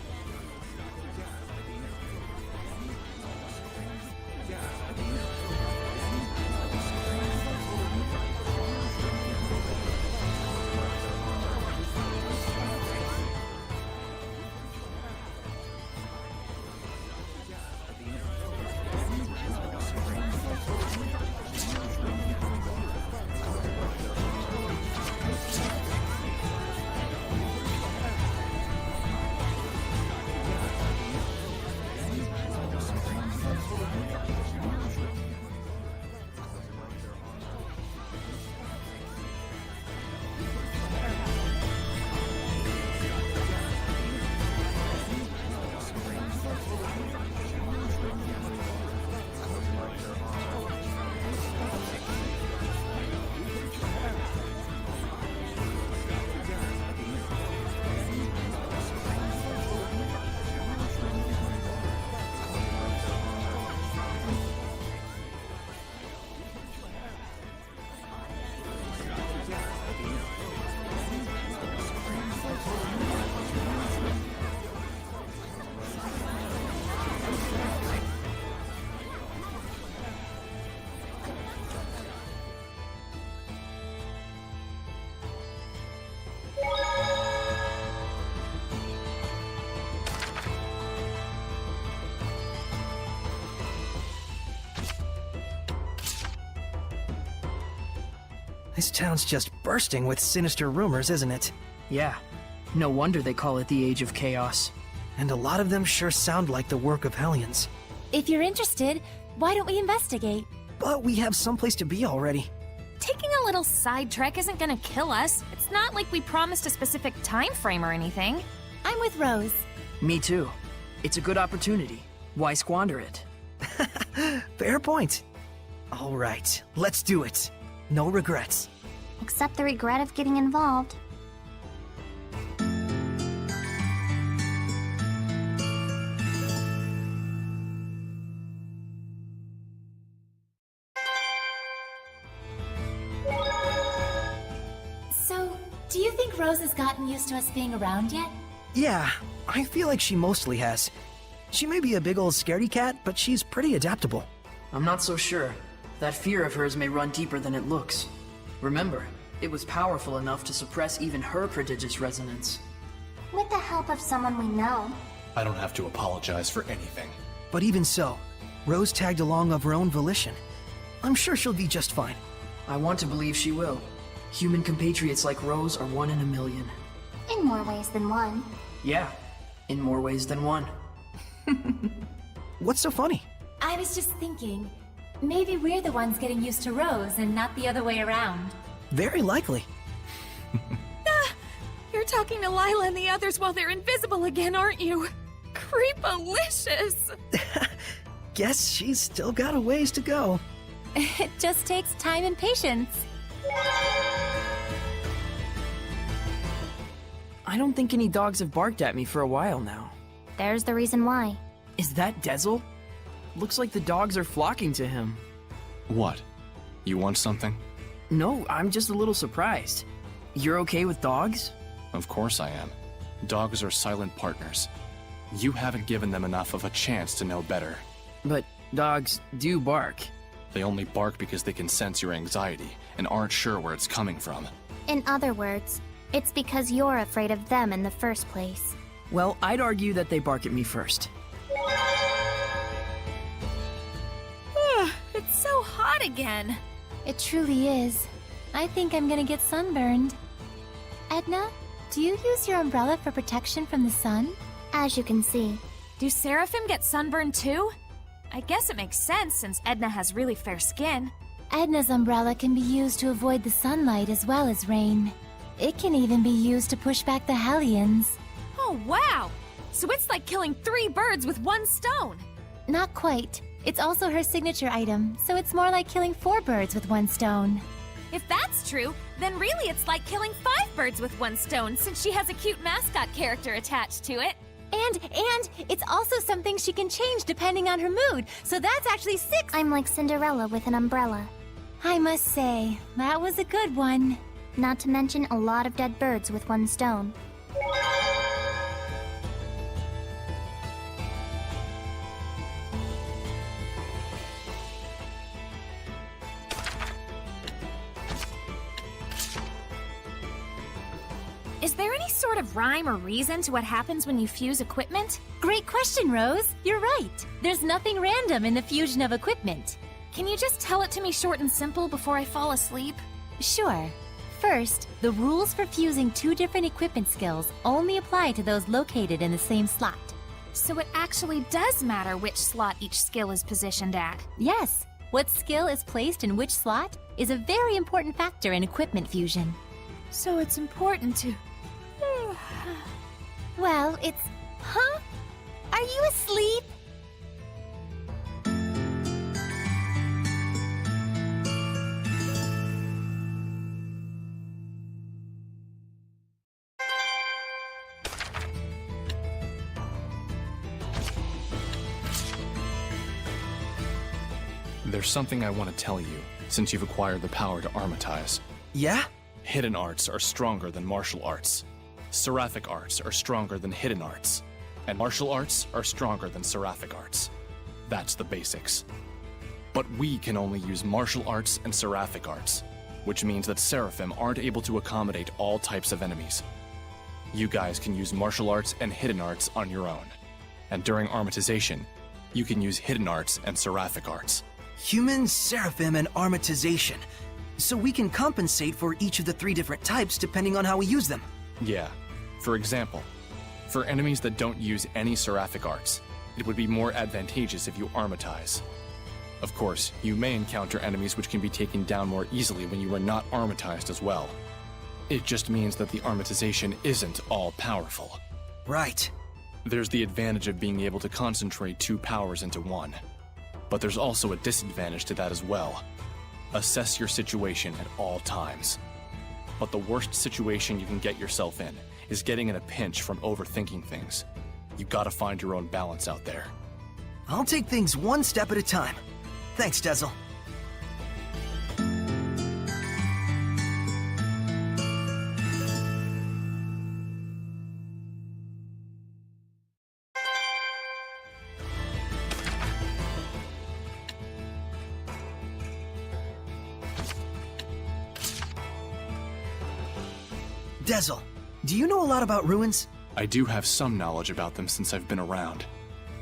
This town's just bursting with sinister rumors, isn't it? Yeah. No wonder they call it the Age of Chaos. And a lot of them sure sound like the work of Hellions. If you're interested, why don't we investigate? But we have someplace to be already. Taking a little side trek isn't gonna kill us. It's not like we promised a specific time frame or anything. I'm with Rose. Me too. It's a good opportunity. Why squander it? Fair point. All right, let's do it. No regrets. Except the regret of getting involved. So, do you think Rose has gotten used to us being around yet? Yeah, I feel like she mostly has. She may be a big old scaredy cat, but she's pretty adaptable. I'm not so sure. That fear of hers may run deeper than it looks. Remember, It was powerful enough to suppress even her prodigious resonance. With the help of someone we know. I don't have to apologize for anything. But even so, Rose tagged along of her own volition. I'm sure she'll be just fine. I want to believe she will. Human compatriots like Rose are 1 in a million. In more ways than one. Yeah, in more ways than one. What's so funny? I was just thinking, maybe we're the ones getting used to Rose and not the other way around. Very likely. You're talking to Lila and the others while they're invisible again, aren't you? Creepalicious! Guess she's still got a ways to go. It just takes time and patience. I don't think any dogs have barked at me for a while now. There's the reason why. Is that Dezel? Looks like the dogs are flocking to him. What? You want something? No, I'm just a little surprised. You're okay with dogs? Of course I am. Dogs are silent partners. You haven't given them enough of a chance to know better. But dogs do bark. They only bark because they can sense your anxiety and aren't sure where it's coming from. In other words, it's because you're afraid of them in the first place. Well, I'd argue that they bark at me first. It's so hot again. It truly is. I think I'm gonna get sunburned. Edna, do you use your umbrella for protection from the sun? As you can see. Do Seraphim get sunburned too? I guess it makes sense since Edna has really fair skin. Edna's umbrella can be used to avoid the sunlight as well as rain. It can even be used to push back the Hellions. Oh, wow! So it's like killing 3 birds with 1 stone. Not quite. It's also her signature item, so it's more like killing 4 birds with 1 stone. If that's true, then really it's like killing 5 birds with 1 stone since she has a cute mascot character attached to it. And it's also something she can change depending on her mood, so that's actually 6. I'm like Cinderella with an umbrella. I must say, that was a good one. Not to mention a lot of dead birds with 1 stone. Is there any sort of rhyme or reason to what happens when you fuse equipment? Great question, Rose. You're right. There's nothing random in the fusion of equipment. Can you just tell it to me short and simple before I fall asleep? Sure. First, the rules for fusing 2 different equipment skills only apply to those located in the same slot. So it actually does matter which slot each skill is positioned at. Yes. What skill is placed in which slot is a very important factor in equipment fusion. So it's important to... Well, it's... Huh? Are you asleep? There's something I want to tell you, since you've acquired the power to armatize. Yeah? Hidden arts are stronger than martial arts. Seraphic arts are stronger than hidden arts. And martial arts are stronger than seraphic arts. That's the basics. But we can only use martial arts and seraphic arts, which means that Seraphim aren't able to accommodate all types of enemies. You guys can use martial arts and hidden arts on your own. And during armatization, you can use hidden arts and seraphic arts. Human, Seraphim, and armatization. So we can compensate for each of the 3 different types depending on how we use them. Yeah. For example, for enemies that don't use any seraphic arts, it would be more advantageous if you armatize. Of course, you may encounter enemies which can be taken down more easily when you are not armatized as well. It just means that the armatization isn't all powerful. Right. There's the advantage of being able to concentrate 2 powers into one. But there's also a disadvantage to that as well. Assess your situation at all times. But the worst situation you can get yourself in is getting in a pinch from overthinking things. You gotta find your own balance out there. I'll take things 1 step at a time. Thanks, Dezel. Dezel, do you know a lot about ruins? I do have some knowledge about them since I've been around,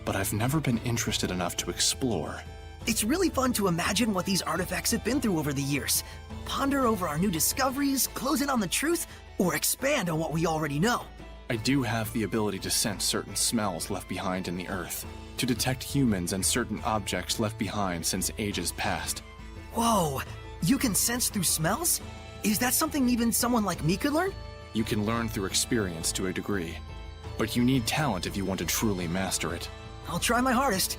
but I've never been interested enough to explore. It's really fun to imagine what these artifacts have been through over the years. Ponder over our new discoveries, close in on the truth, or expand on what we already know. I do have the ability to sense certain smells left behind in the earth, to detect humans and certain objects left behind since ages past. Whoa, you can sense through smells? Is that something even someone like me could learn? You can learn through experience to a degree, but you need talent if you want to truly master it. I'll try my hardest.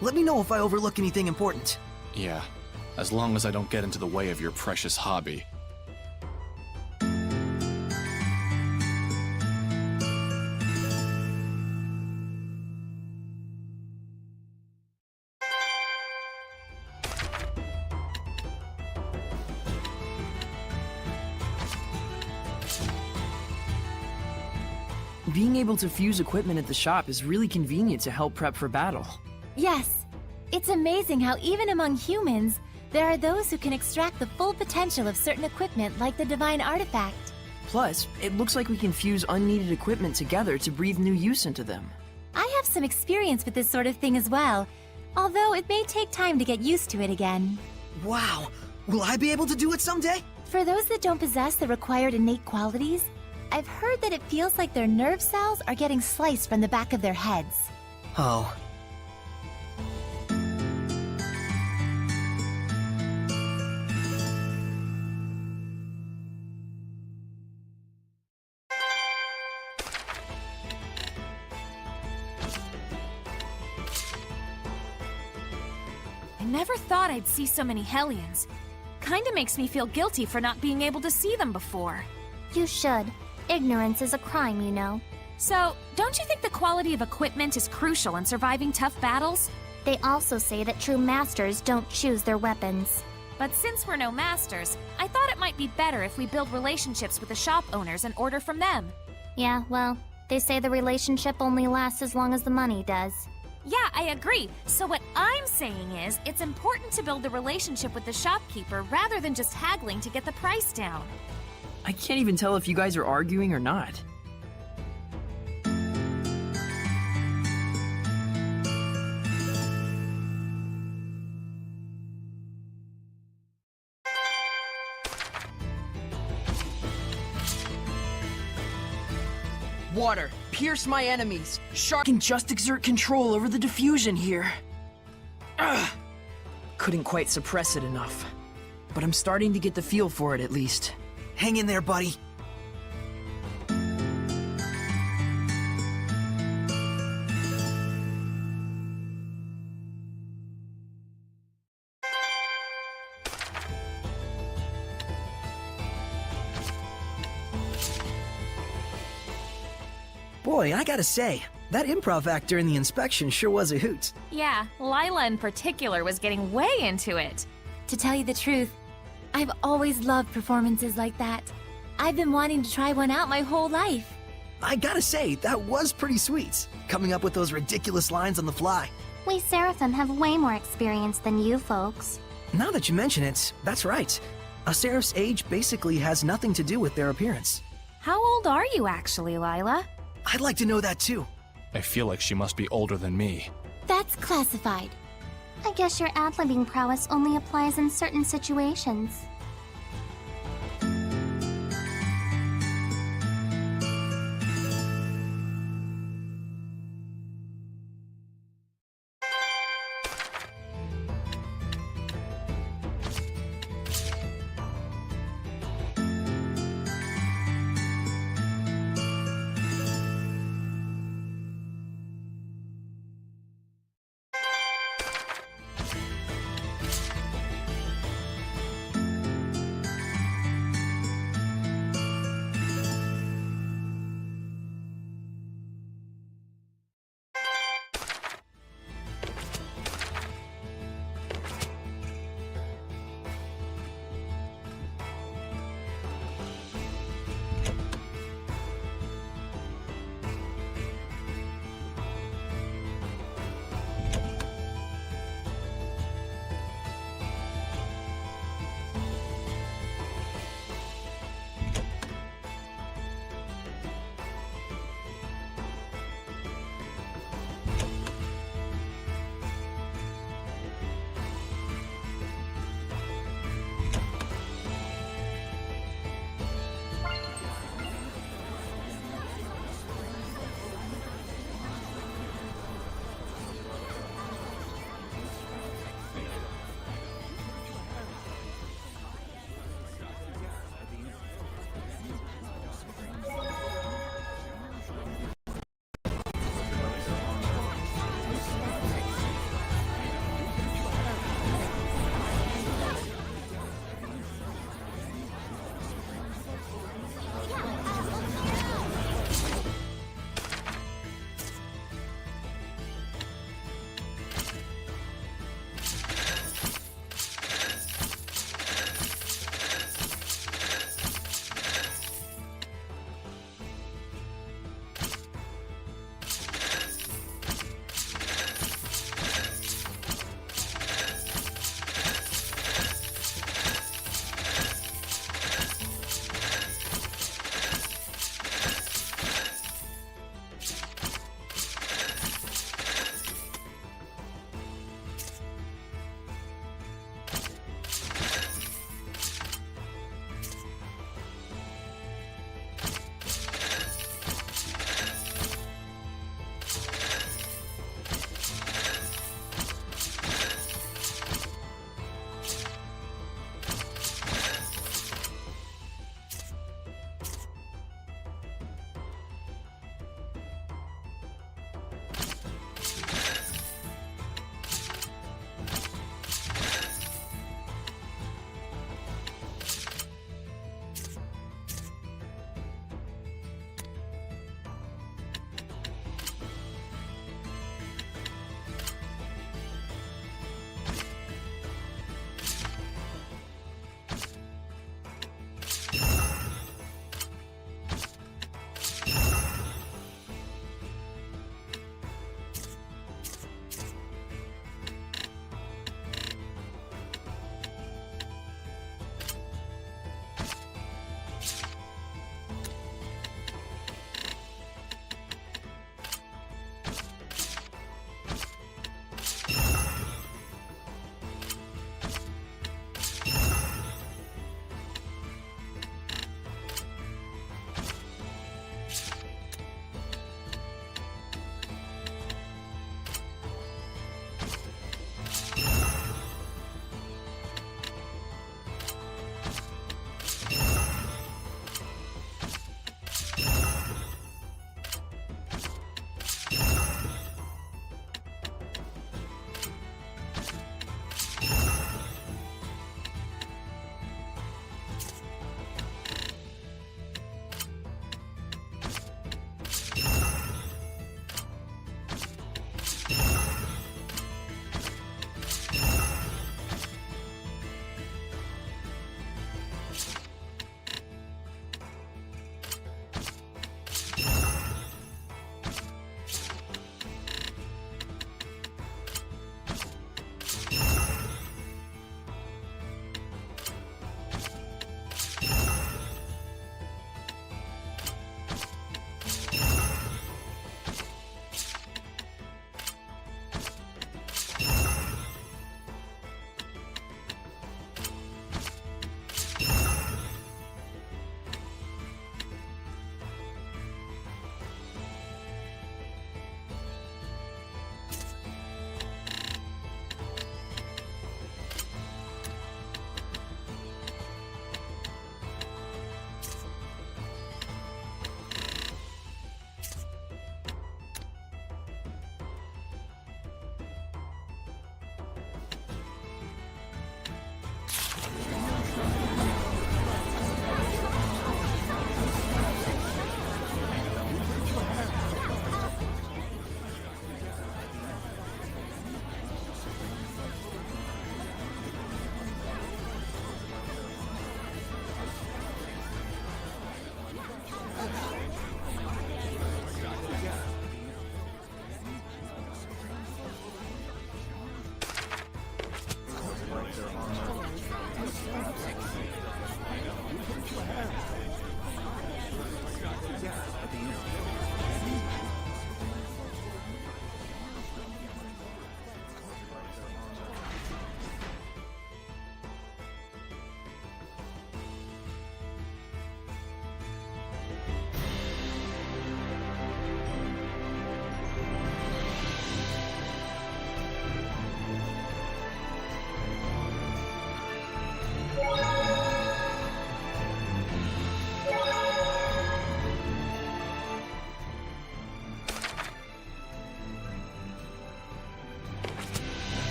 Let me know if I overlook anything important. Yeah, as long as I don't get into the way of your precious hobby. Being able to fuse equipment at the shop is really convenient to help prep for battle. Yes. It's amazing how even among humans, there are those who can extract the full potential of certain equipment like the divine artifact. Plus, it looks like we can fuse unneeded equipment together to breathe new use into them. I have some experience with this sort of thing as well, although it may take time to get used to it again. Wow, will I be able to do it someday? For those that don't possess the required innate qualities, I've heard that it feels like their nerve cells are getting sliced from the back of their heads. Oh. I never thought I'd see so many Hellions. Kinda makes me feel guilty for not being able to see them before. You should. Ignorance is a crime, you know. So, don't you think the quality of equipment is crucial in surviving tough battles? They also say that true masters don't choose their weapons. But since we're no masters, I thought it might be better if we build relationships with the shop owners and order from them. Yeah, well, they say the relationship only lasts as long as the money does. Yeah, I agree. So what I'm saying is, it's important to build the relationship with the shopkeeper rather than just haggling to get the price down. I can't even tell if you guys are arguing or not. Water, pierce my enemies. Shark can just exert control over the diffusion here. Ugh. Couldn't quite suppress it enough. But I'm starting to get the feel for it at least. Hang in there, buddy. Boy, I gotta say, that improv act during the inspection sure was a hoot. Yeah, Lila in particular was getting way into it. To tell you the truth, I've always loved performances like that. I've been wanting to try one out my whole life. I gotta say, that was pretty sweet, coming up with those ridiculous lines on the fly. We Seraphim have way more experience than you folks. Now that you mention it, that's right. A Seraph's age basically has nothing to do with their appearance. How old are you actually, Lila? I'd like to know that too. I feel like she must be older than me. That's classified. I guess your ad-libbing prowess only applies in certain situations.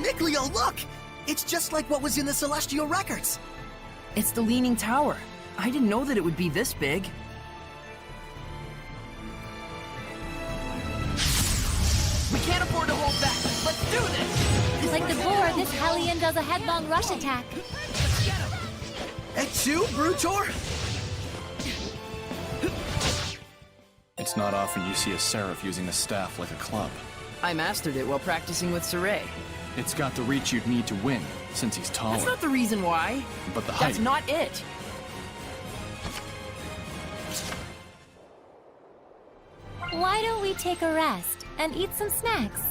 Nickleo, look! It's just like what was in the Celestial Records. It's the Leaning Tower. I didn't know that it would be this big. We can't afford to hold back. Let's do this! Like the boar, this Hellion does a headlong rush attack. Et-tu, Brutor? It's not often you see a seraph using a staff like a club. I mastered it while practicing with Saray. It's got the reach you'd need to win, since he's taller. That's not the reason why. But the height. That's not it. Why don't we take a rest and eat some snacks?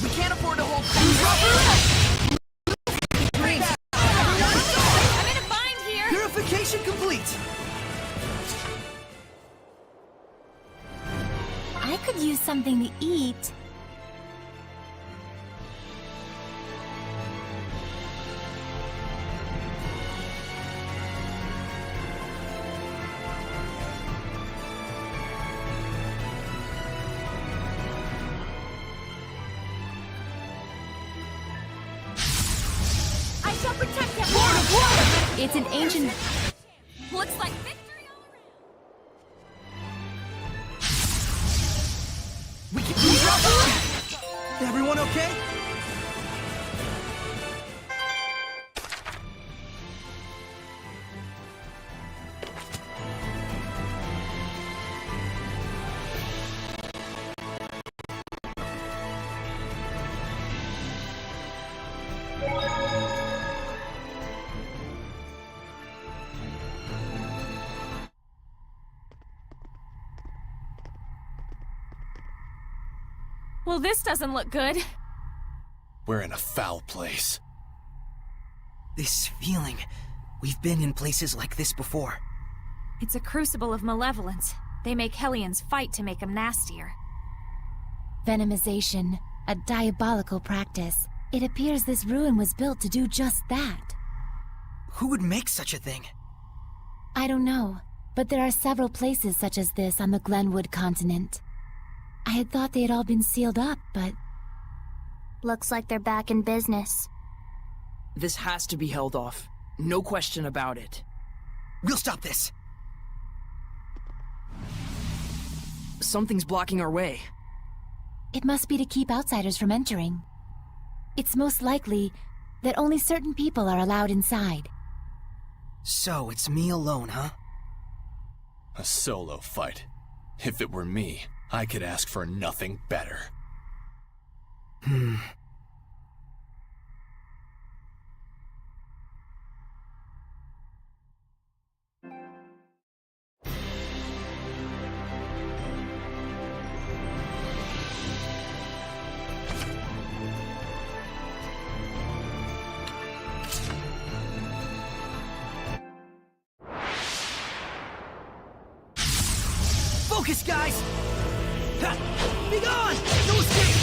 We can't afford to hold back. I'm in a bind here! Purification complete! I could use something to eat. I shall protect him! Lord of Blood! It's an ancient... Looks like victory all around! We can... Everyone okay? Well, this doesn't look good. We're in a foul place. This feeling. We've been in places like this before. It's a crucible of malevolence. They make Hellions fight to make them nastier. Venomization, a diabolical practice. It appears this ruin was built to do just that. Who would make such a thing? I don't know, but there are several places such as this on the Glenwood continent. I had thought they had all been sealed up, but... Looks like they're back in business. This has to be held off. No question about it. We'll stop this! Something's blocking our way. It must be to keep outsiders from entering. It's most likely that only certain people are allowed inside. So, it's me alone, huh? A solo fight. If it were me, I could ask for nothing better. Focus, guys! Ha! Be gone! No escape!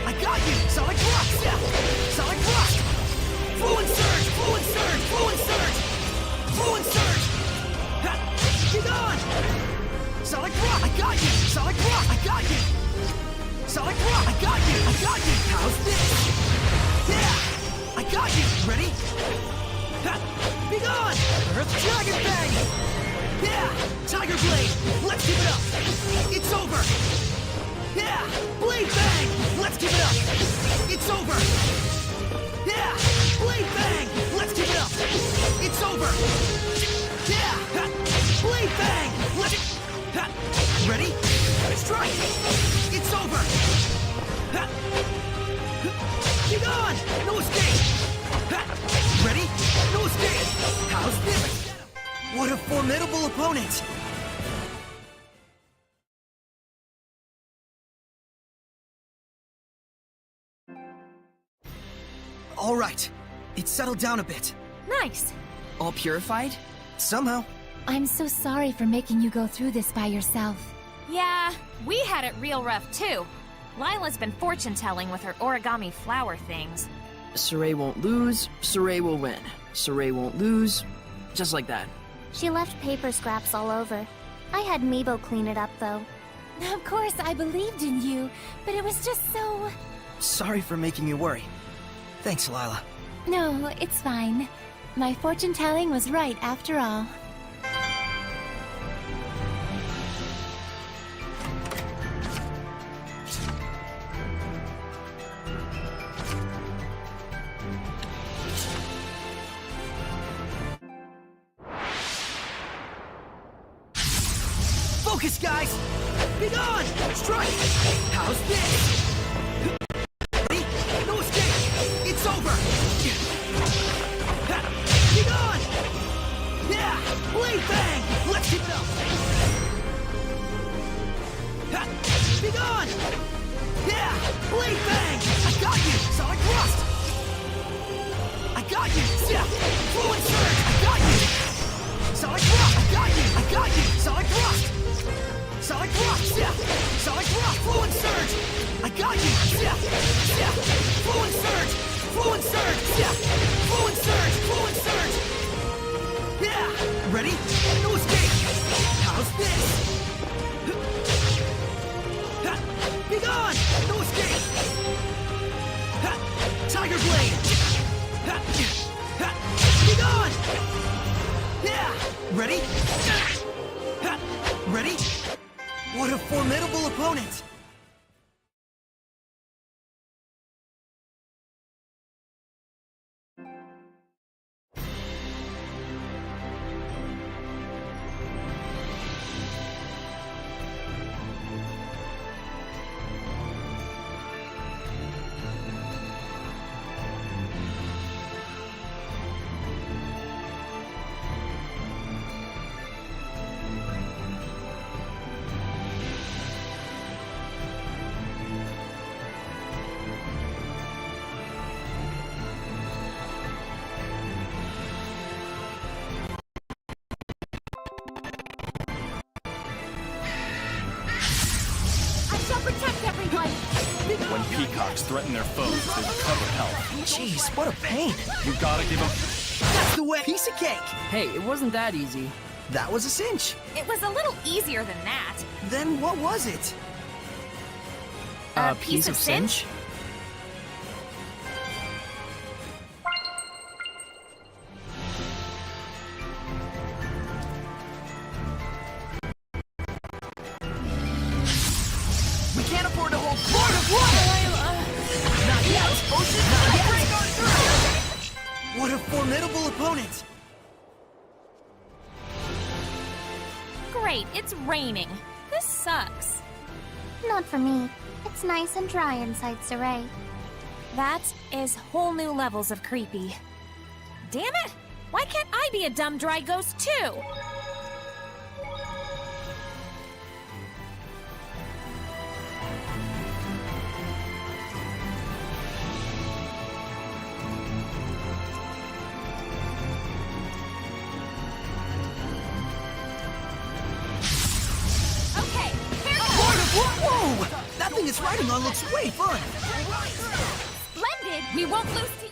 I got you! Sonic Rock! Yeah! Sonic Rock! Fluent Surge! Fluent Surge! Fluent Surge! Fluent Surge! Ha! Be gone! Sonic Rock! I got you! Sonic Rock! I got you! Sonic Rock! I got you! I got you! How's this? Yeah! I got you! Ready? Ha! Be gone! Earth Dragon Bang! Yeah! Tiger Blade! Let's keep it up! It's over! Yeah! Blade Bang! Let's keep it up! It's over! Yeah! Blade Bang! Let's keep it up! It's over! Yeah! Ha! Blade Bang! Let's... Ha! Ready? Strike! It's over! Ha! Be gone! No escape! Ha! Ready? No escape! How's this? What a formidable opponent! All right. It's settled down a bit. Nice. All purified? Somehow. I'm so sorry for making you go through this by yourself. Yeah, we had it real rough too. Lila's been fortune-telling with her origami flower things. Saray won't lose, Saray will win. Saray won't lose, just like that. She left paper scraps all over. I had Meebo clean it up, though. Of course, I believed in you, but it was just so... Sorry for making you worry. Thanks, Lila. No, it's fine. My fortune-telling was right after all. Focus, guys! Be gone! Strike! How's this? Ready? No escape! It's over! Ha! Be gone! Yeah! Blade bang! Let's keep it up! Ha! Be gone! Yeah! Blade bang! I got you! Sonic thrust! I got you! Yeah! Fluid surge! I got you! Sonic thrust! I got you! I got you! Sonic thrust! Sonic thrust! Yeah! Sonic thrust! Fluid surge! I got you! Yeah! Yeah! Fluid surge! Fluid surge! Yeah! Fluid surge! Fluid surge! Yeah! Ready? No escape! How's this? Ha! Be gone! No escape! Ha! Tiger blade! Ha! Ha! Be gone! Yeah! Ready? Ha! Ready? What a formidable opponent! When peacocks threaten their foes, they recover health. Jeez, what a pain! You gotta give them... That's the way! Piece of cake! Hey, it wasn't that easy. That was a cinch. It was a little easier than that. Then what was it? A piece of cinch? We can't afford to hold Lord of Water! Not yet! Ocean, not yet! Break on through! What a formidable opponent! Great, it's raining. This sucks. Not for me. It's nice and dry inside Saray. That is whole new levels of creepy. Damn it! Why can't I be a dumb dry ghost too? Okay, here goes! Whoa! That thing it's riding on looks way fun! Splendid! We won't lose to you!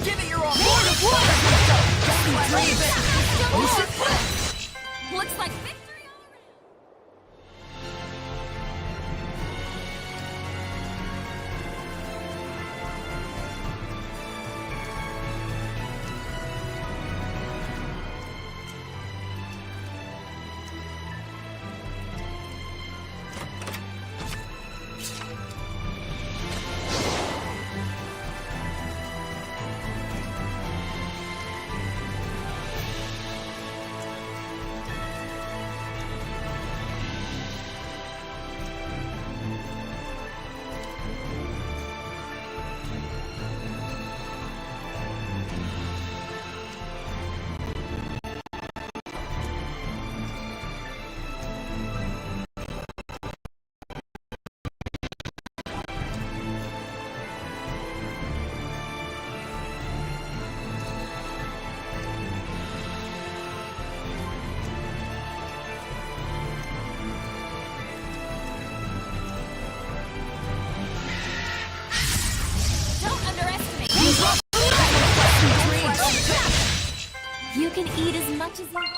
Give it your all! Lord of Water! Ocean flip! Looks like victory all around! can eat as much as you want.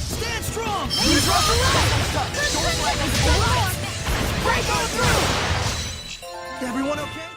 Stand strong! Use rough right! Break on through! Everyone okay?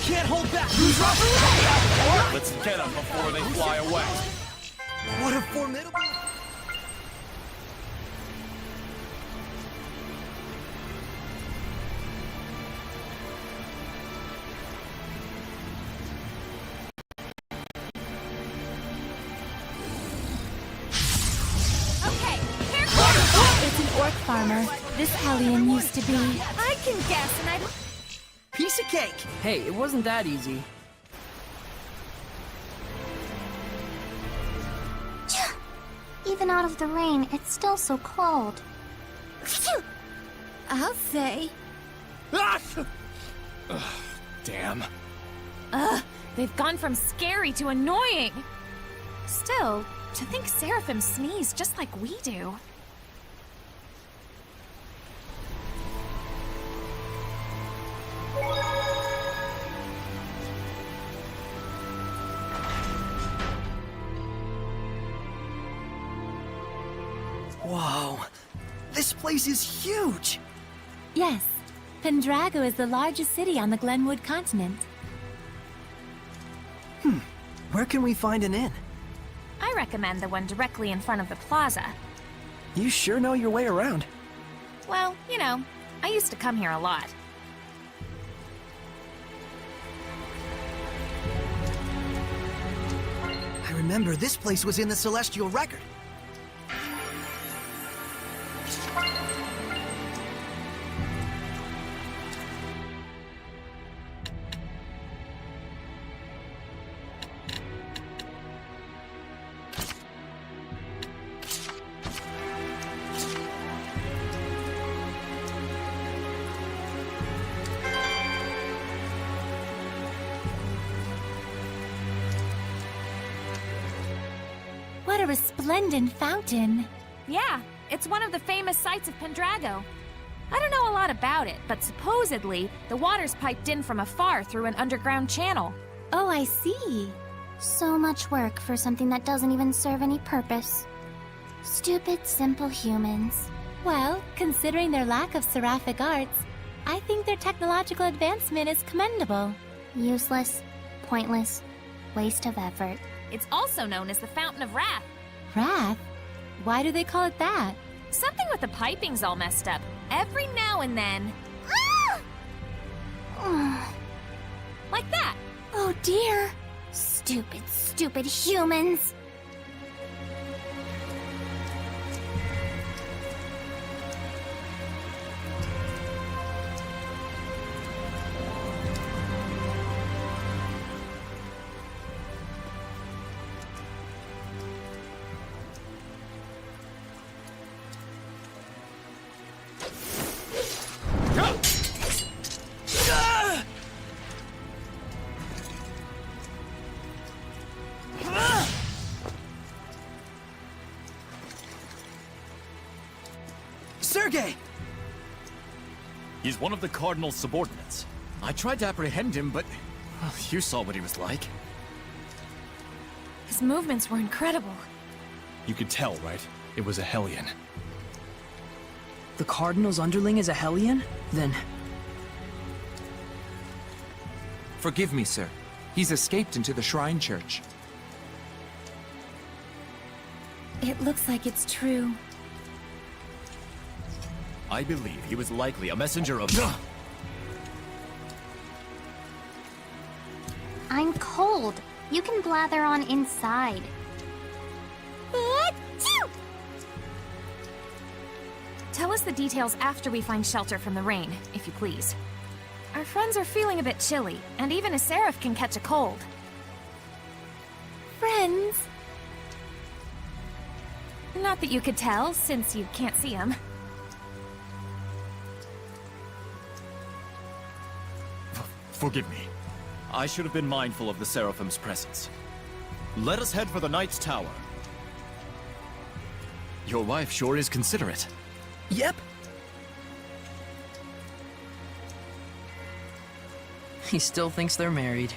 Can't hold back! Who's rough? Let's get them before they fly away. What a formidable... Okay, here goes! It's an orc farmer. This Hellion used to be. I can guess, and I'd... Piece of cake! Hey, it wasn't that easy. Even out of the rain, it's still so cold. I'll say. Damn. They've gone from scary to annoying. Still, to think Seraphim sneeze just like we do. Whoa. This place is huge! Yes, Pendrago is the largest city on the Glenwood continent. Where can we find an inn? I recommend the one directly in front of the plaza. You sure know your way around. Well, you know, I used to come here a lot. I remember this place was in the Celestial Record. What a resplendent fountain. Yeah, it's one of the famous sights of Pendrago. I don't know a lot about it, but supposedly, the water's piped in from afar through an underground channel. Oh, I see. So much work for something that doesn't even serve any purpose. Stupid, simple humans. Well, considering their lack of seraphic arts, I think their technological advancement is commendable. Useless, pointless, waste of effort. It's also known as the Fountain of Wrath. Wrath? Why do they call it that? Something with the piping's all messed up. Every now and then. Like that. Oh dear. Stupid, stupid humans. Sergei! He's one of the Cardinal's subordinates. I tried to apprehend him, but... well, you saw what he was like. His movements were incredible. You could tell, right? It was a Hellion. The Cardinal's underling is a Hellion? Then... Forgive me, sir. He's escaped into the Shrine Church. It looks like it's true. I believe he was likely a messenger of... I'm cold. You can blather on inside. Tell us the details after we find shelter from the rain, if you please. Our friends are feeling a bit chilly, and even a seraph can catch a cold. Friends? Not that you could tell, since you can't see them. Forgive me. I should have been mindful of the Seraphim's presence. Let us head for the Knight's Tower. Your wife sure is considerate. Yep. He still thinks they're married.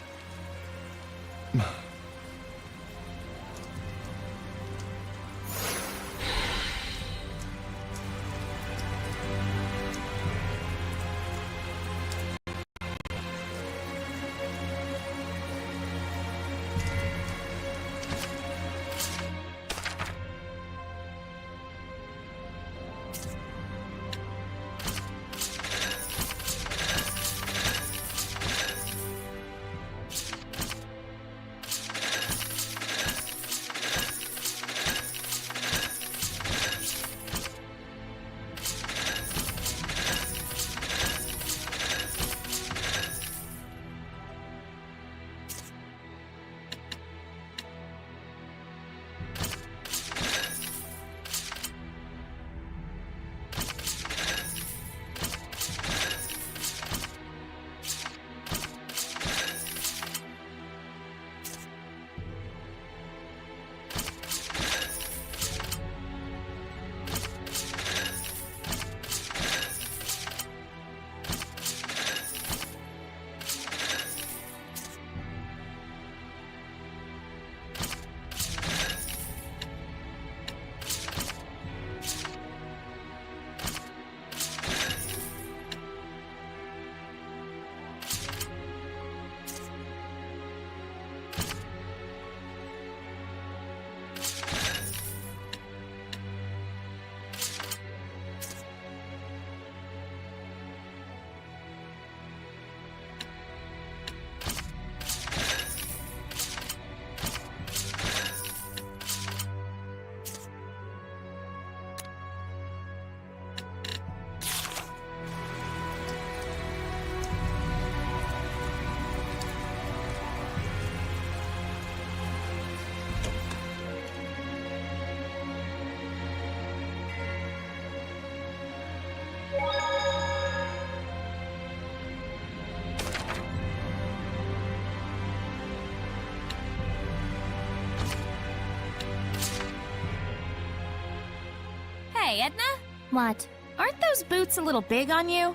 Hey, Edna? What? Aren't those boots a little big on you?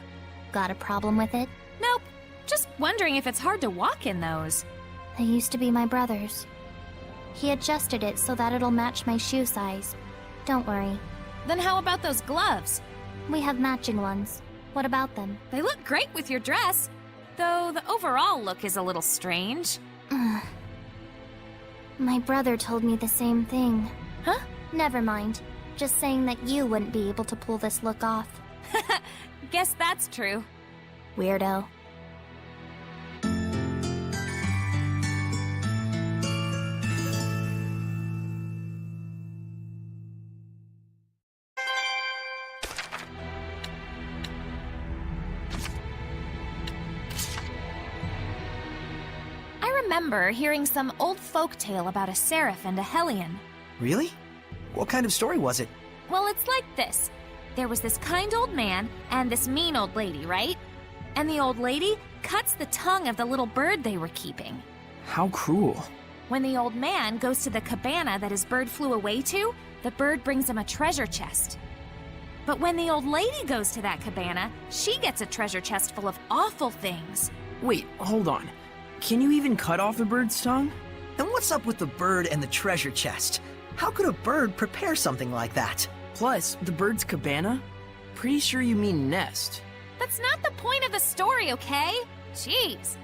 Got a problem with it? Nope. Just wondering if it's hard to walk in those. They used to be my brother's. He adjusted it so that it'll match my shoe size. Don't worry. Then how about those gloves? We have matching ones. What about them? They look great with your dress. Though the overall look is a little strange. My brother told me the same thing. Huh? Never mind. Just saying that you wouldn't be able to pull this look off. Guess that's true. Weirdo. I remember hearing some old folk tale about a seraph and a hellion. Really? What kind of story was it? Well, it's like this. There was this kind old man and this mean old lady, right? And the old lady cuts the tongue of the little bird they were keeping. How cruel. When the old man goes to the cabana that his bird flew away to, the bird brings him a treasure chest. But when the old lady goes to that cabana, she gets a treasure chest full of awful things. Wait, hold on. Can you even cut off a bird's tongue? And what's up with the bird and the treasure chest? How could a bird prepare something like that? Plus, the bird's cabana? Pretty sure you mean nest. That's not the point of the story, okay? Jeez.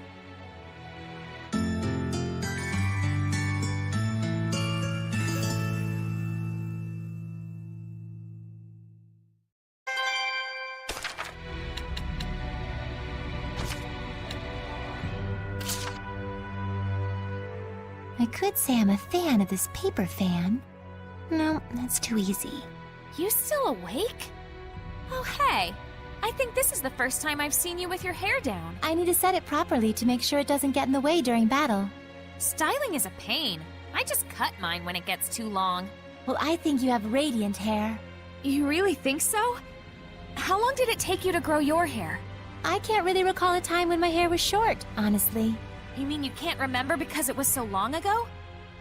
I could say I'm a fan of this paper fan. No, that's too easy. You still awake? Oh, hey. I think this is the first time I've seen you with your hair down. I need to set it properly to make sure it doesn't get in the way during battle. Styling is a pain. I just cut mine when it gets too long. Well, I think you have radiant hair. You really think so? How long did it take you to grow your hair? I can't really recall a time when my hair was short, honestly. You mean you can't remember because it was so long ago?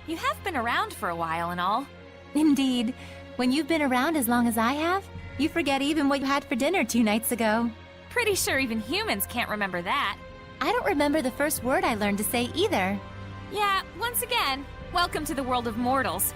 You have been around for a while and all. Indeed. When you've been around as long as I have, you forget even what you had for dinner 2 nights ago. Pretty sure even humans can't remember that. I don't remember the first word I learned to say either. Yeah, once again, welcome to the world of mortals.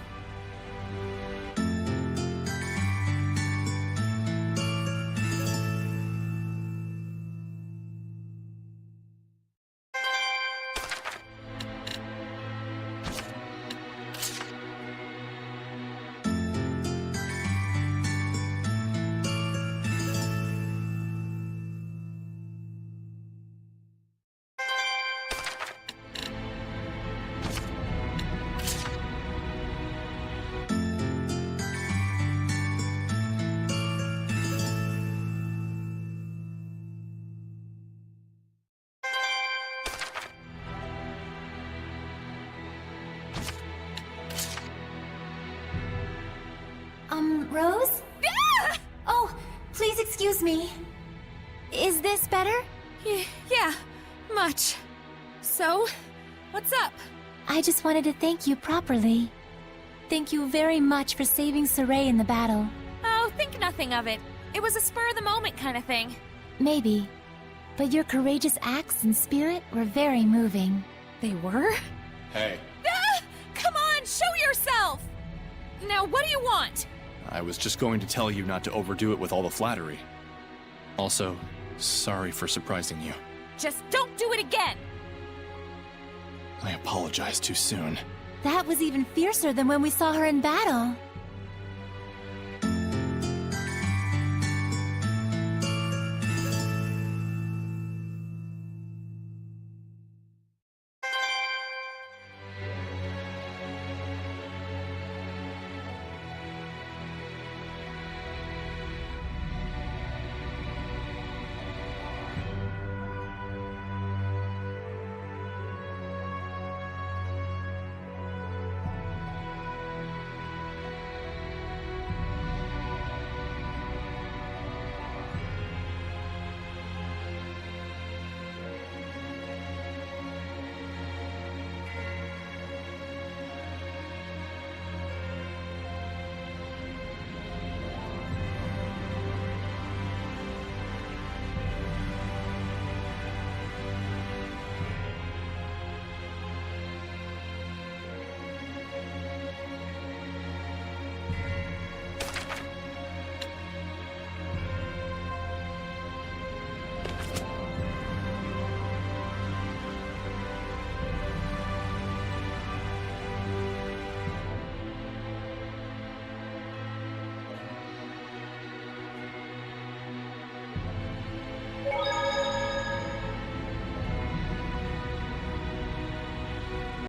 Rose? Ah! Oh, please excuse me. Is this better? Yeah, much. So, what's up? I just wanted to thank you properly. Thank you very much for saving Saray in the battle. Oh, think nothing of it. It was a spur-of-the-moment kind of thing. Maybe. But your courageous acts and spirit were very moving. They were? Hey. Ah! Come on, show yourself! Now, what do you want? I was just going to tell you not to overdo it with all the flattery. Also, sorry for surprising you. Just don't do it again! I apologize too soon. That was even fiercer than when we saw her in battle.